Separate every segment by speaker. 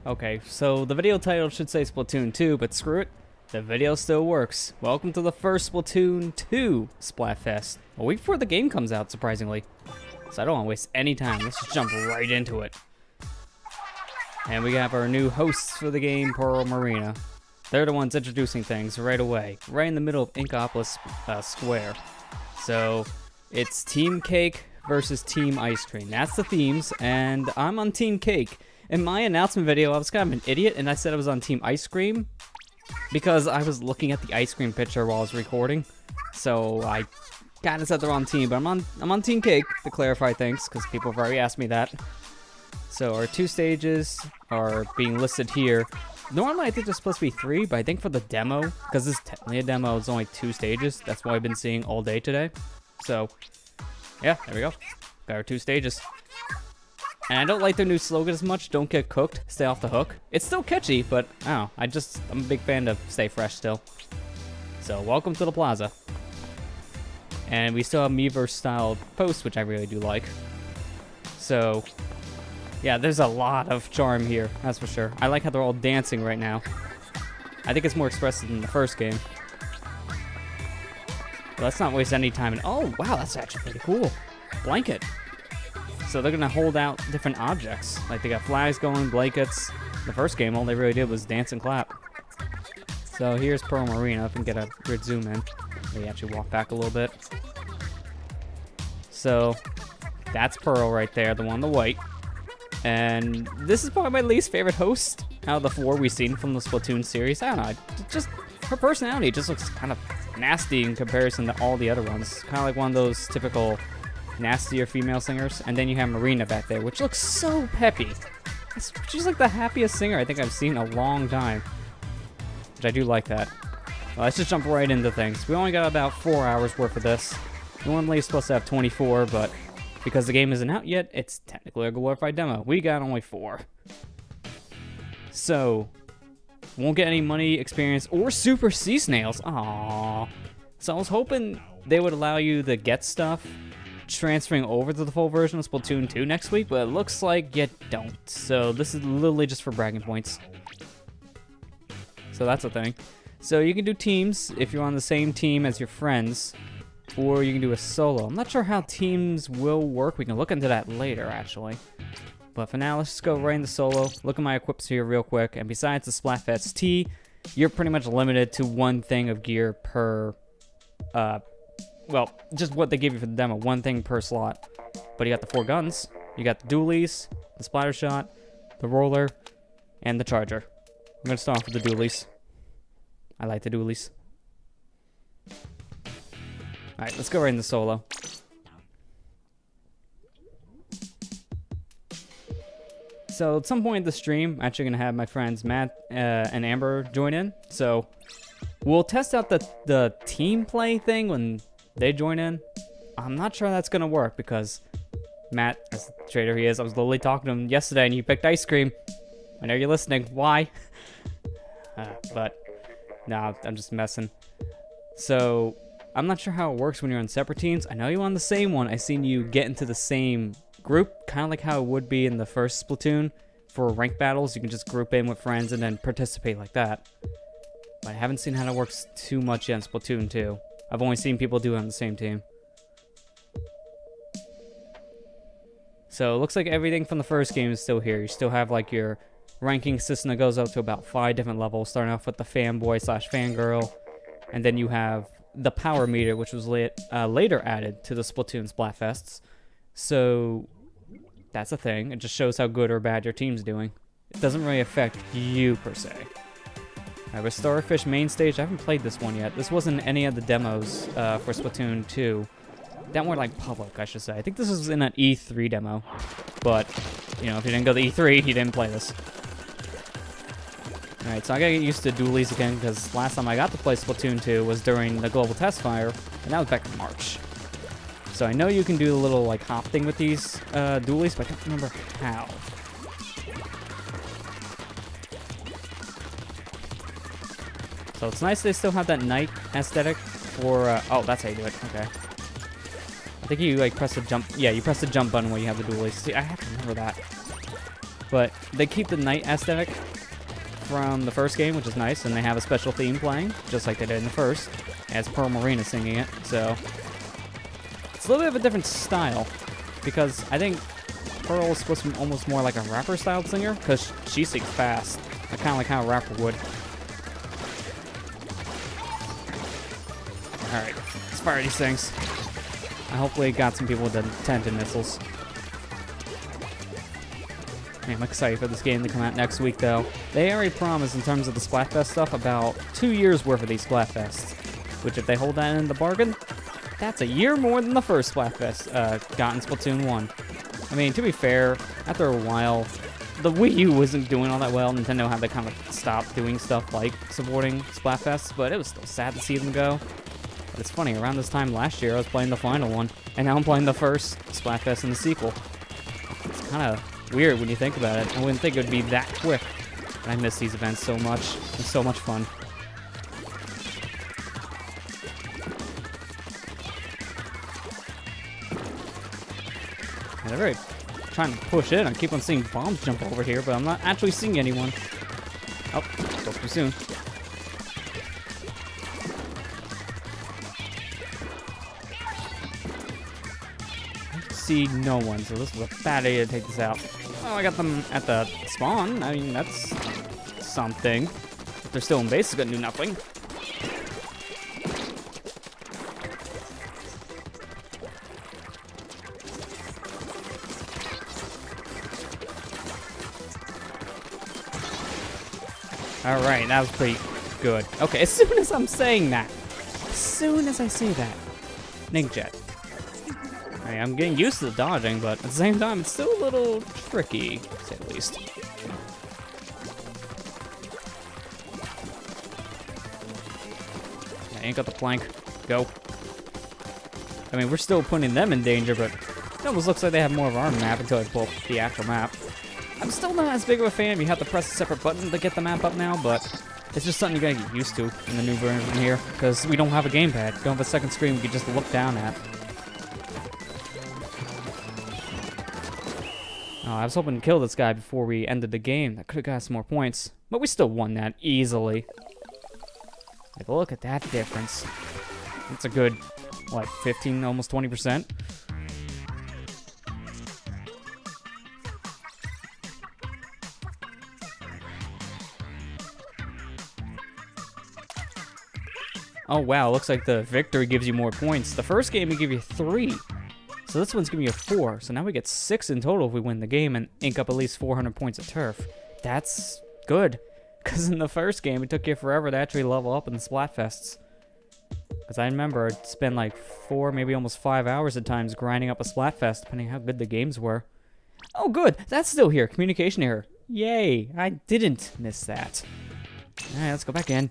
Speaker 1: Okay, so the video title should say Splatoon 2, but screw it. The video still works. Welcome to the first Splatoon 2 Splatfest. A week before the game comes out, surprisingly. So I don't want to waste any time. Let's just jump right into it. And we have our new hosts for the game, Pearl Marina. They're the ones introducing things right away, right in the middle of Inkopolis Square. So it's Team Cake versus Team Ice Cream. That's the themes, and I'm on Team Cake. In my announcement video, I was kind of an idiot, and I said I was on Team Ice Cream because I was looking at the ice cream picture while I was recording. So I kind of said the wrong team, but I'm on Team Cake to clarify things because people have already asked me that. So our two stages are being listed here. Normally I think there's supposed to be 3, but I think for the demo, because this is technically a demo, it's only 2 stages. That's what I've been seeing all day today. So yeah, there we go. Got our 2 stages. And I don't like their new slogan as much. Don't get cooked, stay off the hook. It's still catchy, but I don't know. I'm a big fan of stay fresh still. So welcome to the plaza. And we still have Miiverse style posts, which I really do like. So yeah, there's a lot of charm here, that's for sure. I like how they're all dancing right now. I think it's more expressive than the first game. But let's not waste any time. Oh wow, that's actually pretty cool. Blanket. So they're gonna hold out different objects. Like they got flags going, blankets. The first game, all they really did was dance and clap. So here's Pearl Marina. If I can get a good zoom in. Maybe actually walk back a little bit. So that's Pearl right there, the one in the white. And this is probably my least favorite host out of the 4 we've seen from the Splatoon series. I don't know, just her personality just looks kind of nasty in comparison to all the other ones. Kind of like one of those typical nastier female singers. And then you have Marina back there, which looks so peppy. She's like the happiest singer I think I've seen in a long time, which I do like that. Well, let's just jump right into things. We only got about 4 hours worth of this. Normally it's supposed to have 24, but because the game isn't out yet, it's technically a glorified demo. We got only 4. So won't get any money, experience, or super sea snails. Aww. So I was hoping they would allow you to get stuff transferring over to the full version of Splatoon 2 next week, but it looks like you don't. So this is literally just for bragging points. So that's a thing. So you can do teams if you're on the same team as your friends, or you can do a solo. I'm not sure how teams will work. We can look into that later, actually. But for now, let's just go right into solo. Look at my equips here real quick. And besides the Splatfest T, you're pretty much limited to 1 thing of gear per well, just what they give you for the demo, 1 thing per slot. But you got the 4 guns, you got the dualies, the splatter shot, the roller, and the charger. I'm gonna start off with the dualies. I like the dualies. Alright, let's go right into solo. So at some point in the stream, I'm actually gonna have my friends Matt and Amber join in. So we'll test out the team play thing when they join in. I'm not sure that's gonna work because Matt, as the trader he is, I was literally talking to him yesterday and he picked ice cream. I know you're listening. Why? But nah, I'm just messing. So I'm not sure how it works when you're on separate teams. I know you're on the same one. I seen you get into the same group, kind of like how it would be in the first Splatoon for rank battles. You can just group in with friends and then participate like that. But I haven't seen how it works too much yet in Splatoon 2. I've only seen people do it on the same team. So it looks like everything from the first game is still here. You still have like your ranking system that goes up to about 5 different levels, starting off with the fanboy / fangirl, and then you have the power meter, which was later added to the Splatoon Splatfests. So that's a thing. It just shows how good or bad your team's doing. It doesn't really affect you per se. Alright, with Starfish main stage, I haven't played this one yet. This wasn't any of the demos for Splatoon 2. That weren't like public, I should say. I think this was in an E3 demo. But, you know, if you didn't go to E3, you didn't play this. Alright, so I gotta get used to dualies again, because last time I got to play Splatoon 2 was during the Global Test Fire, and that was back in March. So I know you can do the little, like, hop thing with these dualies, but I don't remember how. So it's nice they still have that night aesthetic for, oh, that's how you do it, okay. I think you, like, press the jump, yeah, you press the jump button when you have the dualies. See, I have to remember that. But they keep the night aesthetic from the first game, which is nice, and they have a special theme playing, just like they did in the first, as Pearl Marina singing it, so it's a little bit of a different style, because I think Pearl is supposed to be almost more like a rapper-styled singer, because she sings fast, kind of like how a rapper would. Alright, let's fire these things. I hopefully got some people with the tented missiles. Man, I'm excited for this game to come out next week, though. They already promised, in terms of the Splatfest stuff, about 2 years worth of these Splatfests. Which, if they hold that in the bargain, that's a year more than the first Splatfest got in Splatoon 1. I mean, to be fair, after a while, the Wii U wasn't doing all that well. Nintendo had to kind of stop doing stuff like supporting Splatfests, but it was still sad to see them go. But it's funny, around this time last year, I was playing the final one, and now I'm playing the first Splatfest and the sequel. It's kind of weird when you think about it. I wouldn't think it would be that quick. And I miss these events so much. It's so much fun. And they're very trying to push in. I keep on seeing bombs jump over here, but I'm not actually seeing anyone. Oh, spoke too soon. See no one, so this was a bad idea to take this out. Oh, I got them at the spawn. I mean, that's something. If they're still in base, it's gonna do nothing. Alright, that was pretty good. Okay, as soon as I'm saying that, as soon as I say that, Jet. I'm getting used to the dodging, but at the same time, it's still a little tricky, to say the least. I ain't got the plank. Go. I mean, we're still putting them in danger, but it almost looks like they have more of our map until I pull up the actual map. I'm still not as big of a fan. You have to press a separate button to get the map up now, but it's just something you gotta get used to in the new version here, because we don't have a gamepad. We don't have a second screen we can just look down at. Oh, I was hoping to kill this guy before we ended the game. That could have got some more points. But we still won that easily. Like, look at that difference. That's a good, what, 15, almost 20%? Oh, wow, looks like the victory gives you more points. The first game, it gave you 3. So this one's giving you 4. So now we get 6 in total if we win the game and ink up at least 400 points of turf. That's good. Because in the first game, it took you forever to actually level up in the Splatfests. Because I remember I'd spend like 4, maybe almost 5 hours at times grinding up a Splatfest, depending how good the games were. Oh, good. That's still here. Communication error. Yay. I didn't miss that. Alright, let's go back in.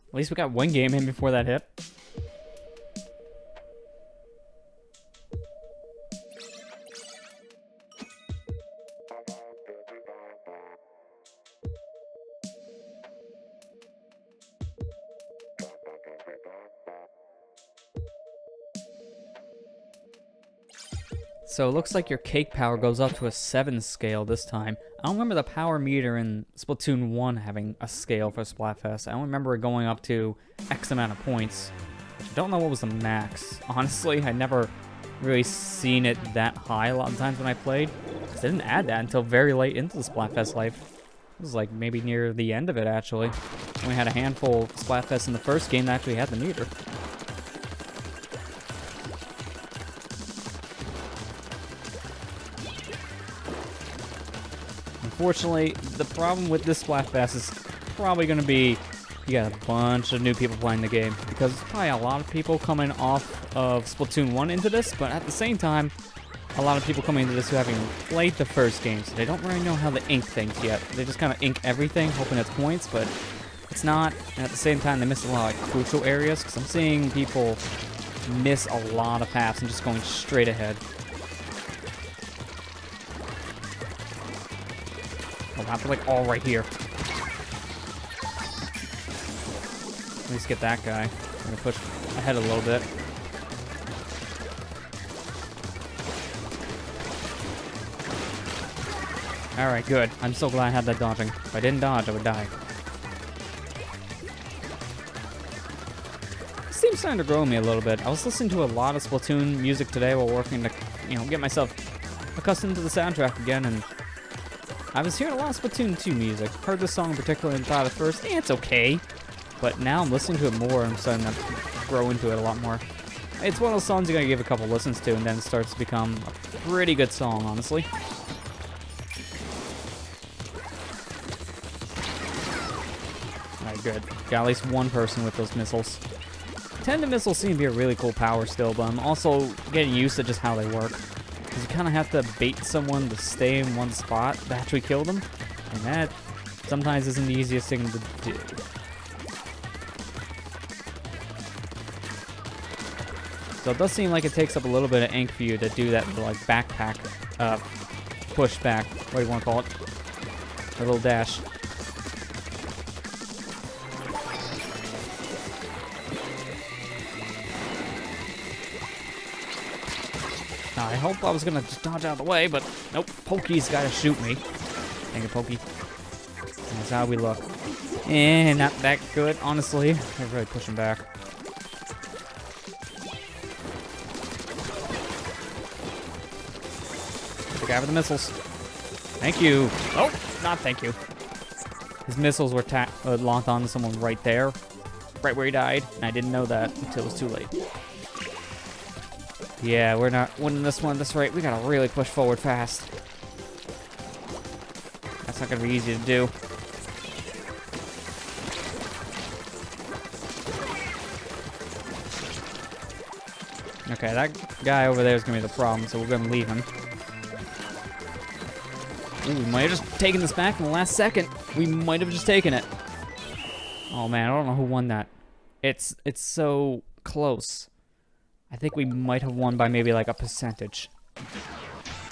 Speaker 1: At least we got one game in before that hit. So it looks like your cake power goes up to a 7 scale this time. I don't remember the power meter in Splatoon 1 having a scale for Splatfest. I don't remember it going up to X amount of points. I don't know what was the max. Honestly, I never really seen it that high a lot of times when I played. They didn't add that until very late into the Splatfest life. It was like maybe near the end of it, actually. We had a handful of Splatfests in the first game that actually had the meter. Unfortunately, the problem with this Splatfest is probably going to be you got a bunch of new people playing the game, because there's probably a lot of people coming off of Splatoon 1 into this, but at the same time, a lot of people coming into this who haven't played the first game, so they don't really know how to ink things yet. They just kind of ink everything, hoping it's points, but it's not, and at the same time, they miss a lot of crucial areas, because I'm seeing people miss a lot of paths and just going straight ahead. Oh, wow, they're like all right here. At least get that guy. I'm gonna push ahead a little bit. Alright, good. I'm so glad I had that dodging. If I didn't dodge, I would die. This team's starting to grow on me a little bit. I was listening to a lot of Splatoon music today while working to, get myself accustomed to the soundtrack again, and I was hearing a lot of Splatoon 2 music. Heard this song in particular and thought at first, it's okay. But now I'm listening to it more and I'm starting to grow into it a lot more. It's one of those songs you gotta give a couple listens to and then it starts to become a pretty good song, honestly. Alright, good. Got at least one person with those missiles. 10 missiles seem to be a really cool power still, but I'm also getting used to just how they work. Because you kind of have to bait someone to stay in one spot to actually kill them. And that sometimes isn't the easiest thing to do. So it does seem like it takes up a little bit of ink for you to do that like backpack, push back, what do you want to call it? A little dash. I hope I was gonna just dodge out of the way, but nope, Pokey's gotta shoot me. Dang it, Pokey. That's how we look. Not that good, honestly. They're really pushing back. The guy with the missiles. Thank you. Oh, not thank you. His missiles were locked onto someone right there. Right where he died. And I didn't know that until it was too late. Yeah, we're not winning this one at this rate. We gotta really push forward fast. That's not gonna be easy to do. Okay, that guy over there is gonna be the problem, so we're gonna leave him. Ooh, we might have just taken this back in the last second. We might have just taken it. Oh man, I don't know who won that. It's so close. I think we might have won by maybe like a percentage.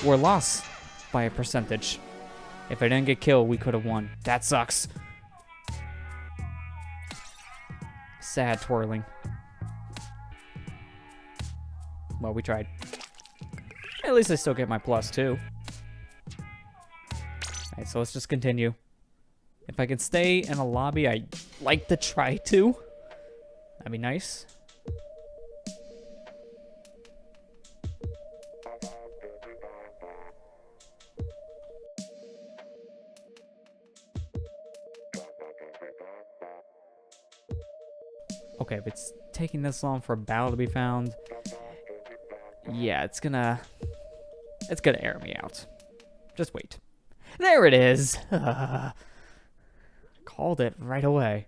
Speaker 1: Or lost by a percentage. If I didn't get killed, we could have won. That sucks. Sad twirling. Well, we tried. At least I still get my +2. Alright, so let's just continue. If I could stay in a lobby, I'd like to try to. That'd be nice. Okay, if it's taking this long for a battle to be found, yeah, it's gonna air me out. Just wait. There it is! Called it right away.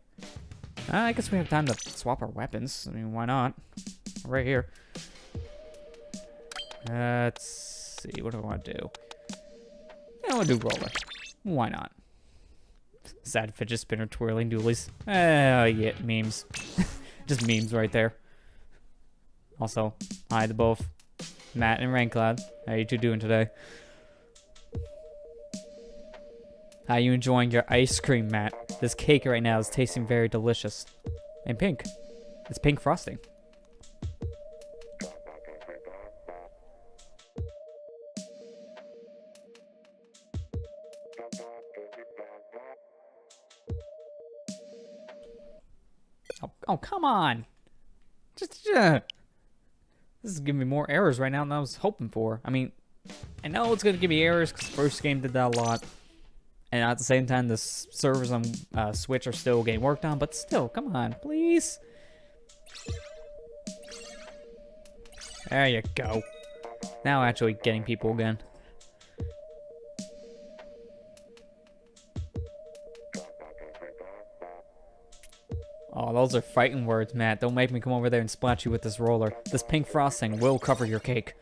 Speaker 1: I guess we have time to swap our weapons. I mean, why not? Right here. Let's see, what do I want to do? I want to do roller. Why not? Sad fidget spinner twirling dualies. Yeah, memes. Just memes right there. Also, hi to both Matt and Raincloud. How you two doing today? How you enjoying your ice cream, Matt? This cake right now is tasting very delicious. And pink. It's pink frosting. Oh, come on. Just, this is giving me more errors right now than I was hoping for. I mean, I know it's going to give me errors because the first game did that a lot. And at the same time, the servers on Switch are still getting worked on. But still, come on, please. There you go. Now actually getting people again. Oh, those are fighting words, Matt. Don't make me come over there and splat you with this roller. This pink frosting will cover your cake.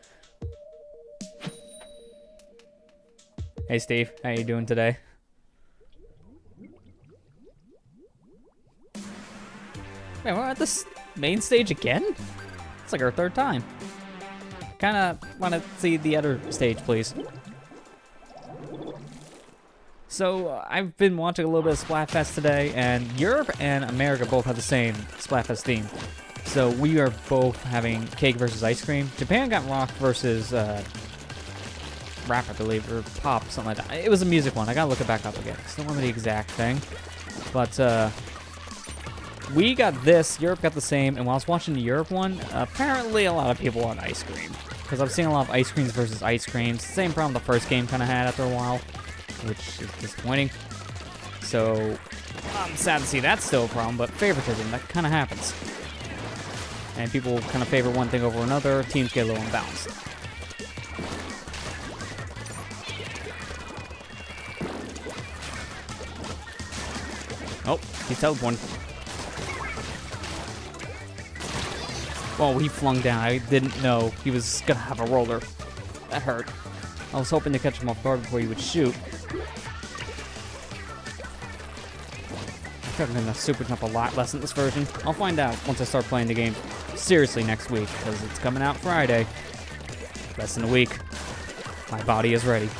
Speaker 1: Hey, Steve. How you doing today? Man, we're at this main stage again? It's like our third time. Kinda wanna see the other stage, please. So, I've been watching a little bit of Splatfest today, and Europe and America both have the same Splatfest theme. So, we are both having cake versus ice cream. Japan got rock versus rap, I believe, or pop, something like that. It was a music one. I gotta look it back up again. I don't remember the exact thing. But, we got this. Europe got the same. And while I was watching the Europe one, apparently a lot of people want ice cream. Because I've seen a lot of ice creams versus ice creams. Same problem the first game kind of had after a while, which is disappointing. So, I'm sad to see that's still a problem, but favoritism, that kind of happens. And people kind of favor one thing over another. Teams get a little imbalanced. Oh, he's teleporting. Oh, he flung down. I didn't know he was gonna have a roller. That hurt. I was hoping to catch him off guard before he would shoot. I think I'm gonna super jump a lot less in this version. I'll find out once I start playing the game seriously next week, because it's coming out Friday. Less than a week. My body is ready.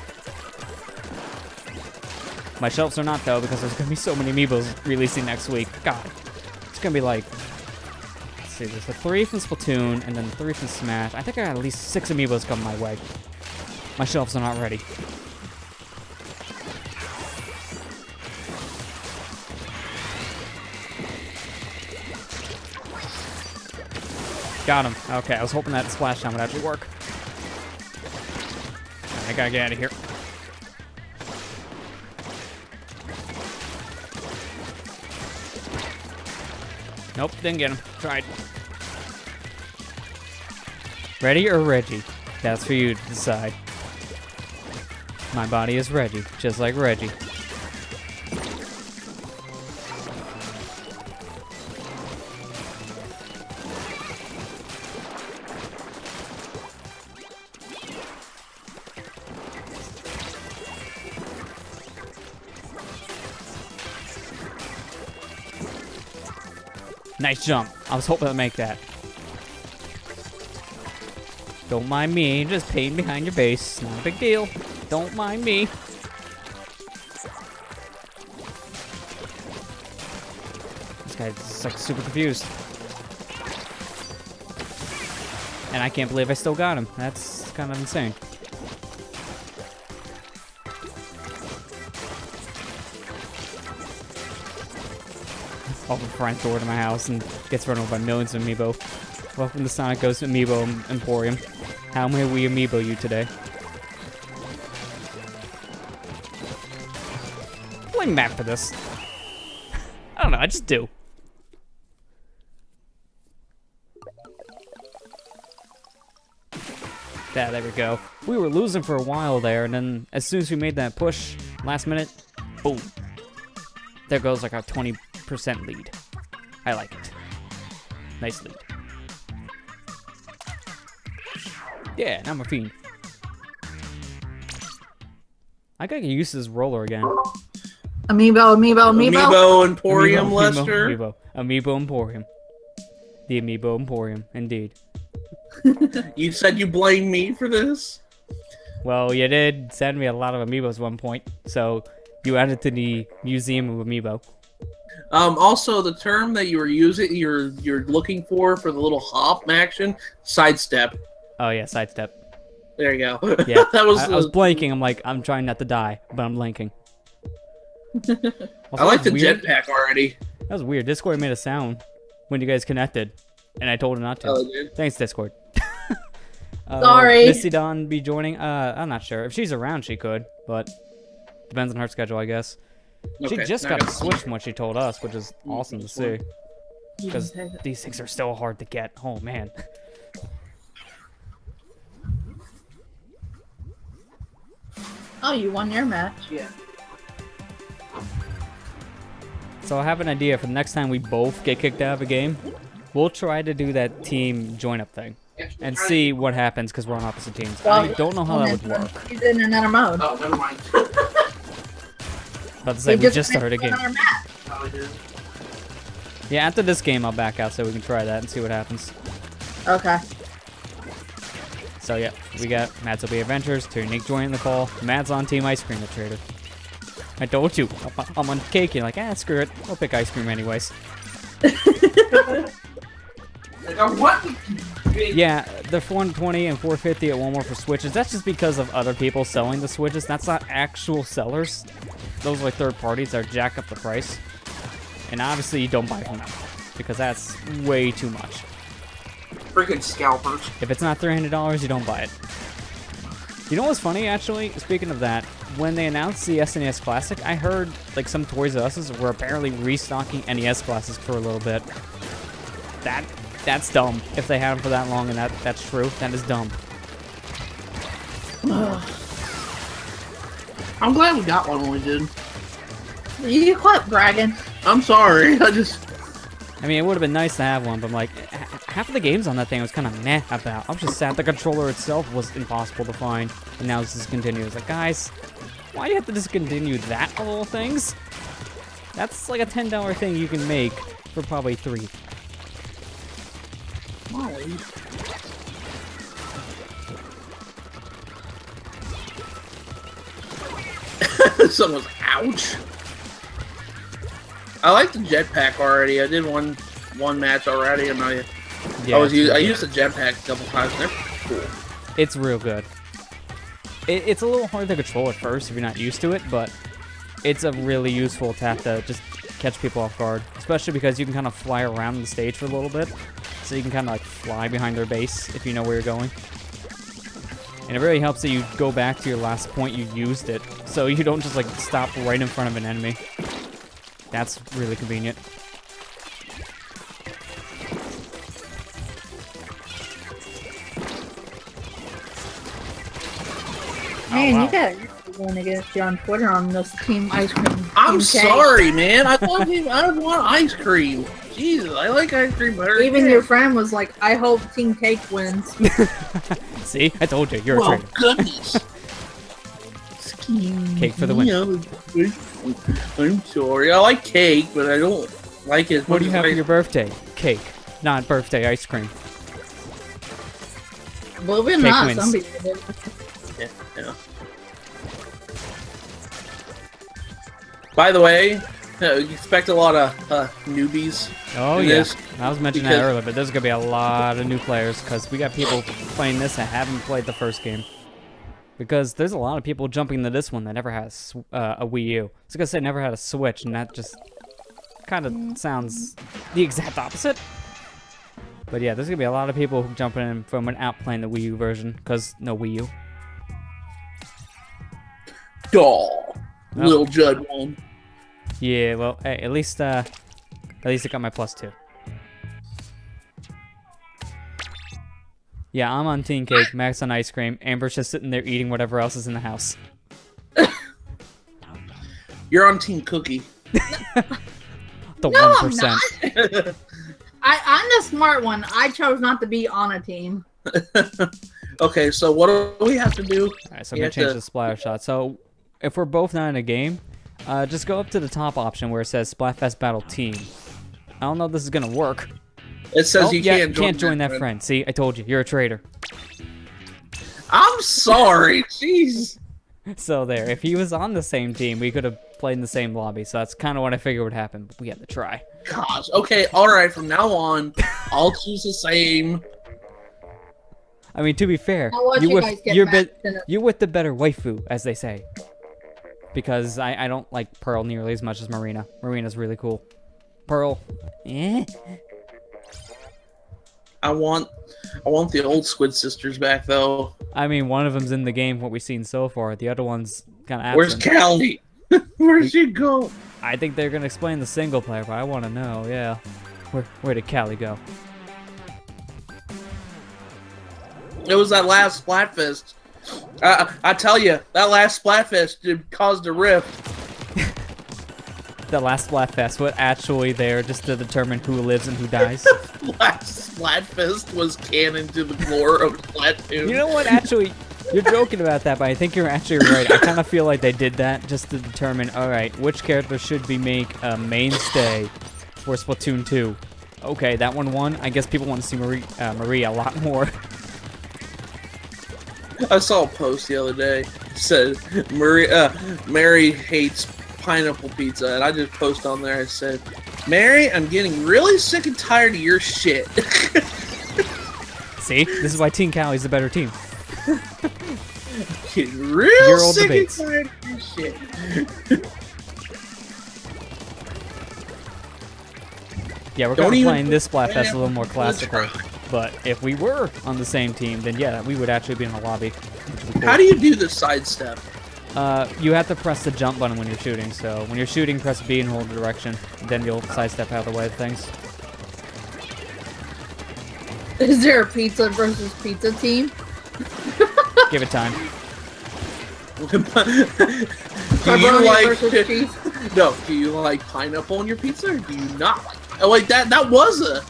Speaker 1: My shelves are not, though, because there's gonna be so many amiibos releasing next week. God. It's gonna be like... Let's see, there's the 3 from Splatoon, and then the 3 from Smash. I think I got at least 6 amiibos coming my way. My shelves are not ready. Got him. Okay, I was hoping that splash time would actually work. I gotta get out of here. Nope, didn't get him. Tried. Ready or Reggie? That's for you to decide. My body is Reggie, just like Reggie. Nice jump. I was hoping to make that. Don't mind me, just pain behind your base. Not a big deal. Don't mind me. This guy's like super confused. And I can't believe I still got him. That's kind of insane. Off the front door to my house and gets run over by millions of amiibo. Welcome to SonicGhost Amiibo Emporium. How may we amiibo you today? Blame Matt for this. I don't know, I just do. Yeah, there we go. We were losing for a while there, and then as soon as we made that push, last minute, boom. There goes like our 20% lead. I like it. Nice lead. Yeah, now I'm a fiend. I gotta get used to this roller again.
Speaker 2: Amiibo
Speaker 3: Emporium, Lester.
Speaker 1: Amiibo Emporium. The Amiibo Emporium, indeed.
Speaker 3: You said you blame me for this?
Speaker 1: Well, you did send me a lot of amiibos at one point, so you added to the Museum of Amiibo.
Speaker 3: Also, the term that you were using, you're looking for the little hop action, sidestep.
Speaker 1: Oh yeah, sidestep.
Speaker 3: There you go.
Speaker 1: Yeah,
Speaker 3: that was.
Speaker 1: I was blanking. I'm like, I'm trying not to die, but I'm blanking.
Speaker 3: I like the jetpack already.
Speaker 1: That was weird. Discord made a sound when you guys connected, and I told her not to.
Speaker 3: Oh, dude.
Speaker 1: Thanks, Discord.
Speaker 2: Sorry.
Speaker 1: Missy Dawn be joining? I'm not sure. If she's around, she could, but depends on her schedule, I guess. She
Speaker 3: Okay,
Speaker 1: just
Speaker 3: now I
Speaker 1: got a
Speaker 3: gotta
Speaker 1: Switch
Speaker 3: see.
Speaker 1: from what she told us, which is awesome to see. Because these things are still hard to get. Oh, man.
Speaker 2: Oh, you won your match.
Speaker 3: Yeah.
Speaker 1: So I have an idea for the next time we both get kicked out of a game. We'll try to do that team join-up thing and see what happens because we're on opposite teams.
Speaker 2: Well,
Speaker 1: I don't know how that would work.
Speaker 2: He's in another mode.
Speaker 3: Oh, never mind.
Speaker 1: About to say, we just started a game.
Speaker 2: Another map.
Speaker 1: Yeah, after this game, I'll back out so we can try that and see what happens.
Speaker 2: Okay.
Speaker 1: So yeah, we got Matt's OB Adventures, to Unique joining the call. Matt's on Team Ice Cream, the trader. I told you, I'm on cake. You're like, screw it. I'll pick ice cream anyways.
Speaker 3: What?
Speaker 1: Yeah, the 120 and 450 at Walmart for Switches, that's just because of other people selling the Switches. That's not actual sellers. Those are like third parties that jack up the price. And obviously you don't buy from them, because that's way too much.
Speaker 3: Freaking scalpers.
Speaker 1: If it's not $300, you don't buy it. You know what's funny, actually? Speaking of that, when they announced the SNES Classic, I heard like some Toys R Us's were apparently restocking NES Classics for a little bit. That's dumb. If they had them for that long and that's true, that is dumb.
Speaker 3: I'm glad we got one when we did.
Speaker 2: You quit bragging.
Speaker 3: I'm sorry.
Speaker 1: I mean, it would have been nice to have one, but I'm like, half of the games on that thing I was kind of meh about. I was just sad the controller itself was impossible to find, and now it's discontinued. It's like, guys, why do you have to discontinue that of all things? That's like a $10 thing you can make for probably $3.
Speaker 3: Molly. Someone's ouch. I like the jetpack already. I did one match already, and I used the jetpack a couple times. They're cool.
Speaker 1: It's real good. It's a little hard to control at first if you're not used to it, but it's a really useful attack to just catch people off guard, especially because you can kind of fly around the stage for a little bit, so you can kind of like fly behind their base if you know where you're going. And it really helps that you go back to your last point you used it, so you don't just like stop right in front of an enemy. That's really convenient.
Speaker 2: Man,
Speaker 1: wow.
Speaker 2: you got going to get you on Twitter on this Team Ice Cream.
Speaker 3: I'm
Speaker 2: Team Cake.
Speaker 3: sorry, man. I want ice cream. Jesus, I like ice cream better.
Speaker 2: Even your friend was like, I hope Team Cake wins.
Speaker 1: See? I told you, you're a traitor.
Speaker 3: Goodness.
Speaker 1: Cake for the win.
Speaker 3: I'm sorry. I like cake, but I don't like it.
Speaker 1: What do you have for your birthday? Cake, not birthday ice cream.
Speaker 2: Well, we're
Speaker 1: Cake
Speaker 2: not.
Speaker 1: wins.
Speaker 2: Some people do.
Speaker 3: Yeah. By the way, you expect a lot of newbies.
Speaker 1: Oh
Speaker 3: in
Speaker 1: yeah,
Speaker 3: this
Speaker 1: I was mentioning that earlier, but there's gonna be a lot of new players because we got people playing this that haven't played the first game. Because there's a lot of people jumping into this one that never had a Wii U. I was gonna say never had a Switch, and that just kind of sounds the exact opposite. But yeah, there's gonna be a lot of people jumping in from without playing the Wii U version, because no Wii U.
Speaker 3: Doll. Little Judd won.
Speaker 1: Yeah, well, hey, at least I got my +2. Yeah, I'm on Teen Cake, Max on ice cream, Amber's just sitting there eating whatever else is in the house.
Speaker 3: You're on Team Cookie.
Speaker 1: The
Speaker 2: No,
Speaker 1: 1%.
Speaker 2: I'm the smart one. I chose not to be on a team.
Speaker 3: Okay, so what do we have to do?
Speaker 1: Alright, so I'm gonna change the splatter shot. So, if we're both not in a game, just go up to the top option where it says Splatfest Battle Team. I don't know if this is gonna work.
Speaker 3: It says you
Speaker 1: yeah,
Speaker 3: can't
Speaker 1: join that friend. See, I told you, you're a traitor.
Speaker 3: I'm sorry, jeez.
Speaker 1: So there, if he was on the same team, we could have played in the same lobby. So that's kind of what I figured would happen, but we had to try.
Speaker 3: Gosh, okay, alright, from now on, I'll choose the same.
Speaker 1: I mean, to be fair,
Speaker 2: I'll watch you
Speaker 1: with,
Speaker 2: guys get
Speaker 1: you're,
Speaker 2: matched in a-
Speaker 1: you're with the better waifu, as they say. Because I don't like Pearl nearly as much as Marina. Marina's really cool. Pearl, eh?
Speaker 3: I want the old Squid Sisters back, though.
Speaker 1: I mean, one of them's in the game, what we've seen so far. The other one's kind of absent.
Speaker 3: Where's Callie? Where'd she go?
Speaker 1: I think they're going to explain the single player, but I want to know, yeah. Where did Callie go?
Speaker 3: It was that last Splatfest. I tell you, that last Splatfest caused a rift.
Speaker 1: The last Splatfest, what actually there just to determine who lives and who dies?
Speaker 3: Last Splatfest was canon to the lore of Splatoon.
Speaker 1: You know what, actually, you're joking about that, but I think you're actually right. I kind of feel like they did that just to determine, alright, which character should be make a mainstay for Splatoon 2. Okay, that one won. I guess people want to see Marie a lot more.
Speaker 3: I saw a post the other day. It said Mary hates pineapple pizza, and I just post on there. I said, "Mary, I'm getting really sick and tired of your shit."
Speaker 1: See, this is why Team Cali's the better team.
Speaker 3: Getting real
Speaker 1: Year-old
Speaker 3: sick
Speaker 1: debates.
Speaker 3: and tired of your shit.
Speaker 1: Yeah, we're
Speaker 3: Don't
Speaker 1: kind of
Speaker 3: even
Speaker 1: playing this
Speaker 3: put
Speaker 1: Splatfest a little more
Speaker 3: pineapple
Speaker 1: classically.
Speaker 3: on the
Speaker 1: But if we were on the same team, then yeah, we would actually be in the lobby. Which would be cool.
Speaker 3: How do you do the sidestep?
Speaker 1: You have to press the jump button when you're shooting. So when you're shooting, press B and hold the direction. Then you'll sidestep out of the way of things.
Speaker 2: Is there a pizza versus pizza team?
Speaker 1: Give it time.
Speaker 3: Do you
Speaker 2: Pepperoni
Speaker 3: like
Speaker 2: versus cheese?
Speaker 3: no? Do you like pineapple on your pizza, or do you not like? Oh wait, that was a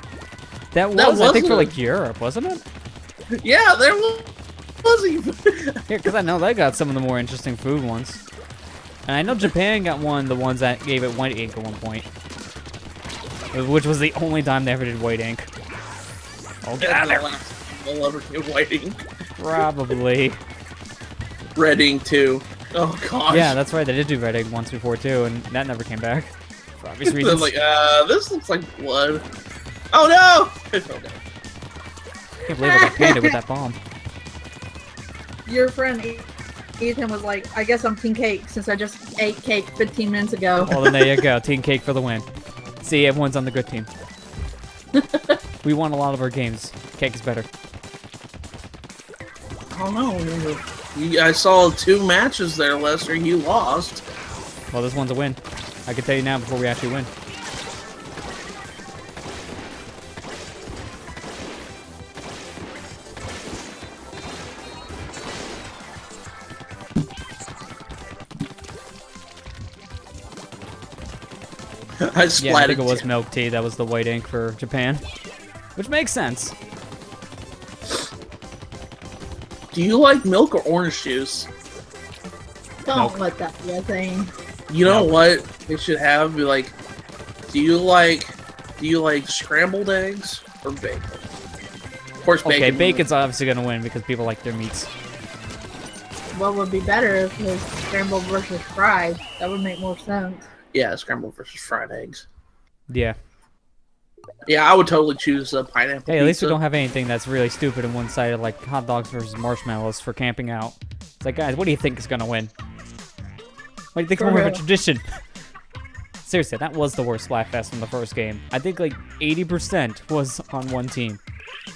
Speaker 1: That was,
Speaker 3: That
Speaker 1: I think, for
Speaker 3: wasn't-
Speaker 1: like Europe, wasn't it?
Speaker 3: yeah. There was even.
Speaker 1: Yeah, because I know they got some of the more interesting food ones. And I know Japan got the ones that gave it white ink at one point. Which was the only time they ever did white ink. Oh, get out of there.
Speaker 3: We'll ever get white ink.
Speaker 1: Probably.
Speaker 3: Red ink too. Oh gosh.
Speaker 1: Yeah, that's right. They did do red ink once before too, and that never came back. For obvious
Speaker 3: They're
Speaker 1: reasons.
Speaker 3: like, this looks like blood. Oh no!
Speaker 1: I can't believe I got handed with that bomb.
Speaker 2: Your friend Ethan was like, I guess I'm Team Cake since I just ate cake 15 minutes ago.
Speaker 1: Well, then there you go. Team Cake for the win. See, everyone's on the good team. We won a lot of our games. Cake is better.
Speaker 3: I don't know. I saw 2 matches there, Lester. You lost.
Speaker 1: Well, this one's a win. I can tell you now before we actually win.
Speaker 3: I splatted.
Speaker 1: Yeah, I think it was milk tea. That was the white ink for Japan. Which makes sense.
Speaker 3: Do you like milk or orange juice?
Speaker 2: Don't
Speaker 1: Nope.
Speaker 2: let that be a thing.
Speaker 3: You know
Speaker 1: No.
Speaker 3: what they should have? Be like, do you like scrambled eggs or bacon? Of course, bacon.
Speaker 1: Okay, bacon's obviously going to win because people like their meats.
Speaker 2: What would be better if it was scrambled versus fried? That would make more sense.
Speaker 3: Yeah, scrambled versus fried eggs.
Speaker 1: Yeah.
Speaker 3: Yeah, I would totally choose a pineapple.
Speaker 1: Hey, at least we
Speaker 3: pizza.
Speaker 1: don't have anything that's really stupid and one-sided like hot dogs versus marshmallows for camping out. It's like, guys, what do you think is going to win? What do you think
Speaker 2: For
Speaker 1: more of a
Speaker 2: real.
Speaker 1: tradition? Seriously, that was the worst Splatfest from the first game. I think like 80% was on one team.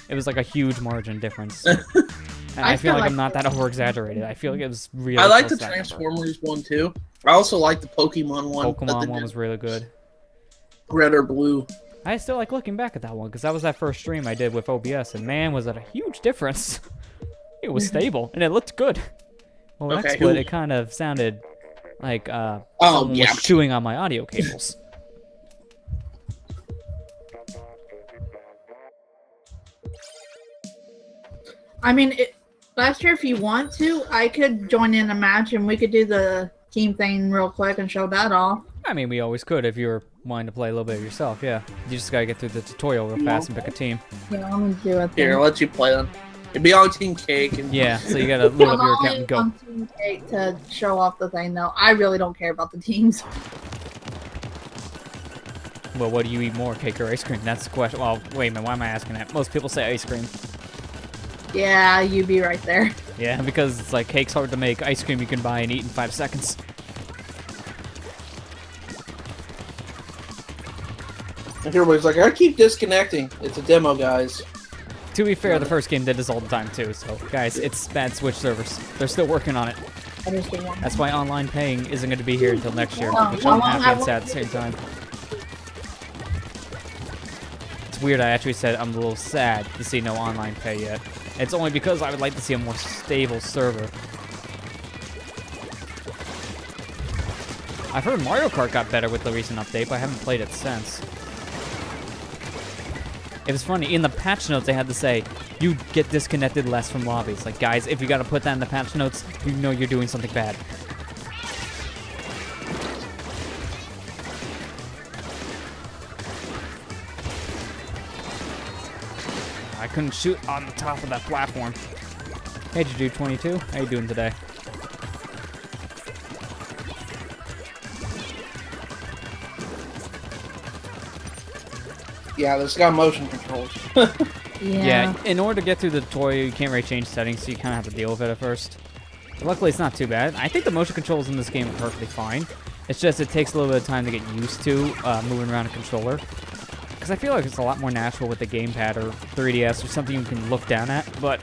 Speaker 1: It was like a huge margin difference. And I
Speaker 2: I
Speaker 1: feel
Speaker 2: feel
Speaker 1: like
Speaker 2: like-
Speaker 1: I'm not that over-exaggerated. I feel like it was really
Speaker 3: I like
Speaker 1: close
Speaker 3: the
Speaker 1: to that number.
Speaker 3: Transformers one too. I also like the Pokemon one. that
Speaker 1: Pokemon
Speaker 3: they
Speaker 1: one
Speaker 3: did.
Speaker 1: was really good.
Speaker 3: Red or blue.
Speaker 1: I still like looking back at that one because that was that first stream I did with OBS, and man, was that a huge difference. It was stable and it looked good. Well,
Speaker 3: Okay,
Speaker 1: next split,
Speaker 3: who-
Speaker 1: it kind of sounded like
Speaker 3: Oh,
Speaker 1: someone
Speaker 3: yeah.
Speaker 1: was chewing on my audio cables.
Speaker 2: I mean, last year, if you want to, I could join in a match and we could do the team thing real quick and show that off.
Speaker 1: I mean, we always could if you were wanting to play a little bit yourself. Yeah, you just gotta get through the tutorial real fast and pick a team.
Speaker 2: Yeah, I'm gonna do it.
Speaker 3: Here,
Speaker 2: then.
Speaker 3: I'll let you play them. It'd be on Team Cake. And
Speaker 1: Yeah, so you gotta load up
Speaker 2: I'm
Speaker 1: your account
Speaker 2: only
Speaker 1: and go.
Speaker 2: on Team Cake to show off the thing, though. I really don't care about the teams.
Speaker 1: Well, what do you eat more, cake or ice cream? That's the question. Well, wait a minute, why am I asking that? Most people say ice cream.
Speaker 2: Yeah, you be right there.
Speaker 1: Yeah, because it's like cake's hard to make. Ice cream you can buy and eat in 5 seconds.
Speaker 3: everybody's like, I keep disconnecting. It's a demo, guys.
Speaker 1: To be fair, the first game did this all the time too, so guys, it's bad Switch servers. They're still working on it.
Speaker 2: I just didn't want
Speaker 1: That's why online paying isn't going to be here until next year,
Speaker 2: Oh,
Speaker 1: which
Speaker 2: I
Speaker 1: I'm
Speaker 2: won't
Speaker 1: happy
Speaker 2: have
Speaker 1: and sad at the same time. It's weird, I actually said I'm a little sad to see no online pay yet. It's only because I would like to see a more stable server. I've heard Mario Kart got better with the recent update, but I haven't played it since. It was funny, in the patch notes they had to say, you get disconnected less from lobbies. Like, guys, if you gotta put that in the patch notes, you know you're doing something bad. I couldn't shoot on the top of that platform. Hey, Juju 22, how you doing today?
Speaker 3: Yeah, this got motion controls.
Speaker 1: Yeah, in order to get through the tutorial, you can't really change settings, so you kind of have to deal with it at first. But luckily, it's not too bad. I think the motion controls in this game are perfectly fine. It's just it takes a little bit of time to get used to moving around a controller. Because I feel like it's a lot more natural with the gamepad or 3DS or something you can look down at. But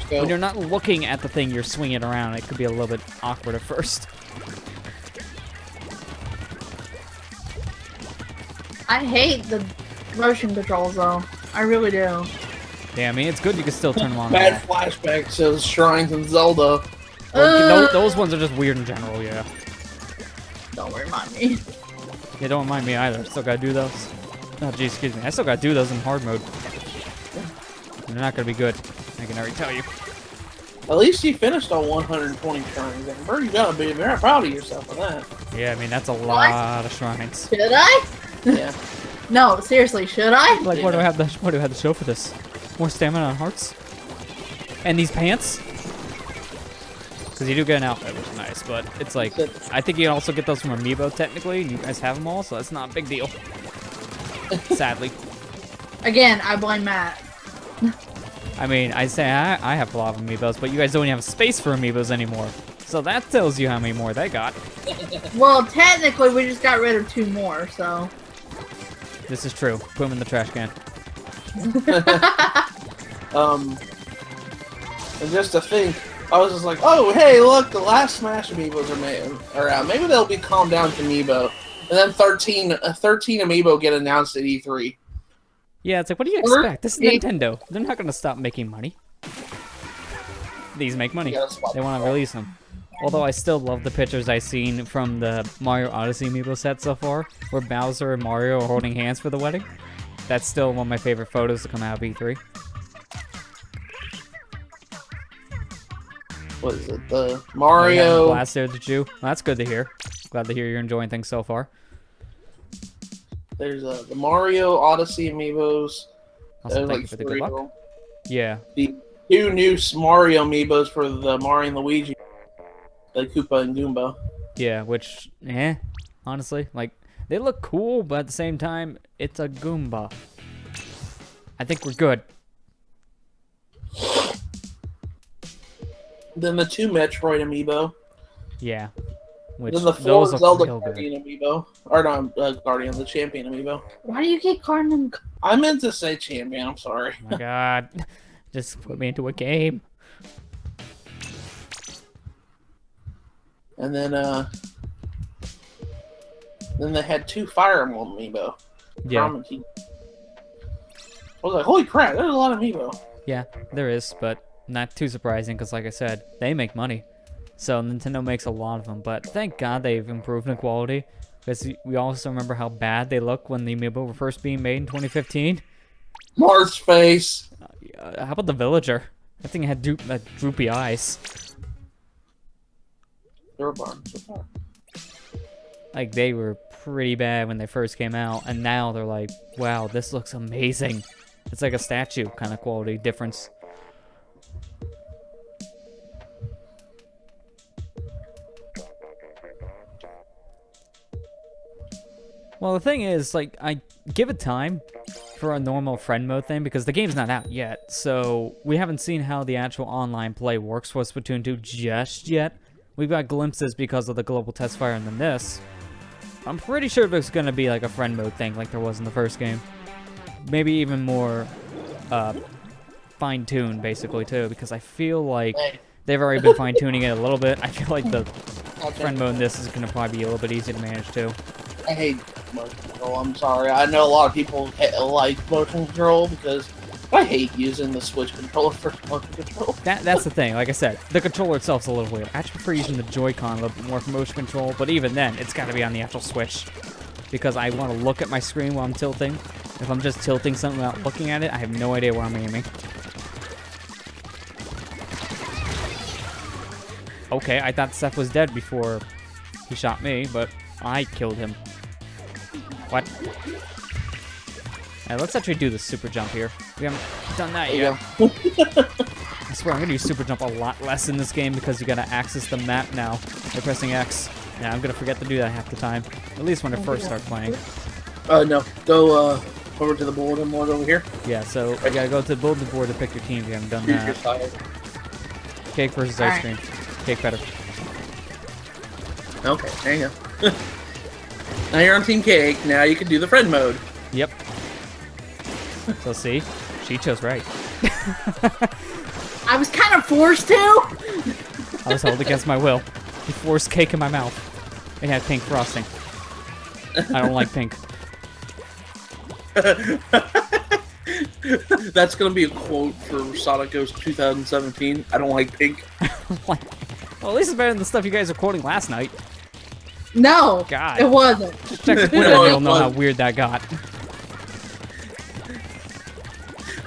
Speaker 1: when you're not looking at the thing you're swinging around, it could be a little bit awkward at first.
Speaker 2: I hate the motion controls, though. I really do.
Speaker 1: Yeah, I mean, it's good you can still turn them on.
Speaker 3: Bad flashbacks to shrines in Zelda.
Speaker 1: Those ones are just weird in general, yeah.
Speaker 2: Don't remind me.
Speaker 1: Yeah, don't mind me either. Still gotta do those. Oh, geez, excuse me. I still gotta do those in hard mode. They're not gonna be good. I can already tell you.
Speaker 3: At least you finished all 120 shrines, Amber. You gotta be very proud of yourself for that.
Speaker 1: Yeah, I mean, that's a lot of shrines.
Speaker 2: Should I?
Speaker 3: Yeah.
Speaker 2: No, seriously, should I?
Speaker 1: Like, what do I have to show for this? More stamina and hearts? And these pants? Because you do get an outfit, which is nice, but it's like, I think you can also get those from Amiibo, technically, and you guys have them all, so that's not a big deal. Sadly.
Speaker 2: Again, I blame Matt.
Speaker 1: I mean, I say I have a lot of Amiibos, but you guys don't even have space for Amiibos anymore. So that tells you how many more they got.
Speaker 2: Well, technically, we just got rid of 2 more, so...
Speaker 1: This is true. Put them in the trash can.
Speaker 3: And just to think, I was just like, oh, hey, look, the last Smash Amiibos are out. Maybe they'll be calmed down to Amiibo. And then 13 Amiibo get announced at E3.
Speaker 1: Yeah, it's like, what do you expect? This is Nintendo. They're not going to stop making money. These make money. They want to release them. Although I still love the pictures I've seen from the Mario Odyssey Amiibo set so far, where Bowser and Mario are holding hands for the wedding. That's still one of my favorite photos to come out of E3.
Speaker 3: What is it? The Mario...
Speaker 1: Blast there, did you? Well, that's good to hear. Glad to hear you're enjoying things so far.
Speaker 3: There's the Mario Odyssey Amiibos.
Speaker 1: Also,
Speaker 3: There's
Speaker 1: thank you for the good luck. Yeah.
Speaker 3: The 2 new Mario Amiibos for the Mario and Luigi. The Koopa and Goomba.
Speaker 1: Yeah, which, honestly, like, they look cool, but at the same time, it's a Goomba. I think we're good.
Speaker 3: Then the 2 Metroid Amiibo.
Speaker 1: Yeah. Which,
Speaker 3: Then the 4 Zelda Guardian Amiibo. Or not, Guardian, the Champion Amiibo.
Speaker 2: Why do you keep calling them?
Speaker 3: I meant to say Champion, I'm sorry.
Speaker 1: Oh my god. Just put me into a game.
Speaker 3: And then they had 2 Fire Emblem Amiibo.
Speaker 1: Yeah.
Speaker 3: I was like, holy crap, there's a lot of Amiibo.
Speaker 1: Yeah, there is, but not too surprising because, like I said, they make money. So Nintendo makes a lot of them, but thank God they've improved in quality. Because we also remember how bad they look when the Amiibo were first being made in 2015.
Speaker 3: Mars face.
Speaker 1: How about the Villager? That thing had droopy eyes. Like, they were pretty bad when they first came out, and now they're like, wow, this looks amazing. It's like a statue kind of quality difference. Well, the thing is, like, I give it time for a normal friend mode thing because the game's not out yet, so we haven't seen how the actual online play works for Splatoon 2 just yet. We've got glimpses because of the global test fire and then this. I'm pretty sure there's going to be like a friend mode thing like there was in the first game. Maybe even more fine-tuned, basically, too, because I feel like they've already been fine-tuning it a little bit. I feel like the friend mode in this is going to probably be a little bit easier to manage, too.
Speaker 3: I hate motion control, I'm sorry. I know a lot of people like motion control because I hate using the Switch controller for motion control.
Speaker 1: That's the thing. Like I said, the controller itself's a little weird. I actually prefer using the Joy-Con a little bit more for motion control, but even then, it's got to be on the actual Switch because I want to look at my screen while I'm tilting. If I'm just tilting something without looking at it, I have no idea where I'm aiming. Okay, I thought Seth was dead before he shot me, but I killed him. What? Let's actually do the super jump here. We haven't done that yet. I swear, I'm going to use super jump a lot less in this game because you got to access the map now by pressing X. Yeah, I'm going to forget to do that half the time. At least when I first start playing.
Speaker 3: No. Go over to the bulletin board over here.
Speaker 1: Yeah, so you gotta go to the bulletin board to pick your team if you haven't done
Speaker 3: You're
Speaker 1: that.
Speaker 3: tired.
Speaker 1: Cake versus ice cream. Cake better.
Speaker 3: Okay, there you go. Now you're on Team Cake. Now you can do the friend mode.
Speaker 1: Yep. So see, she chose right.
Speaker 2: I was kind of forced to.
Speaker 1: I was held against my will. He forced cake in my mouth. It had pink frosting. I don't like pink.
Speaker 3: That's gonna be a quote for SonicGhost 2017. I don't like pink.
Speaker 1: Well, at least it's better than the stuff you guys were quoting last night.
Speaker 2: No,
Speaker 1: God.
Speaker 2: it wasn't.
Speaker 1: Just check the Twitter and you'll know how weird that got.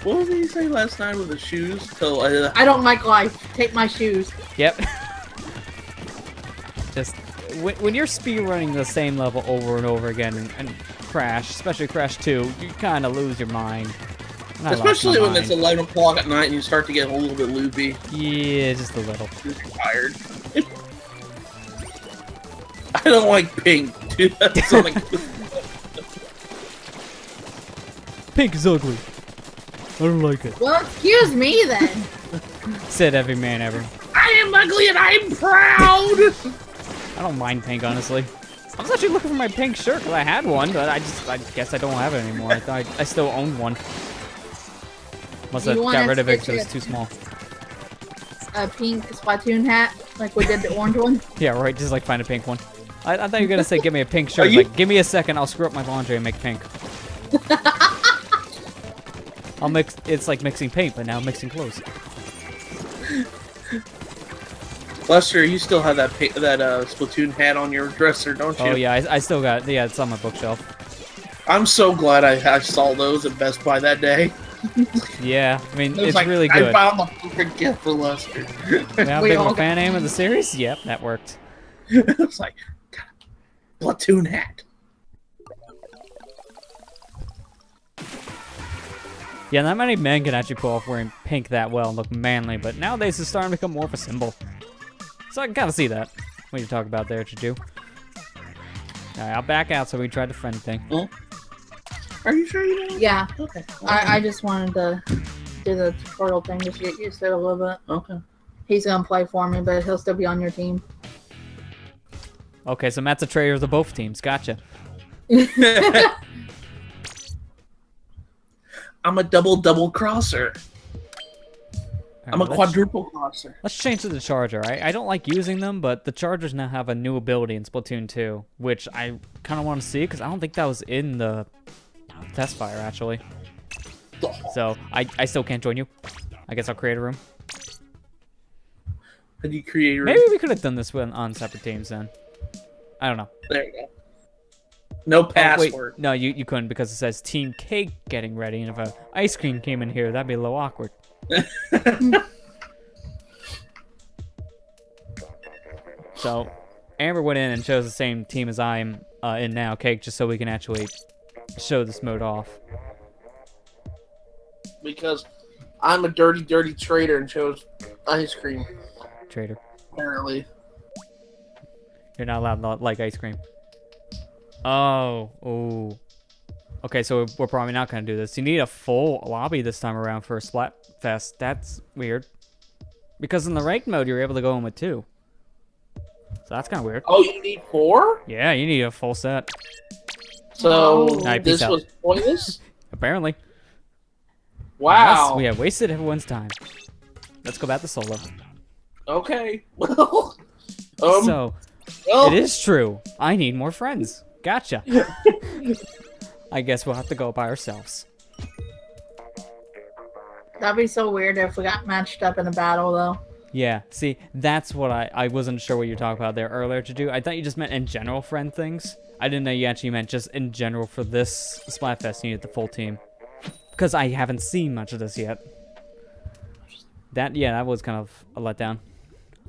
Speaker 3: What did he say last night with the shoes? So,
Speaker 2: I don't like life. Take my shoes.
Speaker 1: Yep. Just when you're speedrunning the same level over and over again and Crash, especially Crash 2, you kind of lose your mind. And I lost my
Speaker 3: especially when
Speaker 1: mind.
Speaker 3: it's 11 o'clock at night and you start to get a little bit loopy.
Speaker 1: Yeah, just a little.
Speaker 3: You're tired. I don't like pink, dude. That's like...
Speaker 1: Pink is ugly. I don't like it.
Speaker 2: Well, excuse me then.
Speaker 1: Said every man ever.
Speaker 3: I am ugly and I'm proud!
Speaker 1: I don't mind pink, honestly. I was actually looking for my pink shirt because I had one, but I guess I don't have it anymore. I thought I still owned one. Must have got rid of it because it's too small.
Speaker 2: A pink Splatoon hat, like we did the orange one.
Speaker 1: Yeah, right. Just like find a pink one. I thought you were gonna say give me a pink shirt. Like, give me a second, I'll screw up my laundry and make pink. I'll mix. It's like mixing paint, but now I'm mixing clothes.
Speaker 3: Lester, you still have that Splatoon hat on your dresser, don't you?
Speaker 1: Oh yeah, I still got. Yeah, it's on my bookshelf.
Speaker 3: I'm so glad I saw those at Best Buy that day.
Speaker 1: Yeah, I mean
Speaker 3: It was
Speaker 1: it's
Speaker 3: like,
Speaker 1: really
Speaker 3: I
Speaker 1: good.
Speaker 3: found the perfect gift for Lester.
Speaker 1: How
Speaker 2: We
Speaker 1: big of
Speaker 2: all
Speaker 1: a fan I am of the series? Yep, that worked.
Speaker 3: It's like, God, Splatoon hat.
Speaker 1: Yeah, not many men can actually pull off wearing pink that well and look manly, but nowadays it's starting to become more of a symbol. So I can kind of see that. What you talk about there, Chiju. Alright, I'll back out so we tried the friend thing.
Speaker 3: Well, are you sure you don't?
Speaker 2: Yeah,
Speaker 3: Okay.
Speaker 2: I just wanted to do the tutorial thing just to get used to it a little bit.
Speaker 3: Okay.
Speaker 2: He's gonna play for me, but he'll still be on your team.
Speaker 1: Okay, so Matt's a traitor to both teams. Gotcha.
Speaker 3: I'm a double crosser. I'm a
Speaker 1: Alright,
Speaker 3: quadruple crosser.
Speaker 1: Let's change to the Charger. I don't like using them, but the Chargers now have a new ability in Splatoon 2, which I kind of want to see because I don't think that was in the test fire, actually. So, I still can't join you. I guess I'll create a room.
Speaker 3: How do you create your...
Speaker 1: Maybe we could have done this on separate teams then. I don't know.
Speaker 3: There you go. No
Speaker 1: Oh,
Speaker 3: password.
Speaker 1: wait. No, you couldn't because it says Team Cake getting ready, and if a ice cream came in here, that'd be a little awkward. So, Amber went in and chose the same team as I'm in now, Cake, just so we can actually show this mode off.
Speaker 3: Because I'm a dirty traitor and chose ice cream.
Speaker 1: Traitor.
Speaker 3: Apparently.
Speaker 1: You're not allowed to like ice cream. Oh, ooh. Okay, so we're probably not going to do this. You need a full lobby this time around for a Splatfest. That's weird. Because in the ranked mode, you're able to go in with 2. So that's kind of weird.
Speaker 3: Oh, you need 4?
Speaker 1: Yeah, you need a full set.
Speaker 3: So
Speaker 1: Alright, peace
Speaker 3: this
Speaker 1: out.
Speaker 3: was pointless?
Speaker 1: Apparently.
Speaker 3: Wow.
Speaker 1: Yes, we have wasted everyone's time. Let's go back to solo.
Speaker 3: Okay.
Speaker 1: So,
Speaker 3: well,
Speaker 1: it is true. I need more friends. Gotcha. I guess we'll have to go by ourselves.
Speaker 2: That'd be so weird if we got matched up in a battle, though.
Speaker 1: Yeah, see, that's what I wasn't sure what you were talking about there earlier to do. I thought you just meant in general friend things. I didn't know you actually meant just in general for this Splatfest you needed the full team. Because I haven't seen much of this yet. That was kind of a letdown.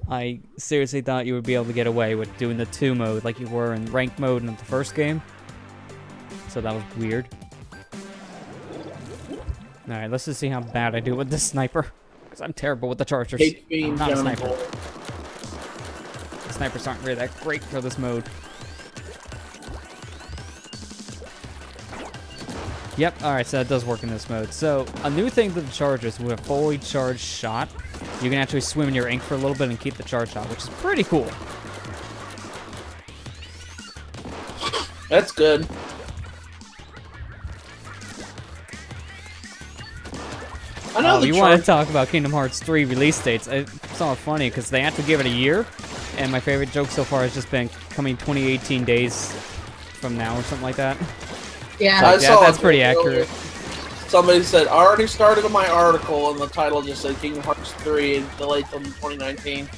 Speaker 1: I seriously thought you would be able to get away with doing the 2 mode like you were in ranked mode in the first game. So that was weird. Alright, let's just see how bad I do with this sniper. Because I'm terrible with the Chargers. I'm not a sniper. The snipers aren't really that great for this mode. Yep, alright, so that does work in this mode. So, a new thing to the chargers, with a fully charged shot, you can actually swim in your ink for a little bit and keep the charge shot, which is pretty cool.
Speaker 3: That's good. I know
Speaker 1: You want to talk about Kingdom Hearts 3 release dates. It's somewhat funny because they have to give it a year, and my favorite joke so far has just been coming 2018 days from now or something like that.
Speaker 2: Yeah.
Speaker 3: I saw
Speaker 1: that's
Speaker 3: it
Speaker 1: pretty
Speaker 3: earlier.
Speaker 1: accurate.
Speaker 3: Somebody said, I already started my article, and the title just said Kingdom Hearts 3 and delayed till 2019.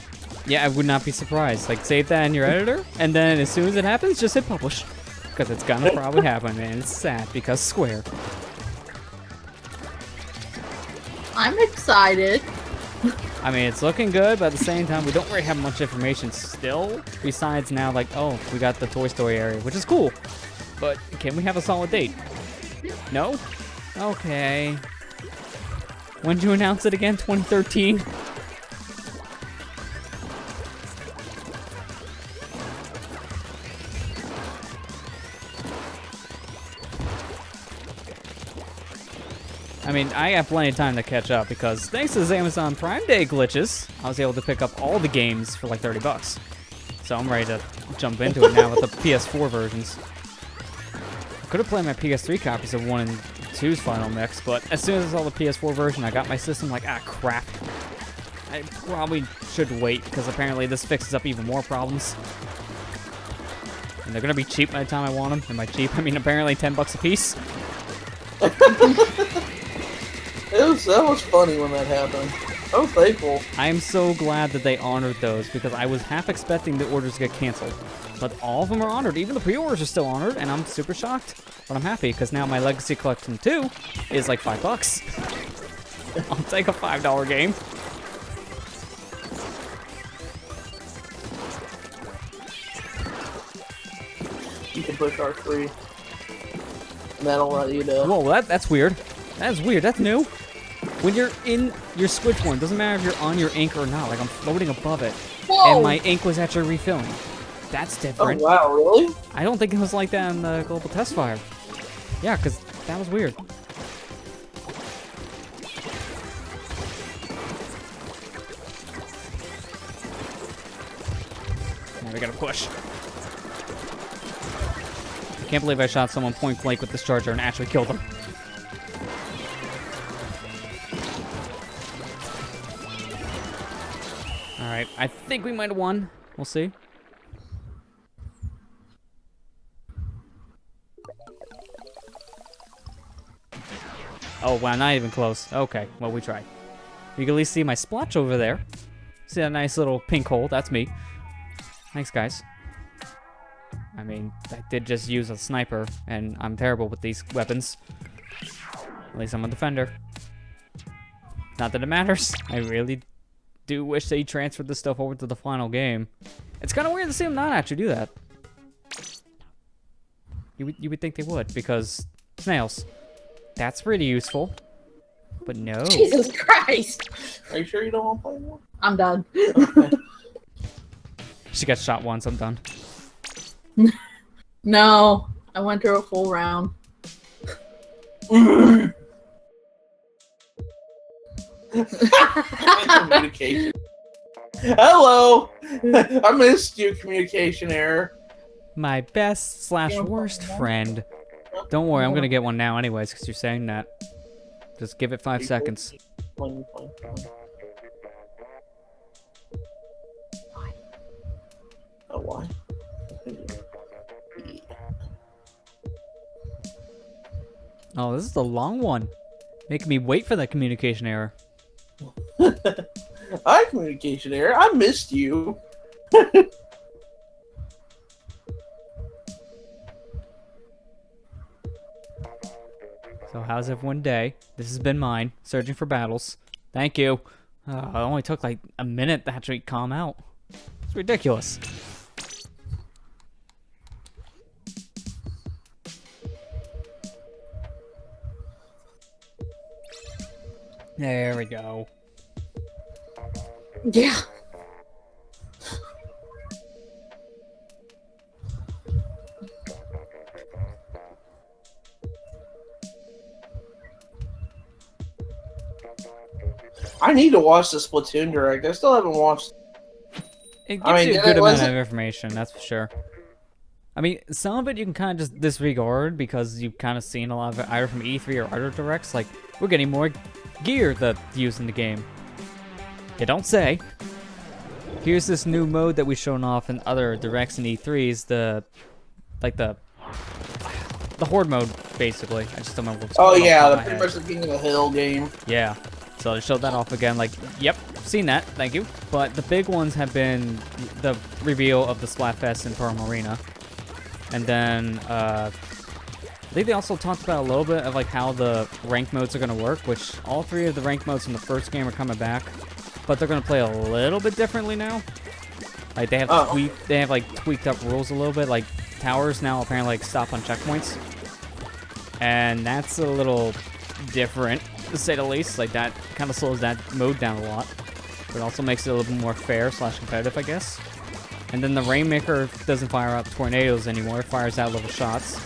Speaker 1: Yeah, I would not be surprised. Like, save that in your editor, and then as soon as it happens, just hit publish. Because it's gonna probably happen, and it's sad because Square.
Speaker 2: I'm excited.
Speaker 1: I mean, it's looking good, but at the same time, we don't really have much information still. Besides now, like, oh, we got the Toy Story area, which is cool. But can we have a solid date? No? Okay. When did you announce it again? 2013? I mean, I have plenty of time to catch up because thanks to those Amazon Prime Day glitches, I was able to pick up all the games for like $30. So I'm ready to jump into it now with the PS4 versions. I could have played my PS3 copies of 1 and 2's final mix, but as soon as I saw the PS4 version, I got my system like, ah, crap. I probably should wait because apparently this fixes up even more problems. And they're gonna be cheap by the time I want them. And by cheap, I mean apparently 10 bucks a piece.
Speaker 3: That was funny when that happened. I was thankful.
Speaker 1: I am so glad that they honored those because I was half expecting the orders to get canceled. But all of them are honored. Even the pre-orders are still honored, and I'm super shocked. But I'm happy because now my Legacy Collection 2 is like $5. I'll take a $5 game.
Speaker 3: You can push R3. And that'll let you know.
Speaker 1: Whoa, that's weird. That's weird. That's new. When you're in your Switch one, doesn't matter if you're on your ink or not. Like, I'm floating above it.
Speaker 2: Whoa.
Speaker 1: And my ink was actually refilling. That's
Speaker 3: Oh,
Speaker 1: different.
Speaker 3: wow, really?
Speaker 1: I don't think it was like that in the Global Test Fire. Yeah, because that was weird. Now we gotta push. I can't believe I shot someone point blank with this charger and actually killed them. Alright, I think we might have won. We'll see. Oh, wow, not even close. Okay, well, we tried. You can at least see my splotch over there. See that nice little pink hole? That's me. Thanks, guys. I mean, I did just use a sniper, and I'm terrible with these weapons. At least I'm a defender. Not that it matters. I really do wish they transferred this stuff over to the final game. It's kind of weird to see them not actually do that. You would think they would, because snails. That's pretty useful. But no.
Speaker 2: Jesus Christ.
Speaker 3: Are you sure you don't want to play more?
Speaker 2: I'm done.
Speaker 3: Okay.
Speaker 1: She got shot once, I'm done.
Speaker 2: No, I went through a full round.
Speaker 3: Communication. Hello! I missed you, communication error.
Speaker 1: My best / worst friend. Don't worry, I'm gonna get one now anyways, because you're saying that. Just give it 5 seconds.
Speaker 3: Oh, why?
Speaker 1: Oh, this is the long one. Making me wait for that communication error.
Speaker 3: Hi, communication error. I missed you.
Speaker 1: So how's everyone day? This has been mine, searching for battles. Thank you. It only took like a minute to actually calm out. It's ridiculous. There we go.
Speaker 2: Yeah.
Speaker 3: I need to watch the Splatoon Direct. I still haven't watched.
Speaker 1: It gives
Speaker 3: I mean,
Speaker 1: you a good amount
Speaker 3: wasn't-
Speaker 1: of information, that's for sure. I mean, some of it you can kind of just disregard because you've kind of seen a lot of it either from E3 or other directs. Like, we're getting more gear to use in the game. You don't say. Here's this new mode that we've shown off in other directs and E3s. The Horde mode, basically. I just don't remember what's
Speaker 3: Oh
Speaker 1: called
Speaker 3: yeah,
Speaker 1: off
Speaker 3: the
Speaker 1: the top
Speaker 3: pretty
Speaker 1: of my
Speaker 3: much the King of the Hill game.
Speaker 1: Yeah. So they showed that off again, like, yep, seen that, thank you. But the big ones have been the reveal of the Splatfest in Pearl Arena. And then, I think they also talked about a little bit of, like, how the rank modes are going to work, which all 3 of the rank modes from the first game are coming back. But they're going to play a little bit differently now. Like, they have tweaked up rules a little bit, like, towers now apparently, like, stop on checkpoints. And that's a little different, to say the least. Like, that kind of slows that mode down a lot. But it also makes it a little bit more fair / competitive, I guess. And then the Rainmaker doesn't fire out tornadoes anymore, it fires out little shots.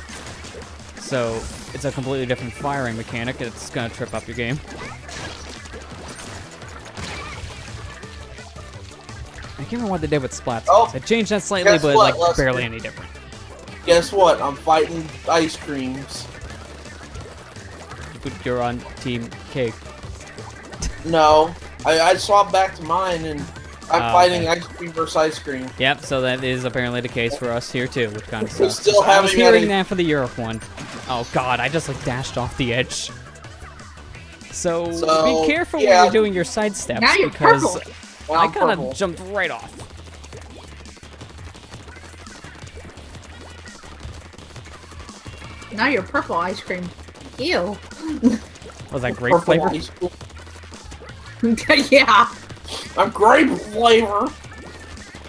Speaker 1: So, it's a completely different firing mechanic, and it's gonna trip up your game. I can't remember what they did with Splats.
Speaker 3: Oh,
Speaker 1: They changed that slightly,
Speaker 3: guess
Speaker 1: but
Speaker 3: what,
Speaker 1: like
Speaker 3: Lester?
Speaker 1: barely any different.
Speaker 3: Guess what? I'm fighting ice creams.
Speaker 1: You're on Team Cake.
Speaker 3: No, I swapped back to mine, and I'm
Speaker 1: Oh,
Speaker 3: fighting
Speaker 1: okay.
Speaker 3: ice cream versus ice cream.
Speaker 1: Yep, so that is apparently the case for us here too, which kind of
Speaker 3: We
Speaker 1: sucks.
Speaker 3: still
Speaker 1: I was
Speaker 3: haven't got
Speaker 1: hearing
Speaker 3: any-
Speaker 1: that for the Europe one. Oh god, I just like dashed off the edge. So
Speaker 3: So,
Speaker 1: be careful
Speaker 3: yeah.
Speaker 1: when you're doing your side steps
Speaker 2: Now you're
Speaker 1: because
Speaker 2: purple.
Speaker 3: Now
Speaker 1: I
Speaker 3: I'm
Speaker 1: kind
Speaker 3: purple.
Speaker 1: of jumped right off.
Speaker 2: Now you're purple ice cream. Ew.
Speaker 1: Was that grape
Speaker 3: Purple
Speaker 1: flavor?
Speaker 3: ice cream.
Speaker 2: Yeah.
Speaker 3: I'm grape flavor.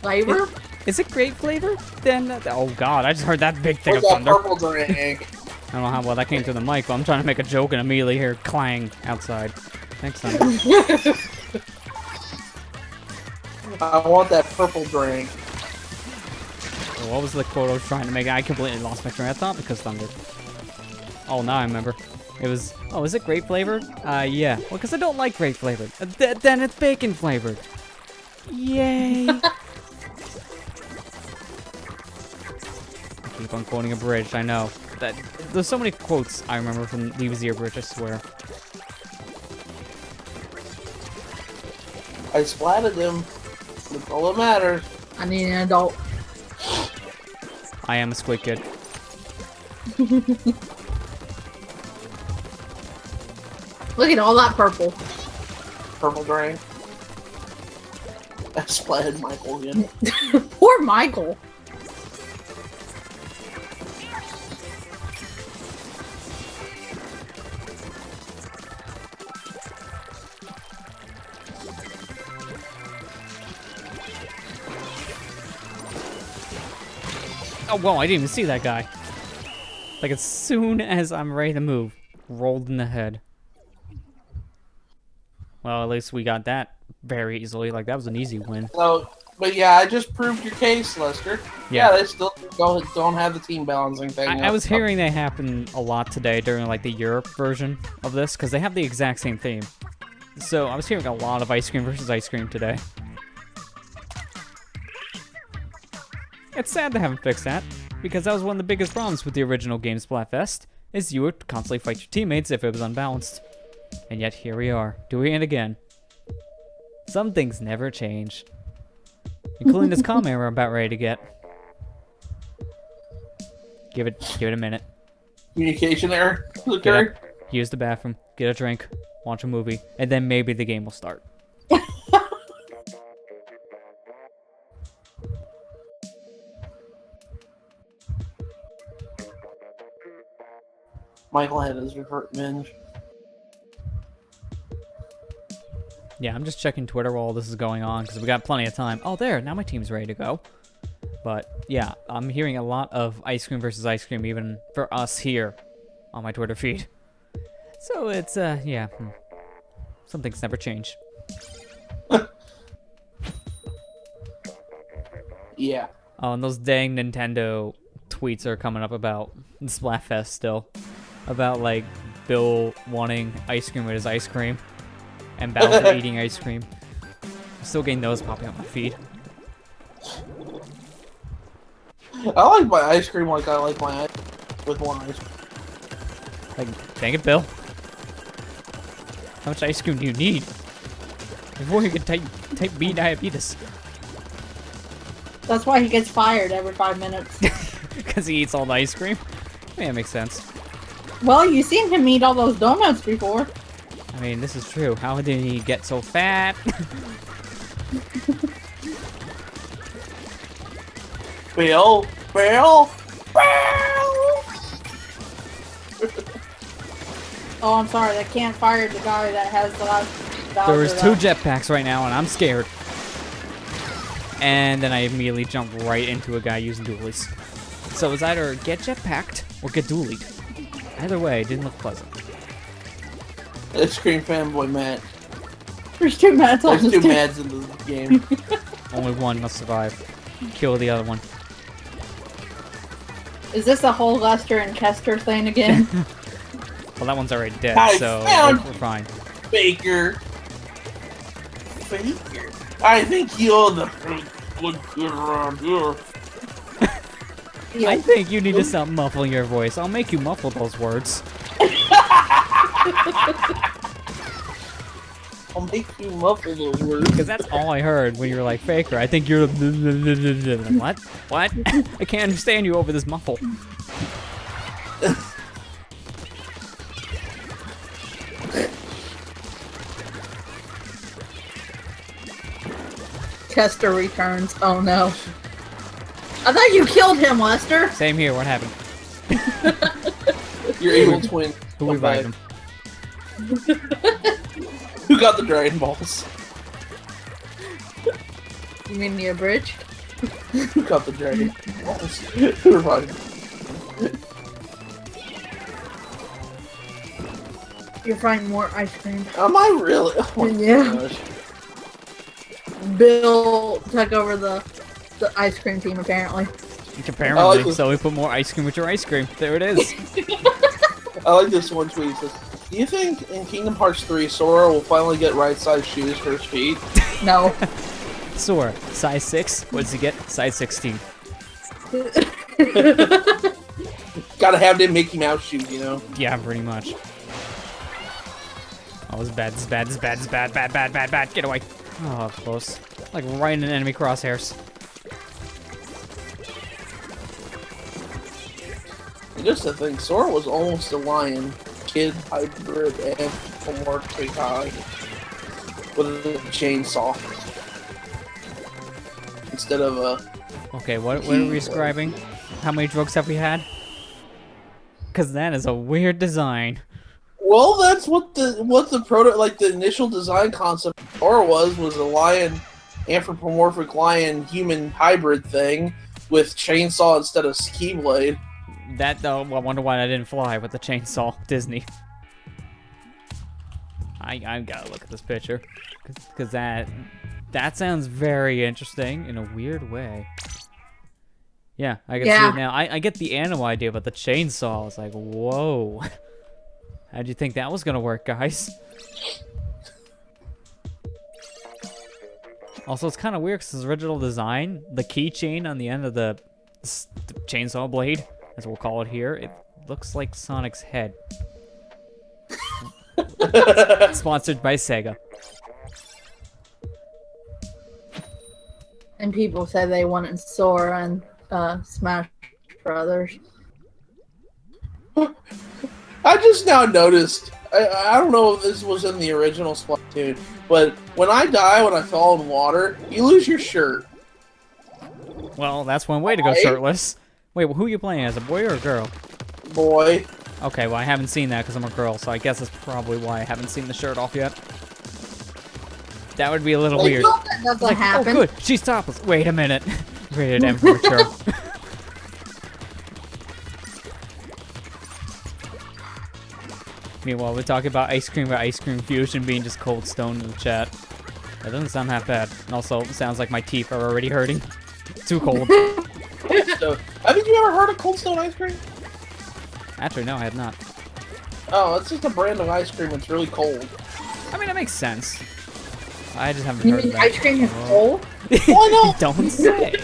Speaker 2: Flavor?
Speaker 1: Is it grape flavor? Then oh god, I just heard that big thing
Speaker 3: Where's
Speaker 1: of
Speaker 3: that
Speaker 1: thunder.
Speaker 3: purple drink?
Speaker 1: I don't know how well that came through the mic, but I'm trying to make a joke and immediately hear clang outside. Thanks, Thunder.
Speaker 3: I want that purple drink.
Speaker 1: What was the quote I was trying to make? I completely lost my train of thought because Thunder. Oh, now I remember. It was, oh, is it grape flavored? Yeah. Well, because I don't like grape flavored. Then it's bacon flavored. Yay! I keep on quoting a bridge, I know. There's so many quotes I remember from Leave Zero Bridge, I swear.
Speaker 3: I splatted him. That's all that matters.
Speaker 2: I need an adult.
Speaker 1: I am a squid kid.
Speaker 2: Look at all that purple.
Speaker 3: Purple drink. I splatted Michael again.
Speaker 2: Poor Michael.
Speaker 1: Oh, whoa, I didn't even see that guy. Like, as soon as I'm ready to move, rolled in the head. Well, at least we got that very easily. Like, that was an easy win.
Speaker 3: So, but yeah, I just proved your case, Lester.
Speaker 1: Yeah.
Speaker 3: Yeah, they still don't have the team balancing thing.
Speaker 1: I was hearing that happen a lot today during, like, the Europe version of this, because they have the exact same theme. So, I was hearing a lot of ice cream versus ice cream today. It's sad they haven't fixed that, because that was one of the biggest problems with the original game Splatfest, is you would constantly fight your teammates if it was unbalanced. And yet here we are, doing it again. Some things never change. Including this comment we're about ready to get. Give it a minute.
Speaker 3: Communication error
Speaker 1: Get
Speaker 3: occurred.
Speaker 1: up, use the bathroom, get a drink, watch a movie, and then maybe the game will start.
Speaker 3: Michael had his revenge.
Speaker 1: Yeah, I'm just checking Twitter while all this is going on, because we got plenty of time. Oh, there, now my team's ready to go. But, yeah, I'm hearing a lot of ice cream versus ice cream, even for us here on my Twitter feed. So it's, yeah. Some things never change.
Speaker 3: Yeah.
Speaker 1: Oh, and those dang Nintendo tweets are coming up about Splatfest still. About, like, Bill wanting ice cream with his ice cream. and Bowser eating ice cream. I'm still getting those popping up my feed.
Speaker 3: I like my ice cream like I like my ice with one ice cream.
Speaker 1: Like, dang it, Bill. How much ice cream do you need? Before you get type B diabetes.
Speaker 2: That's why he gets fired every 5 minutes.
Speaker 1: Because he eats all the ice cream? Yeah, that makes sense.
Speaker 2: Well, you seen him eat all those donuts before.
Speaker 1: I mean, this is true. How did he get so fat?
Speaker 3: Bill.
Speaker 2: Oh, I'm sorry. They can't fire the guy that has the last.
Speaker 1: There was 2 jetpacks right now, and I'm scared. And then I immediately jumped right into a guy using dualies. So it was either get jetpacked or get dualied. Either way, it didn't look pleasant.
Speaker 3: Ice cream fanboy Matt.
Speaker 2: There's 2 Matts on
Speaker 3: There's
Speaker 2: this
Speaker 3: 2
Speaker 2: team.
Speaker 3: Mads in the game.
Speaker 1: Only one must survive. Kill the other one.
Speaker 2: Is this a whole Lester and Kester thing again?
Speaker 1: Well, that one's already dead,
Speaker 3: I
Speaker 1: so
Speaker 3: found-
Speaker 1: we're fine.
Speaker 3: Baker. I think you're the fake good kid around here.
Speaker 1: I think you need to stop muffling your voice. I'll make you muffle those words.
Speaker 3: I'll make you muffle those words.
Speaker 1: Because that's all I heard when you were like, Faker, I think you're like, what? What? I can't understand you over this muffle.
Speaker 2: Kester returns. Oh no. I thought you killed him, Lester.
Speaker 1: Same here, what happened?
Speaker 3: Your evil twin.
Speaker 1: Who revived him?
Speaker 3: Who got the Dragon Balls?
Speaker 2: You mean the bridge?
Speaker 3: Who got the Dragon Balls? Who revived him?
Speaker 2: You're finding more ice cream.
Speaker 3: Am I really? Oh my
Speaker 2: Yeah.
Speaker 3: gosh.
Speaker 2: Bill took over the ice cream team, apparently.
Speaker 1: Apparently, so we put more ice cream with your ice cream. There it is.
Speaker 3: I like this one tweet. It says, do you think in Kingdom Hearts 3, Sora will finally get right-sized shoes for his feet?
Speaker 2: No.
Speaker 1: Sora, size 6. What does he get? Size 16.
Speaker 3: Gotta have them Mickey Mouse shoes, you know?
Speaker 1: Yeah, pretty much. Oh, this is bad, this is bad, this is bad, this is bad, bad, bad, bad, bad. Get away. Oh, close. Like right in enemy crosshairs.
Speaker 3: Just to think, Sora was almost a lion, kid, hybrid, and more high with a chainsaw instead of a.
Speaker 1: Okay, what are we describing? How many drugs have we had? Because that is a weird design.
Speaker 3: Well, that's what the initial design concept of Sora was a lion, anthropomorphic lion human hybrid thing with chainsaw instead of ski blade.
Speaker 1: That though, I wonder why I didn't fly with the chainsaw. Disney. I gotta look at this picture, because that sounds very interesting in a weird way. Yeah, I can see it now. I get the animal idea, but the chainsaw is like, whoa. How'd you think that was gonna work, guys? Also, it's kind of weird because his original design, the keychain on the end of the chainsaw blade, as we'll call it here, it looks like Sonic's head. Sponsored by Sega.
Speaker 2: And people said they wanted Sora and Smash Brothers.
Speaker 3: I just now noticed, I don't know if this was in the original Splatoon, but when I die, when I fall in water, you lose your shirt.
Speaker 1: Well, that's one way to go shirtless. Wait, who are you playing as, a boy or a girl?
Speaker 3: Boy.
Speaker 1: Okay, well, I haven't seen that because I'm a girl, so I guess that's probably why I haven't seen the shirt off yet. That would be a little weird.
Speaker 2: That doesn't
Speaker 1: Like,
Speaker 2: happen.
Speaker 1: oh, good, she's topless. Wait a minute. Rated M for mature. Meanwhile, we're talking about ice cream or ice cream fusion being just cold stone in the chat. That doesn't sound that bad. And also, it sounds like my teeth are already hurting. Too cold.
Speaker 3: So, haven't you ever heard of Cold Stone ice cream?
Speaker 1: Actually, no, I have not.
Speaker 3: Oh, it's just a brand of ice cream. It's really cold.
Speaker 1: I mean, that makes sense. I just haven't
Speaker 2: You
Speaker 1: heard
Speaker 2: mean
Speaker 1: that.
Speaker 2: ice cream is cold?
Speaker 3: Why not?
Speaker 1: Don't say.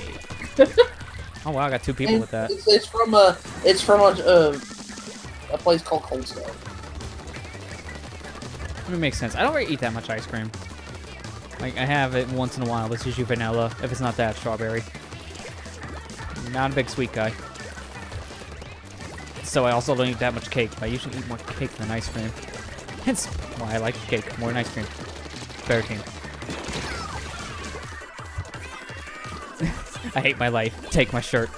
Speaker 1: Oh wow, I got 2 people with that.
Speaker 3: It's from a place called Cold Stone.
Speaker 1: I mean, it makes sense. I don't really eat that much ice cream. Like, I have it once in a while. It's usually vanilla. If it's not that, strawberry. Not a big sweet guy. So I also don't eat that much cake. I usually eat more cake than ice cream. Hence why I like cake more than ice cream. Better team. I hate my life. Take my shirt.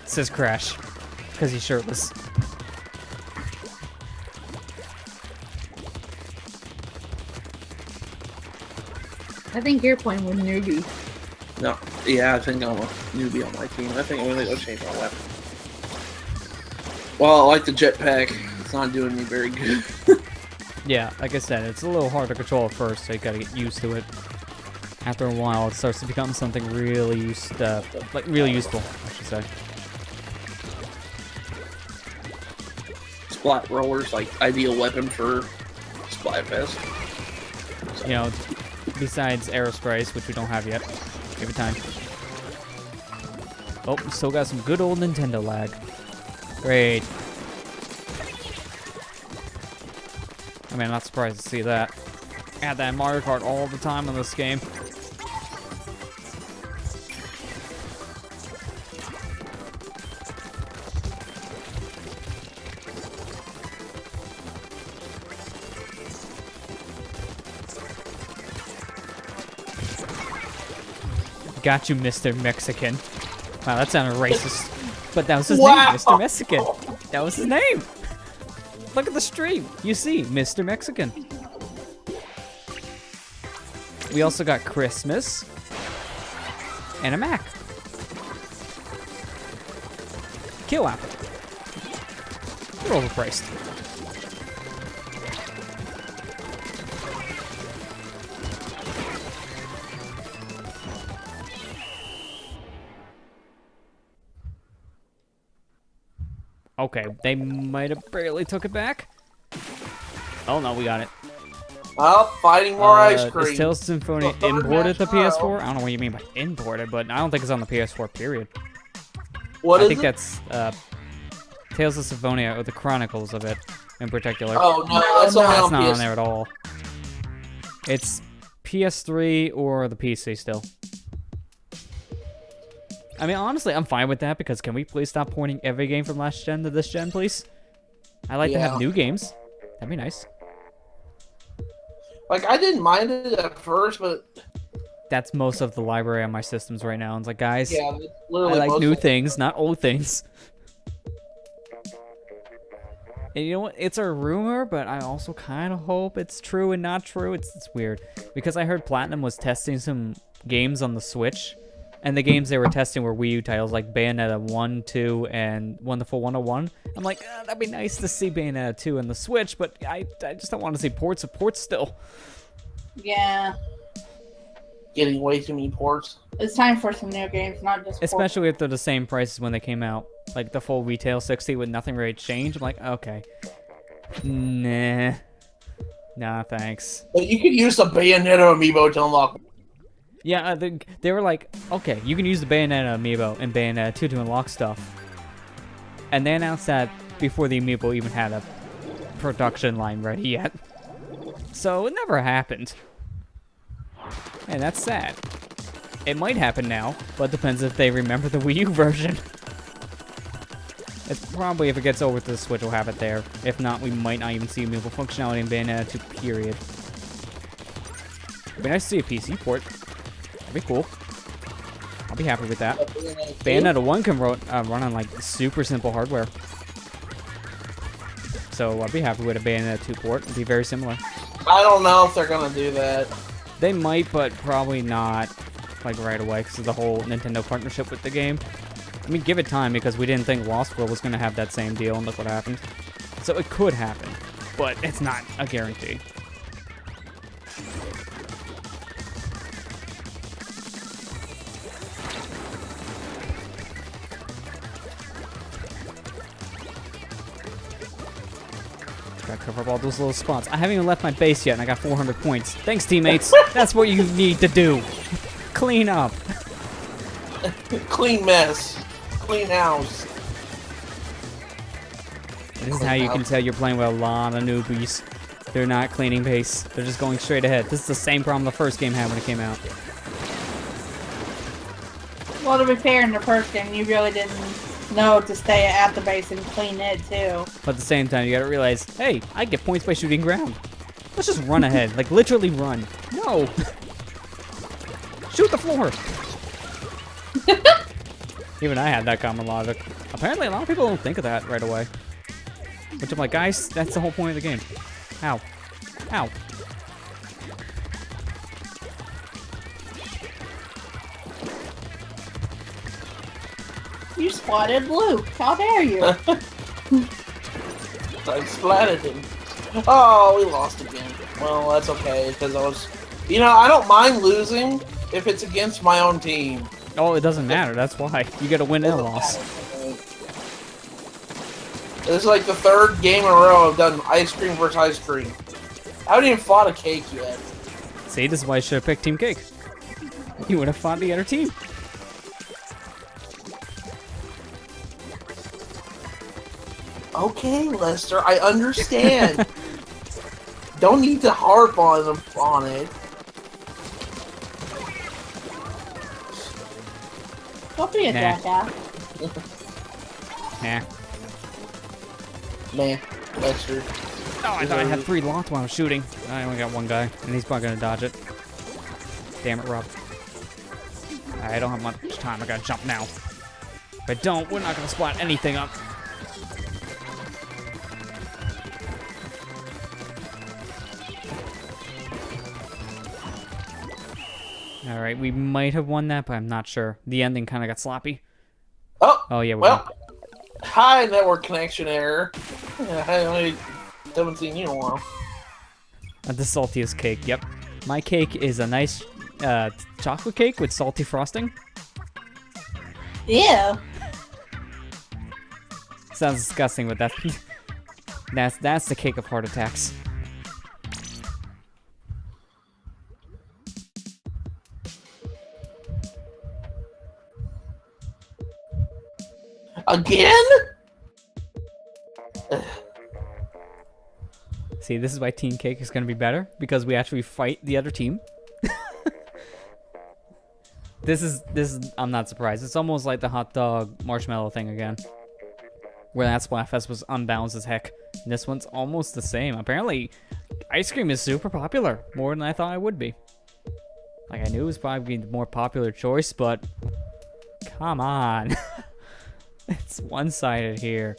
Speaker 1: Says Crash. Because he's shirtless.
Speaker 2: I think you're playing with newbie.
Speaker 3: No, yeah, I think I'm a newbie on my team. I think I'm gonna go change my weapon. Well, I like the jetpack. It's not doing me very good.
Speaker 1: Yeah, like I said, it's a little hard to control at first, so you gotta get used to it. After a while, it starts to become something really really useful, I should say.
Speaker 3: Splat roller's like ideal weapon for Splatfest.
Speaker 1: You know, besides aerosprays, which we don't have yet. Give it time. Oh, still got some good old Nintendo lag. Great. I mean, I'm not surprised to see that. Add that in Mario Kart all the time in this game. Got you, Mr. Mexican. Wow, that sounded racist. But that was his name, Mr. Mexican. That was his name. Look at the stream. You see, Mr. Mexican. We also got Christmas. And a Mac. Kill Apple. They're overpriced. Okay, they might have barely took it back. Oh no, we got it.
Speaker 3: Oh, fighting more ice cream.
Speaker 1: Is Tales of Symphonia
Speaker 3: The third
Speaker 1: imported to
Speaker 3: match
Speaker 1: PS4? I don't know what you mean by imported, but I don't think it's on the PS4, period.
Speaker 3: What
Speaker 1: I
Speaker 3: is
Speaker 1: think
Speaker 3: it?
Speaker 1: that's Tales of Symphonia, or the Chronicles of it, in particular.
Speaker 3: Oh, no, that's only
Speaker 1: That's
Speaker 3: on
Speaker 1: not on
Speaker 3: PS.
Speaker 1: there at all. It's PS3 or the PC still. I mean, honestly, I'm fine with that, because can we please stop porting every game from last gen to this gen, please? I like to have new games. That'd be nice.
Speaker 3: Like, I didn't mind it at first, but...
Speaker 1: That's most of the library on my systems right now. It's like, guys,
Speaker 3: Yeah, that's
Speaker 1: I
Speaker 3: literally
Speaker 1: like
Speaker 3: most
Speaker 1: new
Speaker 3: of-
Speaker 1: things, not old things. And you know what? It's a rumor, but I also kind of hope it's true and not true. It's weird. Because I heard Platinum was testing some games on the Switch, and the games they were testing were Wii U titles like Bayonetta 1, 2, and Wonderful 101. I'm like, that'd be nice to see Bayonetta 2 on the Switch, but I just don't want to see ports of ports still.
Speaker 2: Yeah.
Speaker 3: Getting way too many ports.
Speaker 2: It's time for some new games, not just
Speaker 1: Especially if they're the same prices when they came out. Like the full retail 60 with nothing really changed. I'm like, okay. Nah. Nah, thanks.
Speaker 3: But you could use the Bayonetta amiibo to unlock.
Speaker 1: Yeah, they were like, okay, you can use the Bayonetta amiibo and Bayonetta 2 to unlock stuff. And they announced that before the amiibo even had a production line ready yet. So it never happened. And that's sad. It might happen now, but depends if they remember the Wii U version. It's probably, if it gets over to the Switch, we'll have it there. If not, we might not even see amiibo functionality in Bayonetta 2, period. It'd be nice to see a PC port. That'd be cool. I'll be happy with that. Bayonetta 1 can run on, like, super simple hardware. So I'd be happy with a Bayonetta 2 port. It'd be very similar.
Speaker 3: I don't know if they're gonna do that.
Speaker 1: They might, but probably not, like, right away, because of the whole Nintendo partnership with the game. I mean, give it time, because we didn't think Lost World was going to have that same deal, and look what happened. So it could happen, but it's not a guarantee. Gotta cover up all those little spots. I haven't even left my base yet, and I got 400 points. Thanks, teammates. That's what you need to do. Clean up.
Speaker 3: Clean mess. Clean house.
Speaker 1: This is how you can tell you're playing with a lot of newbies. They're not cleaning base. They're just going straight ahead. This is the same problem the first game had when it came out.
Speaker 2: Well, to be fair, in the first game, you really didn't know to stay at the base and clean it, too.
Speaker 1: But at the same time, you gotta realize, hey, I get points by shooting ground. Let's just run ahead. Like, literally run. No! Shoot the floor! Even I had that common logic. Apparently, a lot of people don't think of that right away. Which I'm like, guys, that's the whole point of the game. Ow. Ow.
Speaker 2: You spotted Luke. How dare you?
Speaker 3: I splatted him. Oh, we lost again. Well, that's okay, because I was... You know, I don't mind losing if it's against my own team.
Speaker 1: Oh, it doesn't matter. That's why. You gotta win and a loss.
Speaker 3: This is like the third game in a row I've done ice cream versus ice cream. I haven't even fought a cake yet.
Speaker 1: See, this is why I should have picked Team Cake. You would have fought the other team.
Speaker 3: Okay, Lester, I understand. Don't need to harp on it.
Speaker 2: Don't be a
Speaker 1: Nah.
Speaker 2: jackass.
Speaker 1: Nah.
Speaker 3: Man, Lester.
Speaker 1: Oh, I thought I had 3 locked while I was shooting. I only got 1 guy, and he's probably gonna dodge it. Damn it, Rob. I don't have much time. I gotta jump now. If I don't, we're not gonna splat anything up. Alright, we might have won that, but I'm not sure. The ending kind of got sloppy.
Speaker 3: Oh,
Speaker 1: yeah, we
Speaker 3: well,
Speaker 1: won.
Speaker 3: hi, network connection error. I haven't seen you in a while.
Speaker 1: The saltiest cake, yep. My cake is a nice chocolate cake with salty frosting.
Speaker 2: Ew.
Speaker 1: Sounds disgusting, but that's the cake of heart attacks.
Speaker 3: Again?
Speaker 1: See, this is why Team Cake is gonna be better, because we actually fight the other team. This is I'm not surprised. It's almost like the hot dog marshmallow thing again. Where that Splatfest was unbalanced as heck. And this one's almost the same. Apparently, ice cream is super popular. More than I thought it would be. Like, I knew it was probably the more popular choice, but... Come on. It's one-sided here.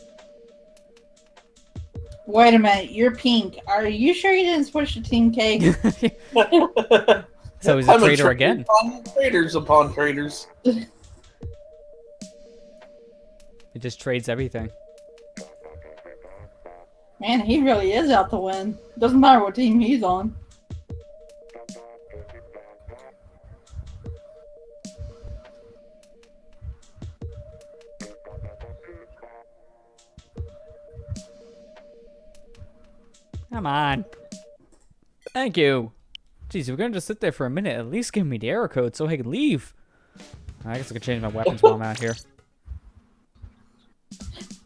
Speaker 2: Wait a minute, you're pink. Are you sure you didn't switch to Team Cake?
Speaker 1: So he's a traitor again.
Speaker 3: Traitors upon traitors.
Speaker 1: It just trades everything.
Speaker 2: Man, he really is out to win. Doesn't matter what team he's on.
Speaker 1: Come on. Thank you. Jeez, we're gonna just sit there for a minute. At least give me the error code so I can leave. I guess I could change my weapons while I'm out here.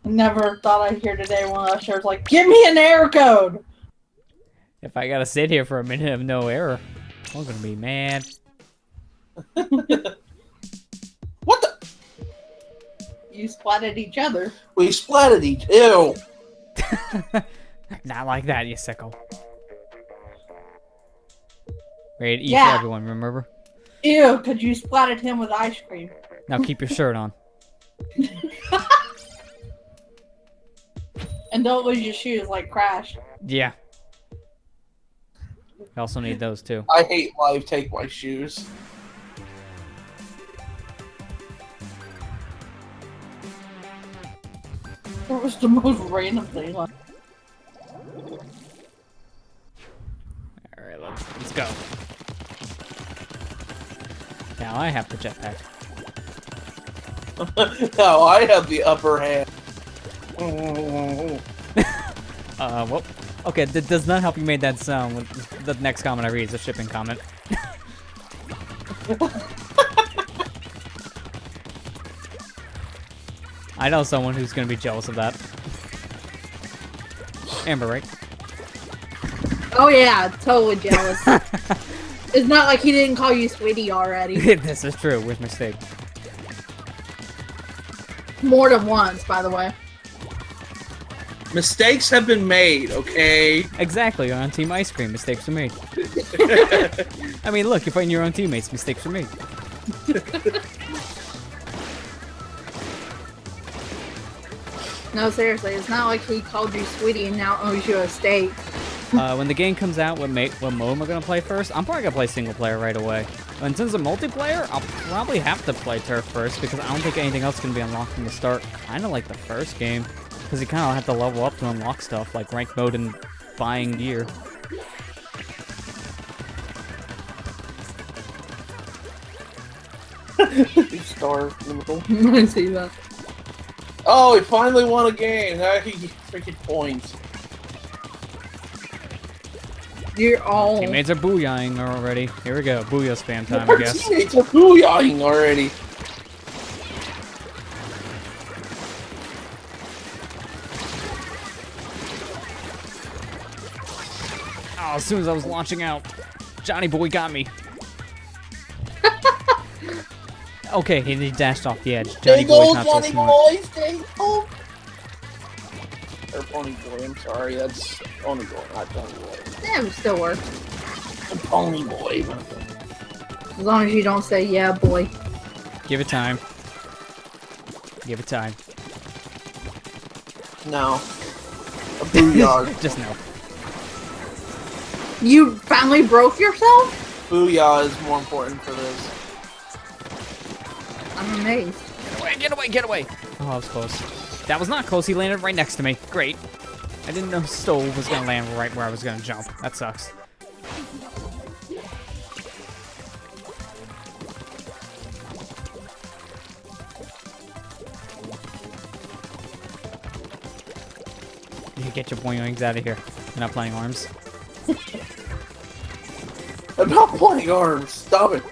Speaker 2: Never thought I'd hear today one of us shares like, give me an error code!
Speaker 1: If I gotta sit here for a minute of no error, I'm gonna be mad.
Speaker 3: What the?
Speaker 2: You splatted each other.
Speaker 3: We splatted each. Ew.
Speaker 1: Not like that, you sicko. Ready to eat
Speaker 2: Yeah.
Speaker 1: for everyone, remember?
Speaker 2: Ew, because you splatted him with ice cream.
Speaker 1: Now keep your shirt on.
Speaker 2: And don't lose your shoes like Crash.
Speaker 1: Yeah. I also need those too.
Speaker 3: I hate life. Take my shoes.
Speaker 2: That was the most random thing. Like,
Speaker 1: Alright, let's go. Now I have the jetpack.
Speaker 3: Now I have the upper hand.
Speaker 1: Well, okay, that does not help you made that sound when the next comment I read is a shipping comment. I know someone who's gonna be jealous of that. Amber, right?
Speaker 2: Oh yeah, totally jealous. It's not like he didn't call you sweetie already.
Speaker 1: This is true, with mistake.
Speaker 2: More than once, by the way.
Speaker 3: Mistakes have been made, okay?
Speaker 1: Exactly, you're on Team Ice Cream, mistakes are made. I mean, look, you're fighting your own teammates, mistakes are made.
Speaker 2: No, seriously, it's not like he called you sweetie and now owes you a steak.
Speaker 1: When the game comes out, what mode am I gonna play first? I'm probably gonna play single player right away. And since it's multiplayer, I'll probably have to play turf first because I don't think anything else can be unlocked from the start. Kind of like the first game, because you kind of have to level up to unlock stuff like rank mode and buying gear.
Speaker 3: Star in the middle.
Speaker 2: I see that.
Speaker 3: Oh, he finally won a game. Now he freaking points.
Speaker 2: You're all.
Speaker 1: Teammates are booyahing already. Here we go, booyah spam time, I
Speaker 3: Our
Speaker 1: guess.
Speaker 3: teammates are booyahing already.
Speaker 1: Oh, as soon as I was launching out, Johnny Boy got me. Okay, he dashed off the edge. Johnny
Speaker 3: There
Speaker 1: Boy's
Speaker 3: goes
Speaker 1: not so
Speaker 3: Johnny
Speaker 1: smart.
Speaker 3: Boy, stay home. Or Pony Boy, I'm sorry, that's Pony Boy, not Johnny Boy.
Speaker 2: Yeah, it still works.
Speaker 3: Pony Boy.
Speaker 2: As long as you don't say yeah, boy.
Speaker 1: Give it time. Give it time.
Speaker 3: No. A booyah.
Speaker 1: Just no.
Speaker 2: You finally broke yourself?
Speaker 3: Booyah is more important for this.
Speaker 2: I'm amazed.
Speaker 1: Get away, get away, get away! Oh, that was close. That was not close, he landed right next to me. Great. I didn't know Stove was gonna land right where I was gonna jump. That sucks. You can get your boings out of here. You're not playing arms.
Speaker 3: I'm not playing arms, stop it.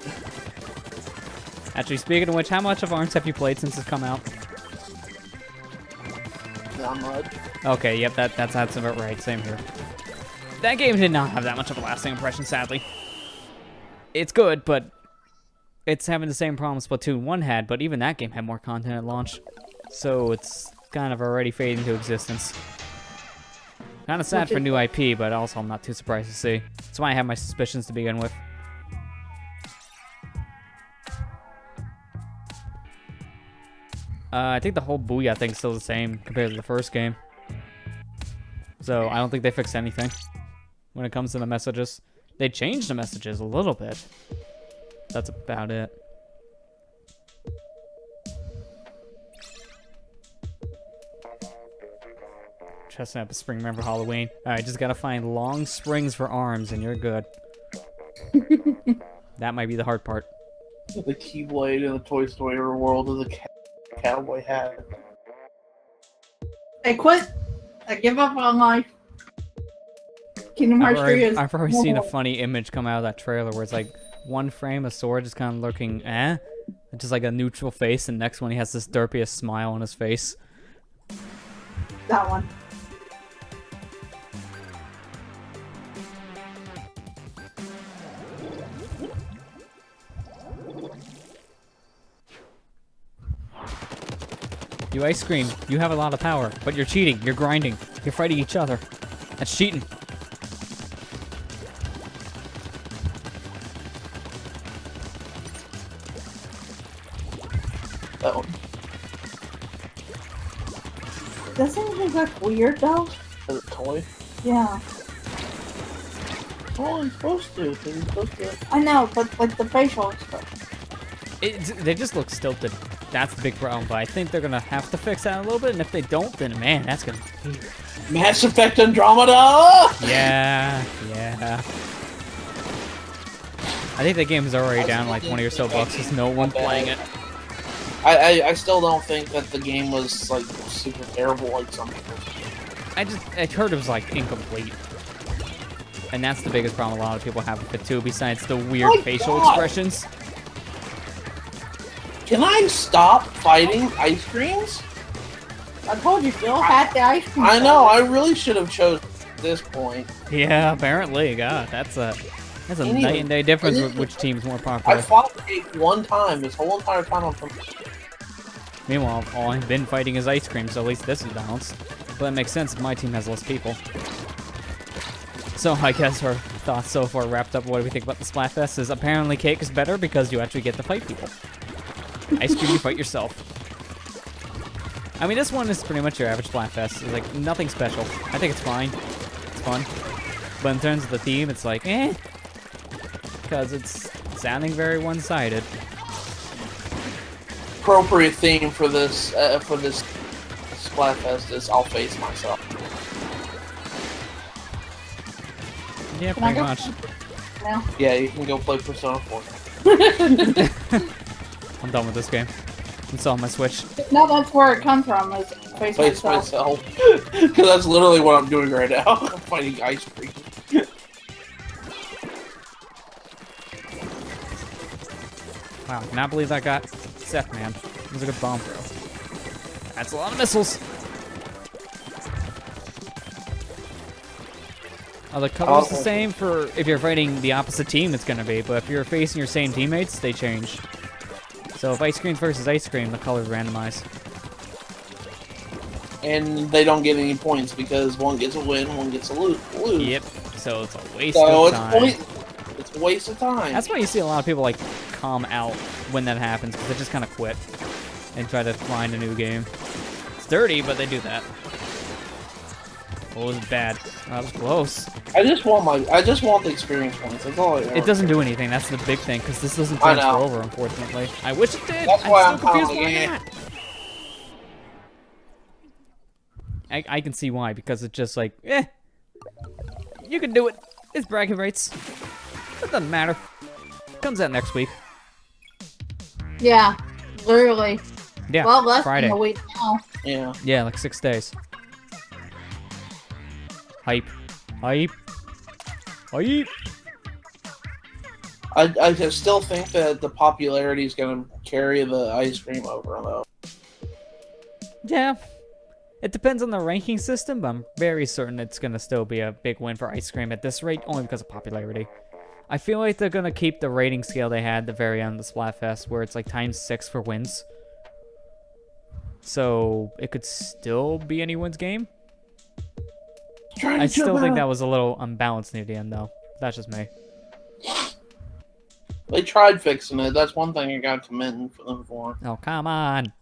Speaker 1: Actually, speaking of which, how much of ARMS have you played since it's come out?
Speaker 3: Not much.
Speaker 1: Okay, yep, that's about right. Same here. That game did not have that much of a lasting impression, sadly. It's good, but it's having the same problem Splatoon 1 had, but even that game had more content at launch. So it's kind of already fading into existence. Kind of sad for new IP, but also I'm not too surprised to see. That's why I have my suspicions to begin with. I think the whole Booyah thing's still the same compared to the first game. So I don't think they fixed anything when it comes to the messages. They changed the messages a little bit. That's about it. Chestnut spring, remember Halloween. Alright, just gotta find long springs for arms and you're good. That might be the hard part.
Speaker 3: The Keyblade in the Toy Story world is a cowboy hat.
Speaker 2: I quit. I give up on life. Kingdom Hearts 3 is.
Speaker 1: I've already seen a funny image come out of that trailer where it's like one frame, a sword just kind of looking just like a neutral face, and next one he has this derpiest smile on his face.
Speaker 2: That one.
Speaker 1: You ice cream, you have a lot of power, but you're cheating, you're grinding, you're fighting each other. That's cheating.
Speaker 3: That one.
Speaker 2: Doesn't he look weird though?
Speaker 3: As a toy?
Speaker 2: Yeah.
Speaker 3: Well, he's supposed to. He's supposed to.
Speaker 2: I know, but like the facial expression.
Speaker 1: They just look stilted. That's the big problem, but I think they're gonna have to fix that a little bit, and if they don't, then man, that's gonna be...
Speaker 3: Mass Effect Andromeda!
Speaker 1: Yeah. I think the game is already down like 20 or so bucks, there's no one playing it.
Speaker 3: I still don't think that the game was like super terrible like some people.
Speaker 1: I heard it was like incomplete. And that's the biggest problem a lot of people have with it too, besides the weird
Speaker 3: My
Speaker 1: facial
Speaker 3: God.
Speaker 1: expressions.
Speaker 3: Can I stop fighting ice creams?
Speaker 2: I told you, Phil had the ice cream.
Speaker 3: I know, I really should have chosen this point.
Speaker 1: Yeah, apparently. God, that's a
Speaker 3: Anyway,
Speaker 1: night and day difference
Speaker 3: it
Speaker 1: with
Speaker 3: is-
Speaker 1: which team's more
Speaker 3: I
Speaker 1: popular.
Speaker 3: fought Jake one time this whole entire time I'm from.
Speaker 1: Meanwhile, all I've been fighting is ice cream, so at least this is balanced. But that makes sense if my team has less people. So I guess our thoughts so far wrapped up what do we think about the Splatfest is apparently cake is better because you actually get to fight people. Ice cream, you fight yourself. I mean, this one is pretty much your average Splatfest. It's like nothing special. I think it's fine. It's fun. But in terms of the theme, it's like, eh. Because it's sounding very one-sided.
Speaker 3: Appropriate theme for this Splatfest is I'll face myself.
Speaker 1: Yeah,
Speaker 2: Can I
Speaker 1: pretty
Speaker 2: go?
Speaker 1: much.
Speaker 2: No.
Speaker 3: Yeah, you can go play Persona 4.
Speaker 1: I'm done with this game. It's on my Switch.
Speaker 2: No, that's where it comes from, is face
Speaker 3: Face
Speaker 2: myself.
Speaker 3: myself. Because that's literally what I'm doing right now. I'm fighting ice cream.
Speaker 1: Wow, cannot believe that got Seth, man. It was a good bomb throw. That's a lot of missiles. Oh, the color's the same for if you're fighting the opposite team, it's gonna be, but if you're facing your same teammates, they change. So if ice cream versus ice cream, the color's randomized.
Speaker 3: And they don't get any points because one gets a win, one gets a lose.
Speaker 1: Yep. So it's a waste
Speaker 3: So
Speaker 1: of
Speaker 3: it's
Speaker 1: time.
Speaker 3: it's a waste of time.
Speaker 1: That's why you see a lot of people like calm out when that happens, because they just kind of quit and try to find a new game. It's dirty, but they do that. Oh, it was bad. That was close.
Speaker 3: I just want the experience points. That's all I want.
Speaker 1: It doesn't do anything. That's the big thing, because this doesn't
Speaker 3: I
Speaker 1: transfer
Speaker 3: know.
Speaker 1: over, unfortunately. I wish it did.
Speaker 3: That's why
Speaker 1: I'm still
Speaker 3: I'm
Speaker 1: confused
Speaker 3: kinda
Speaker 1: why
Speaker 3: like,
Speaker 1: not. I can see why, because it's just like, you can do it. It's bragging rights. It doesn't matter. Comes out next week.
Speaker 2: Yeah, literally.
Speaker 1: Yeah,
Speaker 2: Well, less
Speaker 1: Friday.
Speaker 2: than a week now.
Speaker 3: Yeah.
Speaker 1: Yeah, like 6 days. Hype. Hype. Hype.
Speaker 3: I just still think that the popularity is going to carry the ice cream over, though.
Speaker 1: Yeah. It depends on the ranking system, but I'm very certain it's going to still be a big win for ice cream at this rate, only because of popularity. I feel like they're going to keep the rating scale they had at the very end of the Splatfest, where it's like ×6 for wins. So it could still be anyone's game. I still think that was a little unbalanced near the end, though. That's just me.
Speaker 3: They tried fixing it. That's one thing I got to commend for them for.
Speaker 1: Oh, come on.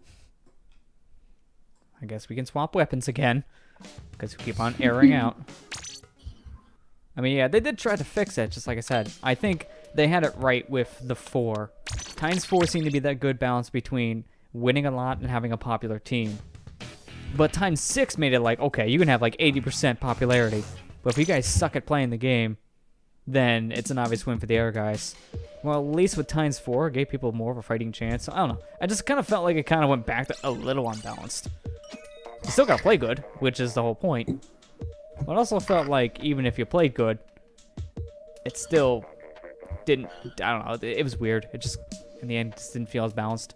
Speaker 1: I guess we can swap weapons again, because we keep on airing out. I mean, yeah, they did try to fix it, just like I said. I think they had it right with the 4. ×4 seemed to be that good balance between winning a lot and having a popular team. But ×6 made it like, okay, you can have like 80% popularity, but if you guys suck at playing the game, then it's an obvious win for the other guys. Well, at least with ×4, it gave people more of a fighting chance. I don't know. I just kind of felt like it kind of went back to a little unbalanced. You still gotta play good, which is the whole point. But it also felt like even if you played good, it still didn't, I don't know, it was weird. It just, in the end, just didn't feel as balanced.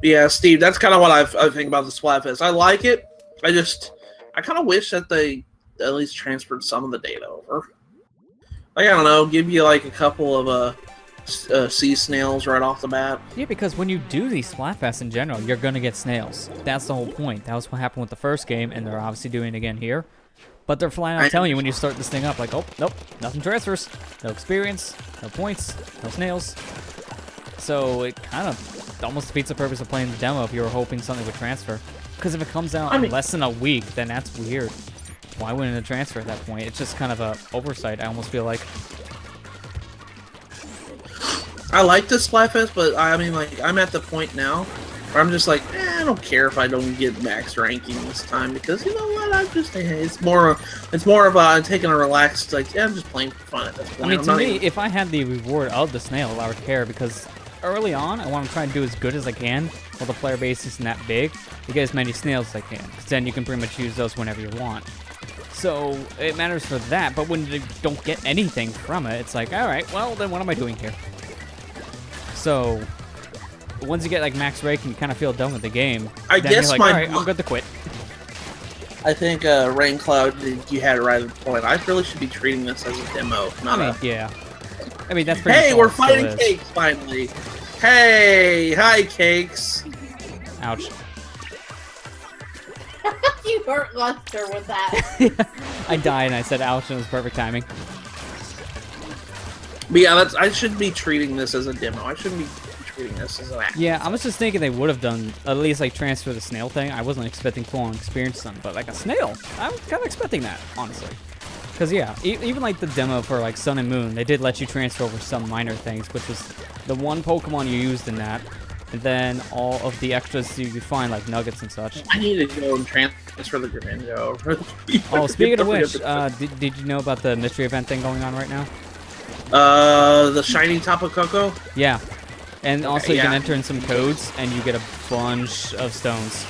Speaker 3: Yeah, Steve, that's kind of what I think about the Splatfest. I like it. I kind of wish that they at least transferred some of the data over. Like, I don't know, give you like a couple of sea snails right off the bat.
Speaker 1: Yeah, because when you do these Splatfests in general, you're gonna get snails. That's the whole point. That was what happened with the first game, and they're obviously doing it again here. But they're flat out telling you when you start this thing up, like, oh, nope, nothing transfers. No experience, no points, no snails. So it kind of almost defeats the purpose of playing the demo if you were hoping something would transfer. Because if it comes out in less than a week, then that's weird. Why wouldn't it transfer at that point? It's just kind of a oversight, I almost feel like.
Speaker 3: I like this Splatfest, but I mean, like, I'm at the point now where I'm just like, I don't care if I don't get max ranking this time because you know what? I'm just it's more of I'm taking a relaxed, like, yeah, I'm just playing for fun at this point.
Speaker 1: I mean, to me, if I had the reward of the snail, I would care because early on, I want to try and do as good as I can while the player base isn't that big to get as many snails as I can, because then you can pretty much use those whenever you want. So it matters for that, but when you don't get anything from it, it's like, all right, well, then what am I doing here? So once you get like max rank and you kind of feel done with the game,
Speaker 3: I
Speaker 1: then
Speaker 3: guess
Speaker 1: you're like, all right, I'm good to quit.
Speaker 3: I think Rain Cloud, you had it right at the point. I really should be treating this as a demo, not
Speaker 1: I mean, yeah. I mean, that's pretty
Speaker 3: Hey,
Speaker 1: much all
Speaker 3: we're
Speaker 1: it still
Speaker 3: fighting
Speaker 1: is.
Speaker 3: Cakes finally. Hey, hi Cakes.
Speaker 1: Ouch.
Speaker 2: You hurt Lester with that.
Speaker 1: I died and I said ouch, and it was perfect timing.
Speaker 3: But yeah, I should be treating this as a demo. I shouldn't be treating this as an act.
Speaker 1: Yeah, I was just thinking they would have done at least like transfer the snail thing. I wasn't expecting full-on experience on, but like a snail, I was kind of expecting that, honestly. Because yeah, even like the demo for like Sun and Moon, they did let you transfer over some minor things, which was the one Pokemon you used in that, and then all of the extras you could find like nuggets and such.
Speaker 3: I need to go and transfer the Greninja over.
Speaker 1: Oh, speaking of which, did you know about the mystery event thing going on right now?
Speaker 3: The shiny Tapu Koko?
Speaker 1: Yeah. And also you can
Speaker 3: yeah.
Speaker 1: enter in some codes and you get a bunch of stones.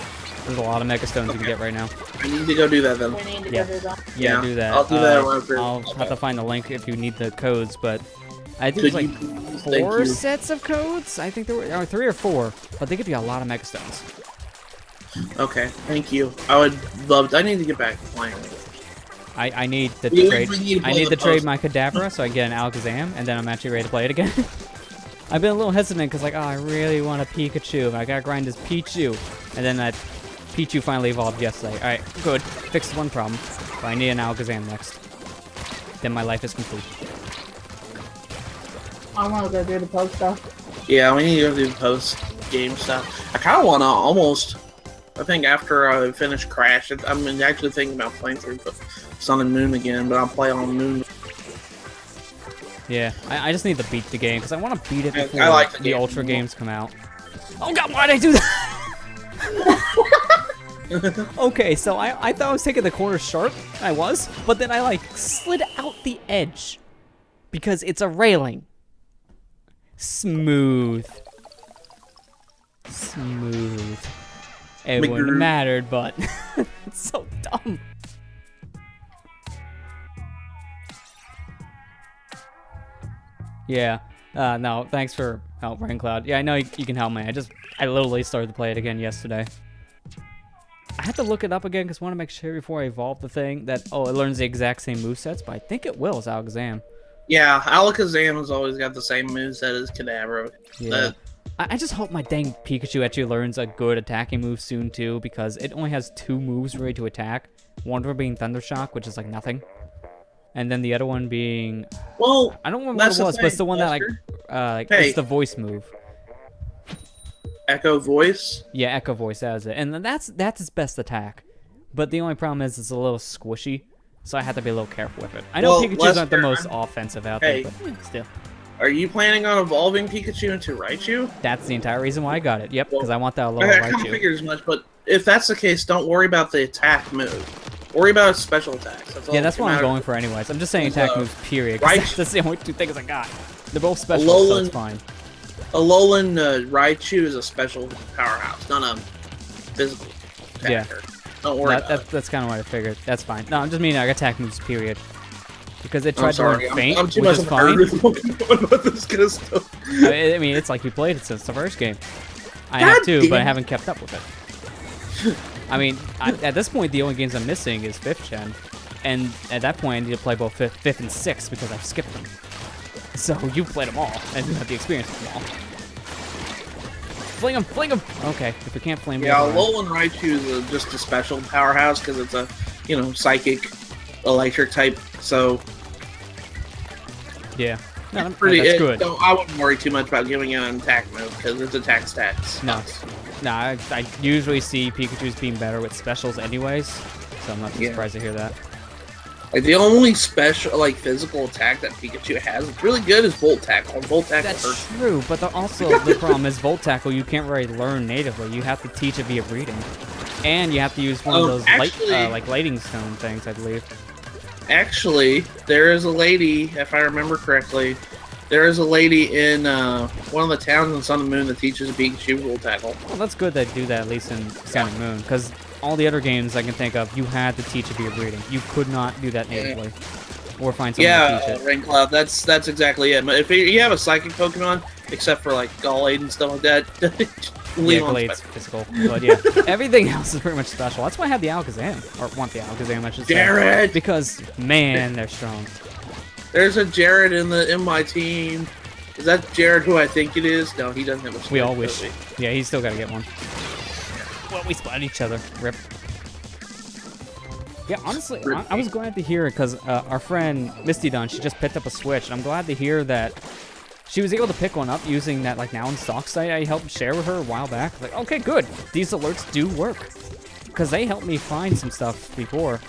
Speaker 1: There's a lot of mega stones you can get right now.
Speaker 3: I need to go do that then.
Speaker 2: We need to
Speaker 1: Yeah.
Speaker 2: go do that.
Speaker 1: Yeah, do that.
Speaker 3: I'll do that after.
Speaker 1: I'll have to find the link if you need the codes, but I think
Speaker 3: Could
Speaker 1: it's like
Speaker 3: you please? Thank
Speaker 1: 4
Speaker 3: you.
Speaker 1: sets of codes. I think there were 3 or 4, but they give you a lot of mega stones.
Speaker 3: Okay, thank you. I would love. I need to get back to playing.
Speaker 1: I need to
Speaker 3: We
Speaker 1: trade.
Speaker 3: need to
Speaker 1: I
Speaker 3: play
Speaker 1: need
Speaker 3: the
Speaker 1: to trade
Speaker 3: post.
Speaker 1: my Kadabra so I get an Alakazam, and then I'm actually ready to play it again. I've been a little hesitant because like, oh, I really want a Pikachu. I gotta grind this Pichu, and then that Pichu finally evolved yesterday. All right, good. Fixed one problem. But I need an Alakazam next. Then my life is complete.
Speaker 2: I want to go do the post stuff.
Speaker 3: Yeah, we need to go do post game stuff. I kind of want to almost. I think after I finish Crash, I'm actually thinking about playing through Sun and Moon again, but I'll play on Moon.
Speaker 1: Yeah, I just need to beat the game because I want to beat it
Speaker 3: Yeah,
Speaker 1: before
Speaker 3: I like the
Speaker 1: the
Speaker 3: game.
Speaker 1: Ultra games come out. Oh god, why did I do that? Okay, so I thought I was taking the corner sharp. I was, but then I like slid out the edge because it's a railing. Smooth. Smooth. It wouldn't have
Speaker 3: McGrew.
Speaker 1: mattered, but it's so dumb. Yeah. No, thanks for help, Raincloud. Yeah, I know you can help me. I literally started to play it again yesterday. I had to look it up again because I want to make sure before I evolve the thing that, oh, it learns the exact same movesets, but I think it will as Alakazam.
Speaker 3: Yeah, Alakazam has always got the same moveset as Kadabra.
Speaker 1: Yeah. I just hope my dang Pikachu actually learns a good attacking move soon, too, because it only has 2 moves ready to attack. One of them being Thunder Shock, which is like nothing. And then the other one being...
Speaker 3: Well,
Speaker 1: I don't remember what
Speaker 3: that's
Speaker 1: it was,
Speaker 3: the
Speaker 1: but it's the
Speaker 3: thing,
Speaker 1: one that, like
Speaker 3: Hey.
Speaker 1: it's the voice move.
Speaker 3: Echo Voice.
Speaker 1: Yeah, Echo Voice has it. And that's its best attack. But the only problem is it's a little squishy, so I have to be a little careful with it. I know
Speaker 3: Well,
Speaker 1: Pikachu's aren't the
Speaker 3: Lester,
Speaker 1: most offensive out
Speaker 3: Hey.
Speaker 1: there, but still.
Speaker 3: Are you planning on evolving Pikachu into Raichu?
Speaker 1: That's the entire reason why I got it. Yep,
Speaker 3: Well,
Speaker 1: because I want that lower
Speaker 3: I kind of
Speaker 1: Raichu.
Speaker 3: figured as much, but if that's the case, don't worry about the attack move. Worry about its special attacks. That's all
Speaker 1: Yeah, that's
Speaker 3: that
Speaker 1: what I'm
Speaker 3: matters.
Speaker 1: going for anyways. I'm just saying
Speaker 3: Because,
Speaker 1: attack moves, period. 'cause
Speaker 3: Raichu-
Speaker 1: that's the only 2 things I got. They're both special, so it's
Speaker 3: Alolan-
Speaker 1: fine.
Speaker 3: Alolan Raichu is a special powerhouse, not a physical
Speaker 1: Yeah.
Speaker 3: attacker. Don't worry about it.
Speaker 1: That's kind of what I figured. That's fine. No, I'm just meaning like attack moves, period. Because it
Speaker 3: I'm
Speaker 1: tried to
Speaker 3: sorry.
Speaker 1: learn Faint,
Speaker 3: I'm too
Speaker 1: which
Speaker 3: much
Speaker 1: is
Speaker 3: of a nerd
Speaker 1: fine.
Speaker 3: with Pokemon about this kind of stuff.
Speaker 1: I mean, it's like you played it since the first game. I have
Speaker 3: God
Speaker 1: too, but I
Speaker 3: damn.
Speaker 1: haven't kept up with it. I mean, at this point, the only games I'm missing is 5th gen. And at that point, I need to play both 5th and 6th because I've skipped them. So you played them all, and you have the experience with them all. Fling them, fling them! Okay, if we can't flame them...
Speaker 3: Yeah,
Speaker 1: never mind.
Speaker 3: Alolan Raichu is just a special powerhouse because it's a, psychic, electric type. So
Speaker 1: Yeah. No,
Speaker 3: pretty.
Speaker 1: that's good.
Speaker 3: I wouldn't worry too much about giving it an attack move because its attack stats.
Speaker 1: No. No, I usually see Pikachu's being better with specials anyways, so I'm not too
Speaker 3: Yeah.
Speaker 1: surprised to hear that.
Speaker 3: Like the only special, physical attack that Pikachu has, it's really good, is Volt Tackle. Volt Tackle
Speaker 1: That's
Speaker 3: hurts.
Speaker 1: true, but also the problem is Volt Tackle you can't really learn natively. You have to teach it via breeding. And you have to use one of those
Speaker 3: actually-
Speaker 1: lighting stone things, I believe.
Speaker 3: Actually, there is a lady, if I remember correctly, There is a lady in one of the towns in Sun and Moon that teaches Pikachu rule tackle.
Speaker 1: Well, that's good they do that at least in Sun and Moon, because all the other games I can think of, you had to teach it via breeding. You could not do that natively. Or find someone to teach it.
Speaker 3: Rain Cloud, that's exactly it. But if you have a psychic Pokemon, except for like Gallade and stuff like that, leave on
Speaker 1: Gallade's physical. But yeah, everything else is pretty much special. That's why I have the Alakazam. Or want the Alakazam, I should say.
Speaker 3: Jared!
Speaker 1: Because, man, they're strong.
Speaker 3: There's a Jared in my team. Is that Jared who I think it is? No, he doesn't have a switch.
Speaker 1: We all wish. Yeah, he's still got to get one. Well, we spot each other. Rip. Yeah, honestly, I was glad to hear it because our friend Misty Dunn, she just picked up a Switch, and I'm glad to hear that she was able to pick one up using that like now in stock site I helped share with her a while back. Like, okay, good. These alerts do work because they helped me find some stuff before.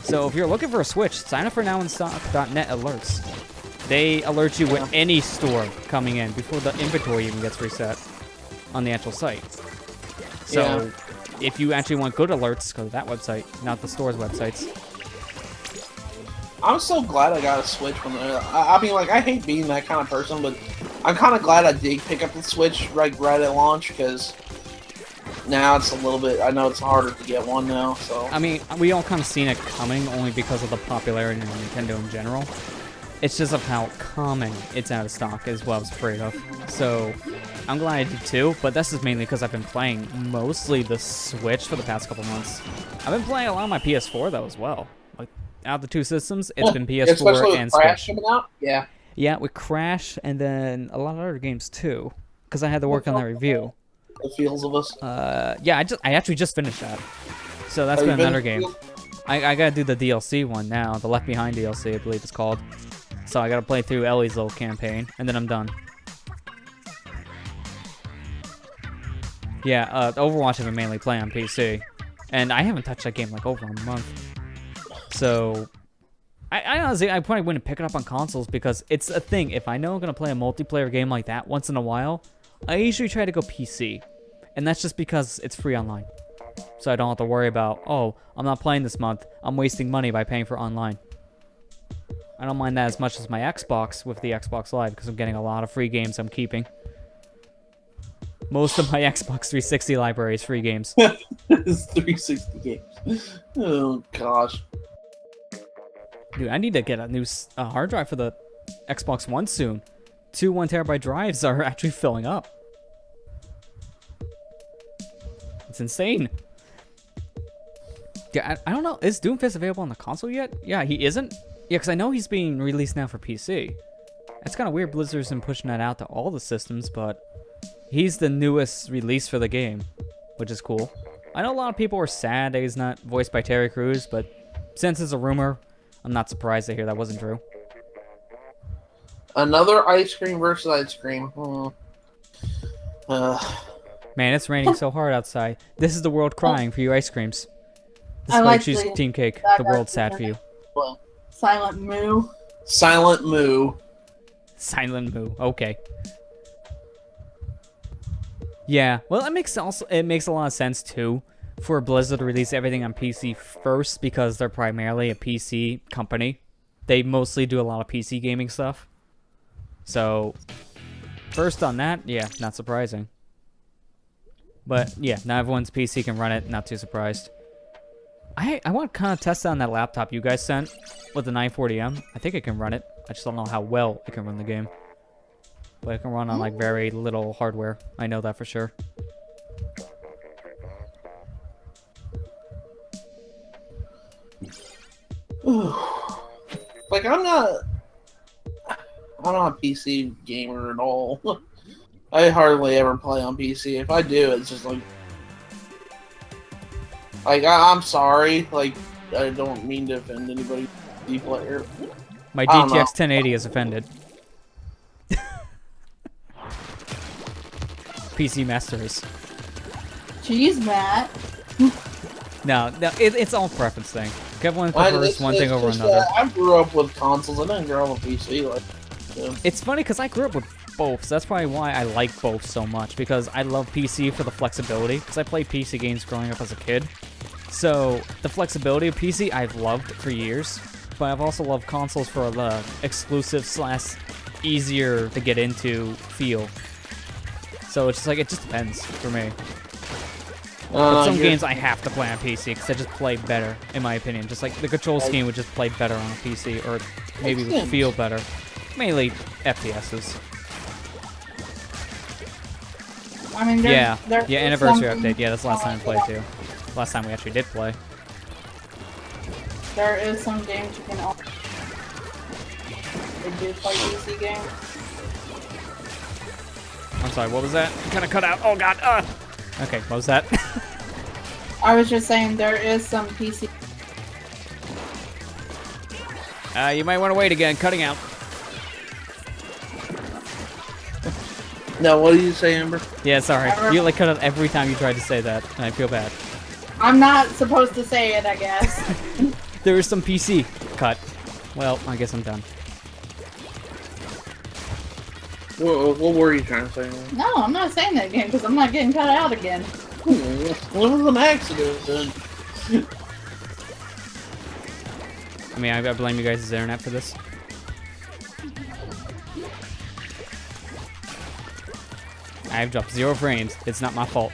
Speaker 1: So if you're looking for a Switch, sign up for nowinstock.net alerts. They alert you with any store coming in before the inventory even gets reset on the actual site. So if you actually want good alerts, go to that website, not the store's websites.
Speaker 3: I'm so glad I got a Switch. I mean, like, I hate being that kind of person, but I'm kind of glad I did pick up the Switch right at launch, because now it's a little bit, I know it's harder to get one now, so.
Speaker 1: I mean, we all kind of seen it coming only because of the popularity of Nintendo in general. It's just of how common it's out of stock is what I was afraid of. So, I'm glad I did too, but this is mainly because I've been playing mostly the Switch for the past couple months. I've been playing a lot on my PS4 though as well. Like, out of the two systems, it's been PS4 and
Speaker 3: Crash
Speaker 1: Switch.
Speaker 3: coming out? Yeah.
Speaker 1: Yeah, with Crash and then a lot of other games too, because I had to work on that review.
Speaker 3: The Feels of Us.
Speaker 1: Yeah, I actually just finished that. So that's been another game. I gotta do the DLC one now, the Left Behind DLC, I believe it's called. So I gotta play through Ellie's little campaign, and then I'm done. Yeah, Overwatch I've been mainly playing on PC, and I haven't touched that game like over a month. So, I honestly, I probably wouldn't pick it up on consoles because it's a thing. If I know I'm gonna play a multiplayer game like that once in a while, I usually try to go PC, and that's just because it's free online. So I don't have to worry about, oh, I'm not playing this month, I'm wasting money by paying for online. I don't mind that as much as my Xbox with the Xbox Live because I'm getting a lot of free games I'm keeping. Most of my Xbox 360 library is free games.
Speaker 3: It's 360 games. Oh, gosh.
Speaker 1: Dude, I need to get a new hard drive for the Xbox One soon. 2 1TB drives are actually filling up. It's insane. Yeah, I don't know. Is Doomfist available on the console yet? Yeah, he isn't? Yeah, because I know he's being released now for PC. It's kind of weird Blizzard's been pushing that out to all the systems, but he's the newest release for the game, which is cool. I know a lot of people are sad that he's not voiced by Terry Crews, but since it's a rumor, I'm not surprised to hear that wasn't true.
Speaker 3: Another ice cream versus ice cream.
Speaker 1: Man, it's raining so hard outside. This is the world crying for you ice creams. This
Speaker 2: I
Speaker 1: is why
Speaker 2: like
Speaker 1: I choose
Speaker 2: the-
Speaker 1: Team Cake.
Speaker 2: that
Speaker 1: The world's sad for you.
Speaker 3: Well,
Speaker 2: Silent Moo.
Speaker 3: Silent Moo.
Speaker 1: Silent Moo. Okay. Yeah. Well, it makes a lot of sense too for Blizzard to release everything on PC first because they're primarily a PC company. They mostly do a lot of PC gaming stuff. So, first on that, yeah, not surprising. But yeah, now everyone's PC can run it. Not too surprised. I want to kind of test out on that laptop you guys sent with the 940M. I think it can run it. I just don't know how well it can run the game. But it can run on like very little hardware. I know that for sure.
Speaker 3: Like, I'm not a PC gamer at all. I hardly ever play on PC. If I do, it's just like I'm sorry. Like, I don't mean to offend anybody. PC player.
Speaker 1: My GTX 1080 is offended. PC Master is.
Speaker 2: Jeez, Matt.
Speaker 1: No, it's all preference thing. Everyone prefers one thing over another.
Speaker 3: I grew up with consoles. I didn't grow up with PC. Like, yeah.
Speaker 1: It's funny because I grew up with both, so that's probably why I like both so much, because I love PC for the flexibility, because I played PC games growing up as a kid. So, the flexibility of PC I've loved for years, but I've also loved consoles for the exclusive / easier to get into feel. So it's just like, it just depends for me. But some games I have to play on PC because they just play better, in my opinion. Just like the control scheme would just play better on a PC, or maybe would feel better. Mainly FPSs.
Speaker 2: I mean,
Speaker 1: Yeah,
Speaker 2: there's
Speaker 1: anniversary
Speaker 2: something-
Speaker 1: update. Yeah, that's the last time I played too. Last time we actually did play.
Speaker 2: There is some games you can. They do play PC games.
Speaker 1: I'm sorry, what was that? Kind of cut out. Oh god. Okay, what was that?
Speaker 2: I was just saying there is some PC.
Speaker 1: You might want to wait again. Cutting out.
Speaker 3: No, what do you say, Amber?
Speaker 1: Yeah, sorry. You like cut out every time you tried to say that, and I feel bad.
Speaker 2: I'm not supposed to say it, I guess.
Speaker 1: There is some PC cut. Well, I guess I'm done.
Speaker 3: What were you trying to say?
Speaker 2: No, I'm not saying that again because I'm not getting cut out again.
Speaker 3: What was an accident then?
Speaker 1: I mean, I blame you guys' internet for this. I've dropped 0 frames. It's not my fault.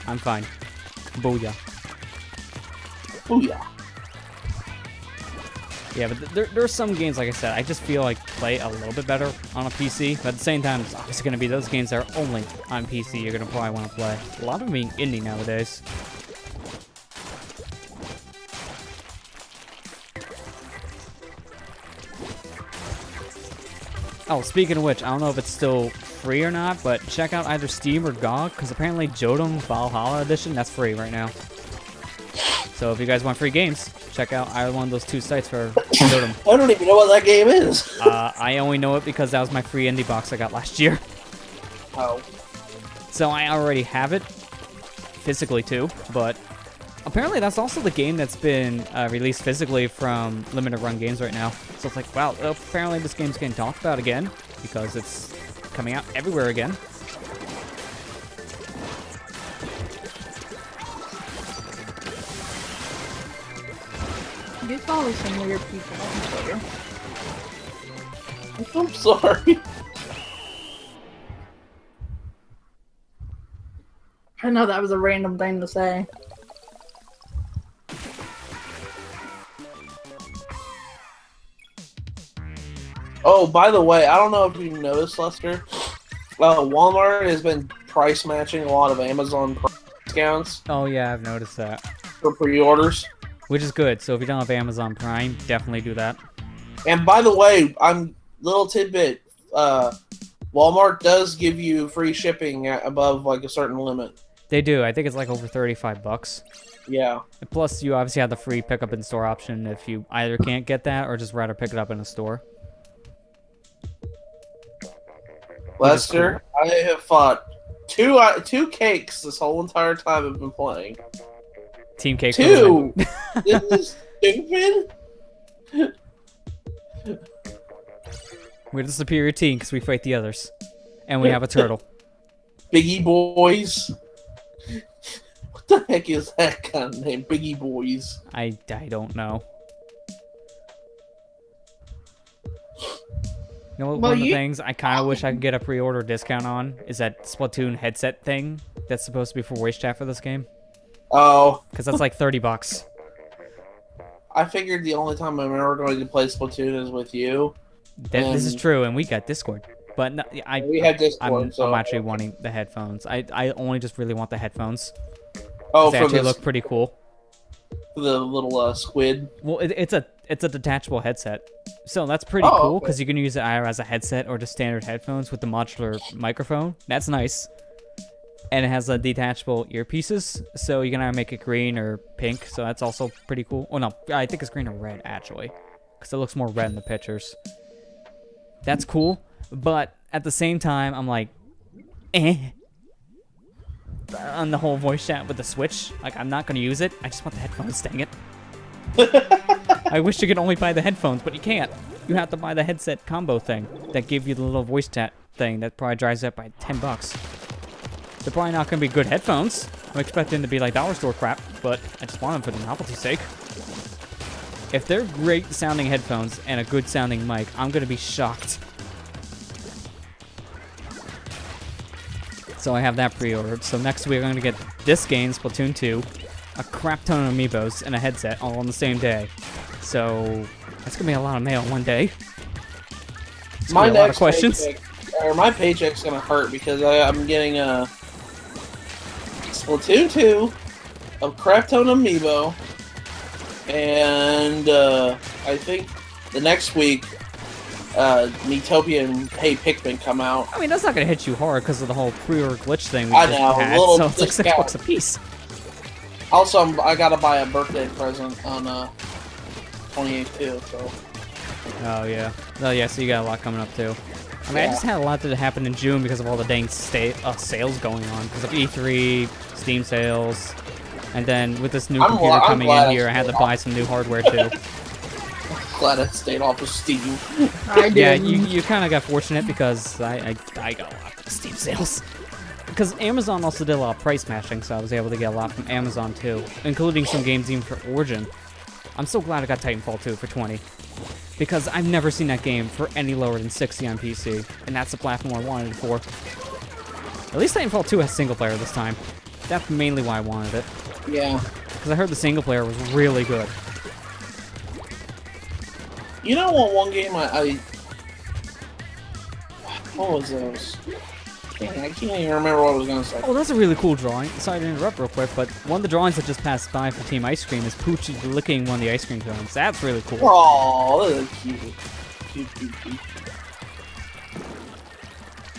Speaker 1: I'm fine. Booyah.
Speaker 3: Booyah.
Speaker 1: Yeah, but there's some games, like I said, I just feel like play a little bit better on a PC. But at the same time, it's obviously going to be those games that are only on PC you're going to probably want to play. A lot of them being indie nowadays. Oh, speaking of which, I don't know if it's still free or not, but check out either Steam or GOG, because apparently Jodam Valhalla Edition, that's free right now. So if you guys want free games, check out either one of those 2 sites for Jodam.
Speaker 3: I don't even know what that game is.
Speaker 1: I only know it because that was my free indie box I got last year.
Speaker 3: Oh.
Speaker 1: So I already have it, physically too, but apparently that's also the game that's been released physically from Limited Run Games right now. So it's like, wow, apparently this game's getting talked about again, because it's coming out everywhere again.
Speaker 2: You follow some weird people on Twitter.
Speaker 3: I'm sorry.
Speaker 2: I know that was a random thing to say.
Speaker 3: Oh, by the way, I don't know if you noticed, Lester. Walmart has been price matching a lot of Amazon discounts
Speaker 1: Oh yeah, I've noticed that.
Speaker 3: for pre-orders.
Speaker 1: Which is good, so if you don't have Amazon Prime, definitely do that.
Speaker 3: And by the way, little tidbit. Walmart does give you free shipping above like a certain limit.
Speaker 1: They do, I think it's like over 35 bucks.
Speaker 3: Yeah.
Speaker 1: Plus, you obviously have the free pickup in store option if you either can't get that or just rather pick it up in a store.
Speaker 3: Lester, I have fought two cakes this whole entire time I've been playing.
Speaker 1: Team Cake.
Speaker 3: 2! This is stupid?
Speaker 1: We're the superior team because we fight the others. And we have a turtle.
Speaker 3: Biggie Boys. What the heck is that kind of name? Biggie Boys.
Speaker 1: I don't know. You know what,
Speaker 2: Well,
Speaker 1: one of the things I kind of wish I could get a pre-order discount on is that Splatoon headset thing that's supposed to be for voice chat for this game.
Speaker 3: Oh.
Speaker 1: Because that's like 30 bucks.
Speaker 3: I figured the only time I'm ever going to play Splatoon is with you.
Speaker 1: This is true, and we got Discord. But no,
Speaker 3: We have Discord,
Speaker 1: I'm actually wanting the headphones. I only just really want the headphones.
Speaker 3: Oh,
Speaker 1: They
Speaker 3: for
Speaker 1: actually
Speaker 3: the,
Speaker 1: look pretty cool.
Speaker 3: the little squid.
Speaker 1: Well, it's a detachable headset, so that's pretty
Speaker 3: Oh,
Speaker 1: cool
Speaker 3: okay.
Speaker 1: because you can use it either as a headset or just standard headphones with the modular microphone. That's nice, and it has detachable earpieces, so you can either make it green or pink. So that's also pretty cool. Oh no, I think it's green or red actually, because it looks more red in the pictures. That's cool, but at the same time, I'm like, on the whole voice chat with the Switch. Like, I'm not gonna use it. I just want the headphones. Dang it. I wish you could only buy the headphones, but you can't. You have to buy the headset combo thing that give you the little voice chat thing that probably drives up by 10 bucks. They're probably not going to be good headphones. I'm expecting them to be like dollar store crap, but I just want them for the novelty's sake. If they're great sounding headphones and a good sounding mic, I'm gonna be shocked. So I have that pre-ordered. So next week I'm gonna get this game, Splatoon 2, a crap ton of amiibos, and a headset all on the same day. So that's gonna be a lot of mail one day. It's gonna be a lot of questions.
Speaker 3: My paycheck's gonna hurt because I'm getting a Splatoon 2, a crap ton of amiibo, and I think the next week, Miitopia and Hey Pikmin come out.
Speaker 1: I mean, that's not gonna hit you hard because of the whole pre-order glitch thing we
Speaker 3: I
Speaker 1: just
Speaker 3: know,
Speaker 1: had.
Speaker 3: little
Speaker 1: So it's like
Speaker 3: discount.
Speaker 1: $6 a piece.
Speaker 3: Also, I gotta buy a birthday present on 28th too. So.
Speaker 1: Oh yeah. Oh yeah. So you got a lot coming up too. I mean, I just had a lot that happened in June because of all the dang sales going on because of E3, Steam sales, and then with this new computer coming in here, I had to buy some new hardware too.
Speaker 3: Glad I stayed off of Steam.
Speaker 2: I did.
Speaker 1: Yeah, you kind of got fortunate because I got a lot of Steam sales. Because Amazon also did a lot of price matching, so I was able to get a lot from Amazon too, including some games even for Origin. I'm so glad I got Titanfall 2 for 20. Because I've never seen that game for any lower than 60 on PC, and that's the platform I wanted it for. At least Titanfall 2 has single player this time. That's mainly why I wanted it.
Speaker 3: Yeah.
Speaker 1: Because I heard the single player was really good.
Speaker 3: You know what? One game what was those? I can't even remember what I was gonna say.
Speaker 1: Oh, that's a really cool drawing. Sorry to interrupt real quick, but one of the drawings that just passed by for Team Ice Cream is Poochie licking one of the ice cream cones. That's really cool.
Speaker 3: Oh, that's cute. Cute.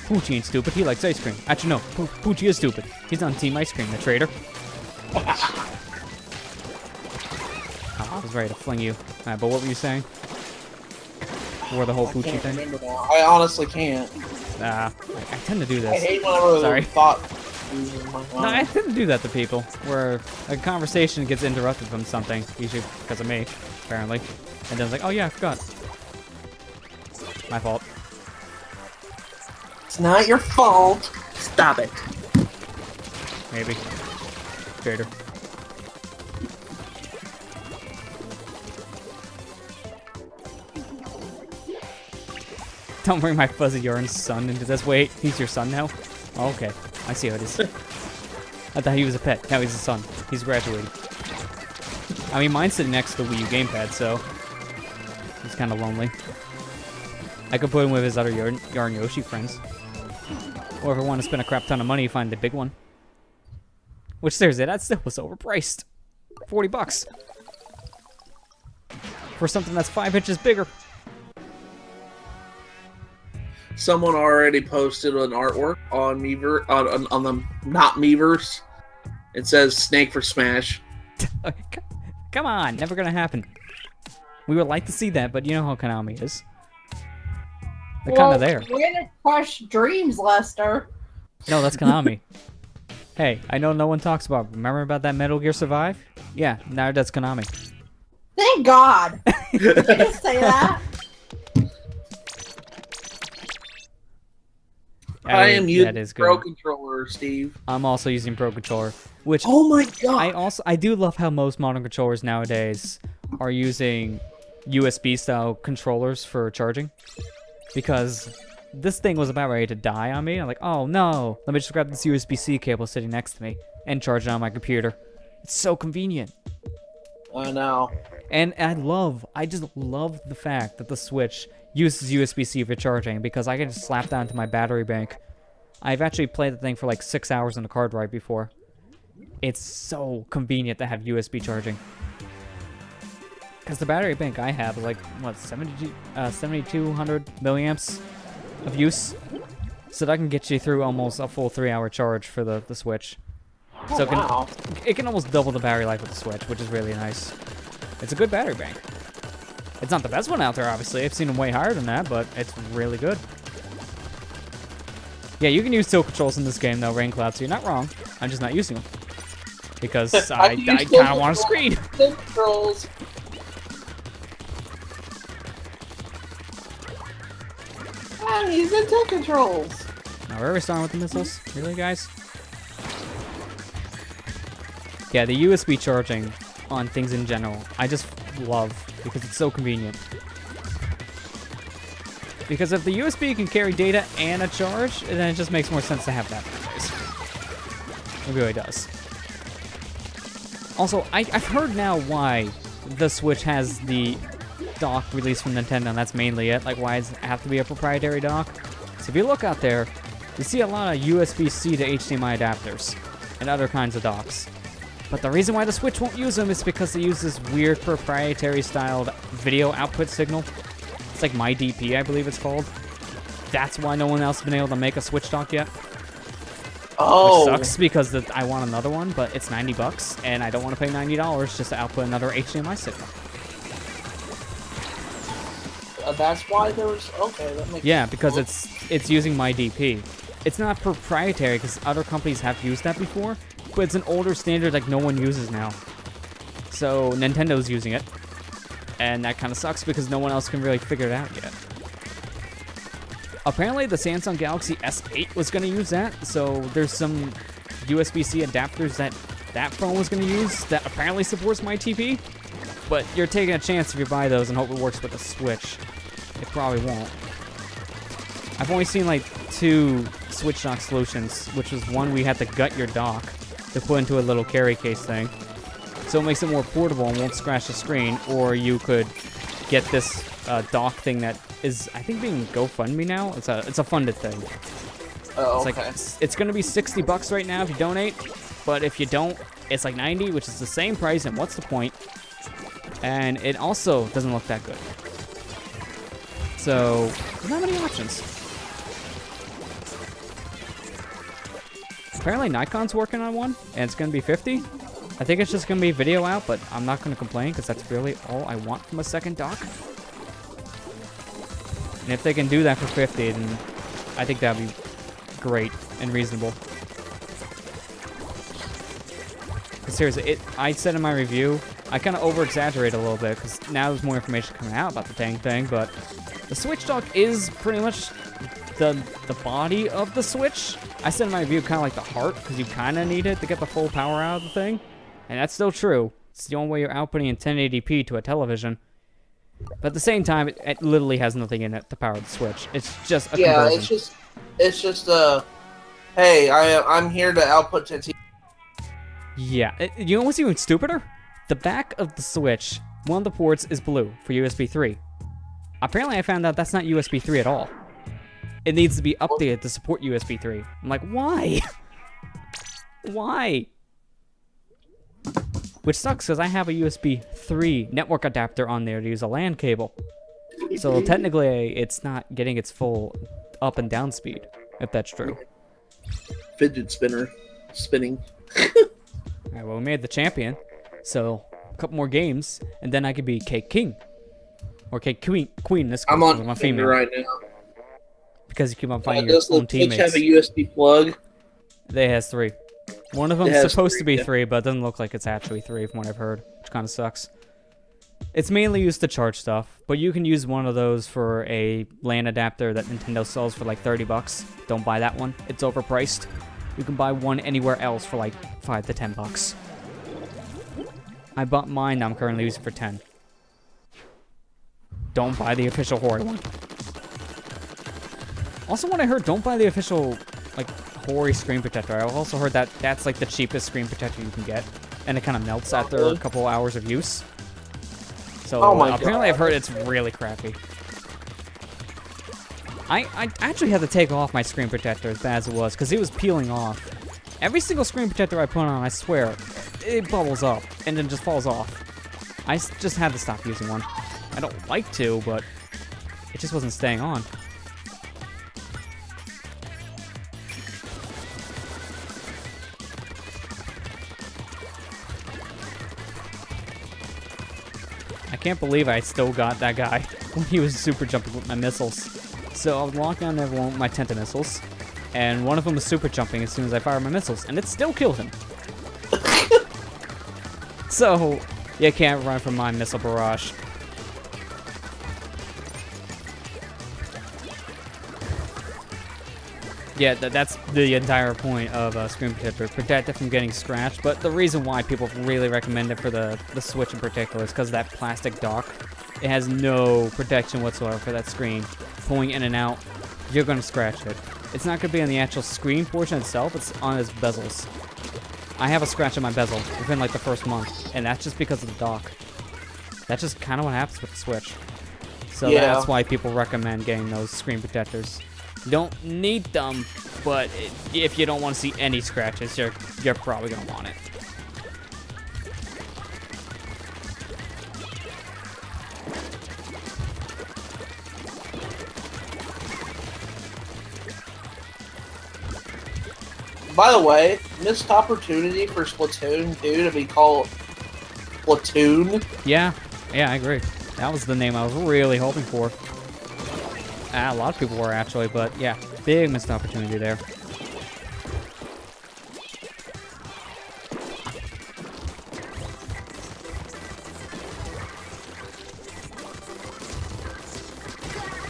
Speaker 1: Poochie ain't stupid. He likes ice cream. Actually, no. Poochie is stupid. He's on Team Ice Cream, the traitor. Oh, I was ready to fling you. Alright, but what were you saying? For the whole
Speaker 3: I
Speaker 1: Poochie
Speaker 3: can't
Speaker 1: thing?
Speaker 3: remember now. I honestly can't.
Speaker 1: I tend to do
Speaker 3: I
Speaker 1: this.
Speaker 3: hate whenever
Speaker 1: Sorry.
Speaker 3: the thought. loses my
Speaker 1: No,
Speaker 3: mind.
Speaker 1: I tend to do that to people, where a conversation gets interrupted from something, usually because of me, apparently. And then it's like, oh yeah, I forgot. My fault.
Speaker 3: It's not your fault. Stop it.
Speaker 1: Maybe. Traitor. Don't bring my fuzzy yarn son into this. Wait, he's your son now? Oh, okay. I see how it is. I thought he was a pet. Now he's a son. He's graduating. I mean, mine's sitting next to the Wii U gamepad, so he's kind of lonely. I could put him with his other Yarn Yoshi friends. Or if I want to spend a crap ton of money, find the big one. Which, seriously, that still was overpriced. $40. For something that's 5 inches bigger.
Speaker 3: Someone already posted an artwork on Miiverse, on the not Miiverse. It says Snake for Smash.
Speaker 1: Come on, never gonna happen. We would like to see that, but you know how Konami is. They're kind of there.
Speaker 2: Way to crush dreams, Lester.
Speaker 1: No, that's Konami. Hey, I know no one talks about. Remember about that Metal Gear Survive? Yeah, now that's Konami.
Speaker 2: Thank God. Did you just say that?
Speaker 3: I am using
Speaker 1: that is
Speaker 3: Pro
Speaker 1: good.
Speaker 3: Controller, Steve.
Speaker 1: I'm also using Pro Controller, which
Speaker 3: Oh my god!
Speaker 1: I do love how most modern controllers nowadays are using USB style controllers for charging, because this thing was about ready to die on me. I'm like, oh no, let me just grab this USB-C cable sitting next to me and charge it on my computer. It's so convenient.
Speaker 3: I know.
Speaker 1: And I just love the fact that the Switch uses USB-C for charging, because I can just slap that into my battery bank. I've actually played the thing for like 6 hours on the card ride before. It's so convenient to have USB charging. Because the battery bank I have is like, what, 7,200 milliamps of use? So that can get you through almost a full 3-hour charge for the Switch. So
Speaker 3: Wow.
Speaker 1: it can almost double the battery life of the Switch, which is really nice. It's a good battery bank. It's not the best one out there, obviously. I've seen them way higher than that, but it's really good. Yeah, you can use tilt controls in this game, though, Raincloud, so you're not wrong. I'm just not using them. Because I kind of want a screen.
Speaker 3: Controls. I'm using tilt controls.
Speaker 1: Now, we're starting with the missiles? Really, guys? Yeah, the USB charging on things in general, I just love. because it's so convenient. Because if the USB can carry data and a charge, then it just makes more sense to have that interface. It really does. Also, I've heard now why the Switch has the dock released from Nintendo, and that's mainly it. Like, why does it have to be a proprietary dock? So if you look out there, you see a lot of USB-C to HDMI adapters and other kinds of docks. But the reason why the Switch won't use them is because they use this weird proprietary-styled video output signal. It's like MyDP, I believe it's called. That's why no one else has been able to make a Switch dock yet.
Speaker 3: Oh.
Speaker 1: Which sucks because I want another one, but it's $90, and I don't want to pay $90 just to output another HDMI signal.
Speaker 3: That's why there was... Okay, that makes
Speaker 1: Yeah,
Speaker 3: sense.
Speaker 1: because it's using MyDP. It's not proprietary because other companies have used that before, but it's an older standard like no one uses now. So Nintendo's using it, and that kind of sucks because no one else can really figure it out yet. Apparently the Samsung Galaxy S8 was going to use that, so there's some USB-C adapters that phone was going to use that apparently supports MyTP, but you're taking a chance if you buy those and hope it works with the Switch. It probably won't. I've only seen like 2 Switch dock solutions, which was one we had to gut your dock to put into a little carry case thing, so it makes it more portable and won't scratch the screen, or you could get this dock thing that is, I think, being GoFundMe now. It's a funded thing.
Speaker 3: Oh,
Speaker 1: It's
Speaker 3: okay.
Speaker 1: like it's gonna be $60 right now if you donate, but if you don't, it's like $90, which is the same price. And what's the point? And it also doesn't look that good. So there's not many options. Apparently Nikon's working on one, and it's gonna be $50. I think it's just gonna be video out, but I'm not gonna complain because that's really all I want from a second dock. And if they can do that for $50, then I think that'd be great and reasonable. But seriously, I said in my review, I kind of over-exaggerate a little bit because now there's more information coming out about the dang thing, but the Switch dock is pretty much the body of the Switch. I said in my review kind of like the heart because you kind of need it to get the full power out of the thing. And that's still true. It's the only way you're outputting in 1080p to a television. But at the same time, it literally has nothing in it to power the Switch. It's just a conversion.
Speaker 3: it's just hey, I'm here to output 1080p.
Speaker 1: Yeah, you know what's even stupider? The back of the Switch, one of the ports is blue for USB 3. Apparently I found out that's not USB 3 at all. It needs to be updated to support USB 3. I'm like, why? Why? Which sucks because I have a USB 3 network adapter on there to use a LAN cable. So technically it's not getting its full up and down speed, if that's true.
Speaker 3: Fidget spinner. Spinning.
Speaker 1: Alright, well, we made the champion. So, a couple more games, and then I could be Cake King. Or Cake Queen in this case.
Speaker 3: I'm on
Speaker 1: my
Speaker 3: female
Speaker 1: female.
Speaker 3: right now.
Speaker 1: Because you keep on finding your
Speaker 3: Does the
Speaker 1: own
Speaker 3: Switch
Speaker 1: teammates.
Speaker 3: have a USB plug?
Speaker 1: They has 3. One of
Speaker 3: It
Speaker 1: them's
Speaker 3: has
Speaker 1: supposed
Speaker 3: 3,
Speaker 1: to be
Speaker 3: yeah.
Speaker 1: 3, but it doesn't look like it's actually 3 from what I've heard, which kind of sucks. It's mainly used to charge stuff, but you can use one of those for a LAN adapter that Nintendo sells for like $30. Don't buy that one. It's overpriced. You can buy one anywhere else for like $5 to $10. I bought mine that I'm currently using for 10. Don't buy the official Hori one. Also, what I heard, don't buy the official, like, Hori screen protector. I also heard that that's, like, the cheapest screen protector you can get. And it kind of melts after a couple hours of use. So,
Speaker 3: Oh my
Speaker 1: apparently
Speaker 3: God.
Speaker 1: I've heard it's really crappy. I actually had to take off my screen protector as bad as it was, because it was peeling off. Every single screen protector I put on, I swear, it bubbles up, and then just falls off. I just had to stop using one. I don't like to, but it just wasn't staying on. I can't believe I still got that guy when he was super jumping with my missiles. So I was locking down everyone with my Tenta missiles, and one of them was super jumping as soon as I fired my missiles, and it still killed him. So, you can't run from my missile barrage. Yeah, that's the entire point of Screen Protector. Protect it from getting scratched, but the reason why people really recommend it for the Switch in particular is because of that plastic dock. It has no protection whatsoever for that screen. Pulling in and out, you're going to scratch it. It's not going to be on the actual screen portion itself, it's on its bezels. I have a scratch on my bezel within like the first month, and that's just because of the dock. That's just kind of what happens with the Switch. So
Speaker 3: Yeah.
Speaker 1: that's why people recommend getting those screen protectors. You don't need them, but if you don't want to see any scratches, you're probably going to want it.
Speaker 3: By the way, missed opportunity for Splatoon 2 to be called Splatoon.
Speaker 1: Yeah, I agree. That was the name I was really hoping for. A lot of people were actually, but yeah, big missed opportunity there.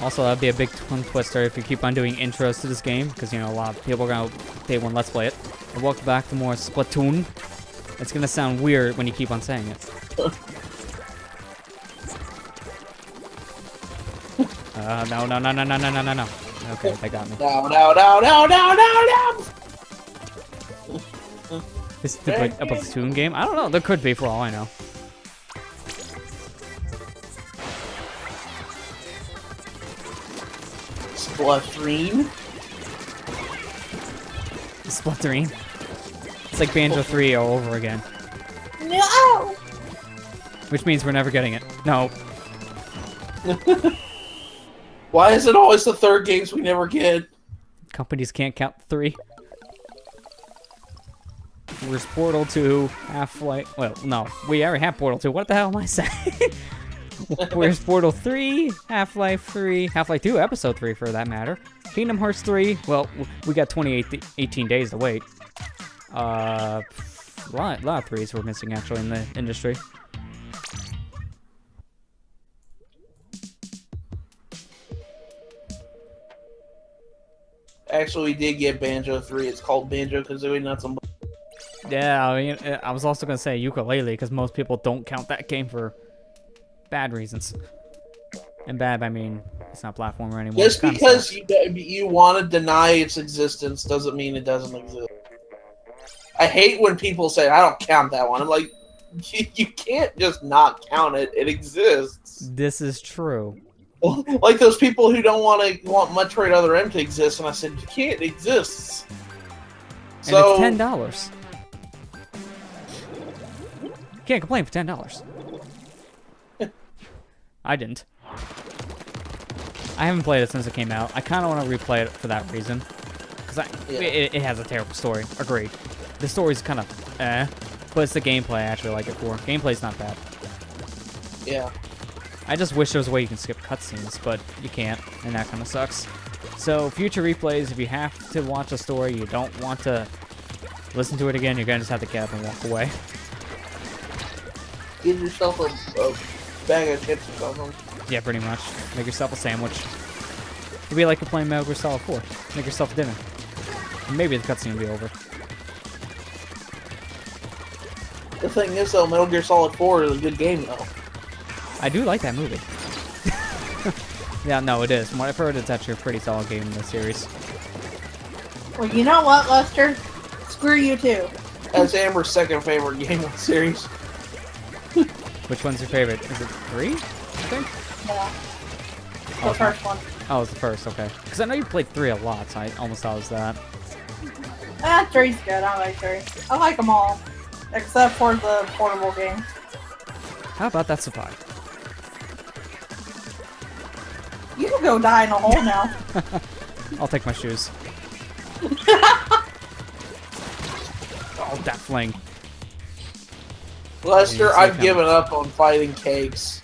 Speaker 1: Also, that'd be a big tongue twister if you keep on doing intros to this game, because, you know, a lot of people are going to day one Let's Play it. And welcome back to more Splatoon. It's going to sound weird when you keep on saying it. No. Okay, they got me.
Speaker 3: No.
Speaker 1: Is it like a Splatoon game? I don't know. There could be, for all I know.
Speaker 3: Splatoon?
Speaker 1: Splatoon. It's like Banjo 3 all over again.
Speaker 2: No!
Speaker 1: Which means we're never getting it. No.
Speaker 3: Why is it always the third games we never get?
Speaker 1: Companies can't count 3. Where's Portal 2, Half-Life... Well, no. We already have Portal 2. What the hell am I saying? Where's Portal 3, Half-Life 3, Half-Life 2, Episode 3 for that matter. Kingdom Hearts 3, well, we got 18 days to wait. A lot of 3s we're missing actually in the industry.
Speaker 3: Actually, we did get Banjo 3. It's called Banjo-Kazooie, not some...
Speaker 1: Yeah, I mean, I was also going to say ukulele, because most people don't count that game for bad reasons. And bad, I mean, it's not platformer anymore.
Speaker 3: Just because you want to deny its existence doesn't mean it doesn't exist. I hate when people say, I don't count that one. I'm like, you can't just not count it. It exists.
Speaker 1: This is true.
Speaker 3: Like those people who don't want Metroid Other M to exist, and I said, you can't, it exists.
Speaker 1: And it's $10. Can't complain for $10. I didn't. I haven't played it since it came out. I kind of want to replay it for that reason. Because it has a terrible story. Agreed. The story's kind of but it's the gameplay I actually like it for. Gameplay's not bad.
Speaker 3: Yeah.
Speaker 1: I just wish there was a way you can skip cutscenes, but you can't, and that kind of sucks. So, future replays, if you have to watch a story, you don't want to listen to it again, you're going to just have to get up and walk away.
Speaker 3: Give yourself a bag of chips or something.
Speaker 1: Yeah, pretty much. Make yourself a sandwich. It'd be like you're playing Metal Gear Solid 4. Make yourself dinner. And maybe the cutscene will be over.
Speaker 3: The thing is, though, Metal Gear Solid 4 is a good game, though.
Speaker 1: I do like that movie. Yeah, no, it is. From what I've heard, it's actually a pretty solid game in the series.
Speaker 2: Well, you know what, Lester? Screw you too.
Speaker 3: That's Amber's second favorite game in the series.
Speaker 1: Which one's your favorite? Is it 3, I think?
Speaker 2: Yeah. The first one.
Speaker 1: Oh, it's the first, okay. Because I know you played 3 a lot, so I almost thought it was that.
Speaker 2: 3's good. I like 3. I like them all. Except for the portable game.
Speaker 1: How about that survive?
Speaker 2: You can go die in a hole now.
Speaker 1: I'll take my shoes. Oh, that fling.
Speaker 3: Lester, I've given up on fighting cakes.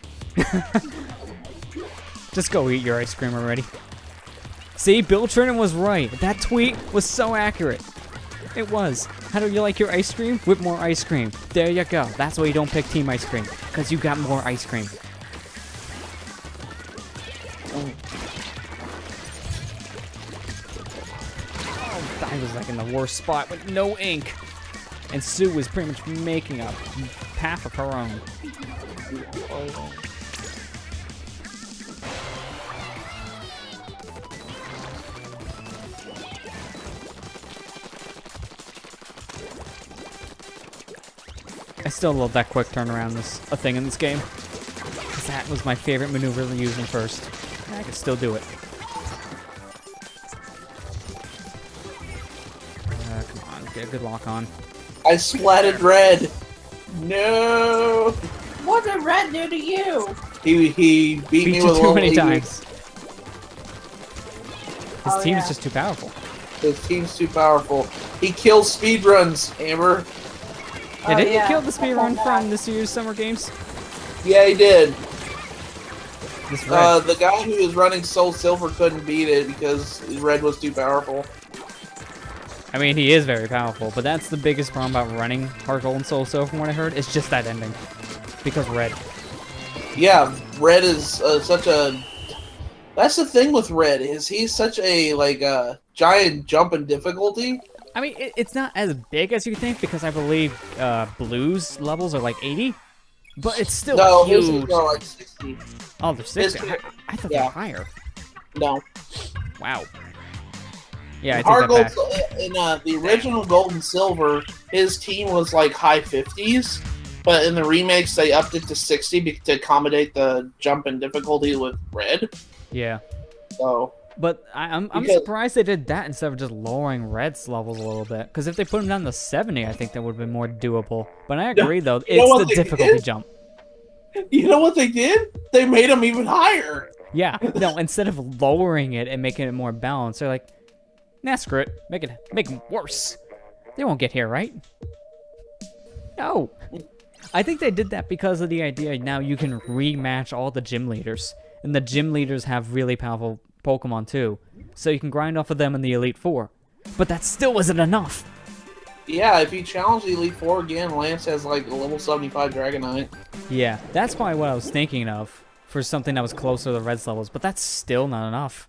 Speaker 1: Just go eat your ice cream already. See, Bill Trinan was right. That tweet was so accurate. It was. How do you like your ice cream? With more ice cream. There you go. That's why you don't pick Team Ice Cream. Because you got more ice cream. I was like in the worst spot with no ink. And Sue was pretty much making a path of her own. I still love that quick turnaround a thing in this game. Because that was my favorite maneuver to use in first. And I can still do it. Come on, get a good lock on.
Speaker 3: I splatted red. No.
Speaker 2: What did Red do to you?
Speaker 3: He beat me
Speaker 1: you
Speaker 3: with
Speaker 1: too
Speaker 3: a
Speaker 1: many
Speaker 3: little
Speaker 1: times. His team's just too powerful.
Speaker 3: His team's too powerful. He kills speedruns, Amber.
Speaker 1: Yeah, didn't you kill the speedrun from this year's Summer Games?
Speaker 3: Yeah, he did.
Speaker 1: This Red.
Speaker 3: The guy who was running Soul Silver couldn't beat it because red was too powerful.
Speaker 1: I mean, he is very powerful, but that's the biggest problem about running Heart Gold and Soul Silver from what I heard. It's just that ending. Because Red.
Speaker 3: Yeah, red is such a... That's the thing with red, is he's such a, giant jump in difficulty.
Speaker 1: I mean, it's not as big as you think, because I believe Blue's levels are like 80. But it's still
Speaker 3: his
Speaker 1: huge.
Speaker 3: are like 60.
Speaker 1: Oh, they're 60. I thought they were higher.
Speaker 3: No.
Speaker 1: Wow. Yeah, I
Speaker 3: Heart
Speaker 1: take that
Speaker 3: Gold,
Speaker 1: back.
Speaker 3: in the original Gold and Silver, his team was like high 50s, but in the remakes they upped it to 60 to accommodate the jump in difficulty with red.
Speaker 1: Yeah.
Speaker 3: So,
Speaker 1: but I'm surprised they did that instead of just lowering Red's levels a little bit. Because if they put him down to 70, I think that would have been more doable. But I agree, though. It's the difficulty jump.
Speaker 3: You know what they did? They made him even higher.
Speaker 1: Yeah. No, instead of lowering it and making it more balanced, they're like, nah, screw it. Make them worse. They won't get here, right? No. I think they did that because of the idea now you can rematch all the gym leaders. And the gym leaders have really powerful Pokemon too. So you can grind off of them in the Elite Four. But that still wasn't enough.
Speaker 3: Yeah, if you challenge the Elite Four again, Lance has like a level 75 Dragonite.
Speaker 1: Yeah, that's probably what I was thinking of for something that was closer to the Red's levels. But that's still not enough.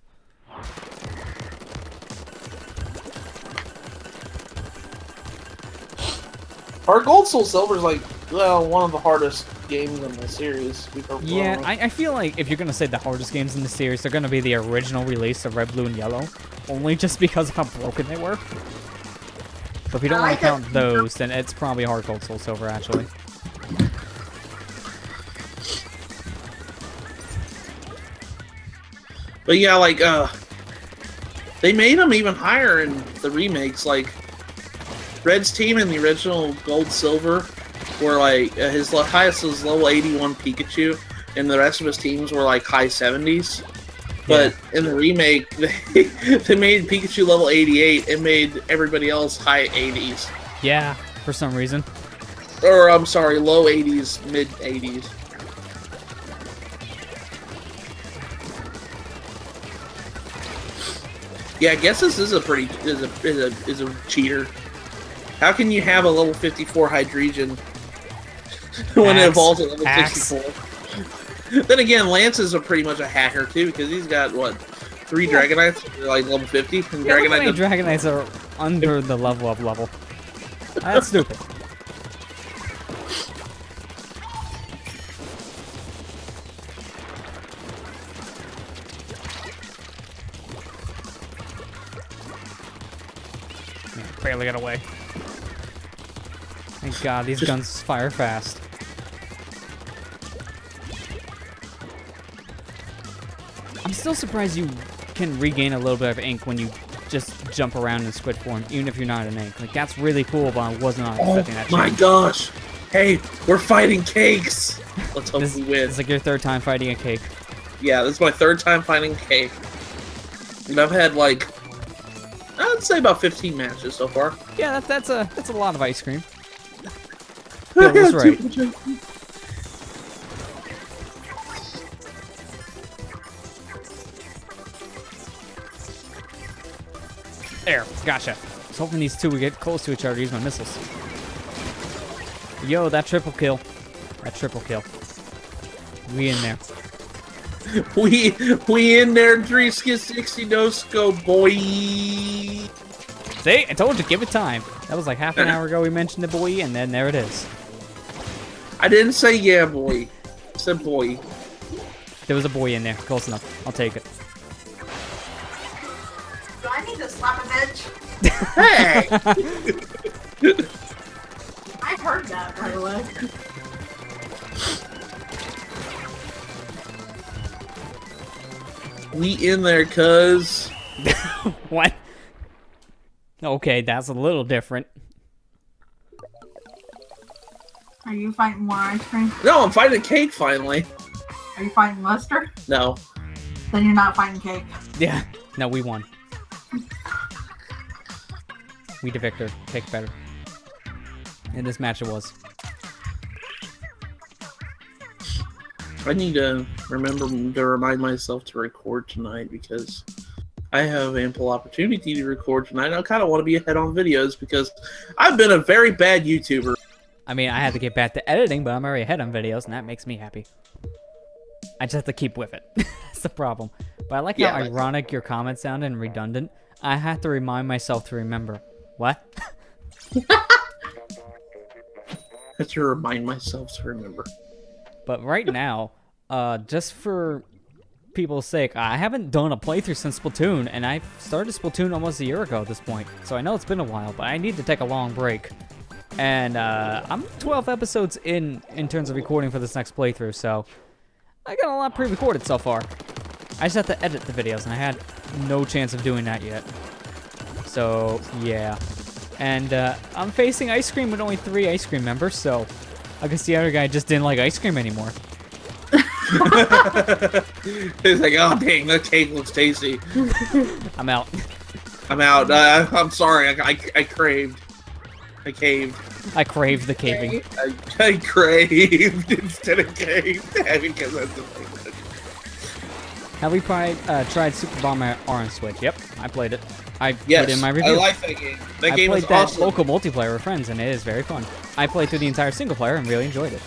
Speaker 3: Heart Gold Soul Silver is like, well, one of the hardest games in the series.
Speaker 1: Yeah, I feel like if you're going to say the hardest games in the series, they're going to be the original release of Red, Blue, and Yellow. Only just because of how broken they were. So if you don't want to count those, then it's probably Heart Gold Soul Silver, actually.
Speaker 3: But yeah, like, they made them even higher in the remakes. Like, Red's team in the original Gold Silver were like, his highest was level 81 Pikachu, and the rest of his teams were like high 70s. But in the remake, they made Pikachu level 88 and made everybody else high 80s.
Speaker 1: Yeah, for some reason.
Speaker 3: Or, I'm sorry, low 80s, mid 80s. Yeah, I guess this is a pretty is a cheater. How can you have a level 54 Hydreigon when it evolves at level 64? Then again, Lance is pretty much a hacker too, because he's got what, 3 Dragonites that are like level 50, and
Speaker 1: Yeah, how many Dragonites are under the level up level? That's stupid. Barely got away. Thank God, these guns fire fast. I'm still surprised you can regain a little bit of ink when you just jump around in squid form, even if you're not an ink. Like, that's really cool, but I was not expecting that.
Speaker 3: Oh my gosh! Hey, we're fighting cakes! Let's hope we win.
Speaker 1: It's like your 3rd time fighting a cake.
Speaker 3: Yeah, this is my 3rd time fighting cake. And I've had like, I'd say about 15 matches so far.
Speaker 1: Yeah, that's a lot of ice cream. Feels right. There, gotcha. I was hoping these two would get close to each other to use my missiles. Yo, that triple kill. That triple kill. We in there.
Speaker 3: We in there, 360 no scope, boy.
Speaker 1: See, I told you, give it time. That was like half an hour ago we mentioned the boy, and then there it is.
Speaker 3: I didn't say yeah, boy. I said boy.
Speaker 1: There was a boy in there. Close enough. I'll take it.
Speaker 2: Do I need to slap a bitch?
Speaker 3: Hey!
Speaker 2: I heard that, by the way.
Speaker 3: We in there, cuz.
Speaker 1: What? Okay, that's a little different.
Speaker 2: Are you fighting more ice cream?
Speaker 3: No, I'm fighting Cake finally.
Speaker 2: Are you fighting Lester?
Speaker 3: No.
Speaker 2: Then you're not fighting Cake.
Speaker 1: Yeah. No, we won. We the victor. Cake better. In this match it was.
Speaker 3: I need to remember to remind myself to record tonight because I have ample opportunity to record tonight. I kind of want to be ahead on videos because I've been a very bad YouTuber.
Speaker 1: I mean, I had to get back to editing, but I'm already ahead on videos, and that makes me happy. I just have to keep with it. That's the problem. But I like how ironic your comments sound and redundant. I have to remind myself to remember. What?
Speaker 3: I have to remind myself to remember.
Speaker 1: But right now, just for people's sake, I haven't done a playthrough since Splatoon, and I started Splatoon almost a year ago at this point. So I know it's been a while, but I need to take a long break. And I'm 12 episodes in terms of recording for this next playthrough, so I got a lot pre-recorded so far. I just have to edit the videos, and I had no chance of doing that yet. So, yeah. And I'm facing Ice Cream with only 3 Ice Cream members, so I guess the other guy just didn't like ice cream anymore.
Speaker 3: He's like, oh dang, that cake looks tasty.
Speaker 1: I'm out.
Speaker 3: I'm out. I'm sorry. I craved. I caved.
Speaker 1: I craved the caving.
Speaker 3: I craved instead of caved because that's the thing.
Speaker 1: Have we tried Super Bomber R on Switch? Yep, I played it. I put
Speaker 3: Yes,
Speaker 1: it in my review.
Speaker 3: I like that game. That game is
Speaker 1: I played that
Speaker 3: awesome.
Speaker 1: local multiplayer with friends, and it is very fun. I played through the entire single player and really enjoyed it.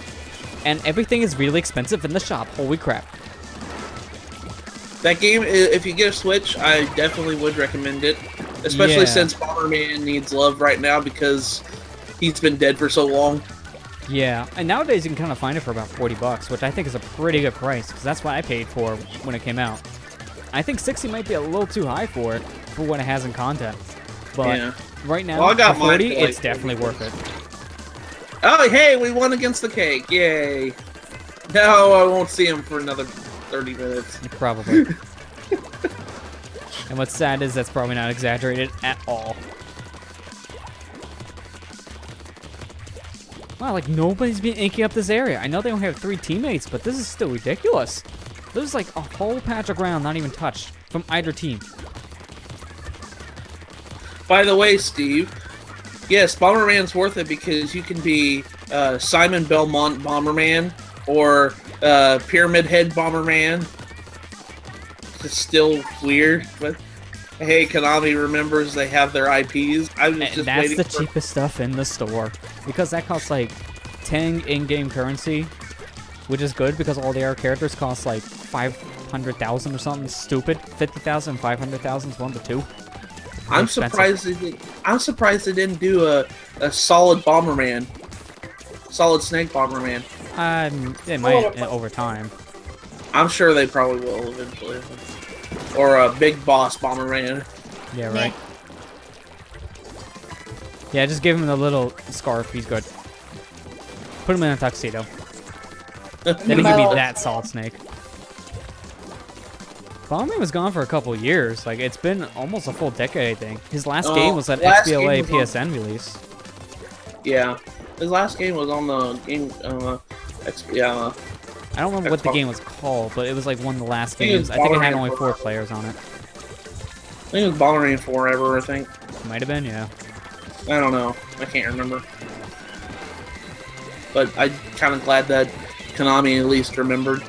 Speaker 1: And everything is really expensive in the shop. Holy crap.
Speaker 3: That game, if you get a Switch, I definitely would recommend it. Especially since Bomberman needs love right now because he's been dead for so long.
Speaker 1: Yeah, and nowadays you can kind of find it for about $40, which I think is a pretty good price, because that's what I paid for when it came out. I think 60 might be a little too high for it, for what it has in content. But right now,
Speaker 3: well, I got
Speaker 1: for 40,
Speaker 3: mine for
Speaker 1: it's definitely worth it.
Speaker 3: Oh, hey, we won against the cake. Yay. No, I won't see him for another 30 minutes.
Speaker 1: Probably. And what's sad is that's probably not exaggerated at all. Wow, like nobody's been inking up this area. I know they only have 3 teammates, but this is still ridiculous. There's like a whole patch of ground not even touched from either team.
Speaker 3: By the way, Steve, yes, Bomberman's worth it because you can be Simon Belmont Bomberman or Pyramid Head Bomberman. It's still weird, but hey, Konami remembers they have their IPs. I was just
Speaker 1: that's
Speaker 3: waiting
Speaker 1: the
Speaker 3: for...
Speaker 1: cheapest stuff in the store because that costs like 10 in-game currency, which is good because all the other characters cost like 500,000 or something stupid. 50,000, 500,000 is 1 to 2.
Speaker 3: I'm surprised they didn't do a solid Bomberman, solid Snake Bomberman.
Speaker 1: It might over time.
Speaker 3: I'm sure they probably will eventually. Or a Big Boss Bomberman.
Speaker 1: Yeah, right. Yeah, just give him the little scarf. He's good. Put him in a tuxedo. Then he can be that Solid Snake. Bomberman was gone for a couple years. Like, it's been almost a full decade, I think. His last game was that XBLA PSN release.
Speaker 3: Yeah. His last game was on the game, yeah.
Speaker 1: I don't remember what the game was called, but it was like one of the last games. I think it had only 4 players on it.
Speaker 3: I think it was Bomberman Forever, I think.
Speaker 1: Might have been, yeah.
Speaker 3: I don't know. I can't remember. But I'm kind of glad that Konami at least remembered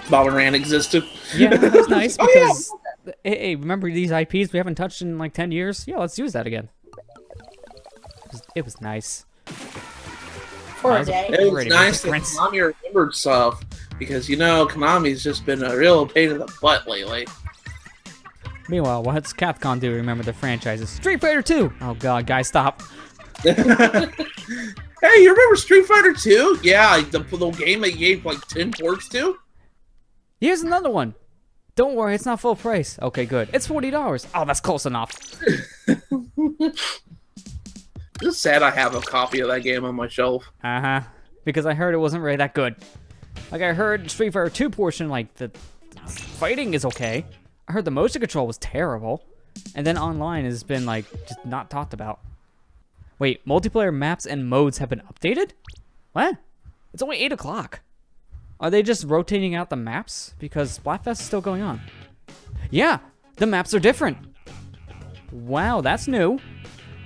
Speaker 3: Bomberman existed.
Speaker 1: Yeah, that was nice because, hey, remember these IPs we haven't touched in like 10 years? Yeah, let's use that again. It was nice.
Speaker 2: For a day.
Speaker 3: It was nice that Konami remembered stuff because, you know, Konami's just been a real pain in the butt lately.
Speaker 1: Meanwhile, what's Capcom do to remember their franchises? Street Fighter 2! Oh god, guys, stop.
Speaker 3: Hey, you remember Street Fighter 2? Yeah, the game they gave like 10 ports to?
Speaker 1: Here's another one. Don't worry, it's not full price. Okay, good. It's $40. Oh, that's close enough.
Speaker 3: It's sad I have a copy of that game on my shelf.
Speaker 1: Uh-huh. Because I heard it wasn't really that good. Like, I heard Street Fighter 2 portion, like, the fighting is okay. I heard the motion control was terrible. And then online has been, like, just not talked about. Wait, multiplayer maps and modes have been updated? What? It's only 8 o'clock. Are they just rotating out the maps? Because Splatfest is still going on. Yeah, the maps are different. Wow, that's new.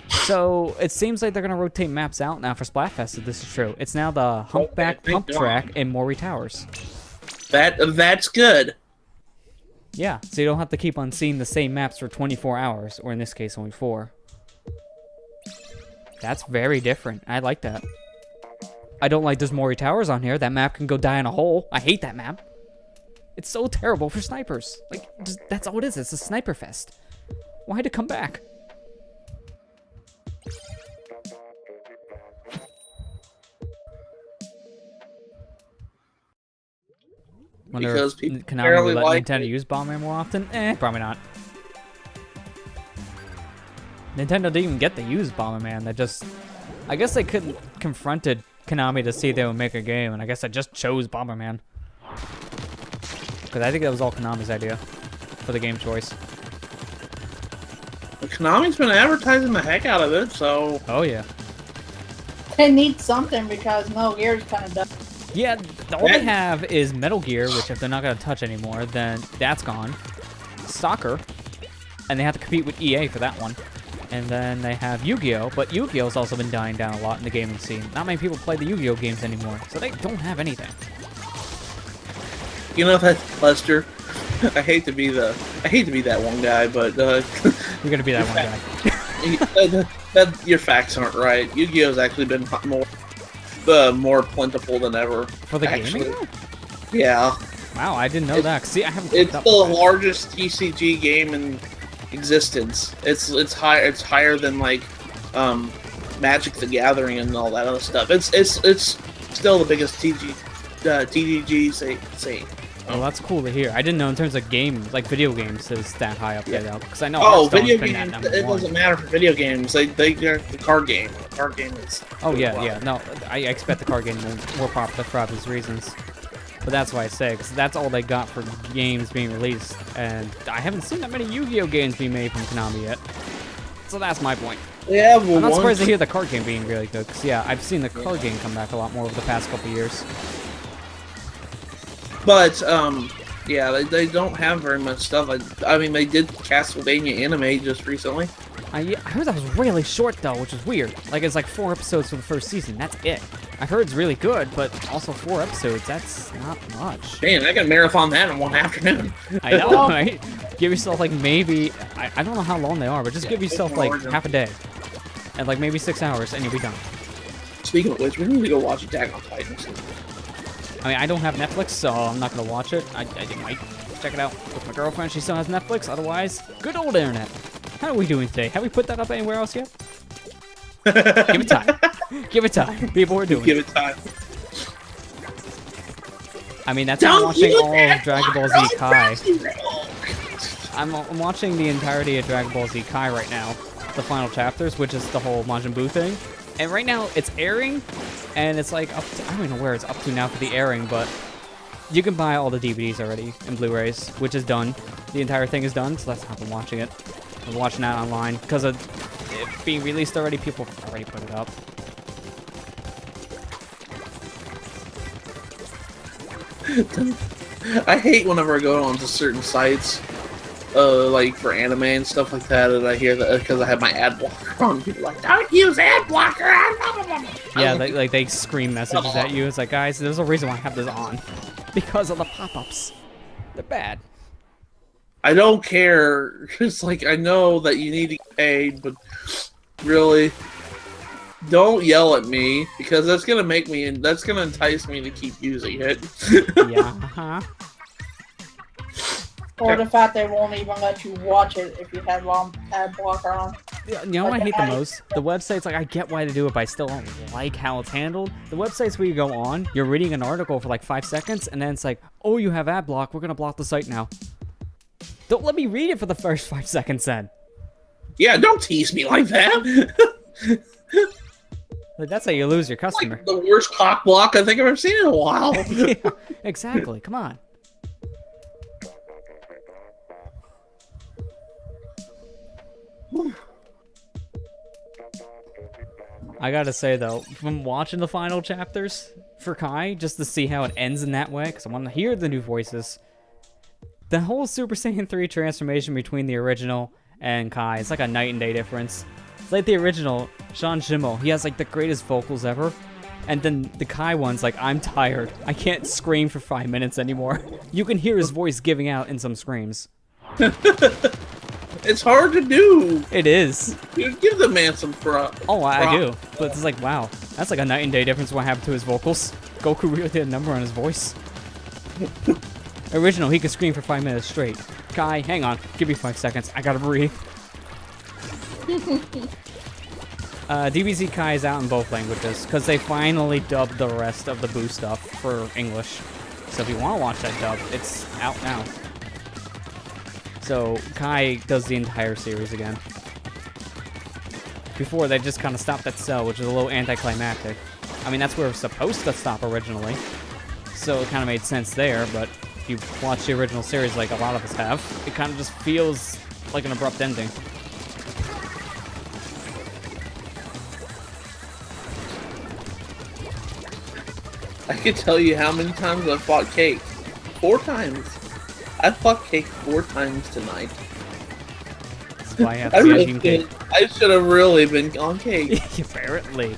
Speaker 1: So, it seems like they're going to rotate maps out now for Splatfest if this is true. It's now the Humpback Pump Track in Maury Towers.
Speaker 3: That's good.
Speaker 1: Yeah, so you don't have to keep on seeing the same maps for 24 hours, or in this case, only 4. That's very different. I like that. I don't like there's Maury Towers on here. That map can go die in a hole. I hate that map. It's so terrible for snipers. Like, just, that's all it is. It's a sniper fest. Why'd it come back? Wonder
Speaker 3: Because
Speaker 1: if
Speaker 3: people
Speaker 1: Konami
Speaker 3: apparently
Speaker 1: will let
Speaker 3: like
Speaker 1: Nintendo
Speaker 3: it.
Speaker 1: use Bomberman more often? Probably not. Nintendo didn't even get to use Bomberman. They just... I guess they couldn't confronted Konami to see if they would make a game, and I guess I just chose Bomberman. Because I think that was all Konami's idea for the game choice.
Speaker 3: Konami's been advertising the heck out of it, so...
Speaker 1: Oh, yeah.
Speaker 2: They need something because Metal Gear's kind of done.
Speaker 1: Yeah, all they have is Metal Gear, which if they're not going to touch anymore, then that's gone. Soccer, and they have to compete with EA for that one. And then they have Yu-Gi-Oh, but Yu-Gi-Oh's also been dying down a lot in the gaming scene. Not many people play the Yu-Gi-Oh games anymore, so they don't have anything.
Speaker 3: You know that, Lester? I hate to be that one guy, but
Speaker 1: You're gonna be that one guy.
Speaker 3: your facts aren't right. Yu-Gi-Oh's actually been more plentiful than ever.
Speaker 1: For the
Speaker 3: actually.
Speaker 1: gaming?
Speaker 3: Yeah.
Speaker 1: Wow, I didn't know that. See, I haven't.
Speaker 3: It's
Speaker 1: kept up
Speaker 3: the
Speaker 1: with that.
Speaker 3: largest TCG game in existence. It's higher than like Magic the Gathering and all that other stuff. It's still the biggest TCG say.
Speaker 1: Well, that's cool to hear. I didn't know in terms of games, like video games, is that high up there though. Because I know.
Speaker 3: Oh,
Speaker 1: Hearthstone's
Speaker 3: video
Speaker 1: been
Speaker 3: games.
Speaker 1: that
Speaker 3: It
Speaker 1: number one.
Speaker 3: doesn't matter for video games. They're the card game. The card game is.
Speaker 1: Oh yeah. No, I expect the card game more popular for obvious reasons. But that's why I say, because that's all they got for games being released, and I haven't seen that many Yu-Gi-Oh games being made from Konami yet. So that's my point.
Speaker 3: Yeah, well,
Speaker 1: I'm not surprised to hear the card game being really good, because yeah, I've seen the card game come back a lot more over the past couple years.
Speaker 3: But yeah, they don't have very much stuff. I mean, they did Castlevania anime just recently.
Speaker 1: I heard that was really short though, which is weird. Like it's like 4 episodes for the first season. That's it. I heard it's really good, but also 4 episodes. That's not much.
Speaker 3: Man, I can marathon that in one afternoon.
Speaker 1: I know, right? Give yourself like maybe I don't know how long they are, but just give yourself like half a day, and like maybe 6 hours, and you'll be done.
Speaker 3: Speaking of which, we need to go watch Attack on Titan.
Speaker 1: I mean, I don't have Netflix, so I'm not gonna watch it. I might check it out with my girlfriend. She still has Netflix. Otherwise, good old internet. How are we doing today? Have we put that up anywhere else yet? Give it time. Give it time. People are doing
Speaker 3: Give
Speaker 1: it.
Speaker 3: it time.
Speaker 1: I mean, that's how I'm watching all of Dragon Ball Z Kai. I'm watching the entirety of Dragon Ball Z Kai right now. The final chapters, which is the whole Majin Buu thing. And right now, it's airing, and it's like up to, I don't even know where it's up to now for the airing, but you can buy all the DVDs already and Blu-rays, which is done. The entire thing is done, so that's how I've been watching it. I'm watching that online because of it being released already. People have already put it up.
Speaker 3: I hate whenever I go onto certain sites, like for anime and stuff like that, and I hear that because I have my ad blocker on. People are like, don't use ad blocker.
Speaker 1: Yeah, they scream messages at you. It's like, guys, there's a reason why I have this on. Because of the pop-ups. They're bad.
Speaker 3: I don't care. It's like, I know that you need to get paid, but really, don't yell at me because that's gonna entice me to keep using it.
Speaker 1: Yeah.
Speaker 2: Or the fact they won't even let you watch it if you have ad blocker on.
Speaker 1: Yeah, you know what I hate the most? The websites, like, I get why they do it, but I still don't like how it's handled. The websites where you go on, you're reading an article for like 5 seconds, and then it's like, oh, you have ad block, we're gonna block the site now. Don't let me read it for the first 5 seconds then.
Speaker 3: Yeah, don't tease me like that.
Speaker 1: Like, that's how you lose your customer.
Speaker 3: Like the worst cock block I think I've ever seen in a while.
Speaker 1: Yeah, exactly, come on. I gotta say though, from watching the final chapters for Kai, just to see how it ends in that way, because I want to hear the new voices. The whole Super Saiyan 3 transformation between the original and Kai, it's like a night and day difference. It's like the original, Sean Schemmel, he has like the greatest vocals ever. And then the Kai one's like, I'm tired. I can't scream for 5 minutes anymore. You can hear his voice giving out in some screams.
Speaker 3: It's hard to do.
Speaker 1: It is.
Speaker 3: Dude, give the man some props.
Speaker 1: Oh, I do. But it's like, wow. That's like a night and day difference what happened to his vocals. Goku really did a number on his voice. Original, he could scream for 5 minutes straight. Kai, hang on. Give me 5 seconds. I gotta breathe. DBZ Kai is out in both languages, because they finally dubbed the rest of the Boo stuff for English. So if you want to watch that dub, it's out now. So Kai does the entire series again. Before, they just kind of stopped at Cell, which is a little anticlimactic. I mean, that's where it was supposed to stop originally. So it kind of made sense there, but if you watch the original series like a lot of us have, it kind of just feels like an abrupt ending.
Speaker 3: I can tell you how many times I've fought Cake. 4 times. I fought Cake 4 times tonight.
Speaker 1: That's why I have to see Team Cake.
Speaker 3: I should have really been on Cake.
Speaker 1: Apparently.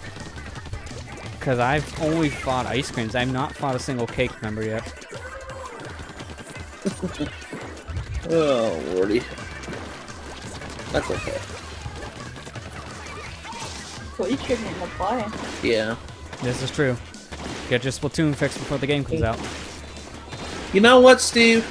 Speaker 1: Because I've only fought ice creams. I've not fought a single Cake member yet.
Speaker 3: Oh, lordy. That's okay.
Speaker 2: Well, you shouldn't even play.
Speaker 3: Yeah.
Speaker 1: This is true. Get your Splatoon fixed before the game comes out.
Speaker 3: You know what, Steve?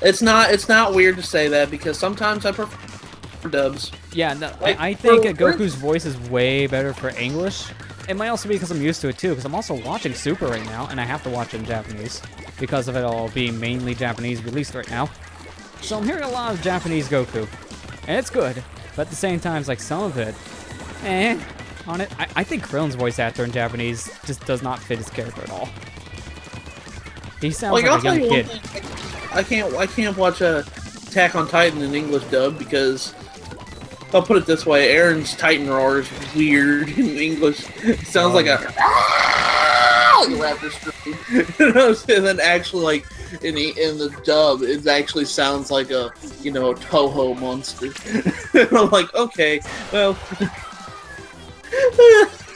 Speaker 3: It's not weird to say that, because sometimes I prefer dubs.
Speaker 1: Yeah, no,
Speaker 3: Like,
Speaker 1: I think
Speaker 3: for-
Speaker 1: Goku's voice is way better for English. It might also be because I'm used to it too, because I'm also watching Super right now, and I have to watch it in Japanese because of it all being mainly Japanese released right now. So I'm hearing a lot of Japanese Goku, and it's good, but at the same time, it's like some of it, on it. I think Krillin's voice actor in Japanese just does not fit his character at all. He sounds
Speaker 3: I'll
Speaker 1: like a
Speaker 3: tell
Speaker 1: young
Speaker 3: you one
Speaker 1: kid.
Speaker 3: thing. I can't watch Attack on Titan in English dub, because I'll put it this way: Aaron's Titan roar is weird in English. It sounds like a raptor scream. And then actually, like in the dub, it actually sounds like a Toho monster. And I'm like, okay, well.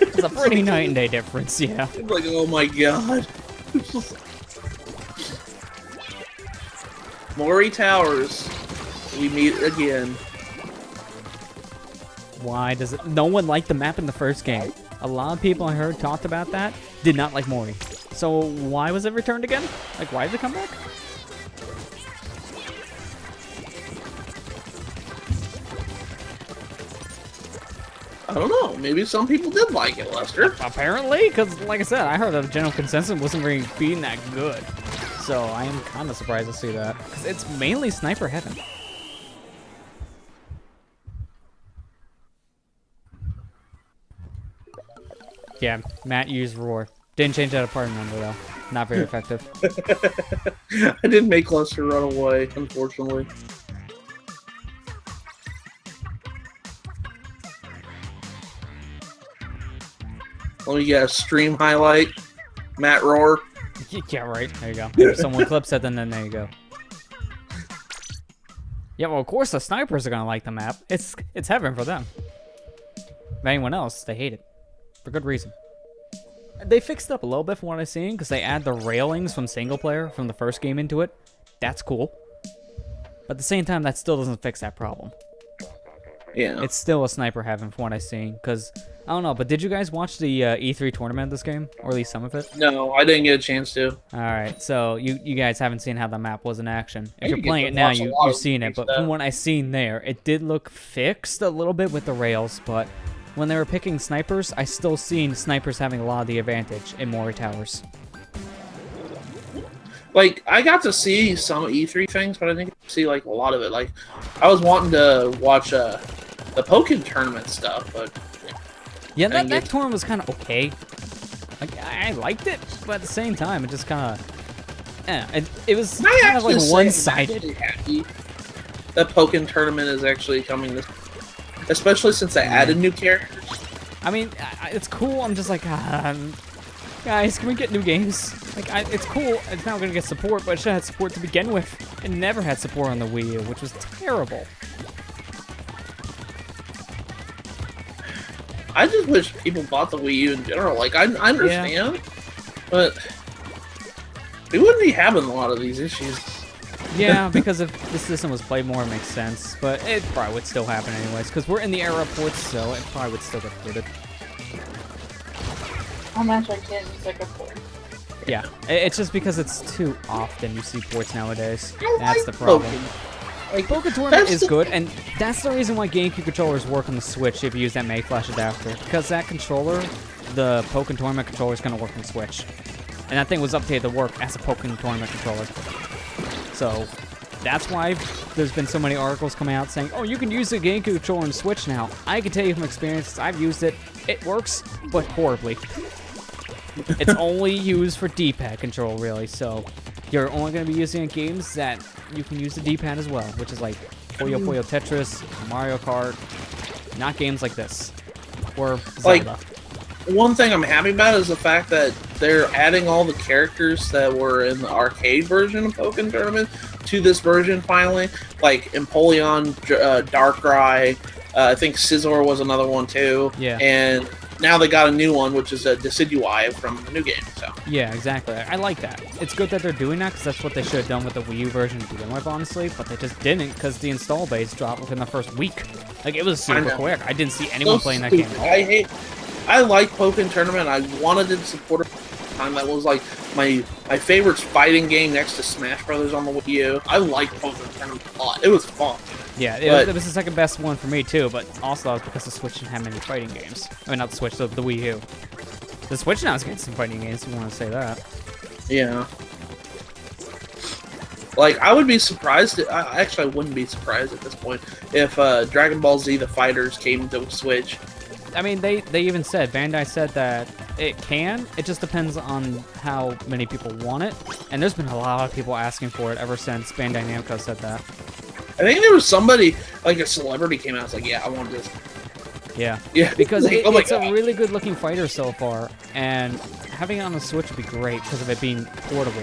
Speaker 1: It's a pretty night and day difference, yeah.
Speaker 3: It's like, oh my god. Mori Towers. We meet again.
Speaker 1: Why does it... No one liked the map in the first game. A lot of people I heard talked about that did not like Mori. So why was it returned again? Like, why did it come back?
Speaker 3: I don't know. Maybe some people did like it, Lester.
Speaker 1: Apparently, because like I said, I heard that the general consensus wasn't really being that good. So I am kind of surprised to see that. Because it's mainly Sniper Heaven. Yeah, Matt used Roar. Didn't change out a party member though. Not very effective.
Speaker 3: I didn't make Lester run away, unfortunately. Let me get a stream highlight. Matt Roar.
Speaker 1: Yeah, right. There you go. If someone clips it, then there you go. Yeah, well, of course the snipers are gonna like the map. It's heaven for them. If anyone else, they hate it. For good reason. They fixed it up a little bit from what I've seen, because they add the railings from single player from the first game into it. That's cool. But at the same time, that still doesn't fix that problem.
Speaker 3: Yeah.
Speaker 1: It's still a sniper heaven from what I've seen, because don't know, but did you guys watch the E3 tournament of this game, or at least some of it?
Speaker 3: No, I didn't get a chance to.
Speaker 1: All right, so you guys haven't seen how the map was in action. If
Speaker 3: I
Speaker 1: you're
Speaker 3: get
Speaker 1: playing
Speaker 3: to
Speaker 1: it now,
Speaker 3: watch a lot
Speaker 1: you've
Speaker 3: of
Speaker 1: seen it,
Speaker 3: E3
Speaker 1: but
Speaker 3: stuff.
Speaker 1: from what I seen there, it did look fixed a little bit with the rails, but when they were picking snipers, I still seen snipers having a lot of the advantage in Mori Towers.
Speaker 3: Like, I got to see some E3 things, but I didn't get to see, like, a lot of it. Like, I was wanting to watch the Pokken tournament stuff, but...
Speaker 1: Yeah,
Speaker 3: I didn't
Speaker 1: that
Speaker 3: get-
Speaker 1: tournament was kind of okay. Like, I liked it, but at the same time, it just kind of... it was
Speaker 3: I
Speaker 1: kind of like
Speaker 3: actually say
Speaker 1: one-sided.
Speaker 3: I'm actually happy that Pokken tournament is actually coming this... Especially since they added new characters.
Speaker 1: I mean, it's cool. I'm just like, guys, can we get new games? Like, it's cool. It's not gonna get support, but it should have had support to begin with. It never had support on the Wii U, which was terrible.
Speaker 3: I just wish people bought the Wii U in general. Like, I understand, but we wouldn't be having a lot of these issues.
Speaker 1: Yeah, because if the system was played more, it makes sense. But it probably would still happen anyways, because we're in the era of ports, so it probably would still get ported.
Speaker 2: I'm actually getting sick of porn.
Speaker 1: Yeah, it's just because it's too often you see ports nowadays.
Speaker 3: I
Speaker 1: That's
Speaker 3: like
Speaker 1: the problem.
Speaker 3: Pokken. Like,
Speaker 1: Pokken Tournament
Speaker 3: that's
Speaker 1: is
Speaker 3: the-
Speaker 1: good, and that's the reason why GameCube controllers work on the Switch if you use that Mag Flash adapter. Because that controller, the Pokken Tournament controller, is going to work on Switch. And that thing was updated to work as a Pokken Tournament controller. So, that's why there's been so many articles coming out saying, oh, you can use the GameCube controller on Switch now. I can tell you from experience, I've used it. It works, but horribly. It's only used for D-pad control, really, so you're only going to be using it in games that you can use the D-pad as well, which is like Puyo Puyo Tetris, Mario Kart, not games like this, or
Speaker 3: Like-
Speaker 1: Zelda.
Speaker 3: One thing I'm happy about is the fact that they're adding all the characters that were in the arcade version of Pokken Tournament to this version finally. Like Empoleon, Darkrai, I think Scizor was another one too.
Speaker 1: Yeah.
Speaker 3: And now they got a new one, which is a Decidueye from the new game. So
Speaker 1: Yeah, exactly. I like that. It's good that they're doing that, because that's what they should have done with the Wii U version to begin with, honestly, but they just didn't, because the install base dropped within the first week. Like, it was super
Speaker 3: know.
Speaker 1: quick. I didn't see anyone
Speaker 3: So
Speaker 1: playing that game
Speaker 3: stupid.
Speaker 1: at all.
Speaker 3: I like Pokken Tournament. I wanted to support it at the time. That was like my favorite fighting game next to Smash Brothers on the Wii U. I liked Pokken Tournament a lot. It was fun.
Speaker 1: Yeah,
Speaker 3: But-
Speaker 1: it was the second best one for me too, but also that was because the Switch didn't have many fighting games. I mean, not the Switch, the Wii U. The Switch now is getting some fighting games, if you want to say that.
Speaker 3: Yeah. Like, I would be surprised. Actually, I wouldn't be surprised at this point if Dragon Ball Z: The Fighters came to Switch.
Speaker 1: I mean, they even said, Bandai said that it can, it just depends on how many people want it, and there's been a lot of people asking for it ever since Bandai Namco said that.
Speaker 3: I think there was somebody, like a celebrity, came out and was like, "Yeah, I want this."
Speaker 1: Yeah.
Speaker 3: Yeah,
Speaker 1: Because
Speaker 3: like, oh my
Speaker 1: it's a
Speaker 3: God.
Speaker 1: really good looking fighter so far, and having it on the Switch would be great because of it being portable.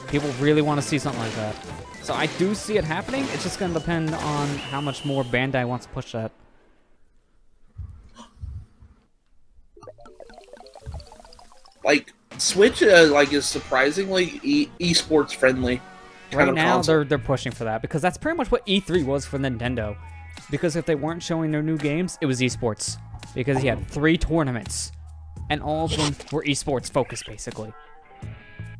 Speaker 1: People really want to see something like that. So I do see it happening, it's just going to depend on how much more Bandai wants to push that.
Speaker 3: Like Switch, like is surprisingly esports friendly. Kind
Speaker 1: Right
Speaker 3: of
Speaker 1: now,
Speaker 3: console.
Speaker 1: they're pushing for that, because that's pretty much what E3 was for Nintendo. Because if they weren't showing their new games, it was esports. Because you had 3 tournaments, and all of them were esports focused, basically.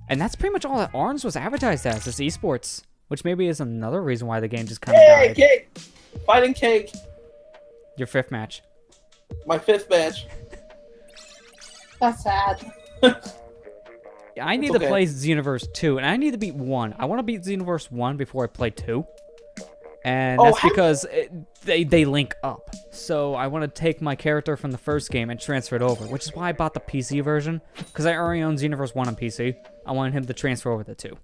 Speaker 1: And that's pretty much all that ARMS was advertised as, is esports. Which maybe is another reason why the game just kind of
Speaker 3: Hey,
Speaker 1: died.
Speaker 3: cake! Fighting cake!
Speaker 1: Your 5th match.
Speaker 3: My 5th match.
Speaker 2: That's sad.
Speaker 1: I need
Speaker 3: It's
Speaker 1: to
Speaker 3: okay.
Speaker 1: play Xenoverse 2, and I need to beat 1. I want to beat Xenoverse 1 before I play 2. And
Speaker 3: Oh,
Speaker 1: that's
Speaker 3: have
Speaker 1: because they link up. So I want to take my character from the first game and transfer it over, which is why I bought the PC version, because I already own Xenoverse 1 on PC. I wanted him to transfer over the 2.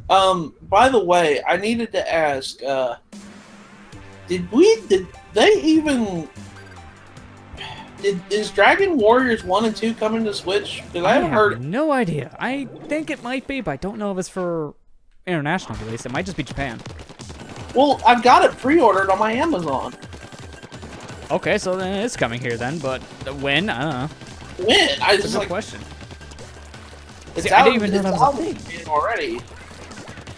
Speaker 3: By the way, I needed to ask, did they even... Is Dragon Warriors 1 and 2 coming to Switch? Because I haven't
Speaker 1: have
Speaker 3: heard...
Speaker 1: no idea. I think it might be, but I don't know if it's for international release. It might just be Japan.
Speaker 3: Well, I've got it pre-ordered on my Amazon.
Speaker 1: Okay, so then it's coming here then, but when? I don't know.
Speaker 3: When? I
Speaker 1: That's
Speaker 3: just
Speaker 1: a good
Speaker 3: like...
Speaker 1: question.
Speaker 3: It's
Speaker 1: See, I
Speaker 3: out,
Speaker 1: didn't even know
Speaker 3: it's
Speaker 1: that was
Speaker 3: out
Speaker 1: a
Speaker 3: in
Speaker 1: thing.
Speaker 3: Japan already.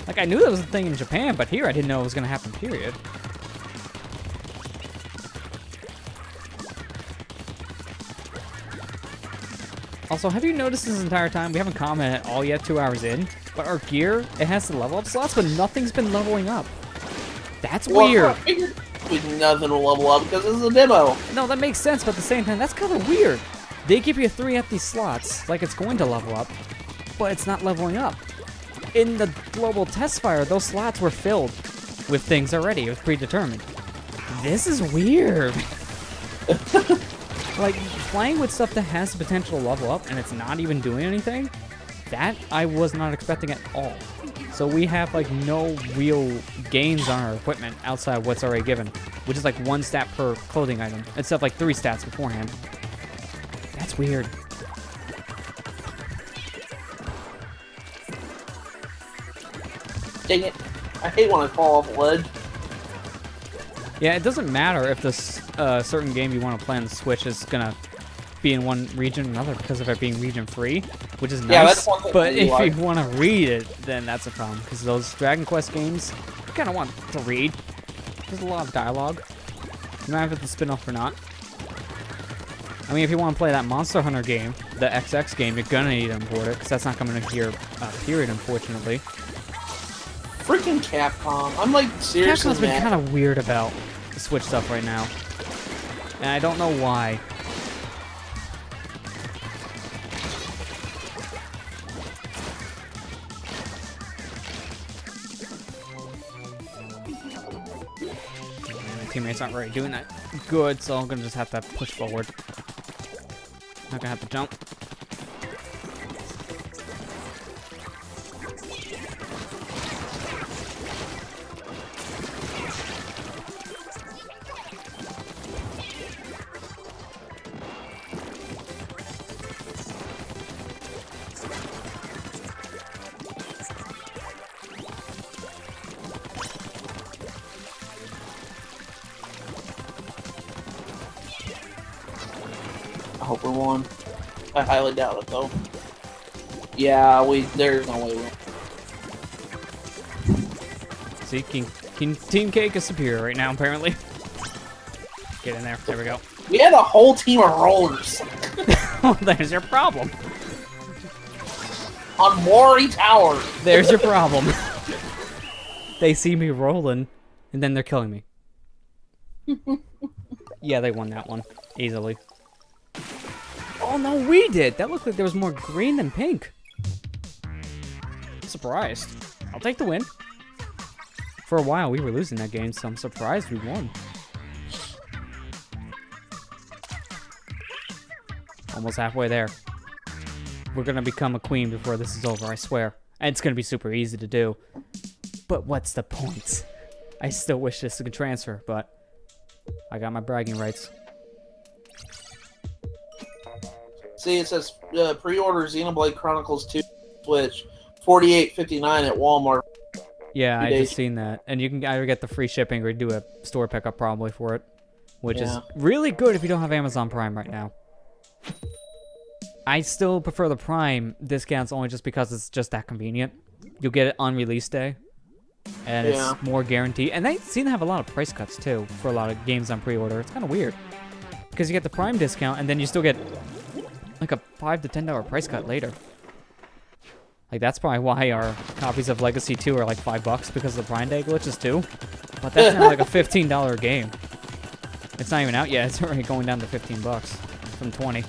Speaker 1: Like, I knew that was a thing in Japan, but here I didn't know it was going to happen, period. Also, have you noticed this entire time? We haven't commented at all yet, 2 hours in. But our gear, it has the level up slots, but nothing's been leveling up. That's weird.
Speaker 3: Nothing will level up because this is a demo.
Speaker 1: No, that makes sense, but at the same time, that's kind of weird. They give you 3 empty slots, like it's going to level up, but it's not leveling up. In the global test fire, those slots were filled with things already. It was predetermined. This is weird. Like, playing with stuff that has the potential to level up and it's not even doing anything, that I was not expecting at all. So we have, like, no real gains on our equipment outside of what's already given, which is like 1 stat per clothing item, instead of like 3 stats beforehand. That's weird.
Speaker 3: Dang it. I hate when I fall off a ledge.
Speaker 1: Yeah, it doesn't matter if this certain game you want to play on the Switch is gonna be in one region or another because of it being region free, which is nice.
Speaker 3: Yeah, that's one thing
Speaker 1: but if
Speaker 3: like.
Speaker 1: you want to read it, then that's a problem because those Dragon Quest games, you kind of want to read. There's a lot of dialogue. No matter if it's a spin-off or not. I mean, if you want to play that Monster Hunter game, the XX game, you're gonna need to import it because that's not coming into your period, unfortunately.
Speaker 3: Freaking Capcom. I'm like seriously
Speaker 1: Capcom's been
Speaker 3: mad.
Speaker 1: kind of weird about the Switch stuff right now. And I don't know why. My teammates aren't really doing that good, so I'm gonna just have to push forward. Not gonna have to jump.
Speaker 3: I hope we won. I highly doubt it though. Yeah, there's no way we win.
Speaker 1: See, Team Cake is superior right now, apparently. Get in there. There we go.
Speaker 3: We had a whole team of rollers
Speaker 1: Oh, there's your problem.
Speaker 3: on Mori Tower.
Speaker 1: There's your problem. They see me rolling, and then they're killing me. Yeah, they won that one. Easily. Oh, no, we did! That looked like there was more green than pink. I'm surprised. I'll take the win. For a while, we were losing that game, so I'm surprised we won. Almost halfway there. We're gonna become a queen before this is over, I swear. And it's gonna be super easy to do. But what's the point? I still wish this could transfer, but I got my bragging rights.
Speaker 3: See, it says pre-order Xenoblade Chronicles 2 Switch, $48.59 at Walmart.
Speaker 1: Yeah, I
Speaker 3: days.
Speaker 1: just seen that. And you can either get the free shipping or do a store pickup probably for it. Which is
Speaker 3: Yeah.
Speaker 1: really good if you don't have Amazon Prime right now. I still prefer the Prime discounts only just because it's just that convenient. You'll get it on release day. And
Speaker 3: Yeah.
Speaker 1: it's more guaranteed. And they seem to have a lot of price cuts too for a lot of games on pre-order. It's kind of weird. Because you get the Prime discount and then you still get like a $5 to $10 price cut later. Like, that's probably why our copies of Legacy 2 are like $5 because of the Prime Day glitches too. But that's now like a $15 game. It's not even out yet. It's already going down to $15 from 20.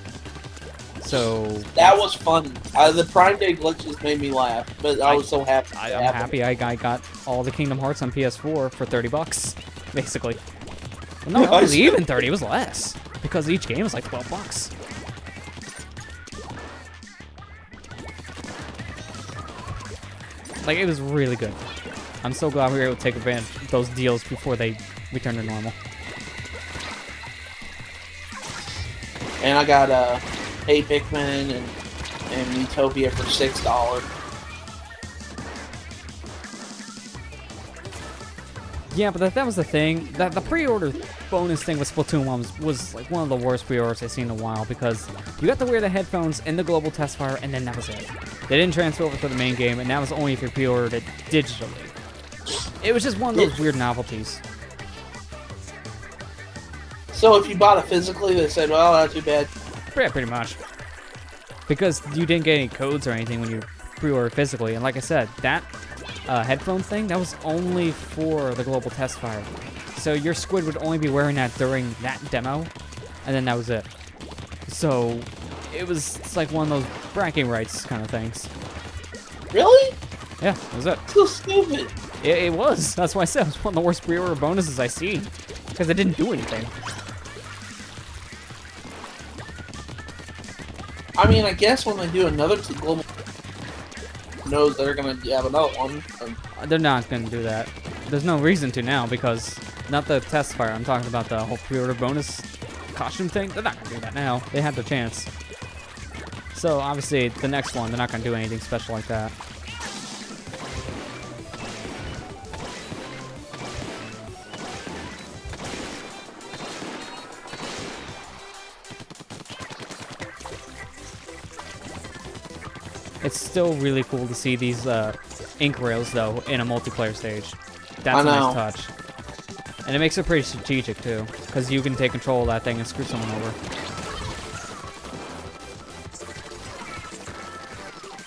Speaker 1: So
Speaker 3: That was fun. The Prime Day glitches made me laugh, but I was so happy.
Speaker 1: I'm happy I got all the Kingdom Hearts on PS4 for $30, basically. Well, no, it was even 30. It was less because each game was like $12. Like, it was really good. I'm so glad we were able to take advantage of those deals before they return to normal.
Speaker 3: And I got Hey Pikmin and Utopia for $6.
Speaker 1: Yeah, but that was the thing. The pre-order bonus thing with Splatoon 1 was like one of the worst pre-orders I've seen in a while because you got to wear the headphones in the global test fire and then that was it. They didn't transfer over to the main game and that was only if you pre-ordered it digitally. It was just one of those weird novelties.
Speaker 3: So if you bought it physically, they said, well, not too bad.
Speaker 1: Yeah, pretty much. because you didn't get any codes or anything when you pre-ordered physically. And like I said, that headphone thing, that was only for the global test fire. So your squid would only be wearing that during that demo, and then that was it. So it's like one of those bragging rights kind of things.
Speaker 3: Really?
Speaker 1: Yeah, that was it.
Speaker 3: So stupid.
Speaker 1: It was. That's why I said it was one of the worst pre-order bonuses I've seen. Because it didn't do anything.
Speaker 3: I mean, I guess when they do another global knows they're gonna have another one.
Speaker 1: They're not going to do that. There's no reason to now, because not the test fire. I'm talking about the whole pre-order bonus costume thing. They're not going to do that now. They had the chance. So obviously, the next one, they're not going to do anything special like that. It's still really cool to see these ink rails, though, in a multiplayer stage. That's a nice touch. And it makes it pretty strategic, too, because you can take control of that thing and screw someone over.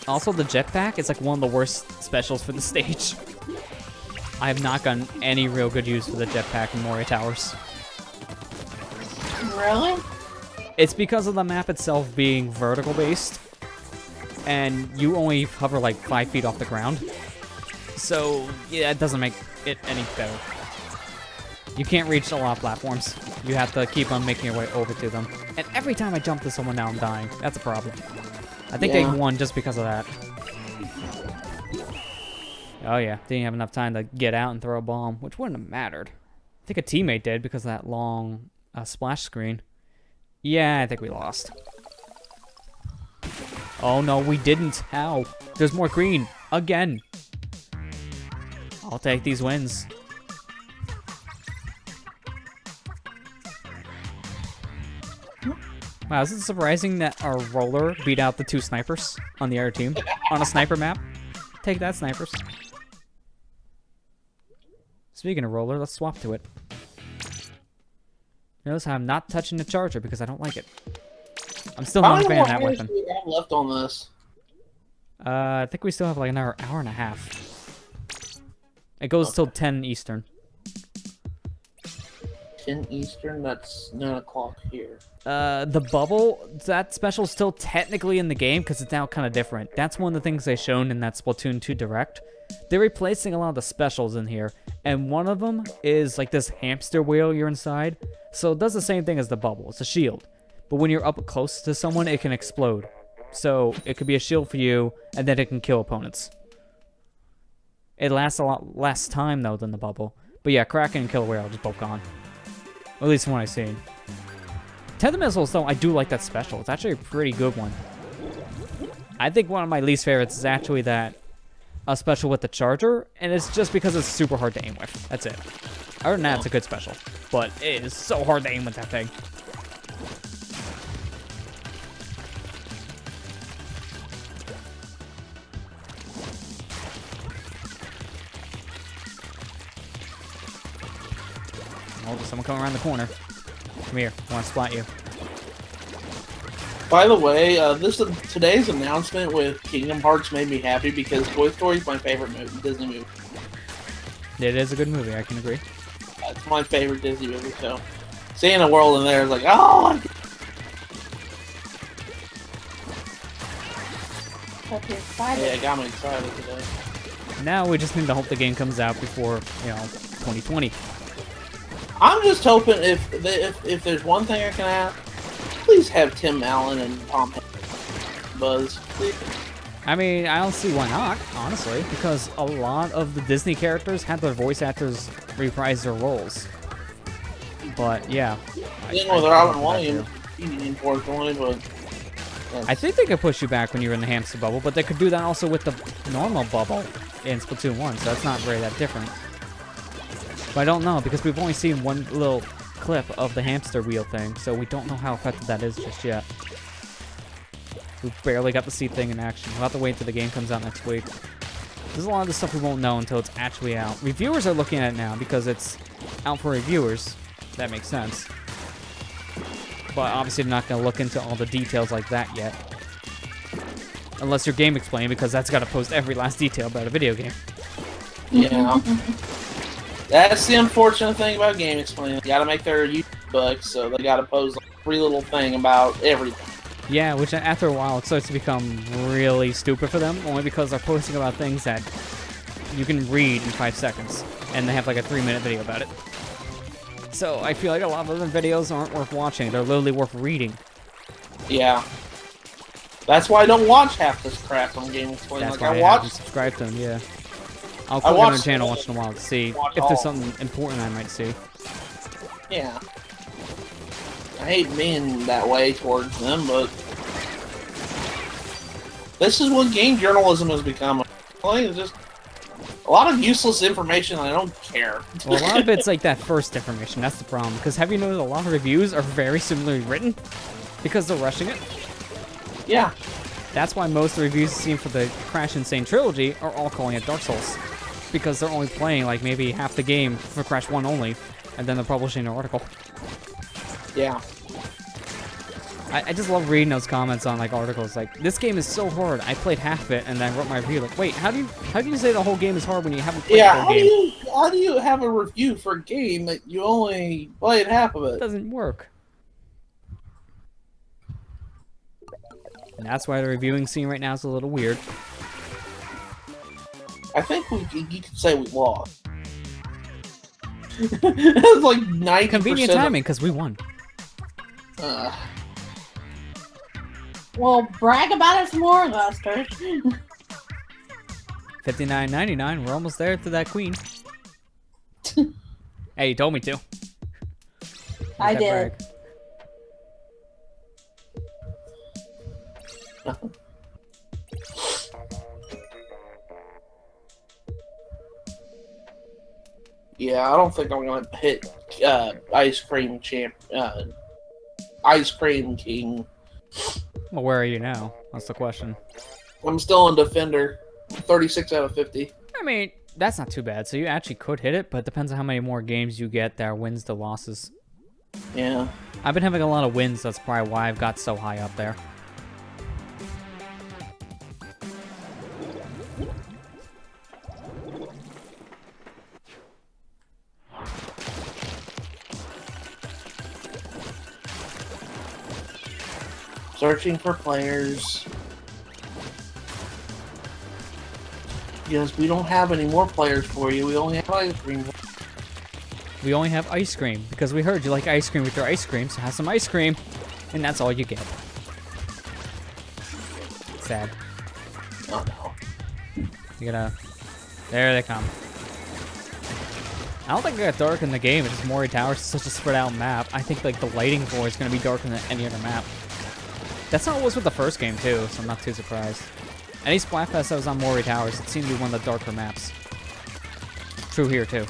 Speaker 1: Also, the jetpack is like one of the worst specials for the stage. I have not gotten any real good use for the jetpack in Moria Towers.
Speaker 2: Really?
Speaker 1: It's because of the map itself being vertical-based, and you only hover like 5 feet off the ground. So, yeah, it doesn't make it any better. You can't reach a lot of platforms. You have to keep on making your way over to them. And every time I jump to someone now, I'm dying. That's a problem. I think they won just because of that. Oh yeah, didn't have enough time to get out and throw a bomb, which wouldn't have mattered. I think a teammate did because of that long splash screen. Yeah, I think we lost. Oh no, we didn't. How? There's more green. Again. I'll take these wins. Wow, is it surprising that our roller beat out the 2 snipers on the other team on a sniper map? Take that, snipers. Speaking of roller, let's swap to it. Notice how I'm not touching the charger because I don't like it. I'm still not a fan of that weapon.
Speaker 3: How many more left on this?
Speaker 1: I think we still have like another hour and a half. It goes till 10 Eastern.
Speaker 3: 10 Eastern, that's 9 o'clock here.
Speaker 1: The bubble, that special is still technically in the game because it's now kind of different. That's one of the things they shown in that Splatoon 2 Direct. They're replacing a lot of the specials in here, and one of them is like this hamster wheel you're inside. So it does the same thing as the bubble. It's a shield. But when you're up close to someone, it can explode. So it could be a shield for you, and then it can kill opponents. It lasts a lot less time, though, than the bubble. But yeah, Kraken and Killer Whale are just both gone. At least from what I've seen. Tether Missiles, though, I do like that special. It's actually a pretty good one. I think one of my least favorites is actually that special with the charger, and it's just because it's super hard to aim with. That's it. Other than that, it's a good special. But it is so hard to aim with that thing. Oh, there's someone coming around the corner. Come here, I want to splat you.
Speaker 3: By the way, today's announcement with Kingdom Hearts made me happy because Toy Story is my favorite Disney movie.
Speaker 1: It is a good movie, I can agree.
Speaker 3: It's my favorite Disney movie, so seeing a world in there is like, oh! Yeah, it got me excited today.
Speaker 1: Now we just need to hope the game comes out before, 2020.
Speaker 3: I'm just hoping if there's one thing I can ask, please have Tim Allen and Tom Buzz. Please.
Speaker 1: I mean, I don't see why not, honestly, because a lot of the Disney characters had their voice actors reprise their roles. But yeah.
Speaker 3: With Robin Williams, unfortunately, but
Speaker 1: I think they could push you back when you're in the hamster bubble, but they could do that also with the normal bubble in Splatoon 1, so that's not really that different. But I don't know, because we've only seen one little clip of the hamster wheel thing, so we don't know how effective that is just yet. We barely got to see the thing in action. We'll have to wait until the game comes out next week. There's a lot of this stuff we won't know until it's actually out. Reviewers are looking at it now because it's out for reviewers. That makes sense. But obviously they're not going to look into all the details like that yet. Unless you're Game Explain, because that's got to post every last detail about a video game.
Speaker 3: Yeah. That's the unfortunate thing about Game Explain. They gotta make their YouTube books, so they gotta post every little thing about everything.
Speaker 1: Yeah, which after a while it starts to become really stupid for them, only because they're posting about things that you can read in 5 seconds, and they have like a 3-minute video about it. So I feel like a lot of them videos aren't worth watching, they're literally worth reading.
Speaker 3: Yeah. That's why I don't watch half this crap on Game Explain.
Speaker 1: That's
Speaker 3: like
Speaker 1: why
Speaker 3: I
Speaker 1: I
Speaker 3: watch
Speaker 1: haven't subscribed to them, yeah. I'll click on their channel once in a while to see if there's something important I might see.
Speaker 3: Yeah. I hate being that way towards them, but this is what game journalism has become. It's just a lot of useless information, and I don't care.
Speaker 1: Well, a lot of it's like that first information, that's the problem. Because have you noticed a lot of reviews are very similarly written? Because they're rushing it?
Speaker 3: Yeah.
Speaker 1: That's why most of the reviews you've seen for the Crash Insane trilogy are all calling it Dark Souls. Because they're only playing like maybe half the game for Crash 1 only, and then they're publishing an article.
Speaker 3: Yeah.
Speaker 1: I just love reading those comments on like articles like, this game is so hard, I played half of it, and then I wrote my review like, wait, how do you say the whole game is hard when you haven't played the whole game?
Speaker 3: How do you have a review for a game that you only played half of
Speaker 1: It
Speaker 3: it?
Speaker 1: doesn't work. And that's why the reviewing scene right now is a little weird.
Speaker 3: I think you could say we lost. It's like 90%.
Speaker 1: Convenient timing, because we won.
Speaker 4: Well, brag about it some more, Lester.
Speaker 1: $59.99. We're almost there to that queen. Hey, you told me to.
Speaker 4: I
Speaker 1: That
Speaker 4: did.
Speaker 1: brag.
Speaker 3: Yeah, I don't think I'm gonna hit Ice Cream King.
Speaker 1: Well, where are you now? That's the question.
Speaker 3: I'm still in Defender, 36 out of 50.
Speaker 1: I mean, that's not too bad. So you actually could hit it, but it depends on how many more games you get that are wins to losses.
Speaker 3: Yeah.
Speaker 1: I've been having a lot of wins. That's probably why I've got so high up there.
Speaker 3: Searching for players. Yes, we don't have any more players for you. We only have Ice Cream.
Speaker 1: We only have ice cream because we heard you like ice cream with your ice cream, so have some ice cream, and that's all you get. Sad.
Speaker 3: Oh no.
Speaker 1: You gotta. There they come. I don't think it got dark in the game. It's just Mori Towers is such a spread out map. I think like the lighting floor is gonna be darker than any other map. That's how it was with the first game too, so I'm not too surprised. Any Splatfest that was on Mori Towers, it seemed to be one of the darker maps. True here too.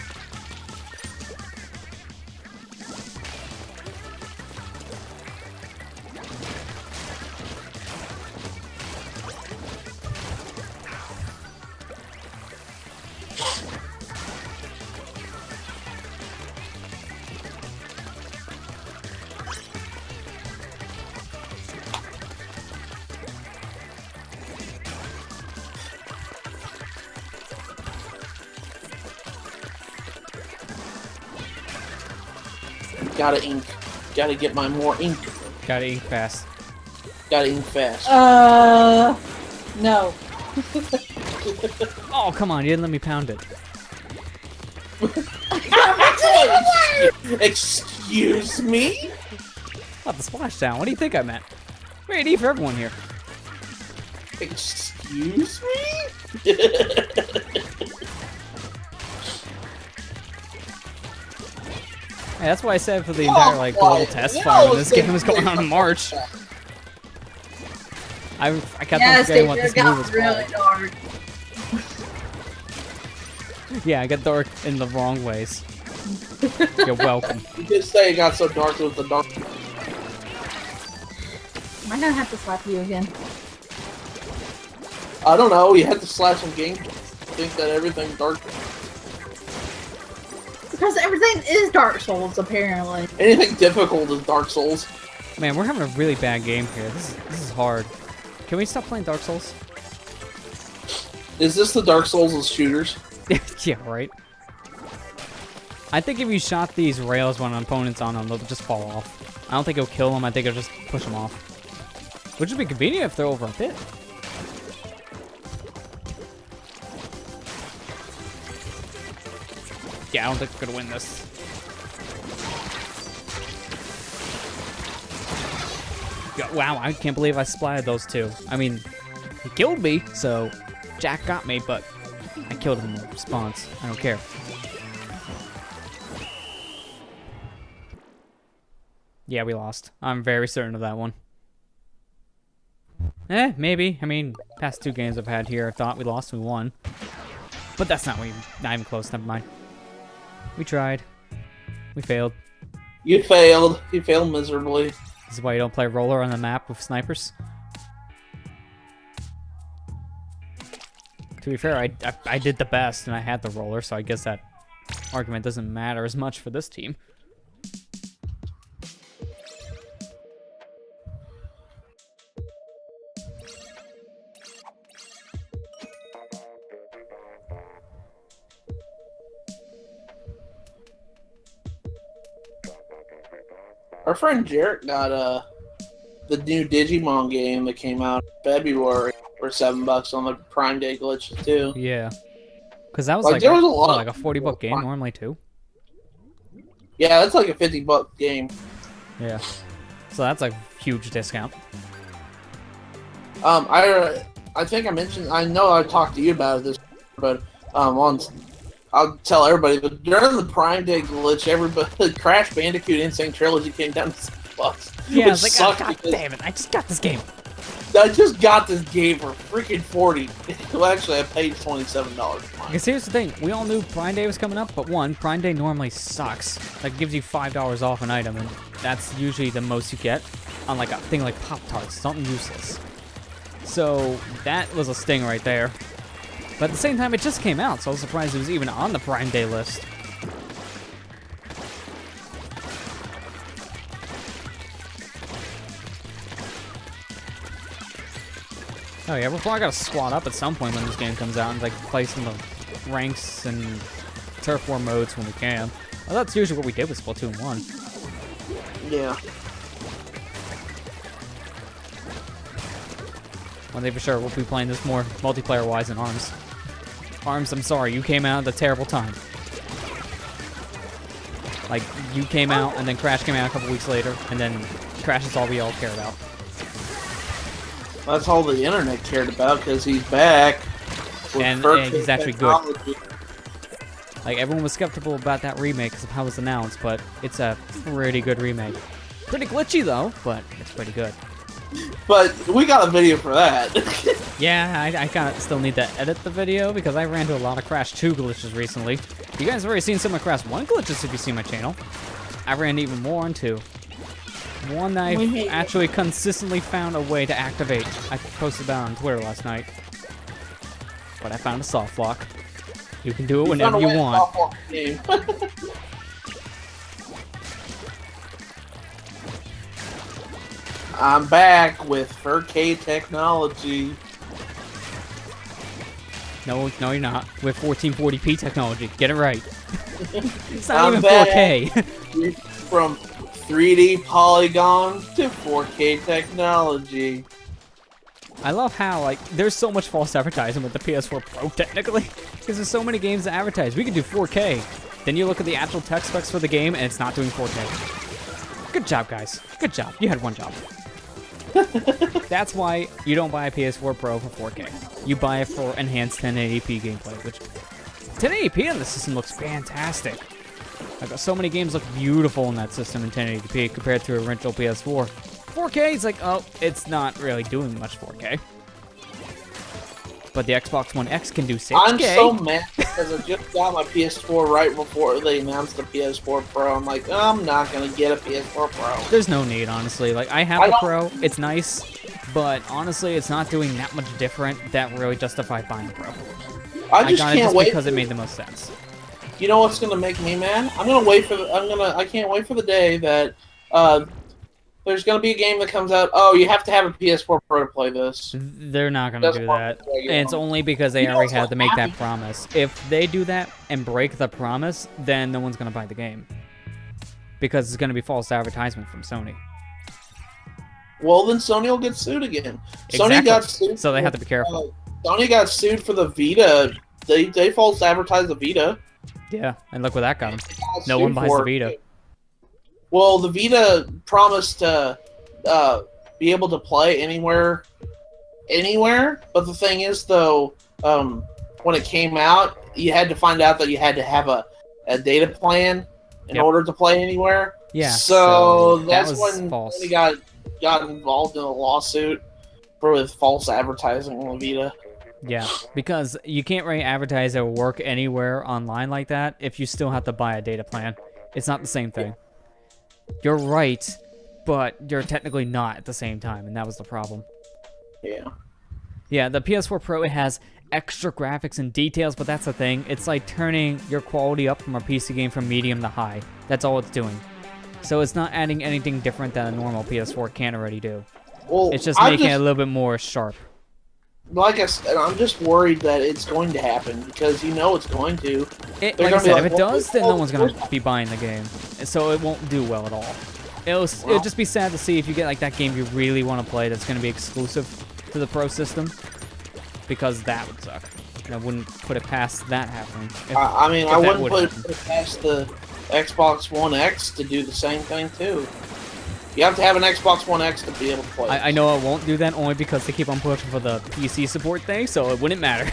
Speaker 3: Gotta ink. Gotta get my more ink.
Speaker 1: Gotta ink fast.
Speaker 3: Gotta ink fast.
Speaker 4: No.
Speaker 1: Oh, come on, you didn't let me pound it.
Speaker 3: Excuse me?
Speaker 1: What, the splashdown? What do you think I meant? We had E for everyone here.
Speaker 3: Excuse me?
Speaker 1: Hey, that's why I said for the entire like global test file when this game was going on in March. I kept on forgetting what this move was
Speaker 2: really
Speaker 1: called.
Speaker 2: dark.
Speaker 1: Yeah, I got dark in the wrong ways. You're welcome.
Speaker 3: You did say it got so dark with the dark.
Speaker 4: Am I gonna have to slap you again?
Speaker 3: I don't know, you had to slash some game. Think that everything's dark.
Speaker 2: Because everything is Dark Souls, apparently.
Speaker 3: Anything difficult is Dark Souls.
Speaker 1: Man, we're having a really bad game here. This is hard. Can we stop playing Dark Souls?
Speaker 3: Is this the Dark Souls of shooters?
Speaker 1: Yeah, right. I think if you shot these rails when an opponent's on them, they'll just fall off. I don't think it'll kill them. I think it'll just push them off. Which would be convenient if they're over a bit. Yeah, I don't think we're gonna win this. Yeah, wow, I can't believe I splatted those two. I mean, he killed me, so Jack got me, but I killed him in response. I don't care. Yeah, we lost. I'm very certain of that one. Maybe. I mean, past 2 games I've had here, I thought we lost, we won. But that's not even close, never mind. We tried. We failed.
Speaker 3: You failed. You failed miserably.
Speaker 1: This is why you don't play roller on the map with snipers. To be fair, I did the best, and I had the roller, so I guess that argument doesn't matter as much for this team.
Speaker 3: Our friend Jarrett got the new Digimon game that came out in February for $7 on the Prime Day glitches too.
Speaker 1: Yeah. Because that was
Speaker 3: Like, there was a lot
Speaker 1: like a $40 game normally, too.
Speaker 3: Yeah, that's like a $50 game.
Speaker 1: Yeah. So that's a huge discount.
Speaker 3: I think I mentioned, I know I talked to you about this, but I'll tell everybody, but during the Prime Day glitch, everybody, Crash Bandicoot Insane Trilogy came down to $6.
Speaker 1: Yeah, I was like, oh,
Speaker 3: sucked
Speaker 1: God
Speaker 3: because
Speaker 1: damn it, I just got this game.
Speaker 3: I just got this game for freaking $40. Well, actually, I paid $27 for mine.
Speaker 1: Because here's the thing, we all knew Prime Day was coming up, but one, Prime Day normally sucks. Like, it gives you $5 off an item, and that's usually the most you get on like a thing like Pop-Tarts, something useless. So that was a sting right there. But at the same time, it just came out, so I was surprised it was even on the Prime Day list. Oh yeah, we're probably gonna squat up at some point when this game comes out and like play some of the ranks and turf war modes when we can. Well, that's usually what we did with Splatoon 1.
Speaker 3: Yeah.
Speaker 1: One day for sure, we'll be playing this more multiplayer-wise than ARMS. ARMS, I'm sorry, you came out at a terrible time. Like, you came out, and then Crash came out a couple weeks later, and then Crash is all we all care about.
Speaker 3: That's all the internet cared about, because he's back.
Speaker 1: And he's actually good. Like, everyone was skeptical about that remake because of how it was announced, but it's a pretty good remake. Pretty glitchy, though, but it's pretty good.
Speaker 3: But we got a video for that.
Speaker 1: Yeah, I kind of still need to edit the video because I ran into a lot of Crash 2 glitches recently. You guys have already seen some of Crash 1 glitches if you see my channel. I ran even more on 2. One I actually consistently found a way to activate. I posted that on Twitter last night. But I found a soft lock. You can do it whenever you want.
Speaker 3: I'm back with 4K technology.
Speaker 1: No, you're not. With 1440p technology. Get it right. It's not
Speaker 3: I'm
Speaker 1: even
Speaker 3: back
Speaker 1: 4K.
Speaker 3: From 3D polygon to 4K technology.
Speaker 1: I love how, like, there's so much false advertising with the PS4 Pro, technically. Because there's so many games that advertise. We can do 4K. Then you look at the actual tech specs for the game, and it's not doing 4K. Good job, guys. Good job. You had one job. That's why you don't buy a PS4 Pro for 4K. You buy it for enhanced 1080p gameplay, which 1080p on the system looks fantastic. Like, so many games look beautiful in that system in 1080p compared to a original PS4. 4K is like, oh, it's not really doing much 4K. But the Xbox One X can do 6K.
Speaker 3: I'm so mad because I just got my PS4 right before they announced the PS4 Pro. I'm like, I'm not going to get a PS4 Pro.
Speaker 1: There's no need, honestly. Like, I have a Pro. It's nice. But honestly, it's not doing that much different that really justified buying a Pro.
Speaker 3: I just
Speaker 1: got it
Speaker 3: can't
Speaker 1: just
Speaker 3: wait
Speaker 1: because it made the most sense.
Speaker 3: You know what's gonna make me mad? I can't wait for the day that there's going to be a game that comes out. Oh, you have to have a PS4 Pro to play this.
Speaker 1: They're not going to do that. And it's only because they already had to make that promise. If they do that and break the promise, then no one's going to buy the game. Because it's going to be false advertisement from Sony.
Speaker 3: Well, then Sony will get sued again.
Speaker 1: Exactly.
Speaker 3: Sony got sued.
Speaker 1: So they have to be careful.
Speaker 3: Sony got sued for the Vita. They false advertised the Vita.
Speaker 1: Yeah, and look what that got them. No one buys the Vita.
Speaker 3: Well, the Vita promised to be able to play anywhere. But the thing is, though, when it came out, you had to find out that you had to have a data plan in order to play anywhere.
Speaker 1: Yeah.
Speaker 3: So
Speaker 1: that
Speaker 3: that's
Speaker 1: was
Speaker 3: when
Speaker 1: false.
Speaker 3: we got involved in a lawsuit with false advertising on the Vita.
Speaker 1: Yeah, because you can't really advertise or work anywhere online like that if you still have to buy a data plan. It's not the same thing. You're right, but you're technically not at the same time, and that was the problem.
Speaker 3: Yeah.
Speaker 1: Yeah, the PS4 Pro, it has extra graphics and details, but that's the thing. It's like turning your quality up from a PC game from medium to high. That's all it's doing. So it's not adding anything different than a normal PS4 can already do.
Speaker 3: Well,
Speaker 1: it's just making it a little bit more sharp.
Speaker 3: Like I said, I'm just worried that it's going to happen because you know it's going to.
Speaker 1: Like I said, if it does, then no one's going to be buying the game. So it won't do well at all. It'll just be sad to see if you get like that game you really want to play that's going to be exclusive to the Pro system. Because that would suck. And I wouldn't put it past that happening.
Speaker 3: I mean, I wouldn't put it past the Xbox One X to do the same thing too. You have to have an Xbox One X to be able to play.
Speaker 1: I know it won't do that only because they keep on pushing for the PC support thing, so it wouldn't matter.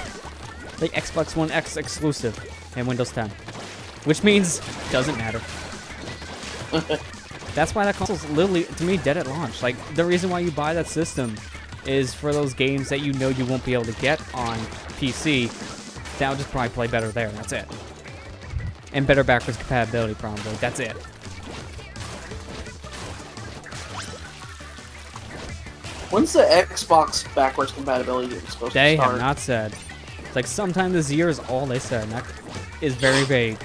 Speaker 1: Like Xbox One X exclusive and Windows 10. Which means doesn't matter. That's why that console's literally, to me, dead at launch. Like, the reason why you buy that system is for those games that you know you won't be able to get on PC. That'll just probably play better there, that's it. And better backwards compatibility, probably. That's it.
Speaker 3: When's the Xbox backwards compatibility supposed to start?
Speaker 1: They have not said. It's like sometime this year is all they said, and that is very vague.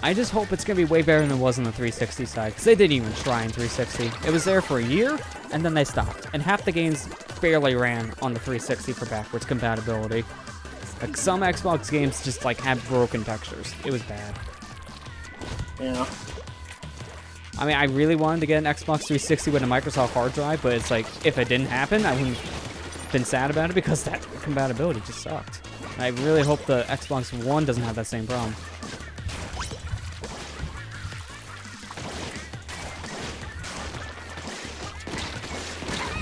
Speaker 1: I just hope it's going to be way better than it was on the 360 side, because they didn't even try in 360. It was there for a year, and then they stopped. And half the games barely ran on the 360 for backwards compatibility. Like, some Xbox games just, like, had broken textures. It was bad.
Speaker 3: Yeah.
Speaker 1: I mean, I really wanted to get an Xbox 360 with a Microsoft hard drive, but it's like, if it didn't happen, I wouldn't have been sad about it, because that compatibility just sucked. I really hope the Xbox One doesn't have that same problem.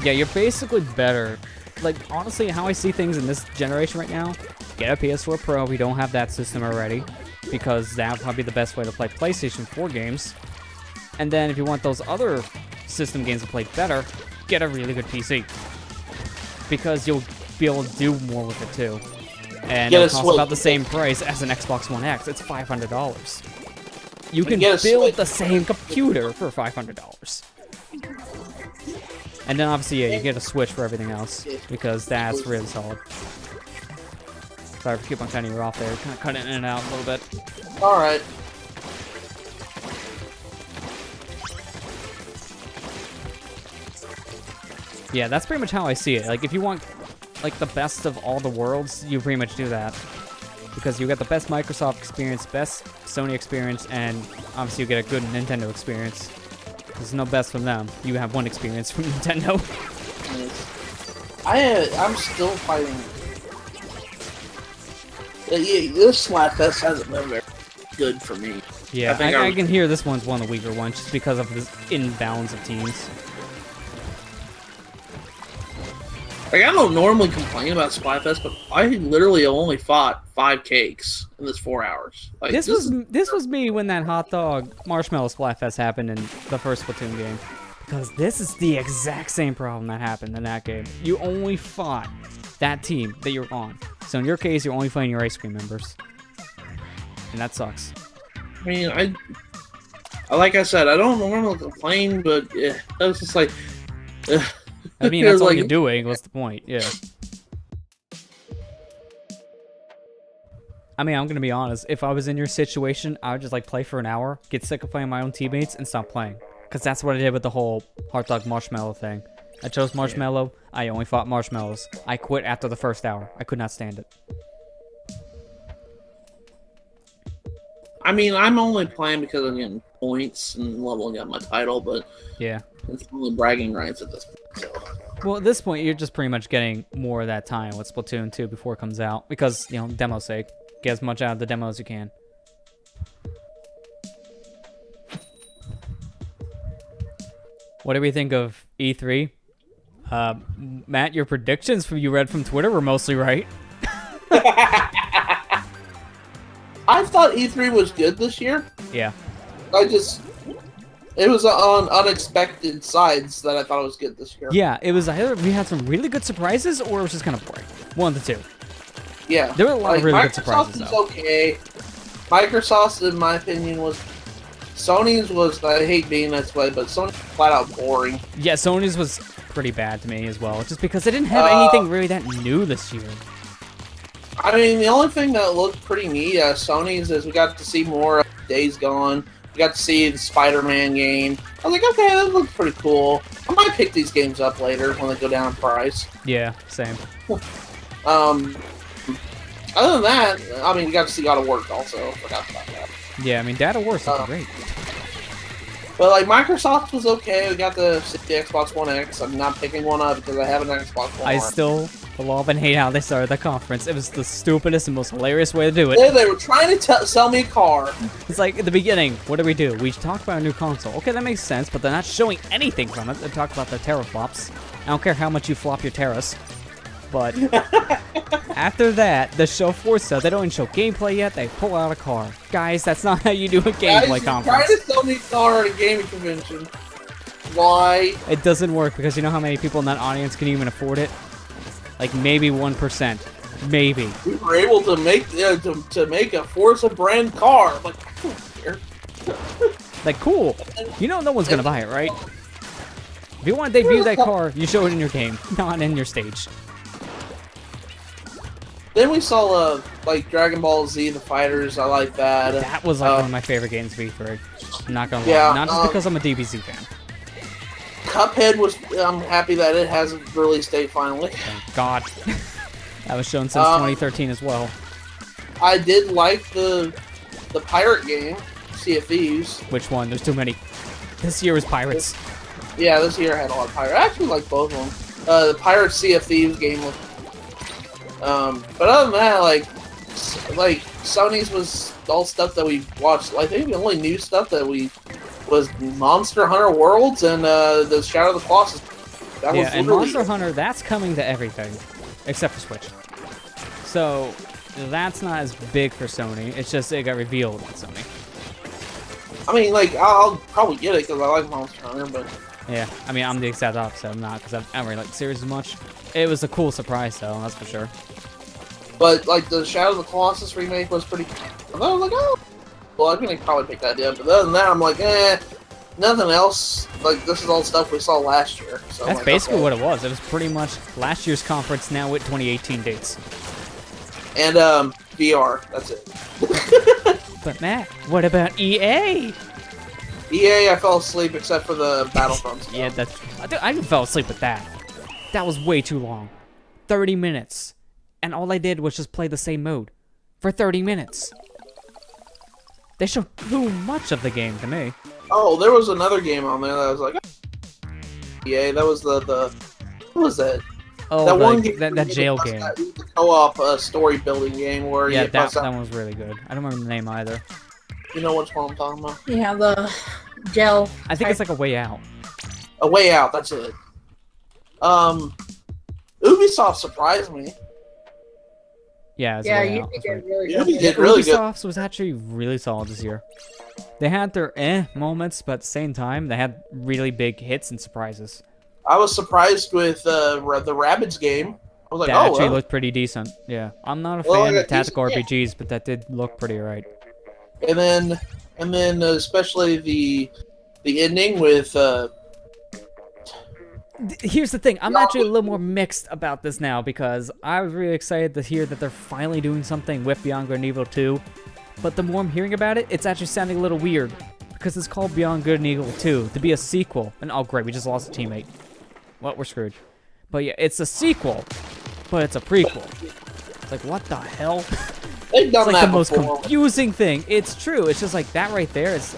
Speaker 1: Yeah, you're basically better. Like, honestly, how I see things in this generation right now, get a PS4 Pro if you don't have that system already, because that would probably be the best way to play PlayStation 4 games. And then if you want those other system games to play better, get a really good PC. Because you'll be able to do more with it too. And it'll cost about the same price as an Xbox One X. It's $500. You can build the same computer for $500. And then obviously, yeah, you get a Switch for everything else, because that's really solid. Sorry for keep on cutting you off there, kind of cutting in and out a little bit.
Speaker 3: Alright.
Speaker 1: Yeah, that's pretty much how I see it. Like, if you want, like, the best of all the worlds, you pretty much do that. Because you get the best Microsoft experience, best Sony experience, and obviously you get a good Nintendo experience. There's no best from them. You have one experience from Nintendo.
Speaker 3: I'm still fighting. This Splatfest hasn't been very good for me.
Speaker 1: Yeah, I can hear this one's one of the weaker ones just because of this imbalance of teams.
Speaker 3: Like, I don't normally complain about Splatfest, but I literally only fought 5 cakes in this 4 hours. Like,
Speaker 1: this was me when that hot dog marshmallow Splatfest happened in the first Splatoon game. Because this is the exact same problem that happened in that game. You only fought that team that you're on. So in your case, you're only fighting your ice cream members. And that sucks.
Speaker 3: I mean, like I said, I don't normally complain, but yeah, I was just like...
Speaker 1: I mean, that's all you're doing. What's the point? Yeah. I mean, I'm going to be honest. If I was in your situation, I would just, like, play for an hour, get sick of playing my own teammates, and stop playing. Because that's what I did with the whole hot dog marshmallow thing. I chose marshmallow. I only fought marshmallows. I quit after the first hour. I could not stand it.
Speaker 3: I mean, I'm only playing because I'm getting points and leveling up my title, but
Speaker 1: Yeah.
Speaker 3: it's only bragging rights at this point. So.
Speaker 1: Well, at this point, you're just pretty much getting more of that time with Splatoon 2 before it comes out. Because, you know, demo's sake. Get as much out of the demo as you can. What do we think of E3? Matt, your predictions from you read from Twitter were mostly right.
Speaker 3: I thought E3 was good this year.
Speaker 1: Yeah.
Speaker 3: It was on unexpected sides that I thought it was good this year.
Speaker 1: Yeah, it was either we had some really good surprises or it was just kind of boring. One of the two.
Speaker 3: Yeah.
Speaker 1: There were a lot of really good surprises,
Speaker 3: Microsoft's
Speaker 1: though.
Speaker 3: okay. Microsoft's, in my opinion, was... Sony's was, I hate being this way, but Sony's flat out boring.
Speaker 1: Yeah, Sony's was pretty bad to me as well, just because they didn't have anything really that new this year.
Speaker 3: I mean, the only thing that looked pretty neat at Sony's is we got to see more of Days Gone. We got to see the Spider-Man game. I was like, okay, that looks pretty cool. I might pick these games up later when they go down in price.
Speaker 1: Yeah, same.
Speaker 3: Other than that, I mean, we got to see God of War also. Forgot about that.
Speaker 1: Yeah, I mean, Data Wars looked great.
Speaker 3: But, like, Microsoft was okay. We got to see the Xbox One X. I'm not picking one up because I have an Xbox One.
Speaker 1: I still love and hate how they started the conference. It was the stupidest and most hilarious way to do it.
Speaker 3: Yeah, they were trying to sell me a car.
Speaker 1: It's like, at the beginning, what do? We talk about a new console. Okay, that makes sense, but they're not showing anything from it. They talk about the teraflops. I don't care how much you flop your terras. But after that, the show Forza, they don't even show gameplay yet. They pull out a car. Guys, that's not how you do a gameplay conference.
Speaker 3: Trying to sell me a car at a gaming convention. Why?
Speaker 1: It doesn't work because you know how many people in that audience can even afford it? Like maybe 1%. Maybe.
Speaker 3: We were able to make to make a Forza brand car. Like, I don't care.
Speaker 1: Like, cool. You know no one's gonna buy it, right? If you want to debut that car, you show it in your game, not in your stage.
Speaker 3: Then we saw like Dragon Ball Z, the fighters. I like that.
Speaker 1: That was like one of my favorite games of E3. I'm not gonna
Speaker 3: Yeah,
Speaker 1: lie. Not just because I'm a DBZ fan.
Speaker 3: Cuphead was. I'm happy that it has a release date finally.
Speaker 1: Thank God. That was shown since 2013 as well.
Speaker 3: I did like the pirate game, Sea of Thieves.
Speaker 1: Which one? There's too many. This year was Pirates.
Speaker 3: Yeah, this year had a lot of pirates. I actually like both of them. The Pirates Sea of Thieves game was. But other than that, like Sony's was all stuff that we watched. I think the only new stuff that we was Monster Hunter Worlds and the Shadow of the Colossus. That
Speaker 1: Yeah,
Speaker 3: was
Speaker 1: and
Speaker 3: literally
Speaker 1: Monster Hunter, that's coming to everything. Except for Switch. So, that's not as big for Sony. It's just it got revealed at Sony.
Speaker 3: I mean, like, I'll probably get it because I like Monster Hunter, but...
Speaker 1: Yeah, I mean, I'm the exact opposite. I'm not, because I don't really like the series as much. It was a cool surprise, though, that's for sure.
Speaker 3: But, like, the Shadow of the Colossus remake was pretty... I was like, oh... Well, I'm gonna probably pick that up, but other than that, I'm like, nothing else. Like, this is all stuff we saw last year. So
Speaker 1: That's
Speaker 3: like,
Speaker 1: basically
Speaker 3: okay.
Speaker 1: what it was. It was pretty much last year's conference now with 2018 dates.
Speaker 3: And, VR. That's it.
Speaker 1: But Matt, what about EA?
Speaker 3: EA, I fell asleep except for the Battlefront stuff.
Speaker 1: Yeah, I fell asleep with that. That was way too long. 30 minutes. And all I did was just play the same mode. For 30 minutes. They showed too much of the game to me.
Speaker 3: Oh, there was another game on there that I was like, oh. EA, that was the what was that?
Speaker 1: Oh,
Speaker 3: that one game,
Speaker 1: that jail game.
Speaker 3: The co-op story building game where
Speaker 1: Yeah,
Speaker 3: you
Speaker 1: that one was really good. I don't remember the name either.
Speaker 3: You know which one I'm talking about?
Speaker 2: Yeah, the gel.
Speaker 1: I think it's like A Way Out.
Speaker 3: A Way Out, that's it. Ubisoft surprised me.
Speaker 1: Yeah, it's
Speaker 2: Yeah,
Speaker 1: A Way
Speaker 2: you
Speaker 1: Out.
Speaker 2: did
Speaker 1: That's right.
Speaker 2: really
Speaker 3: Ubi
Speaker 2: good.
Speaker 3: did really good.
Speaker 1: Ubisoft's was actually really solid this year. They had their moments, but at the same time, they had really big hits and surprises.
Speaker 3: I was surprised with the Rabbids game. I was like,
Speaker 1: That
Speaker 3: oh,
Speaker 1: actually
Speaker 3: well.
Speaker 1: looked pretty decent. Yeah, I'm not a
Speaker 3: Well,
Speaker 1: fan
Speaker 3: yeah,
Speaker 1: of tactical
Speaker 3: yeah.
Speaker 1: RPGs, but that did look pretty right.
Speaker 3: And then especially the ending with
Speaker 1: Here's the thing, I'm actually a little more mixed about this now because I was really excited to hear that they're finally doing something with Beyond Good and Evil 2. But the more I'm hearing about it, it's actually sounding a little weird. because it's called Beyond Good and Evil 2 to be a sequel. And oh great, we just lost a teammate. Well, we're screwed. But yeah, it's a sequel, but it's a prequel. It's like, what the hell?
Speaker 3: They've done
Speaker 1: It's like
Speaker 3: that
Speaker 1: the most
Speaker 3: before.
Speaker 1: confusing thing. It's true. It's just like that right there. It's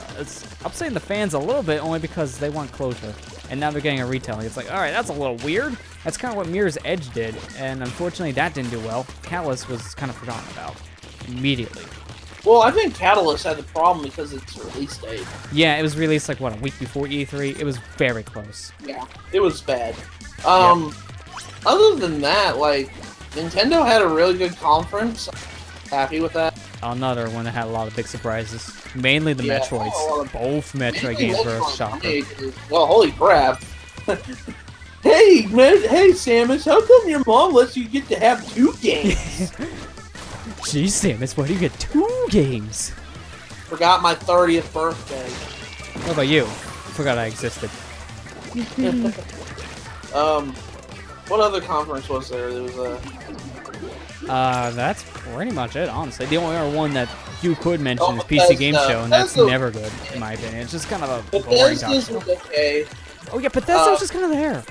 Speaker 1: upsetting the fans a little bit only because they want closure. And now they're getting a retelling. It's like, all right, that's a little weird. That's kind of what Mirror's Edge did. And unfortunately, that didn't do well. Catalyst was kind of forgotten about immediately.
Speaker 3: Well, I think Catalyst had the problem because it's release date.
Speaker 1: Yeah, it was released like, what, a week before E3? It was very close.
Speaker 3: Yeah, it was bad. Other than that, like, Nintendo had a really good conference. Happy with that.
Speaker 1: Another one that had a lot of big surprises. Mainly the
Speaker 3: Yeah,
Speaker 1: Metroids. Both Metroid games were a shocker.
Speaker 3: Well, holy crap. Hey, man, hey, Samus, how come your mom lets you get to have 2 games?
Speaker 1: Jeez, Samus, why do you get 2 games?
Speaker 3: Forgot my 30th birthday.
Speaker 1: What about you? Forgot I existed.
Speaker 3: What other conference was there? There was a...
Speaker 1: That's pretty much it, honestly. The only other one that you could mention is
Speaker 3: Bethesda.
Speaker 1: PC Game Show, and that's
Speaker 3: Bethesda.
Speaker 1: never good, in my opinion. It's just kind of a boring talk
Speaker 3: Bethesda's
Speaker 1: show.
Speaker 3: was okay.
Speaker 1: Oh yeah, Bethesda was just kind of there.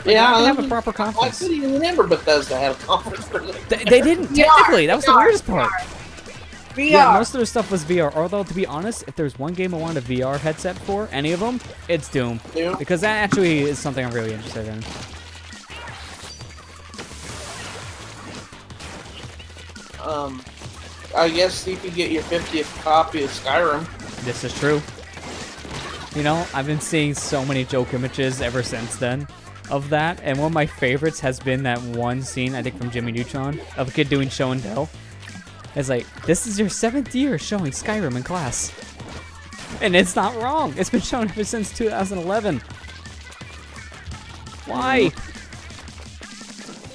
Speaker 3: Yeah,
Speaker 1: They have a proper
Speaker 3: I
Speaker 1: conference.
Speaker 3: couldn't even remember Bethesda had a conference for this.
Speaker 1: They didn't, technically. That was the
Speaker 2: VR,
Speaker 1: weirdest part.
Speaker 2: VR.
Speaker 1: Yeah, most of their stuff was VR. Although, to be honest, if there's one game I wanted a VR headset for, any of them, it's Doom.
Speaker 3: Doom?
Speaker 1: Because that actually is something I'm really interested in.
Speaker 3: I guess you could get your 50th copy of Skyrim.
Speaker 1: This is true. You know, I've been seeing so many joke images ever since then of that, and one of my favorites has been that one scene, I think from Jimmy Neutron, of a kid doing show and tell. It's like, this is your 7th year showing Skyrim in class. And it's not wrong. It's been shown ever since 2011. Why?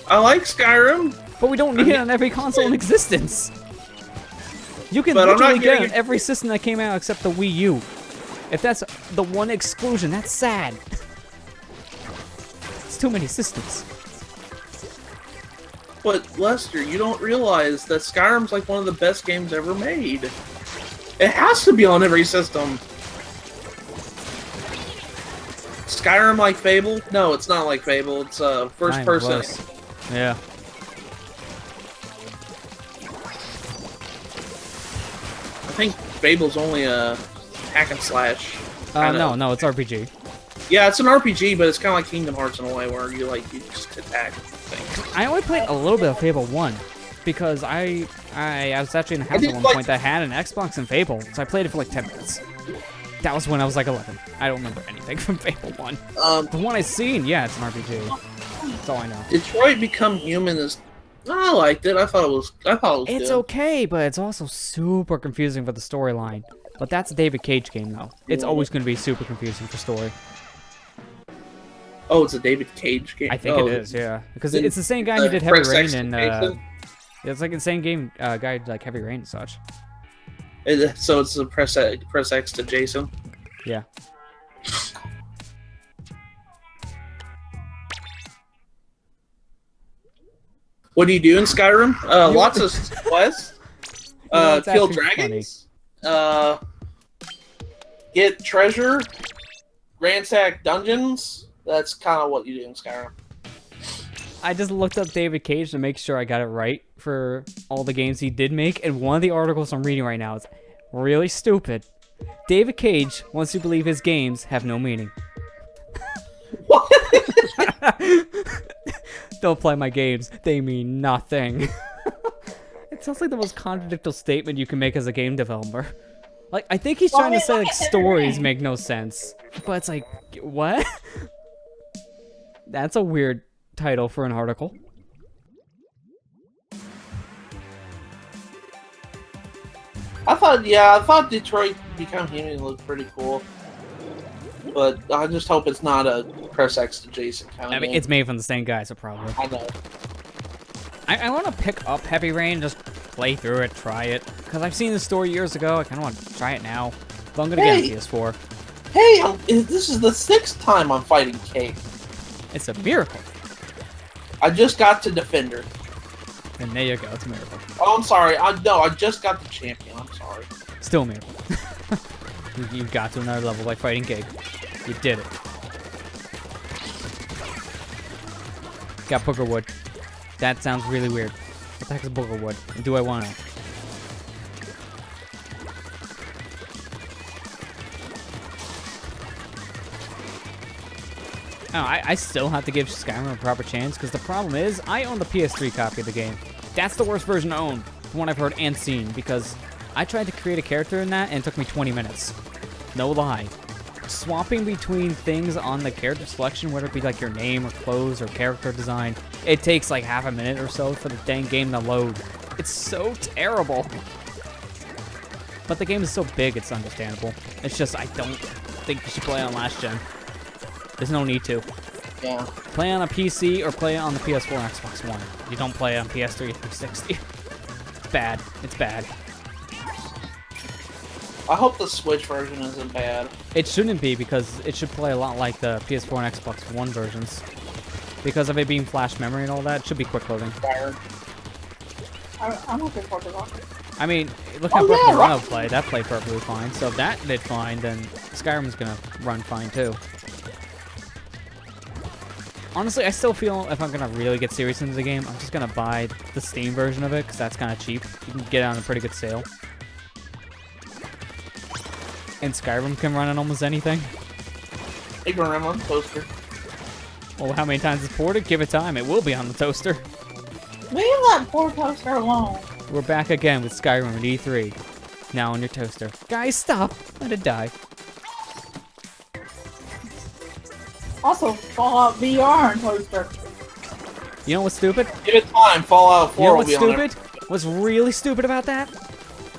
Speaker 3: I like Skyrim.
Speaker 1: But we don't need it on every console in existence. You can
Speaker 3: But I'm not
Speaker 1: literally get it
Speaker 3: getting
Speaker 1: on every system that came out except the Wii U. If that's the one exclusion, that's sad. It's too many systems.
Speaker 3: But Lester, you don't realize that Skyrim's like one of the best games ever made. It has to be on every system. Skyrim like Fable? No, it's not like Fable. It's first
Speaker 1: Kinda
Speaker 3: person.
Speaker 1: close. Yeah.
Speaker 3: I think Fable's only a hack and slash.
Speaker 1: No, it's RPG.
Speaker 3: Yeah, it's an RPG, but it's kind of like Kingdom Hearts in a way, where you just attack things.
Speaker 1: I only played a little bit of Fable 1 because I was actually in a house
Speaker 3: did
Speaker 1: at one
Speaker 3: like-
Speaker 1: point that had an Xbox and Fable, so I played it for like 10 minutes. That was when I was like 11. I don't remember anything from Fable 1. The one I seen, yeah, it's an RPG. That's all I know.
Speaker 3: Detroit Become Human is. I liked it. I thought it was.
Speaker 1: It's
Speaker 3: good.
Speaker 1: okay, but it's also super confusing for the storyline. But that's a David Cage game, though. It's always going to be super confusing for story.
Speaker 3: Oh, it's a David Cage game.
Speaker 1: I think
Speaker 3: Oh,
Speaker 1: it is, yeah. Because
Speaker 3: Then,
Speaker 1: it's the same guy who did Heavy
Speaker 3: Press
Speaker 1: Rain
Speaker 3: X
Speaker 1: and
Speaker 3: Jason?
Speaker 1: it's like the same game guy did like Heavy Rain and such.
Speaker 3: So it's a press X to Jason.
Speaker 1: Yeah.
Speaker 3: What do you do in Skyrim? Lots of quests.
Speaker 1: know, it's
Speaker 3: Kill
Speaker 1: actually
Speaker 3: dragons. Get treasure. Ransack dungeons. That's kind of what you do in Skyrim.
Speaker 1: I just looked up David Cage to make sure I got it right for all the games he did make, and one of the articles I'm reading right now is really stupid. David Cage wants to believe his games have no meaning.
Speaker 3: What?
Speaker 1: Don't play my games, they mean nothing. It sounds like the most contradictory statement you can make as a game developer. Like, I think he's trying to say, like, stories make no sense. But it's like, what? That's a weird title for an article.
Speaker 3: I thought Detroit Become Human looked pretty cool. But I just hope it's not a press X to Jason kind of
Speaker 1: I mean,
Speaker 3: game.
Speaker 1: it's made from the same guy, so probably.
Speaker 3: I know.
Speaker 1: I want to pick up Heavy Rain, just play through it, try it. Because I've seen the story years ago, I kind of want to try it now. But I'm going to get
Speaker 3: Hey!
Speaker 1: a PS4.
Speaker 3: Hey, this is the 6th time I'm fighting Kate.
Speaker 1: It's a miracle.
Speaker 3: I just got to Defender.
Speaker 1: And there you go, it's a miracle.
Speaker 3: Oh, I'm sorry. I just got the champion. I'm sorry.
Speaker 1: Still a miracle. You got to another level by fighting Gig. You did it. Got Boogerwood. That sounds really weird. What the heck is Boogerwood? And do I want to? Oh, I still have to give Skyrim a proper chance, because the problem is, I own the PS3 copy of the game. That's the worst version to own, the one I've heard and seen, because I tried to create a character in that, and it took me 20 minutes. No lie. Swapping between things on the character selection, whether it be like your name or clothes or character design, it takes like half a minute or so for the dang game to load. It's so terrible. But the game is so big, it's understandable. It's just, I don't think you should play on last gen. There's no need to.
Speaker 3: Yeah.
Speaker 1: Play on a PC or play on the PS4 and Xbox One. You don't play on PS3 360. It's bad. It's bad.
Speaker 3: I hope the Switch version isn't bad.
Speaker 1: It shouldn't be, because it should play a lot like the PS4 and Xbox One versions. Because of it being flash memory and all that, it should be quick loading.
Speaker 4: I'm looking forward to that.
Speaker 1: I mean, look how Breath of the Wild played. That played perfectly fine. So if that did fine, then Skyrim's gonna run fine too. Honestly, I still feel if I'm gonna really get serious into the game, I'm just gonna buy the Steam version of it, because that's kind of cheap. You can get it on a pretty good sale. And Skyrim can run on almost anything.
Speaker 3: You can run on the toaster.
Speaker 1: Well, how many times it's ported? Give it time. It will be on the toaster.
Speaker 4: Leave that poor toaster alone.
Speaker 1: We're back again with Skyrim at E3. Now on your toaster. Guys, stop! Let it die.
Speaker 4: Also, Fallout VR and toaster.
Speaker 1: You know what's stupid?
Speaker 3: Give it time. Fallout 4
Speaker 1: You know
Speaker 3: will
Speaker 1: what's
Speaker 3: be on there.
Speaker 1: stupid? What's really stupid about that?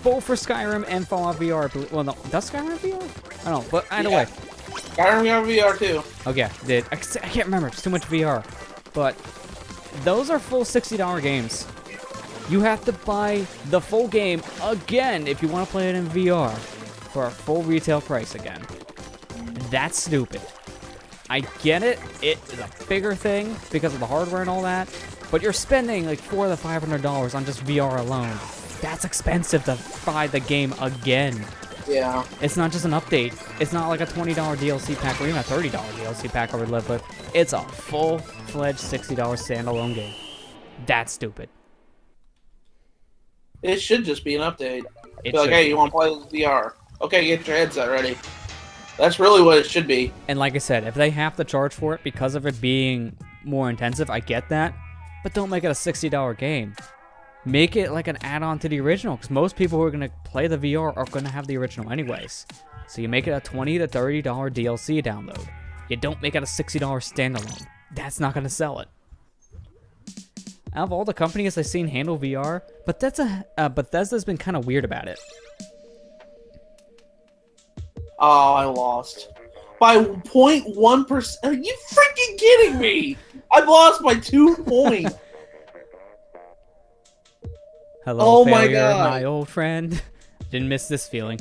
Speaker 1: Both for Skyrim and Fallout VR. Well, no, does Skyrim have VR? I don't know, but either way.
Speaker 3: Skyrim got VR too.
Speaker 1: Oh yeah, did. I can't remember. It's too much VR. But those are full $60 games. You have to buy the full game again if you want to play it in VR for a full retail price again. That's stupid. I get it. It is a bigger thing because of the hardware and all that. But you're spending like $400 to $500 on just VR alone. That's expensive to buy the game again.
Speaker 3: Yeah.
Speaker 1: It's not just an update. It's not like a $20 DLC pack or even a $30 DLC pack I would live with. It's a full-fledged $60 standalone game. That's stupid.
Speaker 3: It should just be an update.
Speaker 1: It
Speaker 3: Be like,
Speaker 1: should.
Speaker 3: hey, you want to play with VR? Okay, get your headset ready. That's really what it should be.
Speaker 1: And like I said, if they have to charge for it because of it being more intensive, I get that. But don't make it a $60 game. Make it like an add-on to the original, because most people who are going to play the VR are going to have the original anyways. So you make it a $20 to $30 DLC download. You don't make it a $60 standalone. That's not going to sell it. Out of all the companies I've seen handle VR, Bethesda's been kind of weird about it.
Speaker 3: Oh, I lost. By 0.1%. Are you freaking kidding me? I lost by 2 points.
Speaker 1: Hello,
Speaker 3: Oh my
Speaker 1: failure,
Speaker 3: God.
Speaker 1: my old friend. Didn't miss this feeling.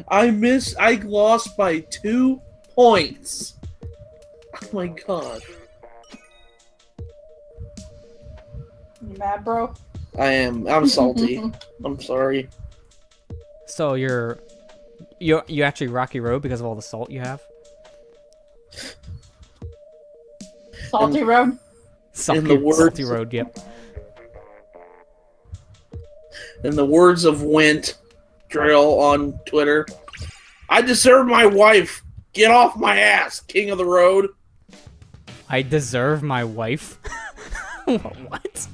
Speaker 3: I lost by 2 points. Oh my god.
Speaker 4: You mad, bro?
Speaker 3: I am. I'm salty. I'm sorry.
Speaker 1: So you actually Rocky Road because of all the salt you have?
Speaker 4: Salty Road?
Speaker 3: the words-
Speaker 1: Salty Road, yep.
Speaker 3: In the words of Wint Drill on Twitter, I deserve my wife. Get off my ass, king of the road.
Speaker 1: I deserve my wife? What?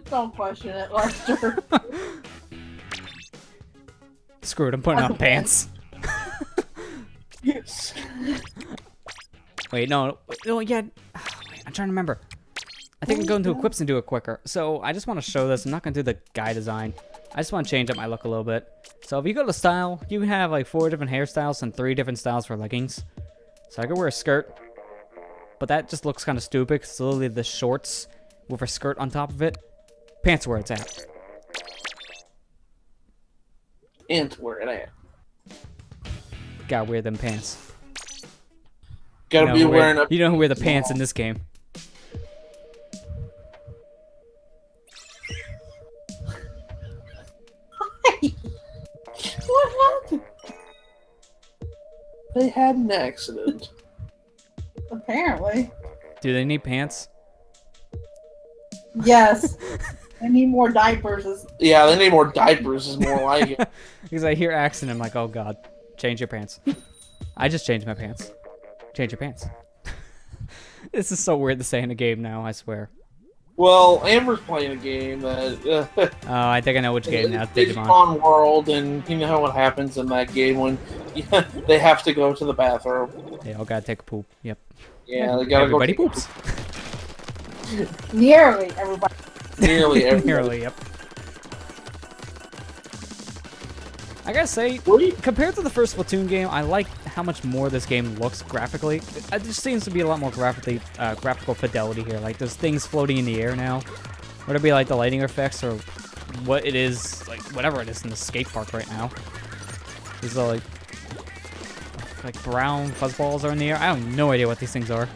Speaker 4: Don't question it, Lester.
Speaker 1: Screw it, I'm putting on pants. Wait, no, yeah. Wait, I'm trying to remember. I think I'm going to equips and do it quicker. So I just want to show this. I'm not going to do the guy design. I just want to change up my look a little bit. So if you go to style, you have like 4 different hairstyles and 3 different styles for leggings. So I could wear a skirt, but that just looks kind of stupid because it's literally the shorts with a skirt on top of it. Pants where it's at.
Speaker 3: And where it at.
Speaker 1: Gotta wear them pants.
Speaker 3: Gotta be wearing a.
Speaker 1: You know who wear the pants in this game.
Speaker 3: They had an accident.
Speaker 4: Apparently.
Speaker 1: Do they need pants?
Speaker 4: Yes. I need more diapers.
Speaker 3: Yeah, they need more diapers is more like it.
Speaker 1: Because I hear accident, I'm like, oh god, change your pants. I just changed my pants. Change your pants. This is so weird to say in a game now, I swear.
Speaker 3: Well, Amber's playing a game that...
Speaker 1: Oh, I think I know which game now.
Speaker 3: It's Digimon World, and you know what happens in that game when they have to go to the bathroom.
Speaker 1: They all gotta take a poop. Yep.
Speaker 3: Yeah, they gotta
Speaker 1: Everybody
Speaker 3: go.
Speaker 1: poops.
Speaker 4: Nearly everybody.
Speaker 3: Nearly everybody.
Speaker 1: Nearly, yep. I gotta say, compared to the first Splatoon game, I like how much more this game looks graphically. It just seems to be a lot more graphical fidelity here. Like, there's things floating in the air now. Whether it be like the lighting effects or what it is, like whatever it is in the skate park right now. These are like brown fuzzballs are in the air. I have no idea what these things are.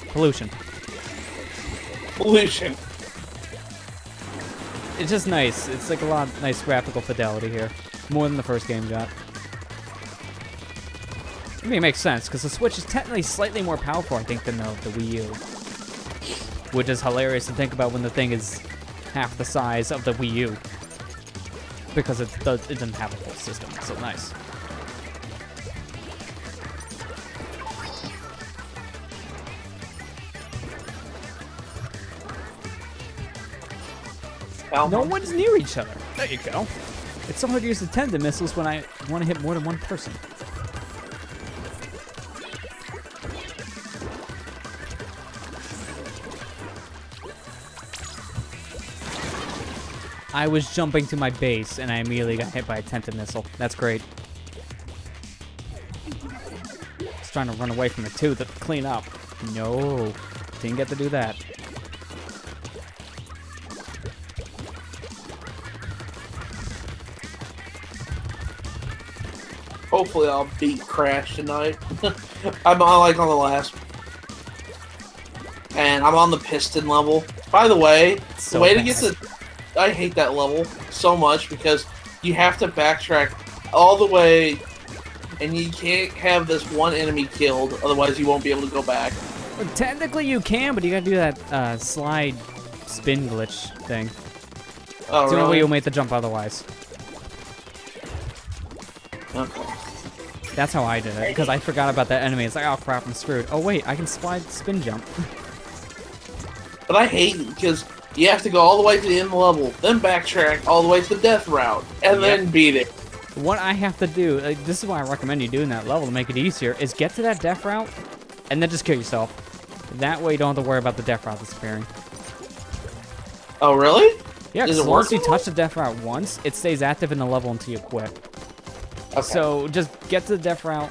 Speaker 1: Pollution.
Speaker 3: Pollution.
Speaker 1: It's just nice. It's like a lot of nice graphical fidelity here. More than the first game got. I mean, it makes sense, because the Switch is technically slightly more powerful, I think, than the Wii U. Which is hilarious to think about when the thing is half the size of the Wii U. Because it doesn't have a full system. It's so nice. No one's near each other. There you go. It's so hard to use the tendon missiles when I want to hit more than one person. I was jumping to my base and I immediately got hit by a tendon missile. That's great. I was trying to run away from it too to clean up. No, didn't get to do that.
Speaker 3: Hopefully I'll beat Crash tonight. I'm on the last. And I'm on the piston level. By the way,
Speaker 1: So
Speaker 3: the way
Speaker 1: bad.
Speaker 3: to get to... I hate that level so much because you have to backtrack all the way and you can't have this one enemy killed, otherwise you won't be able to go back.
Speaker 1: Well, technically you can, but you gotta do that slide spin glitch thing.
Speaker 3: Oh,
Speaker 1: It's the only way
Speaker 3: really?
Speaker 1: you'll make the jump otherwise.
Speaker 3: Okay.
Speaker 1: That's how I did it, because I forgot about that enemy. It's like, oh crap, I'm screwed. Oh wait, I can slide spin jump.
Speaker 3: But I hate it because you have to go all the way to the end of the level, then backtrack all the way to the death route, and then beat it.
Speaker 1: What I have to do, this is why I recommend you doing that level to make it easier, is get to that death route, and then just kill yourself. That way you don't have to worry about the death route disappearing.
Speaker 3: Oh, really?
Speaker 1: Yeah,
Speaker 3: Is
Speaker 1: because
Speaker 3: it
Speaker 1: as long as you
Speaker 3: working?
Speaker 1: touch the death route once, it stays active in the level until you quit.
Speaker 3: Okay.
Speaker 1: So just get to the death route,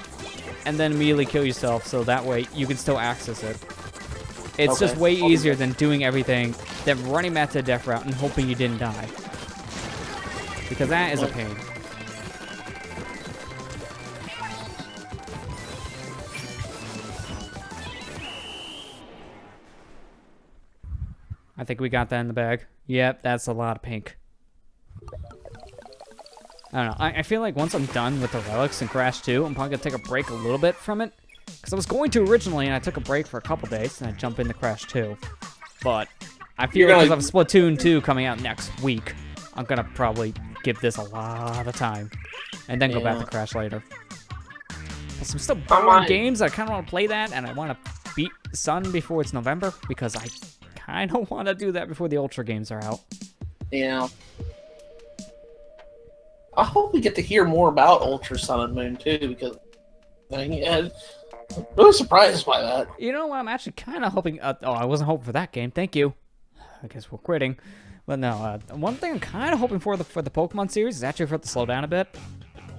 Speaker 1: and then immediately kill yourself, so that way you can still access it. It's just
Speaker 3: Okay.
Speaker 1: way
Speaker 3: I'll do
Speaker 1: easier
Speaker 3: that.
Speaker 1: than doing everything, then running back to the death route and hoping you didn't die. Because that is a pain. I think we got that in the bag. Yep, that's a lot of pink. I don't know. I feel like once I'm done with the relics and Crash 2, I'm probably going to take a break a little bit from it. Because I was going to originally, and I took a break for a couple days, and I jumped into Crash 2. But I feel like because of Splatoon 2 coming out next week, I'm going to probably give this a lot of time. And then go back to Crash later. But some still boring games. I kind of want to play that, and I want to beat Sun before it's November, because I kind of want to do that before the Ultra games are out.
Speaker 3: Yeah. I hope we get to hear more about Ultra Sun and Moon too, because I'm really surprised by that.
Speaker 1: You know what? I'm actually kind of hoping. Oh, I wasn't hoping for that game. Thank you. I guess we're quitting. But no, one thing I'm kind of hoping for the Pokemon series is actually for it to slow down a bit.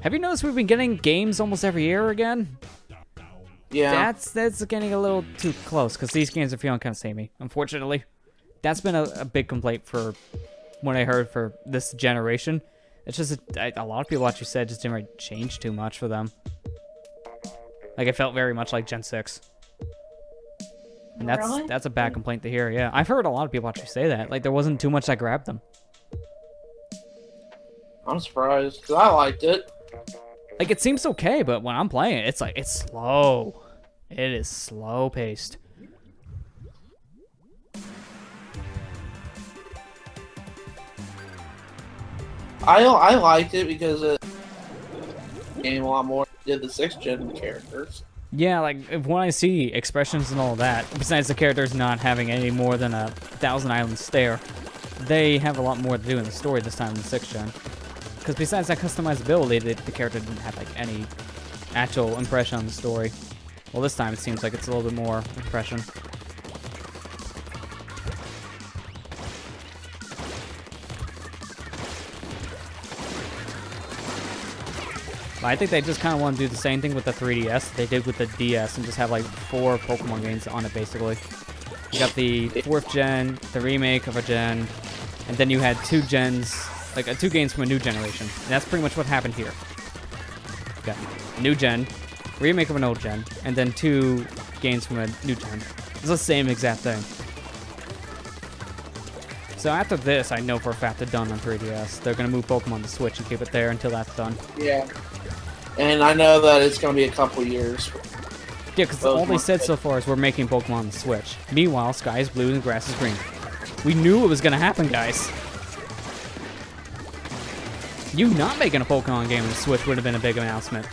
Speaker 1: Have you noticed we've been getting games almost every year again?
Speaker 3: Yeah.
Speaker 1: That's getting a little too close, because these games are feeling kind of samey, unfortunately. That's been a big complaint for what I heard for this generation. It's just a lot of people actually said it just didn't really change too much for them. Like, it felt very much like Gen 6. And that's a bad complaint to hear, yeah. I've heard a lot of people actually say that. Like, there wasn't too much that grabbed them.
Speaker 3: I'm surprised, because I liked it.
Speaker 1: Like, it seems okay, but when I'm playing it, it's like, it's slow. It is slow paced.
Speaker 3: I liked it because it game a lot more than the 6th gen characters.
Speaker 1: Yeah, like, when I see expressions and all that, besides the characters not having any more than a Thousand Island stare, they have a lot more to do in the story this time than 6th gen. Because besides that customizability, the character didn't have, like, any actual impression on the story. Well, this time it seems like it's a little bit more impression. I think they just kind of want to do the same thing with the 3DS they did with the DS and just have like 4 Pokemon games on it, basically. You got the 4th gen, the remake of a gen, and then you had 2 gens, like 2 games from a new generation. And that's pretty much what happened here. You got new gen, remake of an old gen, and then 2 games from a new gen. It's the same exact thing. So after this, I know for a fact they're done on 3DS. They're going to move Pokemon to Switch and keep it there until that's done.
Speaker 3: Yeah. And I know that it's going to be a couple years.
Speaker 1: Yeah, because all they said so far is we're making Pokemon on the Switch. Meanwhile, sky is blue and grass is green. We knew it was going to happen, guys. You not making a Pokemon game on the Switch would have been a big announcement.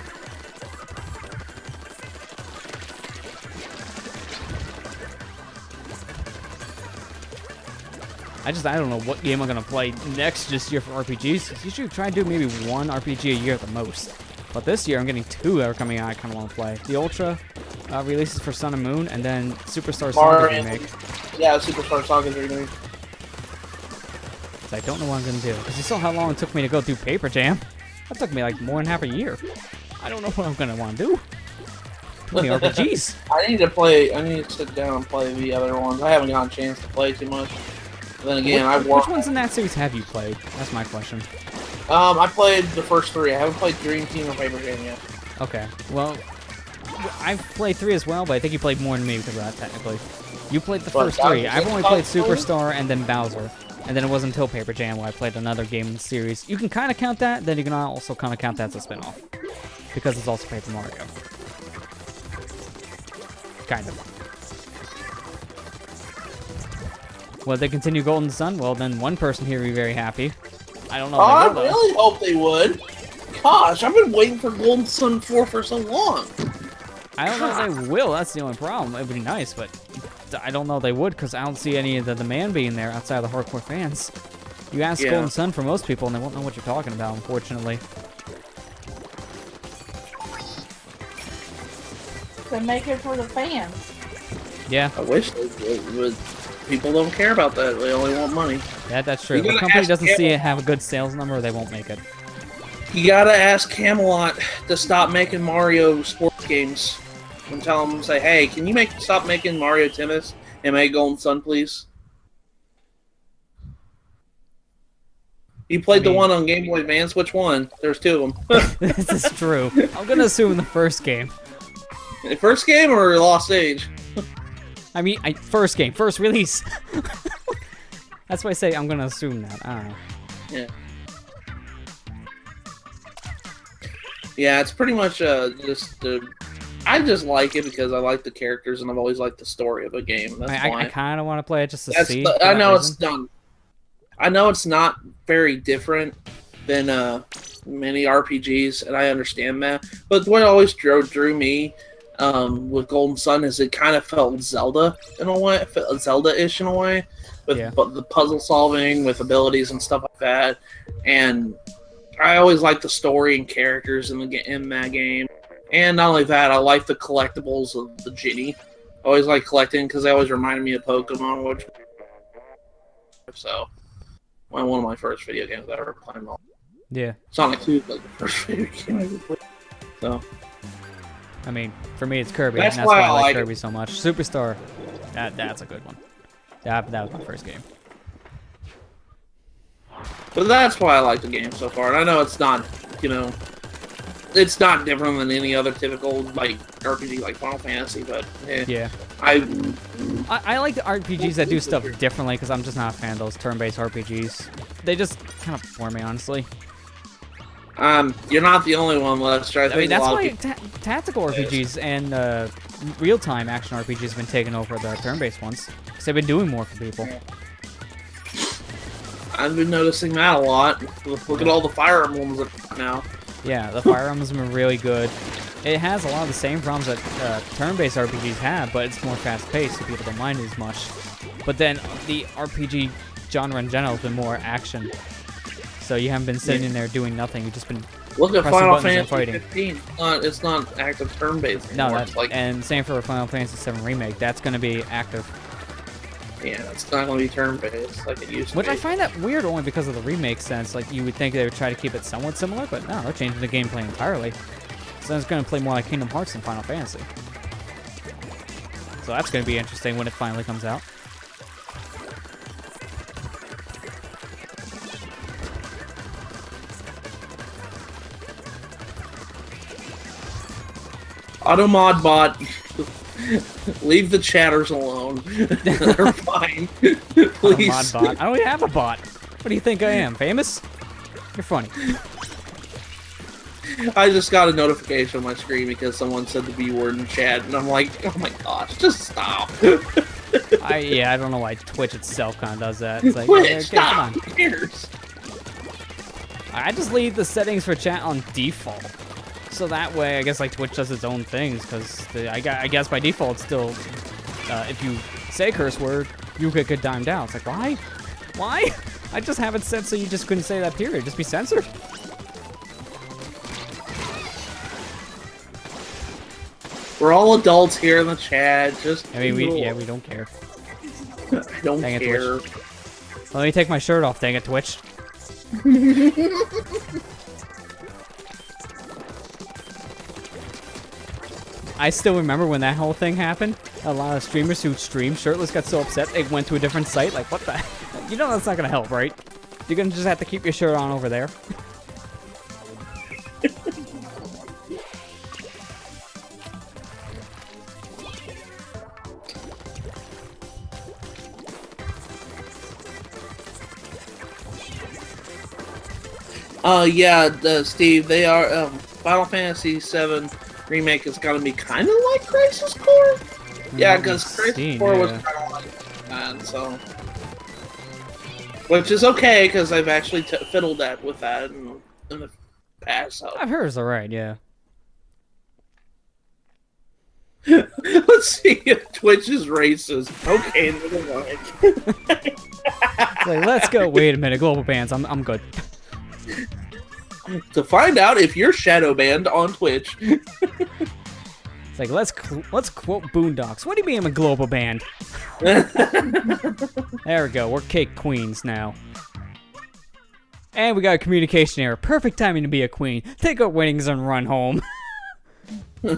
Speaker 1: I don't know what game I'm going to play next this year for RPGs. You should try to do maybe 1 RPG a year at the most. But this year, I'm getting 2 that are coming out I kind of want to play. The Ultra releases for Sun and Moon, and then Superstar Saga remake.
Speaker 3: Yeah, Superstar Saga remake.
Speaker 1: So I don't know what I'm going to do. Because you saw how long it took me to go through Paper Jam. That took me like more than half a year. I don't know what I'm going to want to do. Too many RPGs.
Speaker 3: I need to sit down and play the other ones. I haven't gotten a chance to play too much. But then again,
Speaker 1: which ones in that series have you played? That's my question.
Speaker 3: I played the first 3. I haven't played Dream Team or Paper Jam yet.
Speaker 1: Okay. Well, I've played 3 as well, but I think you played more than me because of that, technically. You played the first 3. I've only played Superstar and then Bowser. And then it wasn't until Paper Jam where I played another game in the series. You can kind of count that, then you can also kind of count that as a spin-off. Because it's also Paper Mario. Kind of. Will they continue Golden Sun? Well, then one person here will be very happy. I don't know.
Speaker 3: I really hope they would. Gosh, I've been waiting for Golden Sun 4 for so long.
Speaker 1: I don't know if they will. That's the only problem. It would be nice, but I don't know they would because I don't see any of the demand being there outside of the hardcore fans. You ask Golden Sun for most people, and they won't know what you're talking about, unfortunately.
Speaker 4: They make it for the fans.
Speaker 1: Yeah.
Speaker 3: I wish they would. People don't care about that. They only want money.
Speaker 1: Yeah, that's true. If a company doesn't see it have a good sales number, they won't make it.
Speaker 3: You gotta ask Camelot to stop making Mario sports games. And tell them, say, hey, can you stop making Mario Tennis and make Golden Sun, please? You played the one on Game Boy Advance. Which one? There's 2 of them.
Speaker 1: This is true. I'm gonna assume the first game.
Speaker 3: The first game or Lost Age?
Speaker 1: I mean, first game, first release. That's why I say I'm gonna assume that. I don't know.
Speaker 3: Yeah. Yeah, it's pretty much I just like it because I like the characters and I've always liked the story of a game. That's why.
Speaker 1: I kind of want to play it just to see.
Speaker 3: I know it's done. I know it's not very different than many RPGs, and I understand that. But what always drew me with Golden Sun is it kind of felt Zelda in a way, Zelda-ish in a way, with the puzzle solving, with abilities and stuff like that. And I always like the story and characters in that game. And not only that, I like the collectibles of the Genie. I always like collecting because they always reminded me of Pokemon. So, one of my first video games I ever played.
Speaker 1: Yeah.
Speaker 3: Sonic 2 was like the first video game I ever played. So,
Speaker 1: I mean, for me, it's Kirby.
Speaker 3: That's
Speaker 1: and that's why I like
Speaker 3: it.
Speaker 1: Kirby so much. Superstar, that's a good one. That was my first game.
Speaker 3: But that's why I like the game so far. And I know it's not, it's not different than any other typical like RPG like Final Fantasy, but
Speaker 1: yeah. I like the RPGs that do stuff differently because I'm just not a fan of those turn-based RPGs. They just kind of bore me, honestly.
Speaker 3: You're not the only one, Lester. I
Speaker 1: I mean,
Speaker 3: think a
Speaker 1: that's
Speaker 3: lot
Speaker 1: why
Speaker 3: of people.
Speaker 1: tactical RPGs and real-time action RPGs have been taking over the turn-based ones. Because they've been doing more for people.
Speaker 3: I've been noticing that a lot. Look at all the Fire Emblems now.
Speaker 1: Yeah, the Fire Emblem's been really good. It has a lot of the same problems that turn-based RPGs have, but it's more fast-paced, so people don't mind it as much. But then the RPG genre in general has been more action. So you haven't been sitting in there doing nothing. You've just been
Speaker 3: Look at
Speaker 1: pressing
Speaker 3: Final
Speaker 1: buttons and
Speaker 3: Fantasy
Speaker 1: fighting.
Speaker 3: 15. It's not active turn-based
Speaker 1: No,
Speaker 3: anymore.
Speaker 1: that,
Speaker 3: It's like,
Speaker 1: and same for Final Fantasy VII Remake. That's going to be active.
Speaker 3: yeah, it's not going to be turn-based like it used to
Speaker 1: Which
Speaker 3: be.
Speaker 1: I find that weird only because of the remake sense. Like, you would think they would try to keep it somewhat similar, but no, they're changing the gameplay entirely. So it's going to play more like Kingdom Hearts than Final Fantasy. So that's going to be interesting when it finally comes out.
Speaker 3: Automod bot, leave the chatters alone. They're fine. Please.
Speaker 1: Mod bot. I don't even have a bot. What do you think I am? Famous? You're funny.
Speaker 3: I just got a notification on my screen because someone said the B word in chat, and I'm like, oh my gosh, just stop.
Speaker 1: I don't know why Twitch itself kind of does that. It's like,
Speaker 3: Twitch,
Speaker 1: okay,
Speaker 3: stop.
Speaker 1: come on.
Speaker 3: Who cares?
Speaker 1: I just leave the settings for chat on default. So that way, I guess like Twitch does its own things, because I guess by default, still, if you say a curse word, you could get dimed out. It's like, why? Why? I just have it set so you just couldn't say that, period. Just be censored.
Speaker 3: We're all adults here in the chat. Just
Speaker 1: I mean,
Speaker 3: ignore.
Speaker 1: we don't care.
Speaker 3: I don't
Speaker 1: Dang it,
Speaker 3: care.
Speaker 1: Let me take my shirt off, dang it, Twitch. I still remember when that whole thing happened. A lot of streamers who stream shirtless got so upset they went to a different site. Like, what the? You know that's not gonna help, right? You're gonna just have to keep your shirt on over there.
Speaker 3: Yeah, Steve, they are, Final Fantasy VII Remake is gonna be kind of like Crisis Core? Yeah, because Crisis Core was kind of like that, so... Which is okay, because I've actually fiddled with that in the past, so...
Speaker 1: I've heard it's alright, yeah.
Speaker 3: Let's see if Twitch is racist. Okay, never mind.
Speaker 1: Like, let's go. Wait a minute, global bans. I'm good.
Speaker 3: To find out if you're shadow banned on Twitch.
Speaker 1: It's like, let's quote Boondocks. What do you mean I'm a global band? There we go. We're cake queens now. And we got a communication error. Perfect timing to be a queen. Take our winnings and run home. I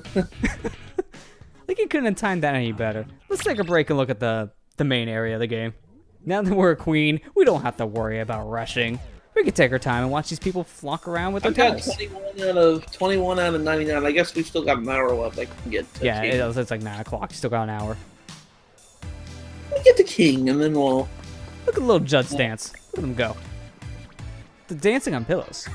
Speaker 1: think you couldn't have timed that any better. Let's take a break and look at the main area of the game. Now that we're a queen, we don't have to worry about rushing. We can take our time and watch these people flock around with their
Speaker 3: I've got
Speaker 1: tails.
Speaker 3: 21 out of 99. I guess we've still got an hour left. I can get to
Speaker 1: Yeah,
Speaker 3: King.
Speaker 1: it's like 9 o'clock. You still got an hour.
Speaker 3: We'll get to King, and then we'll...
Speaker 1: Look at little Judd's dance. Look at him go. The dancing on pillows.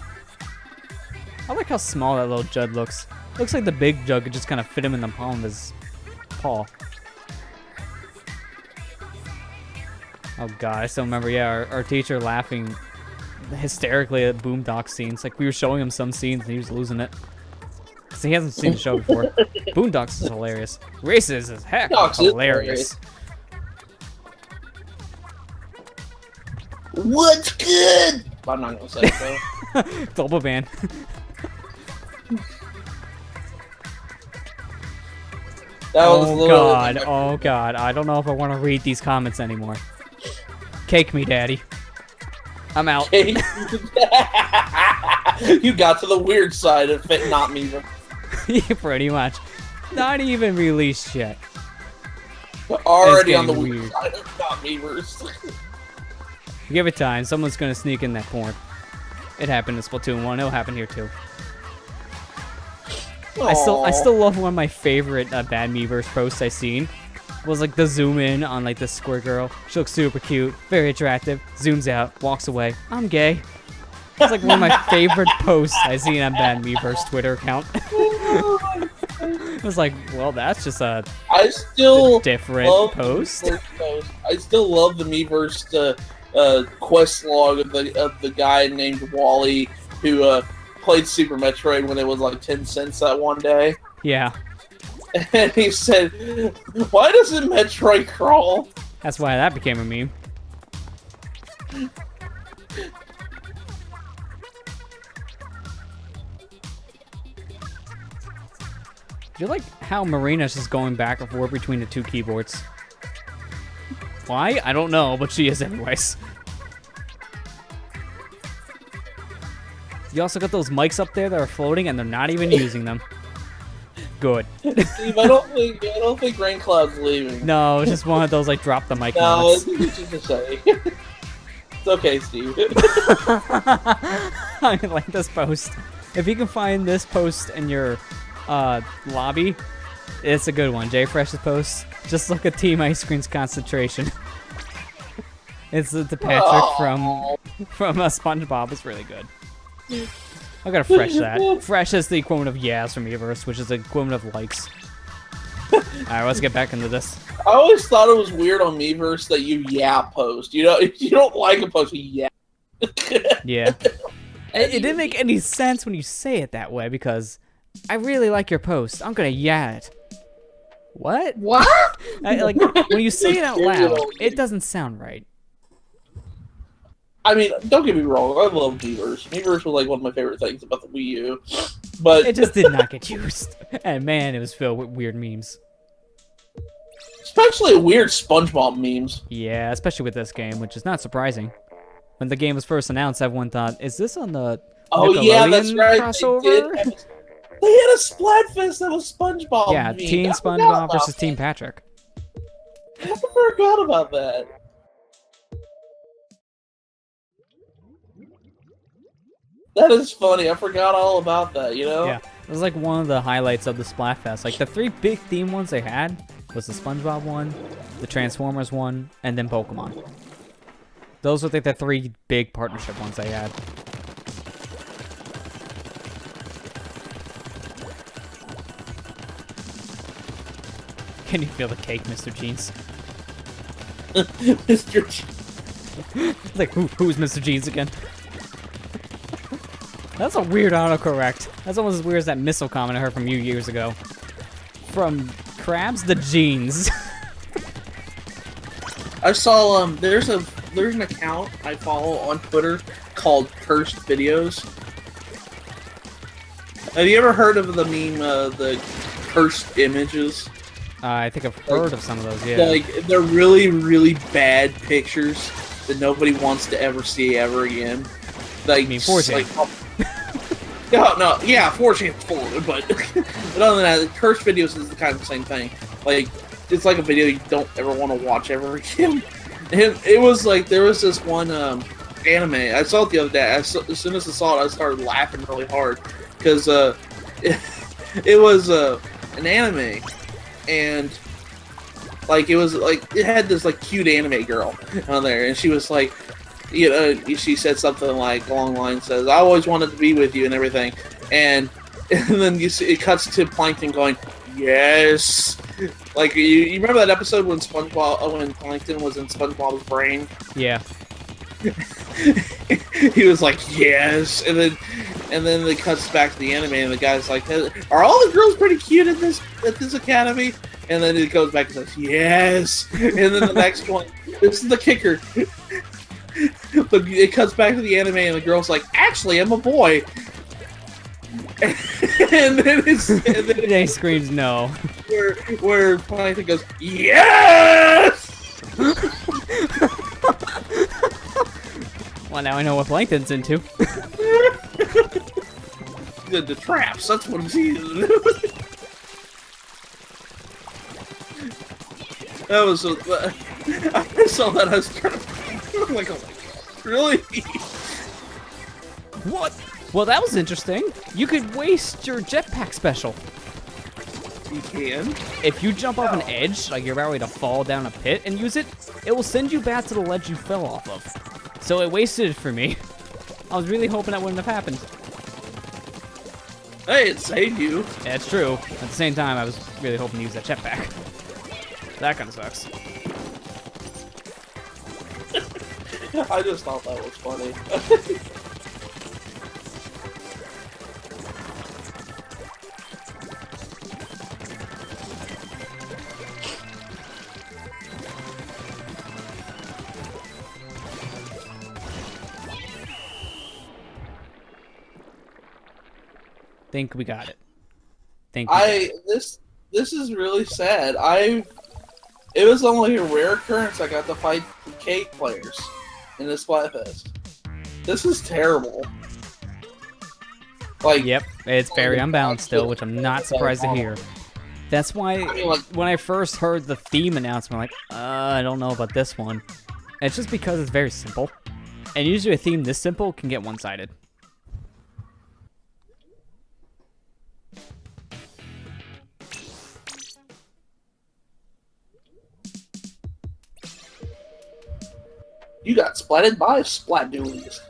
Speaker 1: I like how small that little Judd looks. Looks like the big Judd could just kind of fit him in the palm of his paw. Oh god, I still remember, yeah, our teacher laughing hysterically at Boondock scenes. Like, we were showing him some scenes and he was losing it. Because he hasn't seen the show before. Boondocks is hilarious. Racist as heck. Hilarious.
Speaker 3: What's good? I'm not gonna say it though.
Speaker 1: Global ban.
Speaker 3: That was
Speaker 1: Oh god, oh god. I don't know if I want to read these comments anymore. Cake me, daddy. I'm out.
Speaker 3: You got to the weird side of it, not me.
Speaker 1: Pretty much. Not even released yet.
Speaker 3: Already
Speaker 1: It's
Speaker 3: on the
Speaker 1: getting
Speaker 3: weird
Speaker 1: weird.
Speaker 3: side of not memers.
Speaker 1: Give it time. Someone's gonna sneak in that porn. It happened in Splatoon 1. It'll happen here too. I still love one of my favorite Bad Meverse posts I've seen. Was like the zoom in on like this square girl. She looks super cute, very attractive. Zooms out, walks away. I'm gay. It's like one of my favorite posts I seen on that Miiverse Twitter account. It was like, well, that's just a different post.
Speaker 3: I still love the Miiverse quest log of the guy named Wally who played Super Metroid when it was like 10 cents that one day.
Speaker 1: Yeah.
Speaker 3: And he said, "Why doesn't Metroid crawl?"
Speaker 1: That's why that became a meme. Do you like how Marina's just going back and forth between the two keyboards? Why? I don't know, but she is anyways. You also got those mics up there that are floating and they're not even using them. Good.
Speaker 3: Steve, I don't think Rain Cloud's leaving.
Speaker 1: No, it's just one of those like drop the mic
Speaker 3: No,
Speaker 1: moments.
Speaker 3: it's just a say. It's okay, Steve.
Speaker 1: I like this post. If you can find this post in your lobby, it's a good one. JFresh's post. Just look at Team Ice Cream's concentration. It's the Patrick from SpongeBob. It's really good. I gotta fresh that. Fresh is the equivalent of yes from Miiverse, which is the equivalent of likes. Alright, let's get back into this.
Speaker 3: I always thought it was weird on Miiverse that you post. You know, if you don't like a post, you
Speaker 1: Yeah. It didn't make any sense when you say it that way because I really like your post. I'm gonna it. What?
Speaker 2: What?
Speaker 1: Like when you say it out loud, it doesn't sound right.
Speaker 3: I mean, don't get me wrong. I love Miiverse. Miiverse was like one of my favorite things about the Wii U, but
Speaker 1: It just did not get used. And man, it was filled with weird memes.
Speaker 3: especially weird SpongeBob memes.
Speaker 1: Yeah, especially with this game, which is not surprising. When the game was first announced, everyone thought, "Is this on the Nickelodeon
Speaker 3: Yeah, that's right.
Speaker 1: crossover?"
Speaker 3: They had a Splatfest that was SpongeBob.
Speaker 1: Yeah,
Speaker 3: meme.
Speaker 1: Team
Speaker 3: I forgot
Speaker 1: SpongeBob
Speaker 3: about
Speaker 1: versus
Speaker 3: that.
Speaker 1: Team Patrick.
Speaker 3: I forgot about that. That is funny. I forgot all about that, you know?
Speaker 1: Yeah, it was like one of the highlights of the Splatfest. Like the three big theme ones they had was the SpongeBob one, the Transformers one, and then Pokemon. Those were like the three big partnership ones they had. Can you feel the cake, Mr. Jeans?
Speaker 3: Mr.
Speaker 1: It's like, who's Mr. Jeans again? That's a weird autocorrect. That's almost as weird as that missile comment I heard from you years ago. From Krabs the Jeans.
Speaker 3: I saw there's an account I follow on Twitter called Cursed Videos. Have you ever heard of the meme the cursed images?
Speaker 1: I think I've heard of some of those, yeah.
Speaker 3: Like they're really, really bad pictures that nobody wants to ever see ever again. Like,
Speaker 1: I mean, 4chan.
Speaker 3: Yeah, 4chan's full of it, but other than that, cursed videos is the kind of the same thing. Like, it's like a video you don't ever want to watch ever again. And it was like, there was this one anime, I saw it the other day, as soon as I saw it, I started laughing really hard, because it was an anime, and like, it was like, it had this like cute anime girl on there, and she was like, you know, she said something like along the line says, "I always wanted to be with you" and everything, and then you see it cuts to Plankton going, "Yes." Like you remember that episode when when Plankton was in SpongeBob's brain?
Speaker 1: Yeah.
Speaker 3: He was like, "Yes," and then it cuts back to the anime, and the guy's like, "Are all the girls pretty cute at this academy?" And then it goes back and says, "Yes," and then the next one, this is the kicker. But it cuts back to the anime, and the girl's like, "Actually, I'm a boy." and then
Speaker 1: They screams no.
Speaker 3: Where Plankton goes, "Yes!"
Speaker 1: Well, now I know what Plankton's into.
Speaker 3: the traps, that's what he's into. That was so... I saw that, I was trying to... I'm like, oh my god, really?
Speaker 1: What? Well, that was interesting. You could waste your jetpack special.
Speaker 3: You can?
Speaker 1: If you jump off an edge, like you're about ready to fall down a pit and use it, it will send you back to the ledge you fell off of. So it wasted it for me. I was really hoping that wouldn't have happened.
Speaker 3: Hey, it saved you.
Speaker 1: Yeah, it's true. At the same time, I was really hoping to use that jetpack. That kind of sucks.
Speaker 3: I just thought that was funny.
Speaker 1: Think we got it.
Speaker 3: This is really sad. It was only a rare occurrence I got to fight the cake players in this Splatfest. This is terrible. Like,
Speaker 1: Yep, it's very unbalanced still, which I'm not surprised to hear. That's why when I first heard the theme announcement, I'm like, I don't know about this one. And it's just because it's very simple. And usually a theme this simple can get one-sided.
Speaker 3: you got splatted by Splatdoolies.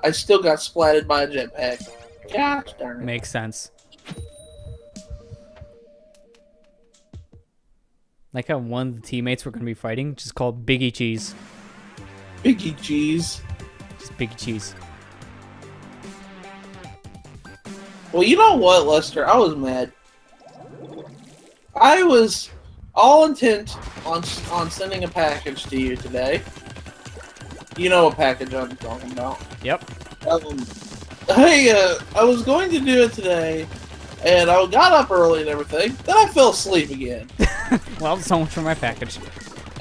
Speaker 3: I still got splatted by a jetpack. Gosh darn it.
Speaker 1: Makes sense. Like how one of the teammates we're going to be fighting just called Biggie Cheese.
Speaker 3: Biggie cheese.
Speaker 1: Just Biggie Cheese.
Speaker 3: Well, you know what, Lester? I was mad. I was all intent on sending a package to you today. You know what package I'm talking about.
Speaker 1: Yep.
Speaker 3: I was going to do it today, and I got up early and everything. Then I fell asleep again.
Speaker 1: Well, so much for my package.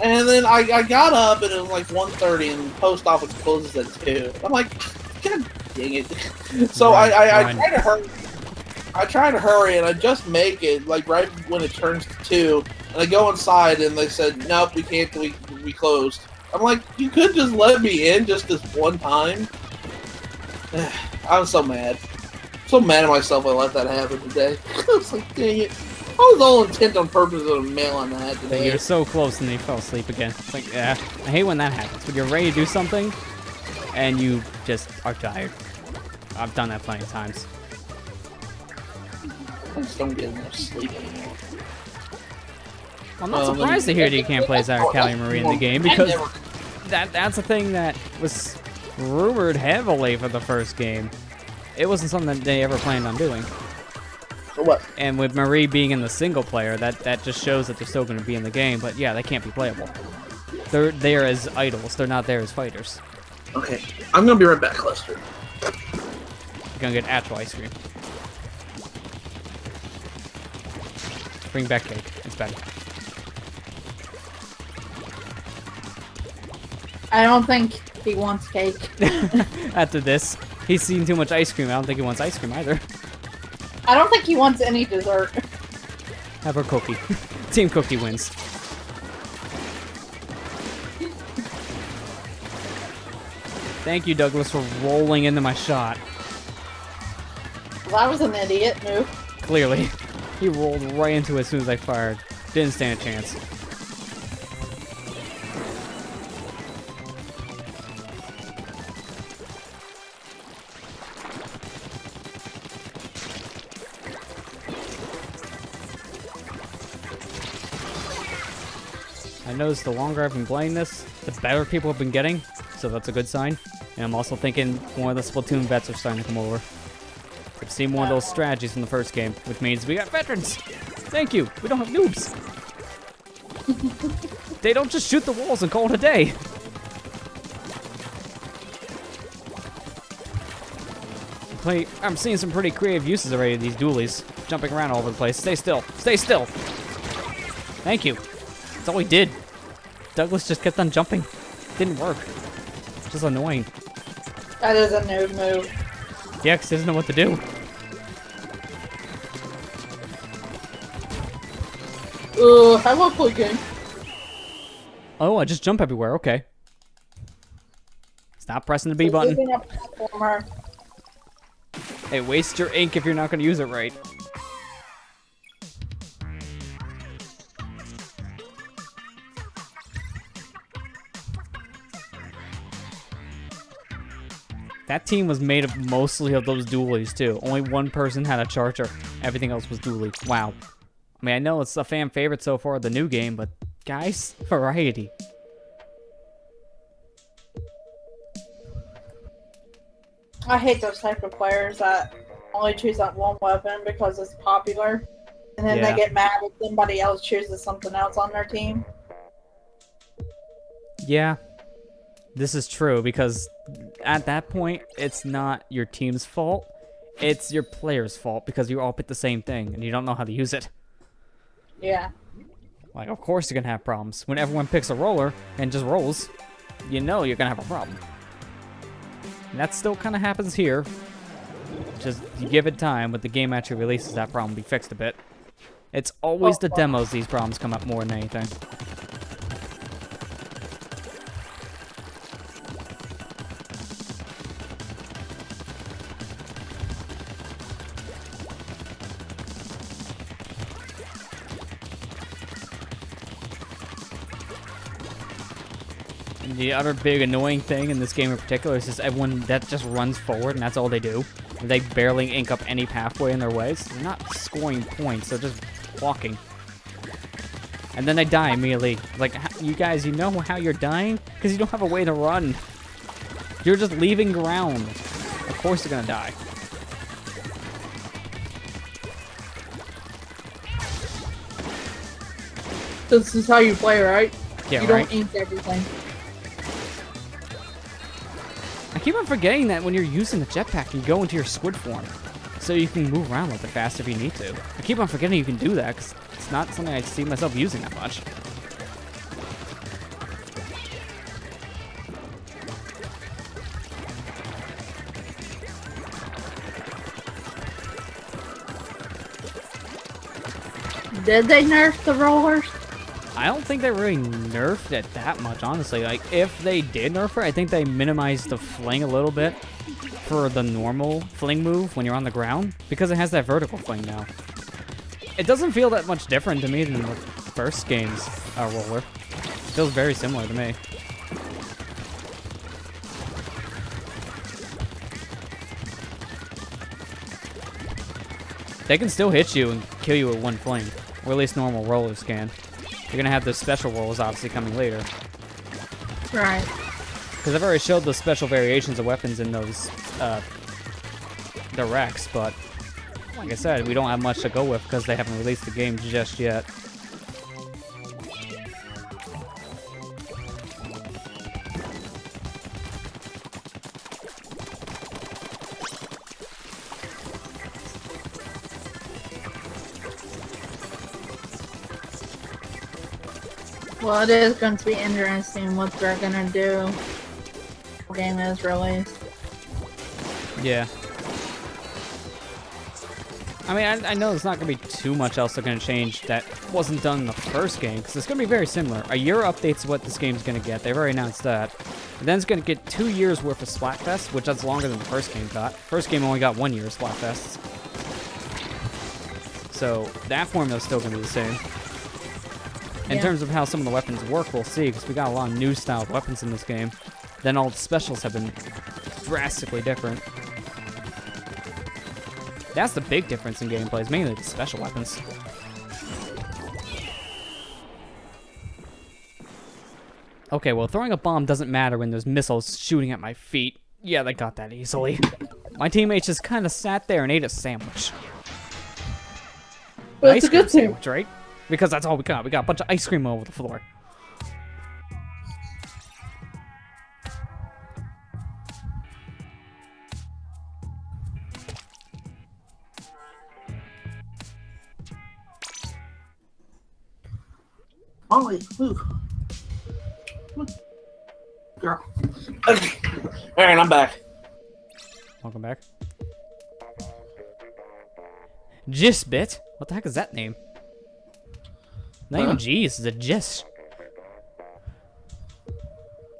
Speaker 3: And then I got up, and it was like 1:30, and the post office closes at 2. I'm like, God dang it. So
Speaker 1: Run,
Speaker 3: I
Speaker 1: run.
Speaker 3: try to hurry. I try to hurry, and I just make it, like, right when it turns to 2. And I go inside, and they said, nope, we can't, we closed. I'm like, you could just let me in just this one time? I was so mad. So mad at myself I let that happen today. I was like, dang it. I was all intent on purpose on mailing that
Speaker 1: But
Speaker 3: today.
Speaker 1: you're so close and then you fell asleep again. It's like, yeah, I hate when that happens. When you're ready to do something and you just are tired. I've done that plenty of times.
Speaker 3: I just don't get enough sleep anymore.
Speaker 1: I'm not surprised to hear that you can't play as Callie Marie in the game because that's a thing that was rumored heavily for the first game. It wasn't something that they ever planned on doing.
Speaker 3: For what?
Speaker 1: And with Marie being in the single player, that just shows that they're still going to be in the game. But yeah, they can't be playable. They're there as idols. They're not there as fighters.
Speaker 3: Okay, I'm gonna be right back, Lester.
Speaker 1: You're gonna get actual ice cream. Bring back cake. It's better.
Speaker 2: I don't think he wants cake.
Speaker 1: After this, he's seen too much ice cream. I don't think he wants ice cream either.
Speaker 2: I don't think he wants any dessert.
Speaker 1: Have her cookie. Team Cookie wins. Thank you, Douglas, for rolling into my shot.
Speaker 2: Well, that was an idiot move.
Speaker 1: Clearly. He rolled right into it as soon as I fired. Didn't stand a chance. I noticed the longer I've been playing this, the better people have been getting, so that's a good sign. And I'm also thinking more of the Splatoon vets are starting to come over. I've seen more of those strategies from the first game, which means we got veterans! Thank you! We don't have noobs! They don't just shoot the walls and call it a day! I'm seeing some pretty creative uses already of these dualies. Jumping around all over the place. Stay still! Stay still! Thank you! That's all he did. Douglas just kept on jumping. Didn't work. Just annoying.
Speaker 2: That is a noob move.
Speaker 1: Yeah, because he doesn't know what to do.
Speaker 2: I love play game.
Speaker 1: Oh, I just jump everywhere. Okay. Stop pressing the B button.
Speaker 2: Moving up platformer.
Speaker 1: Hey, waste your ink if you're not gonna use it right. That team was made up mostly of those dualies, too. Only one person had a charger. Everything else was dually. Wow. I mean, I know it's a fan favorite so far, the new game, but guys, variety.
Speaker 2: I hate those type of players that only choose that one weapon because it's popular, and then
Speaker 1: Yeah.
Speaker 2: they get mad if somebody else chooses something else on their team.
Speaker 1: Yeah, this is true, because at that point, it's not your team's fault. It's your player's fault, because you all pick the same thing, and you don't know how to use it.
Speaker 2: Yeah.
Speaker 1: Like, of course you're gonna have problems. When everyone picks a roller and just rolls, you know you're gonna have a problem. And that still kind of happens here. Just, you give it time, but the game actually releases, that problem will be fixed a bit. It's always the demos these problems come up more than anything. The other big annoying thing in this game in particular is just everyone that just runs forward and that's all they do. They barely ink up any pathway in their ways. They're not scoring points, they're just walking. And then they die immediately. Like, you guys, you know how you're dying? Because you don't have a way to run. You're just leaving ground. Of course you're gonna die.
Speaker 2: This is how you play, right?
Speaker 1: Yeah,
Speaker 2: you
Speaker 1: right?
Speaker 2: don't ink everything.
Speaker 1: I keep on forgetting that when you're using the jetpack, you go into your squid form. So you can move around a little bit faster if you need to. I keep on forgetting you can do that, because it's not something I see myself using that much.
Speaker 2: Did they nerf the rollers?
Speaker 1: I don't think they really nerfed it that much, honestly. Like, if they did nerf it, I think they minimized the fling a little bit for the normal fling move when you're on the ground, because it has that vertical fling now. It doesn't feel that much different to me than the first game's roller. It feels very similar to me. They can still hit you and kill you with one fling, or at least normal rollers can. You're gonna have the special rolls obviously coming later.
Speaker 2: Right.
Speaker 1: Because I've already showed the special variations of weapons in those directs, but like I said, we don't have much to go with because they haven't released the game just yet.
Speaker 2: Well, it is going to be interesting what they're going to do when the game is released.
Speaker 1: Yeah. I mean, I know there's not going to be too much else they're going to change that wasn't done in the first game, because it's going to be very similar. A year update's what this game's going to get. They've already announced that. And then it's going to get 2 years worth of Splatfest, which that's longer than the first game got. First game only got 1 year of Splatfests. So that formula's still going to be the same. In terms of how some of the weapons work, we'll see, because we got a lot of new style weapons in this game. Then all the specials have been drastically different. That's the big difference in gameplay, is mainly the special weapons. Okay, well, throwing a bomb doesn't matter when there's missiles shooting at my feet. Yeah, they got that easily. My teammates just kind of sat there and ate a sandwich.
Speaker 2: But it's a good thing.
Speaker 1: Sandwich, right? Because that's all we got. We got a bunch of ice cream all over the floor.
Speaker 3: Molly, ooh. Girl. Okay. Alright, I'm back.
Speaker 1: Welcome back. Gisbit? What the heck is that name? Not even G's, it's a Gis.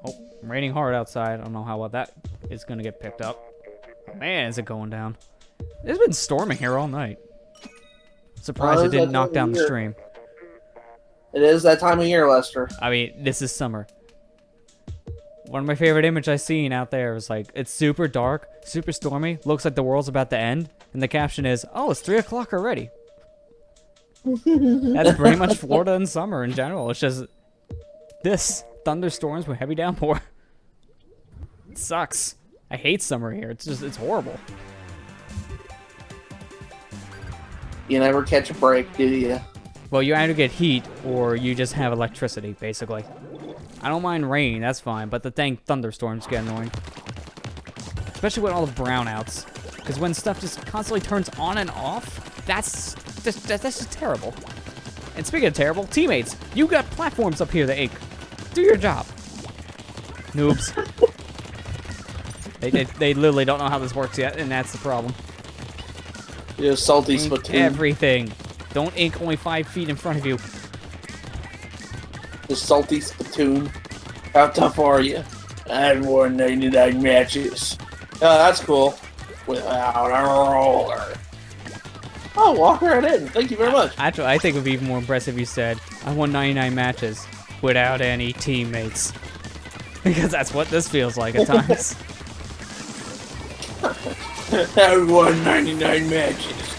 Speaker 1: Oh, raining hard outside. I don't know how well that is gonna get picked up. Man, is it going down. It's been storming here all night. Surprised it didn't knock down the stream.
Speaker 3: It is that time of year, Lester.
Speaker 1: I mean, this is summer. One of my favorite images I've seen out there was like, it's super dark, super stormy, looks like the world's about to end, and the caption is, oh, it's 3 o'clock already. That's pretty much Florida in summer in general. It's just this, thunderstorms with heavy downpour. It sucks. I hate summer here. It's horrible.
Speaker 3: You never catch a break, do you?
Speaker 1: Well, you either get heat or you just have electricity, basically. I don't mind rain, that's fine, but the dang thunderstorms get annoying. Especially with all the brownouts. Because when stuff just constantly turns on and off, that's just terrible. And speaking of terrible, teammates, you got platforms up here to ink. Do your job. Noobs. They literally don't know how this works yet, and that's the problem.
Speaker 3: You're salty
Speaker 1: Ink
Speaker 3: Splatoon.
Speaker 1: everything. Don't ink only 5 feet in front of you.
Speaker 3: The salty Splatoon. How tough are you? I've won 99 matches. Oh, that's cool. Without a roller. Oh, walk right in. Thank you very much.
Speaker 1: Actually, I think it would be even more impressive if you said, I won 99 matches without any teammates. Because that's what this feels like at times.
Speaker 3: I've won 99 matches.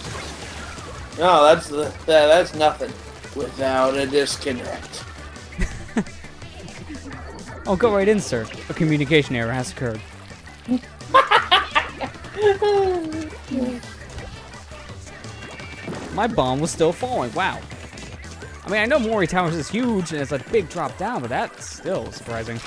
Speaker 3: No, that's nothing. Without a disconnect.
Speaker 1: Oh, go right in, sir. A communication error has occurred. My bomb was still falling. Wow. I mean, I know Mori Towers is huge and it's a big drop down, but that's still surprising.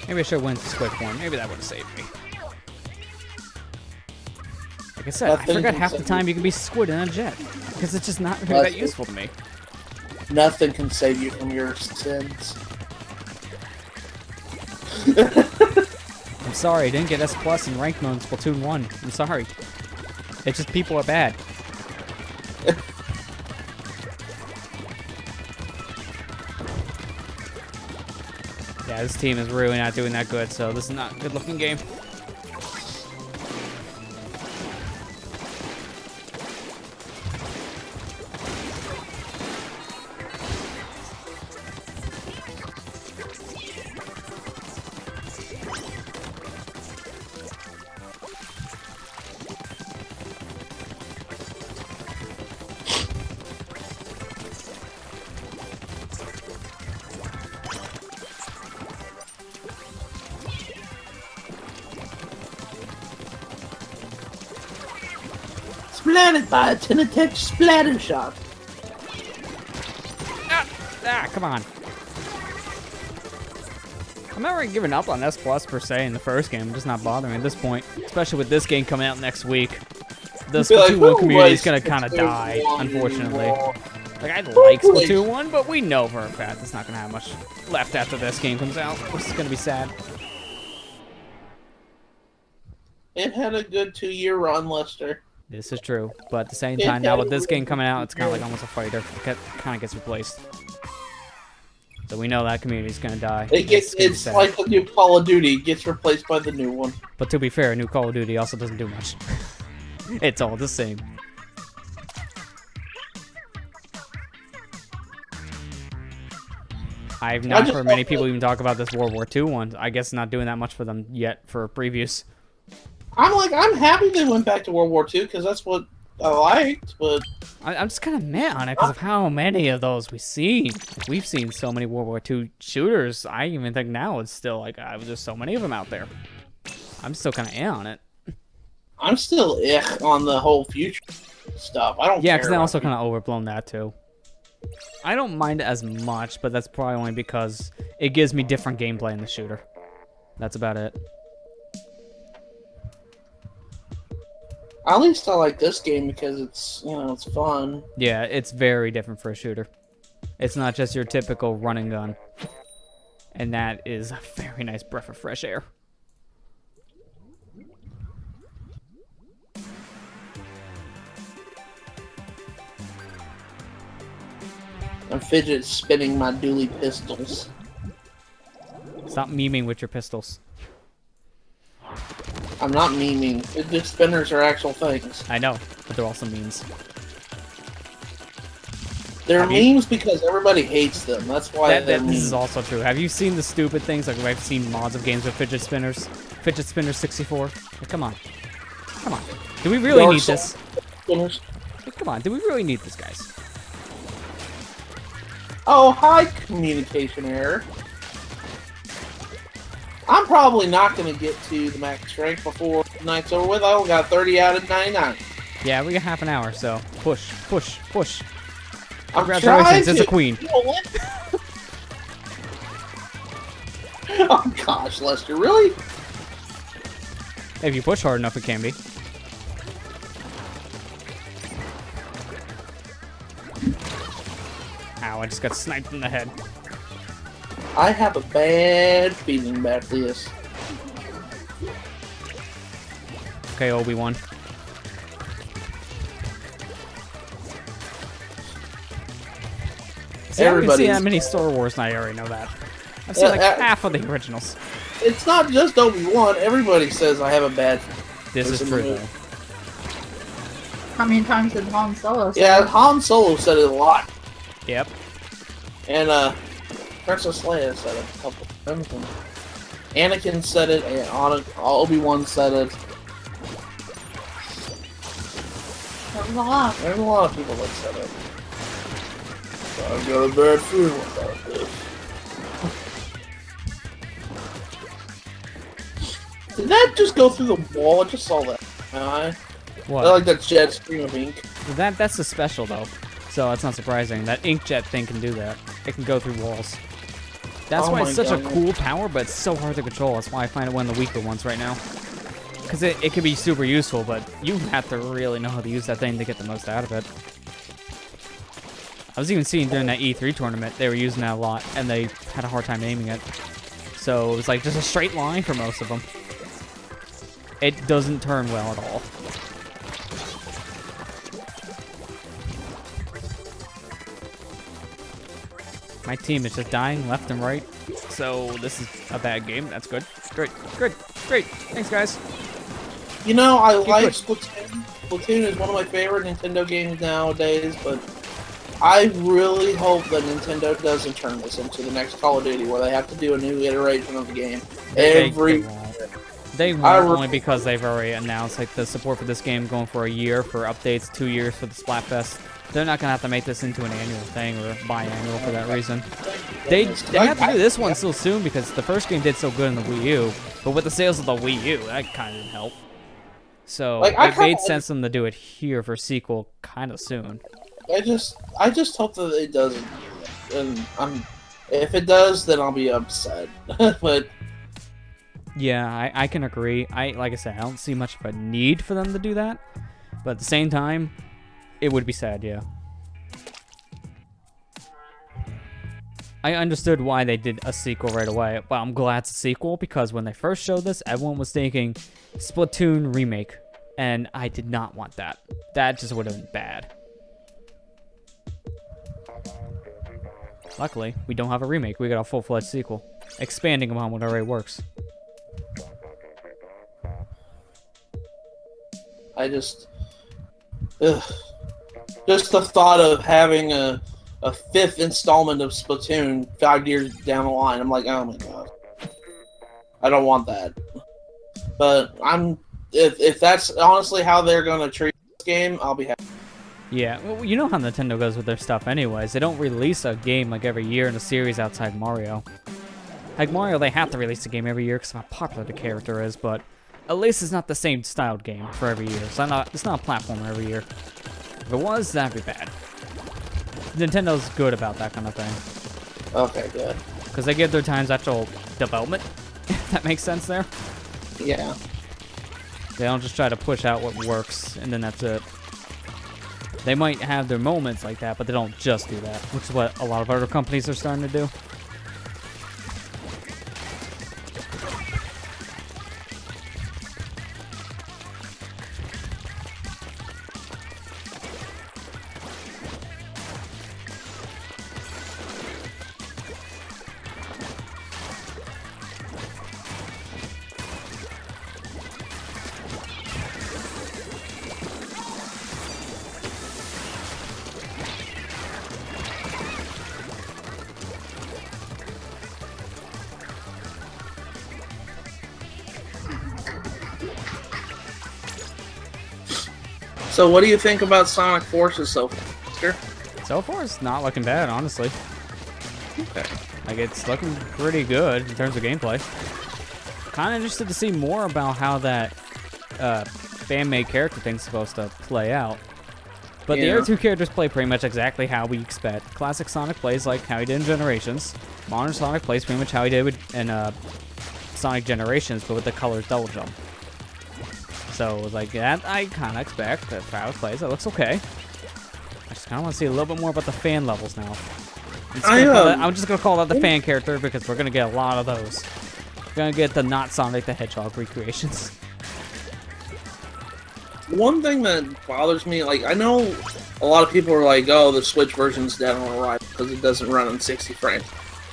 Speaker 1: Maybe I should have went to Squid Form. Maybe that would have saved me. Like I said, I forgot half the time you can be squid in a jet. Because it's just not really that useful to me.
Speaker 3: Nothing can save you from your sins.
Speaker 1: I'm sorry, I didn't get S plus in ranked mode in Splatoon 1. I'm sorry. It's just people are bad. Yeah, this team is really not doing that good, so this is not a good looking game.
Speaker 3: Splattered by a Tinatech splatter shot.
Speaker 1: Come on. I'm not really giving up on S plus per se in the first game. I'm just not bothering at this point. Especially with this game coming out next week. The Splatoon 1 community is going to kind of die, unfortunately. Like, I like Splatoon 1, but we know for a fact it's not going to have much left after this game comes out, which is going to be sad.
Speaker 3: It had a good 2-year run, Lester.
Speaker 1: This is true, but at the same time, now with this game coming out, it's kind of like almost a fighter. It kind of gets replaced. So we know that community is going to die.
Speaker 3: It's like the new Call of Duty gets replaced by the new one.
Speaker 1: But to be fair, new Call of Duty also doesn't do much. It's all the same. I've not heard many people even talk about this World War II one. I guess not doing that much for them yet for previews.
Speaker 3: I'm happy they went back to World War II because that's what I liked, but
Speaker 1: I'm just kind of mad on it because of how many of those we've seen. We've seen so many World War II shooters. I even think now it's still like there's so many of them out there. I'm still kind of on it.
Speaker 3: I'm still on the whole future stuff. I don't.
Speaker 1: Yeah, because they also kind of overblown that too. I don't mind it as much, but that's probably only because it gives me different gameplay in the shooter. That's about it.
Speaker 3: At least I like this game because it's, it's fun.
Speaker 1: Yeah, it's very different for a shooter. It's not just your typical run and gun. And that is a very nice breath of fresh air.
Speaker 3: I'm fidget spinning my dually pistols.
Speaker 1: Stop memeing with your pistols.
Speaker 3: I'm not memeing. Fidget spinners are actual things.
Speaker 1: I know, but they're also memes.
Speaker 3: They're
Speaker 1: Have you-
Speaker 3: memes because everybody hates them. That's why they're
Speaker 1: This
Speaker 3: memes.
Speaker 1: is also true. Have you seen the stupid things? Like, I've seen mods of games with fidget spinners. Fidget spinner 64. Like, come on. Come on. Do we really
Speaker 3: Dark
Speaker 1: need
Speaker 3: Soul
Speaker 1: this?
Speaker 3: spinners.
Speaker 1: Like, come on. Do we really need this, guys?
Speaker 3: Oh, hi, communication error. I'm probably not going to get to the max strength before the night's over with. I only got 30 out of 99.
Speaker 1: Yeah, we got half an hour, so push, push, push.
Speaker 3: I'm
Speaker 1: Congratulations,
Speaker 3: trying
Speaker 1: it's
Speaker 3: to.
Speaker 1: a queen.
Speaker 3: Oh gosh, Lester, really?
Speaker 1: If you push hard enough, it can be. Ow, I just got sniped in the head.
Speaker 3: I have a bad feeling about this.
Speaker 1: Okay, Obi-Wan. See, I haven't seen that many Star Wars, and I already know that. I've seen like half of the originals.
Speaker 3: It's not just Obi-Wan. Everybody says I have a bad.
Speaker 1: This is true, though.
Speaker 2: How many times did Han Solo say
Speaker 3: Yeah,
Speaker 2: it?
Speaker 3: Han Solo said it a lot,
Speaker 1: Yep.
Speaker 3: and Princess Leia said it a couple times. And Anakin said it, and Obi-Wan said it.
Speaker 2: That was a lot.
Speaker 3: There's a lot of people that said it. So I've got a bad feeling about this. Did that just go through the wall? I just saw that.
Speaker 1: What?
Speaker 3: I like that jet stream of ink.
Speaker 1: That's a special, though. So it's not surprising. That inkjet thing can do that. It can go through walls. That's
Speaker 3: Oh
Speaker 1: why
Speaker 3: my
Speaker 1: it's such a
Speaker 3: God.
Speaker 1: cool power, but it's so hard to control. That's why I find it one of the weaker ones right now. Because it can be super useful, but you have to really know how to use that thing to get the most out of it. I was even seeing during that E3 tournament, they were using that a lot, and they had a hard time aiming it. So it was like just a straight line for most of them. It doesn't turn well at all. My team is just dying left and right, so this is a bad game. That's good. Great, good, great. Thanks, guys.
Speaker 3: You know, I like
Speaker 1: good.
Speaker 3: Splatoon. Splatoon is one of my favorite Nintendo games nowadays, but I really hope that Nintendo doesn't turn this into the next Call of Duty, where they have to do a new iteration of the game every.
Speaker 1: They won't, only because they've already announced like the support for this game going for a year for updates, 2 years for the Splatfest. They're not gonna have to make this into an annual thing or biannual for that reason. They have to do this one so soon because the first game did so good in the Wii U, but with the sales of the Wii U, that kind of didn't help. So
Speaker 3: Like,
Speaker 1: it made sense for them to do it here for sequel kind of soon.
Speaker 3: I just hope that it doesn't. And if it does, then I'll be upset. But
Speaker 1: Yeah, I can agree. Like I said, I don't see much of a need for them to do that, but at the same time, it would be sad, yeah. I understood why they did a sequel right away, but I'm glad it's a sequel because when they first showed this, everyone was thinking Splatoon remake, and I did not want that. That just would have been bad. Luckily, we don't have a remake. We got a full-fledged sequel, expanding upon what already works.
Speaker 3: I just the thought of having a fifth installment of Splatoon 5 years down the line, I'm like, oh my god, I don't want that. But if that's honestly how they're gonna treat this game, I'll be happy.
Speaker 1: Yeah, well, you know how Nintendo goes with their stuff anyways. They don't release a game like every year in a series outside Mario. Like Mario, they have to release a game every year because of how popular the character is, but at least it's not the same styled game for every year. It's not a platformer every year. If it was, that'd be bad. Nintendo's good about that kind of thing.
Speaker 3: Okay, good.
Speaker 1: Because they give their times actual development, if that makes sense there.
Speaker 3: Yeah.
Speaker 1: They don't just try to push out what works, and then that's it. They might have their moments like that, but they don't just do that, which is what a lot of other companies are starting to do.
Speaker 3: So what do you think about Sonic Forces so far?
Speaker 1: So far, it's not looking bad, honestly.
Speaker 3: Okay.
Speaker 1: Like, it's looking pretty good in terms of gameplay. Kind of interested to see more about how that fan-made character thing's supposed to play out. But the other two characters play pretty much exactly how we expect. Classic Sonic plays like how he did in Generations. Modern Sonic plays pretty much how he did in Sonic Generations, but with the colors double jump. So, like, that I kind of expect. That's how it plays. It looks okay. I just kind of want to see a little bit more about the fan levels now. I'm just going to call that the fan character because we're going to get a lot of those. We're going to get the not Sonic the Hedgehog recreations.
Speaker 3: One thing that bothers me, like, I know a lot of people are like, oh, the Switch version's dead on arrival because it doesn't run in 60 frames.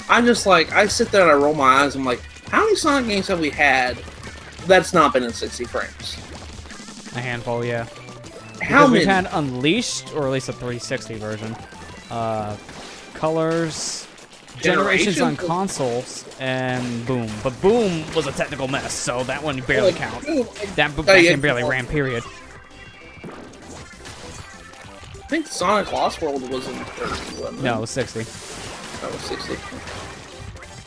Speaker 3: I'm just like, I sit there and I roll my eyes, I'm like, how many Sonic games have we had that's not been in 60 frames?
Speaker 1: A handful, yeah.
Speaker 3: How many?
Speaker 1: We've had Unleashed, or at least a 360 version. Colors, Generations on consoles, and Boom. But Boom was a technical mess, so that one barely counts. That game barely ran, period.
Speaker 3: I think Sonic Lost World was in 30, wasn't it?
Speaker 1: No, it was 60.
Speaker 3: That was 60.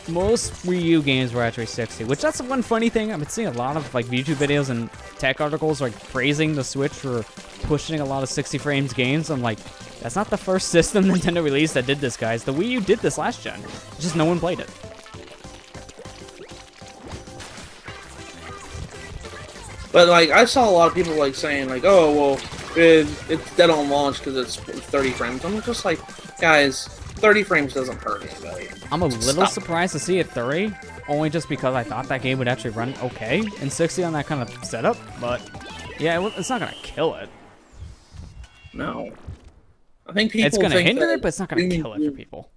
Speaker 1: Most Wii U games were actually 60, which that's one funny thing. I've been seeing a lot of like YouTube videos and tech articles like praising the Switch for pushing a lot of 60 frames games. I'm like, that's not the first system Nintendo released that did this, guys. The Wii U did this last gen. Just no one played it.
Speaker 3: But like, I saw a lot of people like saying like, oh well, it's dead on launch because it's 30 frames. I'm just like, guys, 30 frames doesn't hurt anybody.
Speaker 1: I'm a little surprised to see it 30, only just because I thought that game would actually run okay in 60 on that kind of setup. But yeah, it's not gonna kill it.
Speaker 3: No, I think people
Speaker 1: it's gonna
Speaker 3: think
Speaker 1: hinder it, but it's not gonna kill it for people.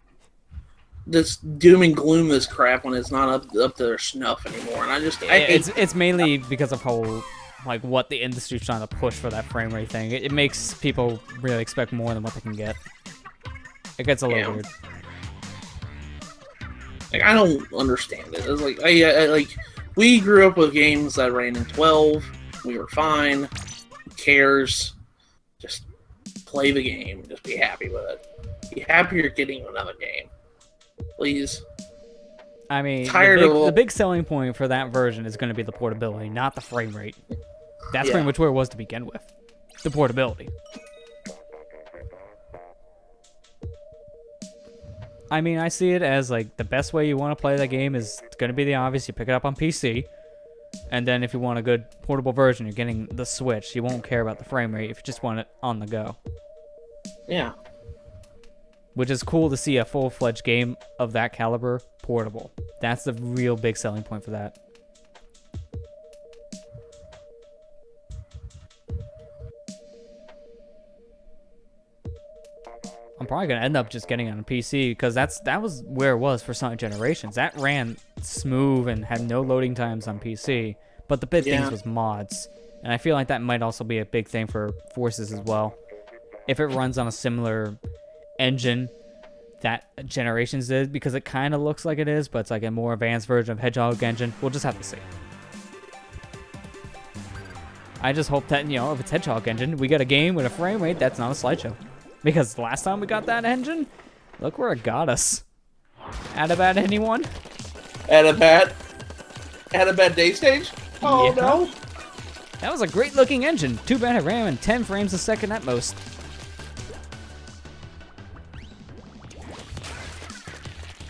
Speaker 3: This doom and gloom this crap when it's not up to their snuff anymore, and
Speaker 1: it's mainly because of how like what the industry's trying to push for that frame rate thing. It makes people really expect more than what they can get. It gets a little weird.
Speaker 3: Like, I don't understand it. It's like I like we grew up with games that ran in 12. We were fine. Who cares? Just play the game. Just be happy with it. Be happy you're getting another game. Please.
Speaker 1: I mean, the big selling point for that version is going to be the portability, not the frame rate. That's pretty much where it was to begin with. The portability. I mean, I see it as, like, the best way you want to play that game is going to be the obvious. You pick it up on PC, and then if you want a good portable version, you're getting the Switch. You won't care about the frame rate if you just want it on the go.
Speaker 3: Yeah.
Speaker 1: Which is cool to see a full-fledged game of that caliber portable. That's the real big selling point for that. I'm probably going to end up just getting it on a PC because that was where it was for Sonic Generations. That ran smooth and had no loading times on PC, but the big things was mods. And I feel like that might also be a big thing for Forces as well. If it runs on a similar engine that Generations did, because it kind of looks like it is, but it's like a more advanced version of Hedgehog engine. We'll just have to see. I just hope that, if it's Hedgehog engine, we get a game with a frame rate that's not a slideshow. Because the last time we got that engine, look where it got us. Adabat, anyone?
Speaker 3: Adabat day stage? Oh
Speaker 1: yeah.
Speaker 3: No.
Speaker 1: That was a great looking engine. Too bad it ran in 10 frames a second at most.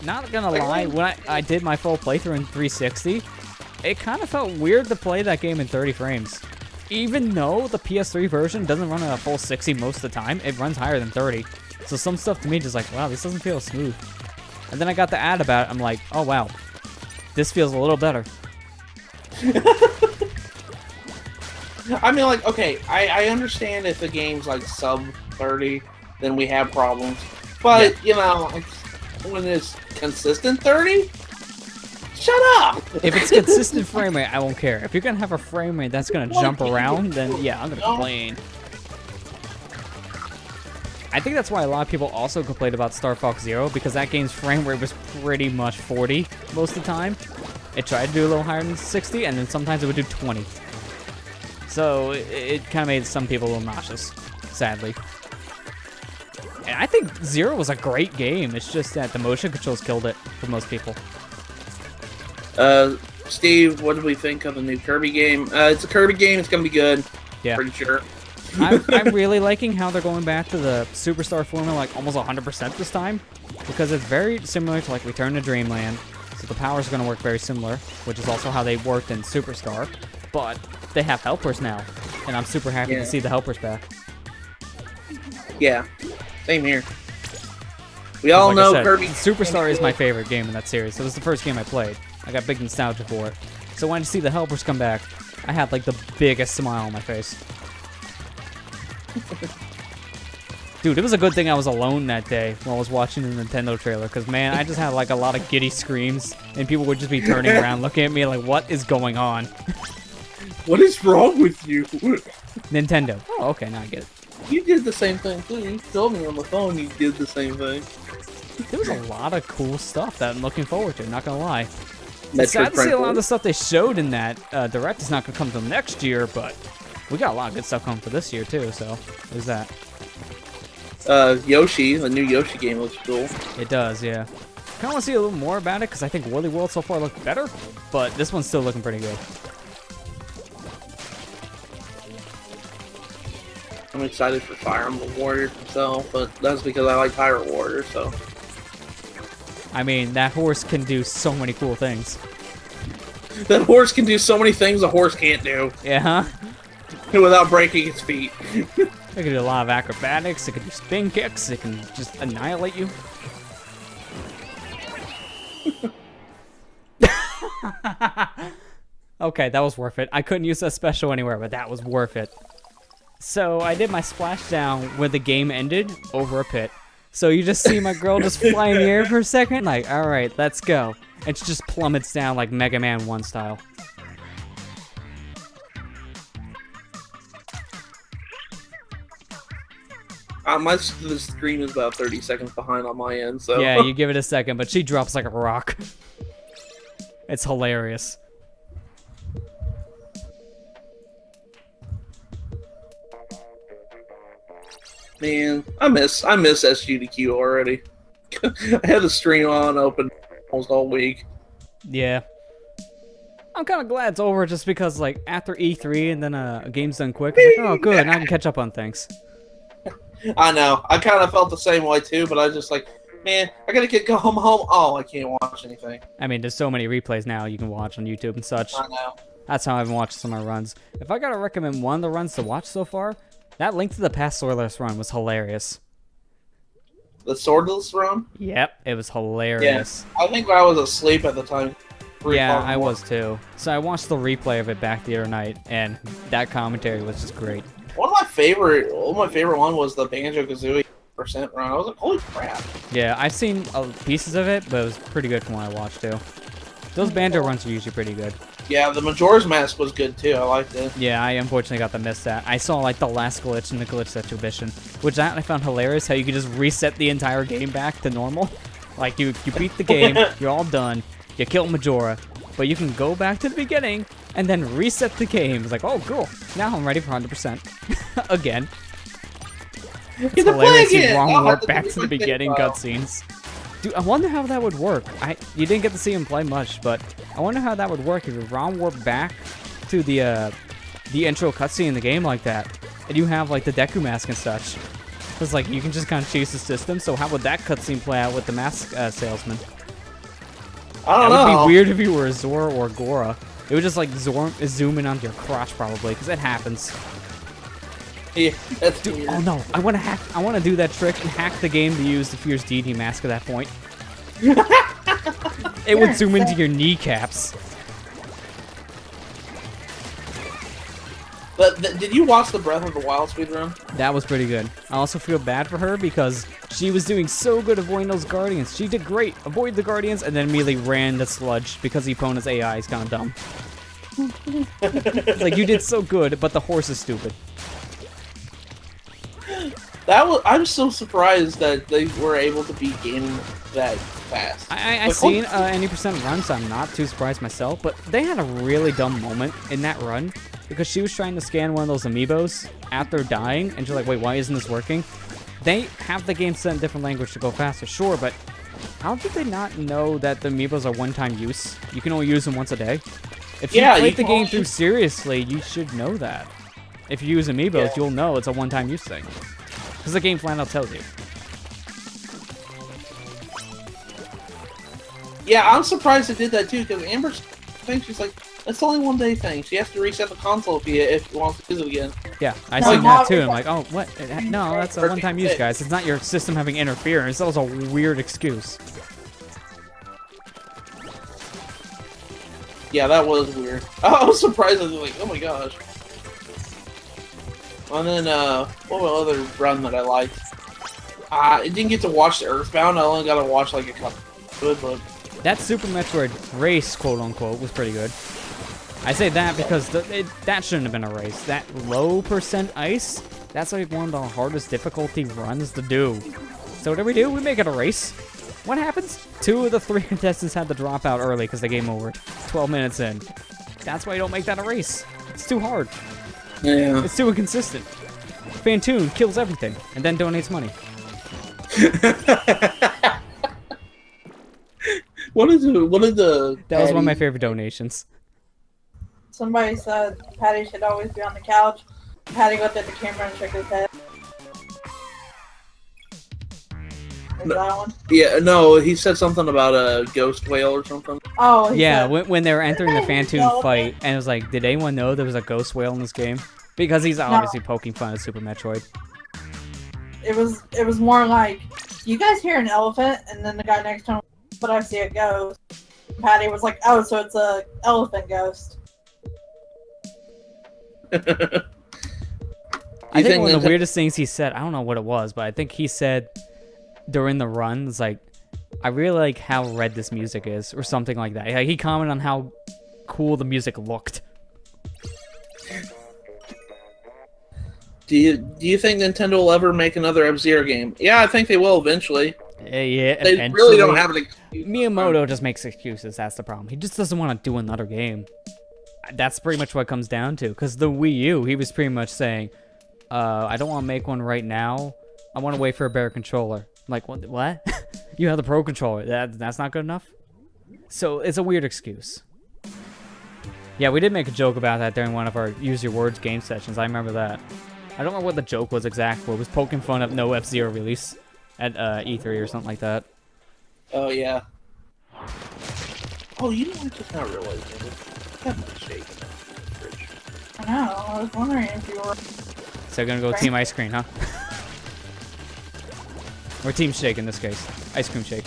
Speaker 1: Not gonna lie, when I did my full playthrough in 360, it kind of felt weird to play that game in 30 frames. Even though the PS3 version doesn't run at a full 60 most of the time, it runs higher than 30. So some stuff to me just like, wow, this doesn't feel smooth. And then I got the ad about it, I'm like, oh wow, this feels a little better.
Speaker 3: I mean, like, okay, I understand if the game's like sub 30, then we have problems. But, when it's consistent 30, shut up!
Speaker 1: If it's consistent frame rate, I won't care. If you're going to have a frame rate that's going to jump around, then yeah, I'm going to complain. I think that's why a lot of people also complained about Star Fox Zero, because that game's frame rate was pretty much 40 most of the time. It tried to do a little higher than 60, and then sometimes it would do 20. So it kind of made some people a little nauseous, sadly. And I think Zero was a great game. It's just that the motion controls killed it for most people.
Speaker 3: Steve, what did we think of the new Kirby game? It's a Kirby game. It's gonna be good.
Speaker 1: Yeah.
Speaker 3: Pretty sure.
Speaker 1: I'm really liking how they're going back to the Superstar formula like almost 100% this time, because it's very similar to like Return to Dreamland. So the powers are going to work very similar, which is also how they worked in Superstar. But they have helpers now, and I'm super happy to see the helpers back.
Speaker 3: Yeah, same here. We all know Kirby.
Speaker 1: Superstar is my favorite game in that series. It was the first game I played. I got big nostalgia for it. So when I see the helpers come back, I had like the biggest smile on my face. Dude, it was a good thing I was alone that day while I was watching the Nintendo trailer, because, man, I just had, like, a lot of giddy screams, and people would just be turning around looking at me like, what is going on?
Speaker 3: What is wrong with you?
Speaker 1: Nintendo. Oh, okay, now I get it.
Speaker 3: You did the same thing, too. You told me on the phone you did the same thing.
Speaker 1: There was a lot of cool stuff that I'm looking forward to, not gonna lie.
Speaker 3: Metroid
Speaker 1: It's sad to see a lot
Speaker 3: Prime
Speaker 1: of the stuff they showed in that Direct is not gonna come till next year, but we got a lot of good stuff coming for this year, too, so there's that.
Speaker 3: Yoshi, the new Yoshi game looks cool.
Speaker 1: It does, yeah. Kind of want to see a little more about it, because I think Woolly World so far looked better, but this one's still looking pretty good.
Speaker 3: I'm excited for Fire Emblem Warriors myself, but that's because I like Pirate Warriors, so.
Speaker 1: I mean, that horse can do so many cool things.
Speaker 3: That horse can do so many things a horse can't do.
Speaker 1: Yeah, huh?
Speaker 3: Without breaking its feet.
Speaker 1: It can do a lot of acrobatics, it can do spin kicks, it can just annihilate you. Okay, that was worth it. I couldn't use that special anywhere, but that was worth it. So I did my splashdown where the game ended over a pit. So you just see my girl just fly in the air for a second, like, alright, let's go. And she just plummets down like Mega Man 1 style.
Speaker 3: The screen is about 30 seconds behind on my end, so.
Speaker 1: Yeah, you give it a second, but she drops like a rock. It's hilarious.
Speaker 3: Man, I miss SGDQ already. I had the stream on open almost all week.
Speaker 1: Yeah. I'm kind of glad it's over just because, like, after E3 and then a game's done quick, I'm like, oh, good, now I can catch up on things.
Speaker 3: I know. I kind of felt the same way, too, but I was just like, man, I gotta go home. Oh, I can't watch anything.
Speaker 1: I mean, there's so many replays now you can watch on YouTube and such.
Speaker 3: I know.
Speaker 1: That's how I've been watching some of my runs. If I gotta recommend one of the runs to watch so far, that Link to the Past Swordless run was hilarious.
Speaker 3: The Swordless run?
Speaker 1: Yep, it was hilarious.
Speaker 3: Yeah, I think I was asleep at the time.
Speaker 1: Yeah, I was too. So I watched the replay of it back the other night, and that commentary was just great.
Speaker 3: One of my favorite one was the Banjo-Kazooie % run. I was like, holy crap.
Speaker 1: Yeah, I've seen pieces of it, but it was pretty good from what I watched too. Those Banjo runs are usually pretty good.
Speaker 3: Yeah, the Majora's Mask was good too. I liked it.
Speaker 1: Yeah, I unfortunately got to miss that. I saw like the last glitch in the glitch exhibition, which that I found hilarious. How you could just reset the entire game back to normal. Like you beat the game, you're all done, you kill Majora, but you can go back to the beginning and then reset the game. It's like, oh, cool. Now I'm ready for 100% again. It's hilarious. You wrong warp back to the beginning cutscenes. Dude, I wonder how that would work. You didn't get to see him play much, but I wonder how that would work if you round warp back to the intro cutscene in the game like that, and you have like the Deku mask and such. It's like you can just kind of choose the system. So how would that cutscene play out with the mask salesman?
Speaker 3: I don't know.
Speaker 1: It would be weird if you were Zora or Gora. It would just like zoom in onto your crotch probably, because it happens.
Speaker 3: Yeah, that's
Speaker 1: Dude,
Speaker 3: weird.
Speaker 1: oh no, I want to do that trick and hack the game to use the Fierce Deity mask at that point. It would zoom into your kneecaps.
Speaker 3: But did you watch the Breath of the Wild speedrun?
Speaker 1: That was pretty good. I also feel bad for her because she was doing so good avoiding those Guardians. She did great, avoid the Guardians, and then immediately ran the Sludge because the opponent's AI is kind of dumb. It's like, you did so good, but the horse is stupid.
Speaker 3: I was so surprised that they were able to beat Ganon that fast.
Speaker 1: I
Speaker 3: Like,
Speaker 1: seen any percent run, so I'm not too surprised myself. But they had a really dumb moment in that run because she was trying to scan one of those amiibos after dying, and she's like, "Wait, why isn't this working?" They have the game set in different language to go faster, sure, but how did they not know that the amiibos are one-time use? You can only use them once a day. If you played the game through seriously, you should know that. If you use amiibos, you'll know it's a one-time use thing. Because the game flat out tells you.
Speaker 3: Yeah, I'm surprised they did that too, because Amber's thing, she's like, that's only one day thing. She has to reset the console if you want to use it again.
Speaker 1: Yeah, I
Speaker 2: No,
Speaker 1: seen
Speaker 2: not
Speaker 1: that too. I'm
Speaker 2: reset-
Speaker 1: like, oh, what? No, that's a one-time use, guys. It's not your system having interference. That was a weird excuse.
Speaker 3: Yeah, that was weird. I was surprised. I was like, oh my gosh. And then, what was the other run that I liked? I didn't get to watch the Earthbound. I only got to watch like a couple. Good, but
Speaker 1: That Super Metroid race, quote-unquote, was pretty good. I say that because that shouldn't have been a race. That low percent ice, that's like one of the hardest difficulty runs to do. So what do? We make it a race. What happens? 2 of the 3 contestants had to drop out early because the game over. 12 minutes in. That's why you don't make that a race. It's too hard.
Speaker 3: yeah.
Speaker 1: It's too inconsistent. Fantoon kills everything and then donates money.
Speaker 3: What is the?
Speaker 1: That was one of my favorite donations.
Speaker 4: Somebody said Patty should always be on the couch. Patty looked at the camera and shook his head. Is that one?
Speaker 3: Yeah, no, he said something about a ghost whale or something.
Speaker 4: Oh, he
Speaker 1: Yeah,
Speaker 4: said,
Speaker 1: when they were entering the
Speaker 4: Hey,
Speaker 1: Fantoon
Speaker 4: no,
Speaker 1: fight, and it was like, did anyone know there was a ghost whale in this game? Because he's obviously poking fun at Super Metroid.
Speaker 4: it was more like, you guys hear an elephant, and then the guy next to him, but I see a ghost. Patty was like, oh, so it's a elephant ghost.
Speaker 1: I think one of the weirdest things he said, I don't know what it was, but I think he said during the run, it's like, I really like how red this music is, or something like that. Like, he commented on how cool the music looked.
Speaker 3: Do you think Nintendo will ever make another F-Zero game? Yeah, I think they will eventually.
Speaker 1: Yeah,
Speaker 3: They
Speaker 1: eventually.
Speaker 3: really don't have an excuse.
Speaker 1: Miyamoto just makes excuses, that's the problem. He just doesn't want to do another game. That's pretty much what it comes down to, because the Wii U, he was pretty much saying, I don't want to make one right now. I want to wait for a better controller. I'm like, what? You have the Pro Controller. That's not good enough? So, it's a weird excuse. Yeah, we did make a joke about that during one of our Use Your Words game sessions. I remember that. I don't remember what the joke was exactly. It was poking fun of no F-Zero release at E3 or something like that.
Speaker 3: Oh, yeah. Oh, you know, I just now realized I have my shake in the fridge.
Speaker 4: I know, I was wondering if you were...
Speaker 1: So gonna go Team Ice Cream, huh? Or Team Shake in this case. Ice Cream Shake.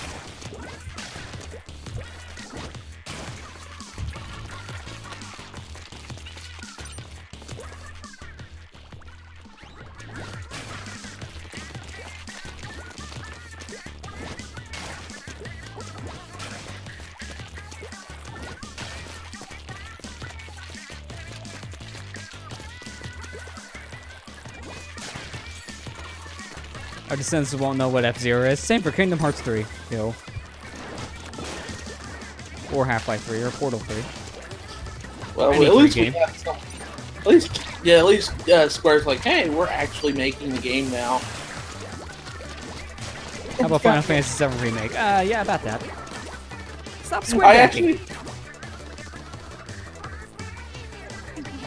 Speaker 1: Our descendants won't know what F-Zero is. Same for Kingdom Hearts 3, you know. Or Half-Life 3, or Portal 3.
Speaker 3: Well,
Speaker 1: Any
Speaker 3: at least
Speaker 1: game.
Speaker 3: we got some. At least Square's like, hey, we're actually making the game now.
Speaker 1: How about Final Fantasy VII Remake? Yeah, about that. Stop
Speaker 3: I
Speaker 1: square
Speaker 3: actually,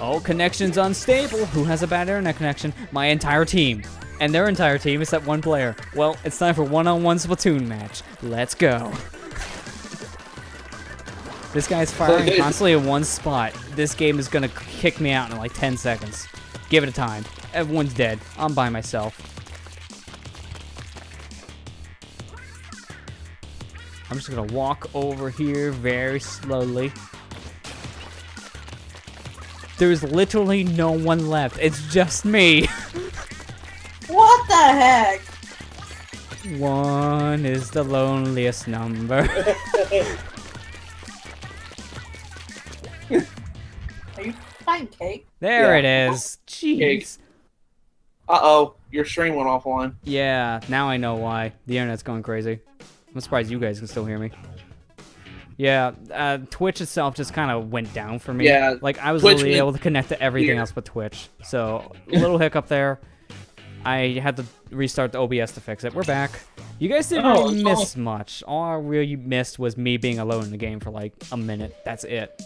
Speaker 1: Oh, connection's unstable. Who has a bad internet connection? My entire team. And their entire team except one player. Well, it's time for one-on-one Splatoon match. Let's go. This guy's firing constantly in one spot. This game is gonna kick me out in like 10 seconds. Give it a time. Everyone's dead. I'm by myself. I'm just gonna walk over here very slowly. There's literally no one left. It's just me.
Speaker 4: What the heck?
Speaker 1: One is the loneliest number.
Speaker 4: Are you fine, Cake?
Speaker 1: There
Speaker 3: Yeah.
Speaker 1: it is. Jeez.
Speaker 3: Uh-oh. Your stream went offline.
Speaker 1: Yeah, now I know why. The internet's going crazy. I'm surprised you guys can still hear me. Yeah, Twitch itself just kind of went down for me.
Speaker 3: Yeah,
Speaker 1: like I was
Speaker 3: Twitch
Speaker 1: literally
Speaker 3: went
Speaker 1: able to connect to everything
Speaker 3: weird.
Speaker 1: else but Twitch. So a little hiccup there. I had to restart the OBS to fix it. We're back. You guys didn't
Speaker 3: Oh,
Speaker 1: really
Speaker 3: it's
Speaker 1: miss much. All I really missed was me being alone in the game for like a minute. That's it.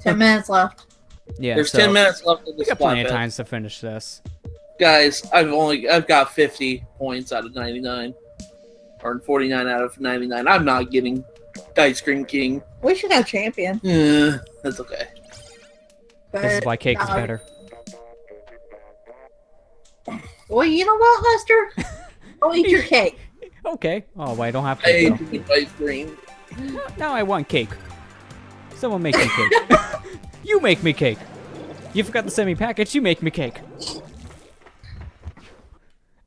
Speaker 2: 10 minutes left.
Speaker 1: Yeah,
Speaker 3: There's
Speaker 1: so
Speaker 3: 10 minutes left of the
Speaker 1: we got plenty of
Speaker 3: Splatfest.
Speaker 1: times to finish this.
Speaker 3: Guys, I've got 50 points out of 99, or 49 out of 99. I'm not getting Ice Cream King.
Speaker 2: We should have champion.
Speaker 3: That's okay.
Speaker 2: But
Speaker 1: This is why cake is better.
Speaker 2: Well, you know what, Lester? Go eat your cake.
Speaker 1: Okay. Oh, well, I don't have
Speaker 3: I
Speaker 1: cake,
Speaker 3: hate
Speaker 1: though.
Speaker 3: to eat ice cream.
Speaker 1: Now I want cake. Someone make me cake. You make me cake. You forgot to send me package. You make me cake.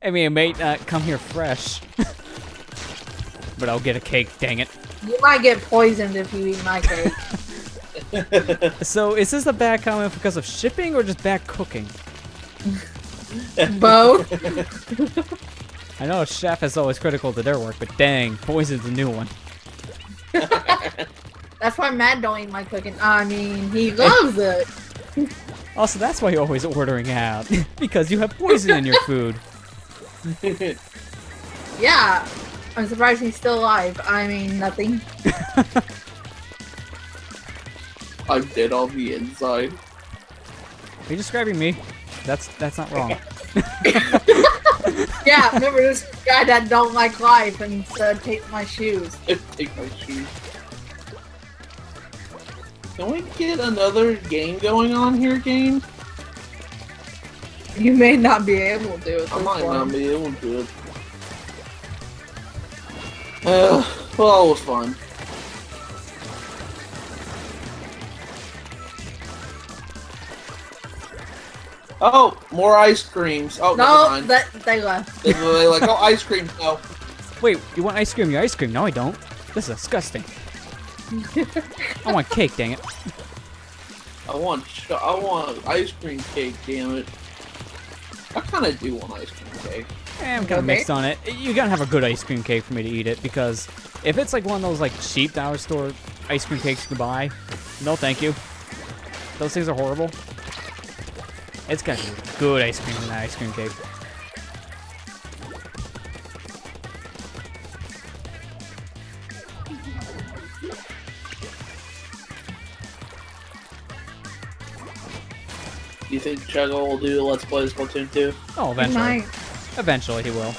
Speaker 1: I mean, it may come here fresh. But I'll get a cake, dang it.
Speaker 2: You might get poisoned if you eat my cake.
Speaker 1: So, is this a bad comment because of shipping or just bad cooking?
Speaker 2: Both.
Speaker 1: I know a chef is always critical to their work, but dang, poison's a new one.
Speaker 2: That's why Matt don't eat my cooking. I mean, he loves it.
Speaker 1: Also, that's why you're always ordering out. Because you have poison in your food.
Speaker 2: Yeah. I'm surprised he's still alive. I mean, nothing.
Speaker 3: I'm dead on the inside.
Speaker 1: Are you describing me? That's not wrong.
Speaker 2: Yeah, remember this guy that don't like life and said, take my shoes.
Speaker 3: Take my shoes. Can we get another game going on here, game?
Speaker 2: You may not be able to. At
Speaker 3: I
Speaker 2: this
Speaker 3: might not
Speaker 2: point.
Speaker 3: be able to. Well, it was fun. Oh, more ice creams. Oh, never
Speaker 2: No,
Speaker 3: mind.
Speaker 2: they left.
Speaker 3: They're like, oh, ice cream. No.
Speaker 1: Wait, you want ice cream? You ice cream? No, I don't. This is disgusting. I want cake, dang it.
Speaker 3: I want ice cream cake, damn it. I kind of do want ice cream cake.
Speaker 1: I'm kind of mixed on it. You gotta have a good ice cream cake for me to eat it, because if it's like one of those like cheap dollar store ice cream cakes you can buy, no thank you. Those things are horrible. It's gotta be good ice cream in that ice cream cake.
Speaker 3: Do you think Chugga will do Let's Play Splatoon 2?
Speaker 1: Oh,
Speaker 2: He
Speaker 1: eventually.
Speaker 2: might.
Speaker 1: Eventually he will.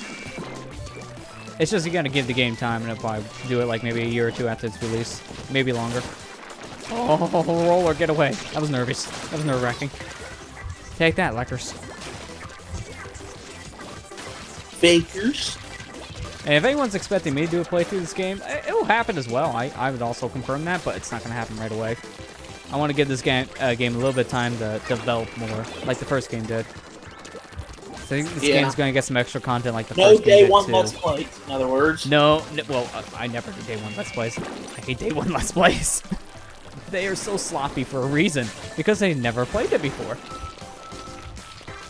Speaker 1: It's just you gotta give the game time, and it'll probably do it like maybe a year or two after its release. Maybe longer. Oh, roller, get away. That was nervous. That was nerve-wracking. Take that, Leckers.
Speaker 3: Fakers.
Speaker 1: And if anyone's expecting me to do a playthrough of this game, it will happen as well. I would also confirm that, but it's not gonna happen right away. I want to give this game a little bit of time to develop more, like the first game did. So I think this game's gonna get some extra content like the
Speaker 3: No
Speaker 1: first game
Speaker 3: day
Speaker 1: did
Speaker 3: one
Speaker 1: too.
Speaker 3: Let's Play, in other words.
Speaker 1: No, well, I never do day one Let's Plays. I hate day one Let's Plays. They are so sloppy for a reason, because they never played it before.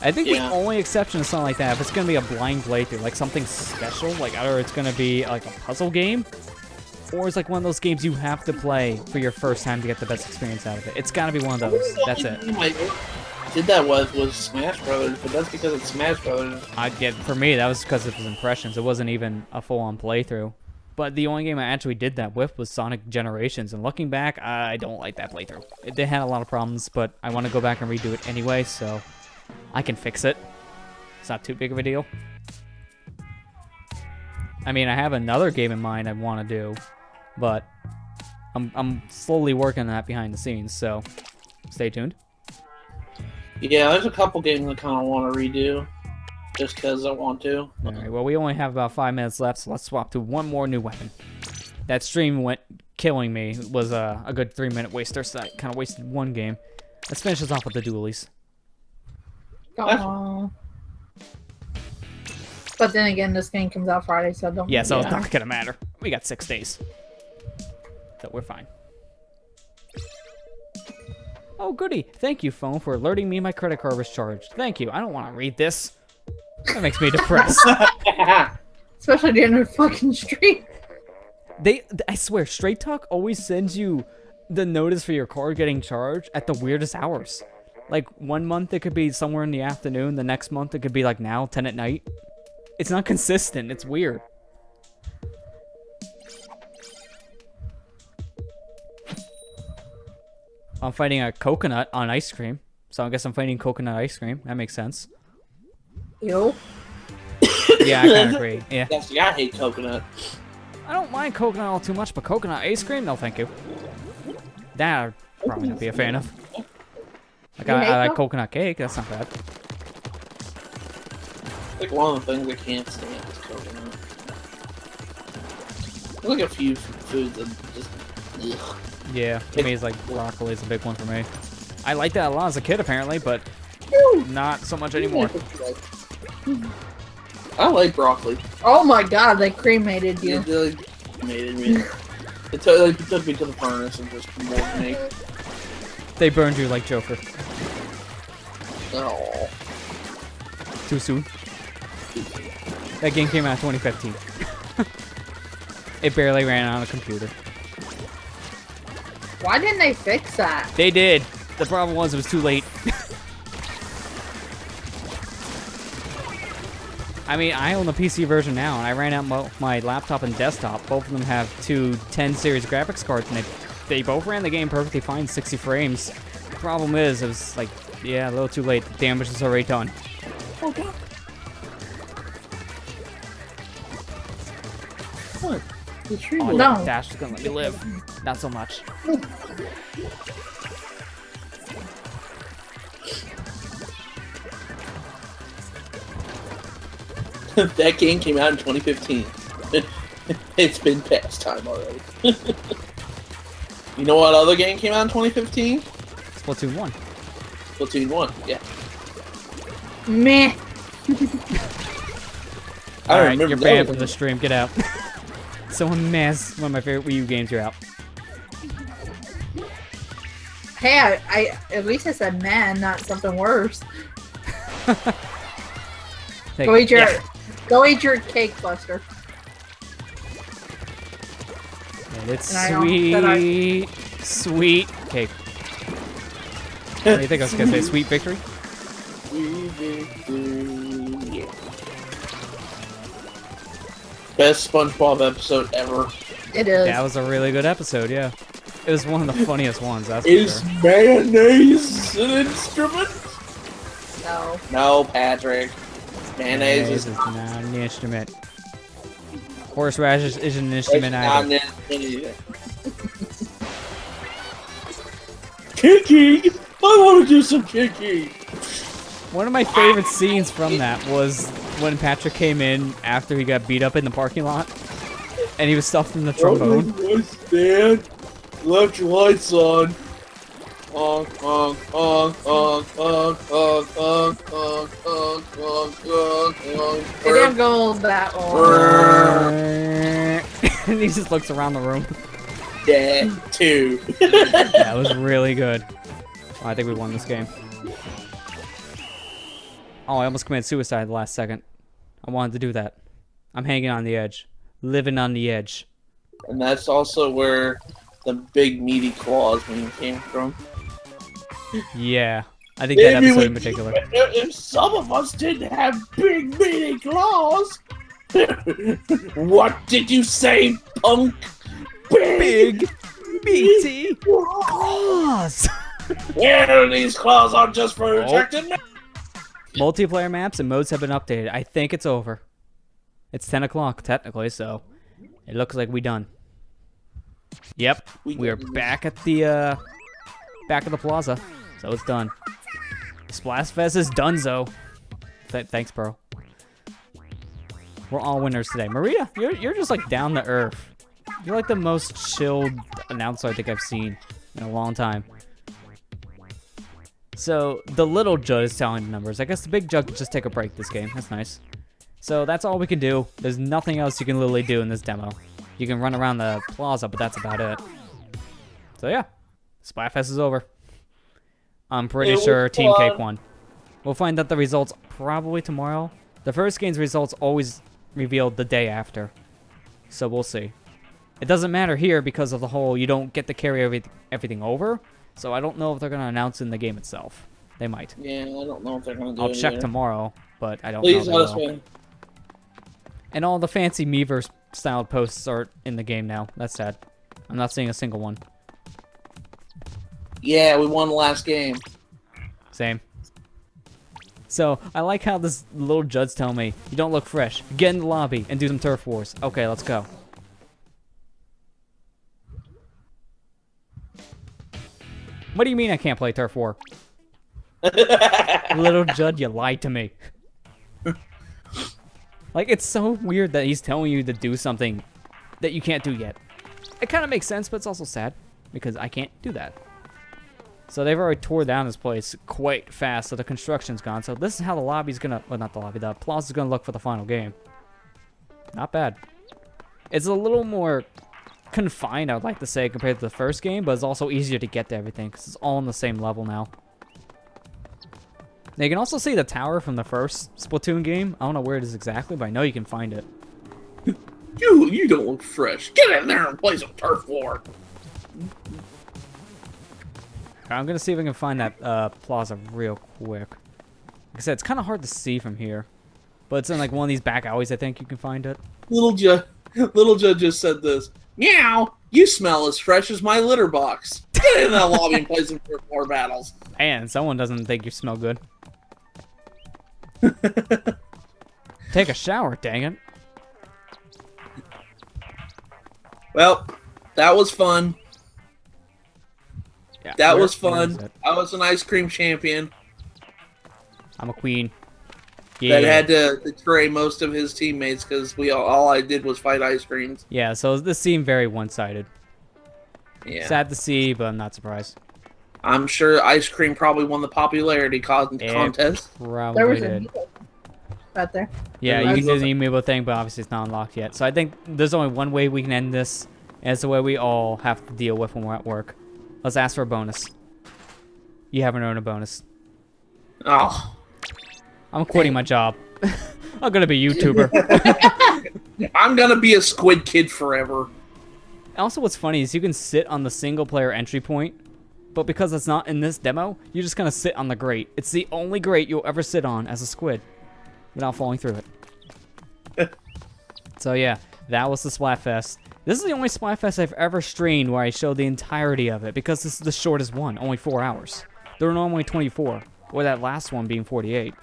Speaker 1: I think the only exception to something like that, if it's gonna be a blind playthrough, like something special, like either it's gonna be like a puzzle game, or it's like one of those games you have to play for your first time to get the best experience out of it. It's gotta be one of those. That's it.
Speaker 3: Did that was Smash Brothers, but that's because it's Smash Brothers.
Speaker 1: For me, that was because of his impressions. It wasn't even a full-on playthrough. But the only game I actually did that with was Sonic Generations, and looking back, I don't like that playthrough. They had a lot of problems, but I want to go back and redo it anyway, so I can fix it. It's not too big of a deal. I mean, I have another game in mind I want to do, but I'm slowly working on that behind the scenes, so stay tuned.
Speaker 3: Yeah, there's a couple games I kind of want to redo, just because I want to.
Speaker 1: Alright, well, we only have about 5 minutes left, so let's swap to one more new weapon. That stream went killing me. It was a good 3-minute waster, so I kind of wasted one game. Let's finish this off with the dualies.
Speaker 2: Aw. But then again, this game comes out Friday, so don't.
Speaker 1: Yeah, so it's not gonna matter. We got 6 days. So we're fine. Oh, goody. Thank you, phone, for alerting me my credit card was charged. Thank you. I don't want to read this. That makes me depressed.
Speaker 2: Especially during a fucking stream.
Speaker 1: I swear, Straight Talk always sends you the notice for your card getting charged at the weirdest hours. Like, one month it could be somewhere in the afternoon, the next month it could be like now, 10 at night. It's not consistent, it's weird. I'm fighting a coconut on ice cream, so I guess I'm fighting coconut ice cream. That makes sense.
Speaker 2: Ew.
Speaker 1: Yeah, I kind of agree. Yeah.
Speaker 3: See, I hate coconut.
Speaker 1: I don't mind coconut all too much, but coconut ice cream? No, thank you. That I'd probably not be a fan of. Like, I like coconut cake. That's not bad.
Speaker 3: Like one of the things I can't stand is coconut. There's like a few foods that just. Ugh.
Speaker 1: Yeah, to me, it's like broccoli is a big one for me. I liked that a lot as a kid, apparently, but not so much anymore.
Speaker 3: I like broccoli.
Speaker 2: Oh my god, they cremated you.
Speaker 3: They cremated me. It took me to the furnace and just mortared me.
Speaker 1: They burned you like Joker.
Speaker 3: Oh.
Speaker 1: Too soon. That game came out in 2015. It barely ran on a computer.
Speaker 2: Why didn't they fix that?
Speaker 1: They did. The problem was it was too late. I mean, I own the PC version now, and I ran out my laptop and desktop. Both of them have two 10 series graphics cards, and they both ran the game perfectly fine, 60 frames. The problem is, it was like, yeah, a little too late. The damage is already done.
Speaker 3: Oh god. What? The tree
Speaker 1: Oh,
Speaker 3: was-
Speaker 1: no. Dash is gonna let me live. Not so much.
Speaker 3: That game came out in 2015. It's been past time already. You know what other game came out in 2015?
Speaker 1: Splatoon 1.
Speaker 3: Splatoon 1, yeah.
Speaker 2: Meh.
Speaker 3: I
Speaker 1: Alright,
Speaker 3: remember
Speaker 1: you're
Speaker 3: that
Speaker 1: banned
Speaker 3: one.
Speaker 1: from the stream. Get out. Someone mess one of my favorite Wii U games. You're out.
Speaker 2: Hey, I at least I said man, not something worse. Go eat your cake, Buster.
Speaker 1: And it's
Speaker 2: And I
Speaker 1: sweet cake. What do you think I was gonna say? Sweet victory?
Speaker 3: Yeah. Best SpongeBob episode ever.
Speaker 2: It is.
Speaker 1: That was a really good episode, yeah. It was one of the funniest ones, that's for
Speaker 3: Is
Speaker 1: sure.
Speaker 3: mayonnaise an instrument?
Speaker 2: No.
Speaker 3: No, Patrick. Mayonnaise
Speaker 1: This
Speaker 3: is
Speaker 1: is not an instrument. Horseradish is an
Speaker 3: it's
Speaker 1: instrument
Speaker 3: not
Speaker 1: either.
Speaker 3: an instrument. Kicking! I want to do some kicking!
Speaker 1: One of my favorite scenes from that was when Patrick came in after he got beat up in the parking lot. And he was stuffed in the trombone.
Speaker 3: Stand. Left your lights on. Honk, honk, honk, honk, honk, honk, honk, honk, honk, honk, honk, honk.
Speaker 2: It didn't go that long.
Speaker 1: And he just looks around the room.
Speaker 3: Dead too.
Speaker 1: That was really good. Oh, I think we won this game. Oh, I almost committed suicide the last second. I wanted to do that. I'm hanging on the edge. Living on the edge.
Speaker 3: And that's also where the big meaty claws meme came from.
Speaker 1: Yeah. I think that
Speaker 3: Maybe
Speaker 1: episode
Speaker 3: we-
Speaker 1: in particular.
Speaker 3: If some of us didn't have big meaty claws, what did you say, punk?
Speaker 1: Big, meaty claws!
Speaker 3: Yeah, these claws aren't just for
Speaker 1: Oh.
Speaker 3: protecting me.
Speaker 1: Multiplayer maps and modes have been updated. I think it's over. It's 10 o'clock, technically, so it looks like we done. Yep, we are back at the plaza, so it's done. Splatfest is donezo. Thanks, bro. We're all winners today. Maria, you're just like down to earth. You're like the most chilled announcer I think I've seen in a long time. So the little judge is telling the numbers. I guess the big judge could just take a break this game. That's nice. So that's all we can do. There's nothing else you can literally do in this demo. You can run around the plaza, but that's about it. So yeah, Splatfest is over. I'm pretty
Speaker 3: It was
Speaker 1: sure Team
Speaker 3: fun.
Speaker 1: Cake won. We'll find out the results probably tomorrow. The first game's results always revealed the day after. So we'll see. It doesn't matter here because of the whole you don't get to carry everything over. So I don't know if they're going to announce in the game itself. They might.
Speaker 3: Yeah, I don't know if they're going to do
Speaker 1: I'll
Speaker 3: it
Speaker 1: check
Speaker 3: either.
Speaker 1: tomorrow, but I don't
Speaker 3: Please
Speaker 1: know.
Speaker 3: let us win.
Speaker 1: And all the fancy Miiverse styled posts are in the game now. That's sad. I'm not seeing a single one.
Speaker 3: Yeah, we won the last game.
Speaker 1: Same. So, I like how this little judge tell me, you don't look fresh. Get in the lobby and do some turf wars. Okay, let's go. What do you mean I can't play turf war? Little judge, you lied to me. Like, it's so weird that he's telling you to do something that you can't do yet. It kind of makes sense, but it's also sad because I can't do that. So they've already tore down this place quite fast, so the construction's gone. So this is how the lobby's gonna, well, not the lobby, the plaza's gonna look for the final game. Not bad. It's a little more confined, I would like to say, compared to the first game, but it's also easier to get to everything because it's all on the same level now. Now you can also see the tower from the first Splatoon game. I don't know where it is exactly, but I know you can find it.
Speaker 3: You don't look fresh. Get in there and play some turf war.
Speaker 1: I'm gonna see if I can find that plaza real quick. Like I said, it's kind of hard to see from here, but it's in like one of these back alleys. I think you can find it.
Speaker 3: Little Judd just said this. Meow! You smell as fresh as my litter box. Get in that lobby and play some turf war battles.
Speaker 1: And someone doesn't think you smell good. Take a shower, dang it.
Speaker 3: Well, that was fun.
Speaker 1: Yeah,
Speaker 3: That was
Speaker 1: where
Speaker 3: fun.
Speaker 1: is it?
Speaker 3: I was an ice cream champion
Speaker 1: I'm a queen. Yeah.
Speaker 3: that had to betray most of his teammates because all I did was fight ice creams.
Speaker 1: Yeah, so this seemed very one-sided.
Speaker 3: Yeah.
Speaker 1: Sad to see, but I'm not surprised.
Speaker 3: I'm sure ice cream probably won the popularity contest.
Speaker 2: There
Speaker 1: Probably
Speaker 2: was a
Speaker 1: did.
Speaker 2: needle right there.
Speaker 1: Yeah,
Speaker 3: Yeah,
Speaker 1: you can
Speaker 3: I
Speaker 1: do the amiibo thing, but obviously it's not unlocked yet. So I think there's only one way we can end this, and it's the way we all have to deal with when we're at work. Let's ask for a bonus. You haven't earned a bonus.
Speaker 3: Oh,
Speaker 1: I'm quitting my job. I'm gonna be a YouTuber.
Speaker 3: I'm gonna be a squid kid forever.
Speaker 1: Also, what's funny is you can sit on the single-player entry point, but because it's not in this demo, you're just gonna sit on the grate. It's the only grate you'll ever sit on as a squid without falling through it. So yeah, that was the Splatfest. This is the only Splatfest I've ever streamed where I showed the entirety of it because this is the shortest one, only 4 hours. There were normally 24, or that last one being 48.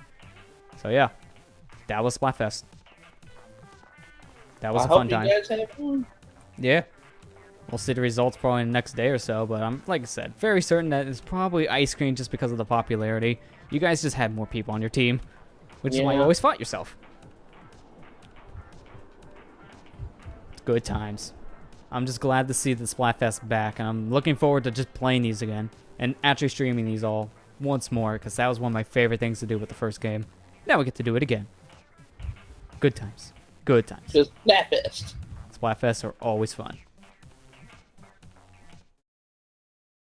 Speaker 1: So yeah, that was Splatfest. That was a fun time.
Speaker 3: I hope you guys had fun.
Speaker 1: Yeah. We'll see the results probably in the next day or so, but I'm, like I said, very certain that it's probably ice cream just because of the popularity. You guys just had more people on your team, which is why you
Speaker 3: Yeah.
Speaker 1: always fought yourself. Good times. I'm just glad to see the Splatfest back, and I'm looking forward to just playing these again and actually streaming these all once more, because that was one of my favorite things to do with the first game. Now we get to do it again. Good times. Good times.
Speaker 3: Just Splatfest.
Speaker 1: Splatfests are always fun.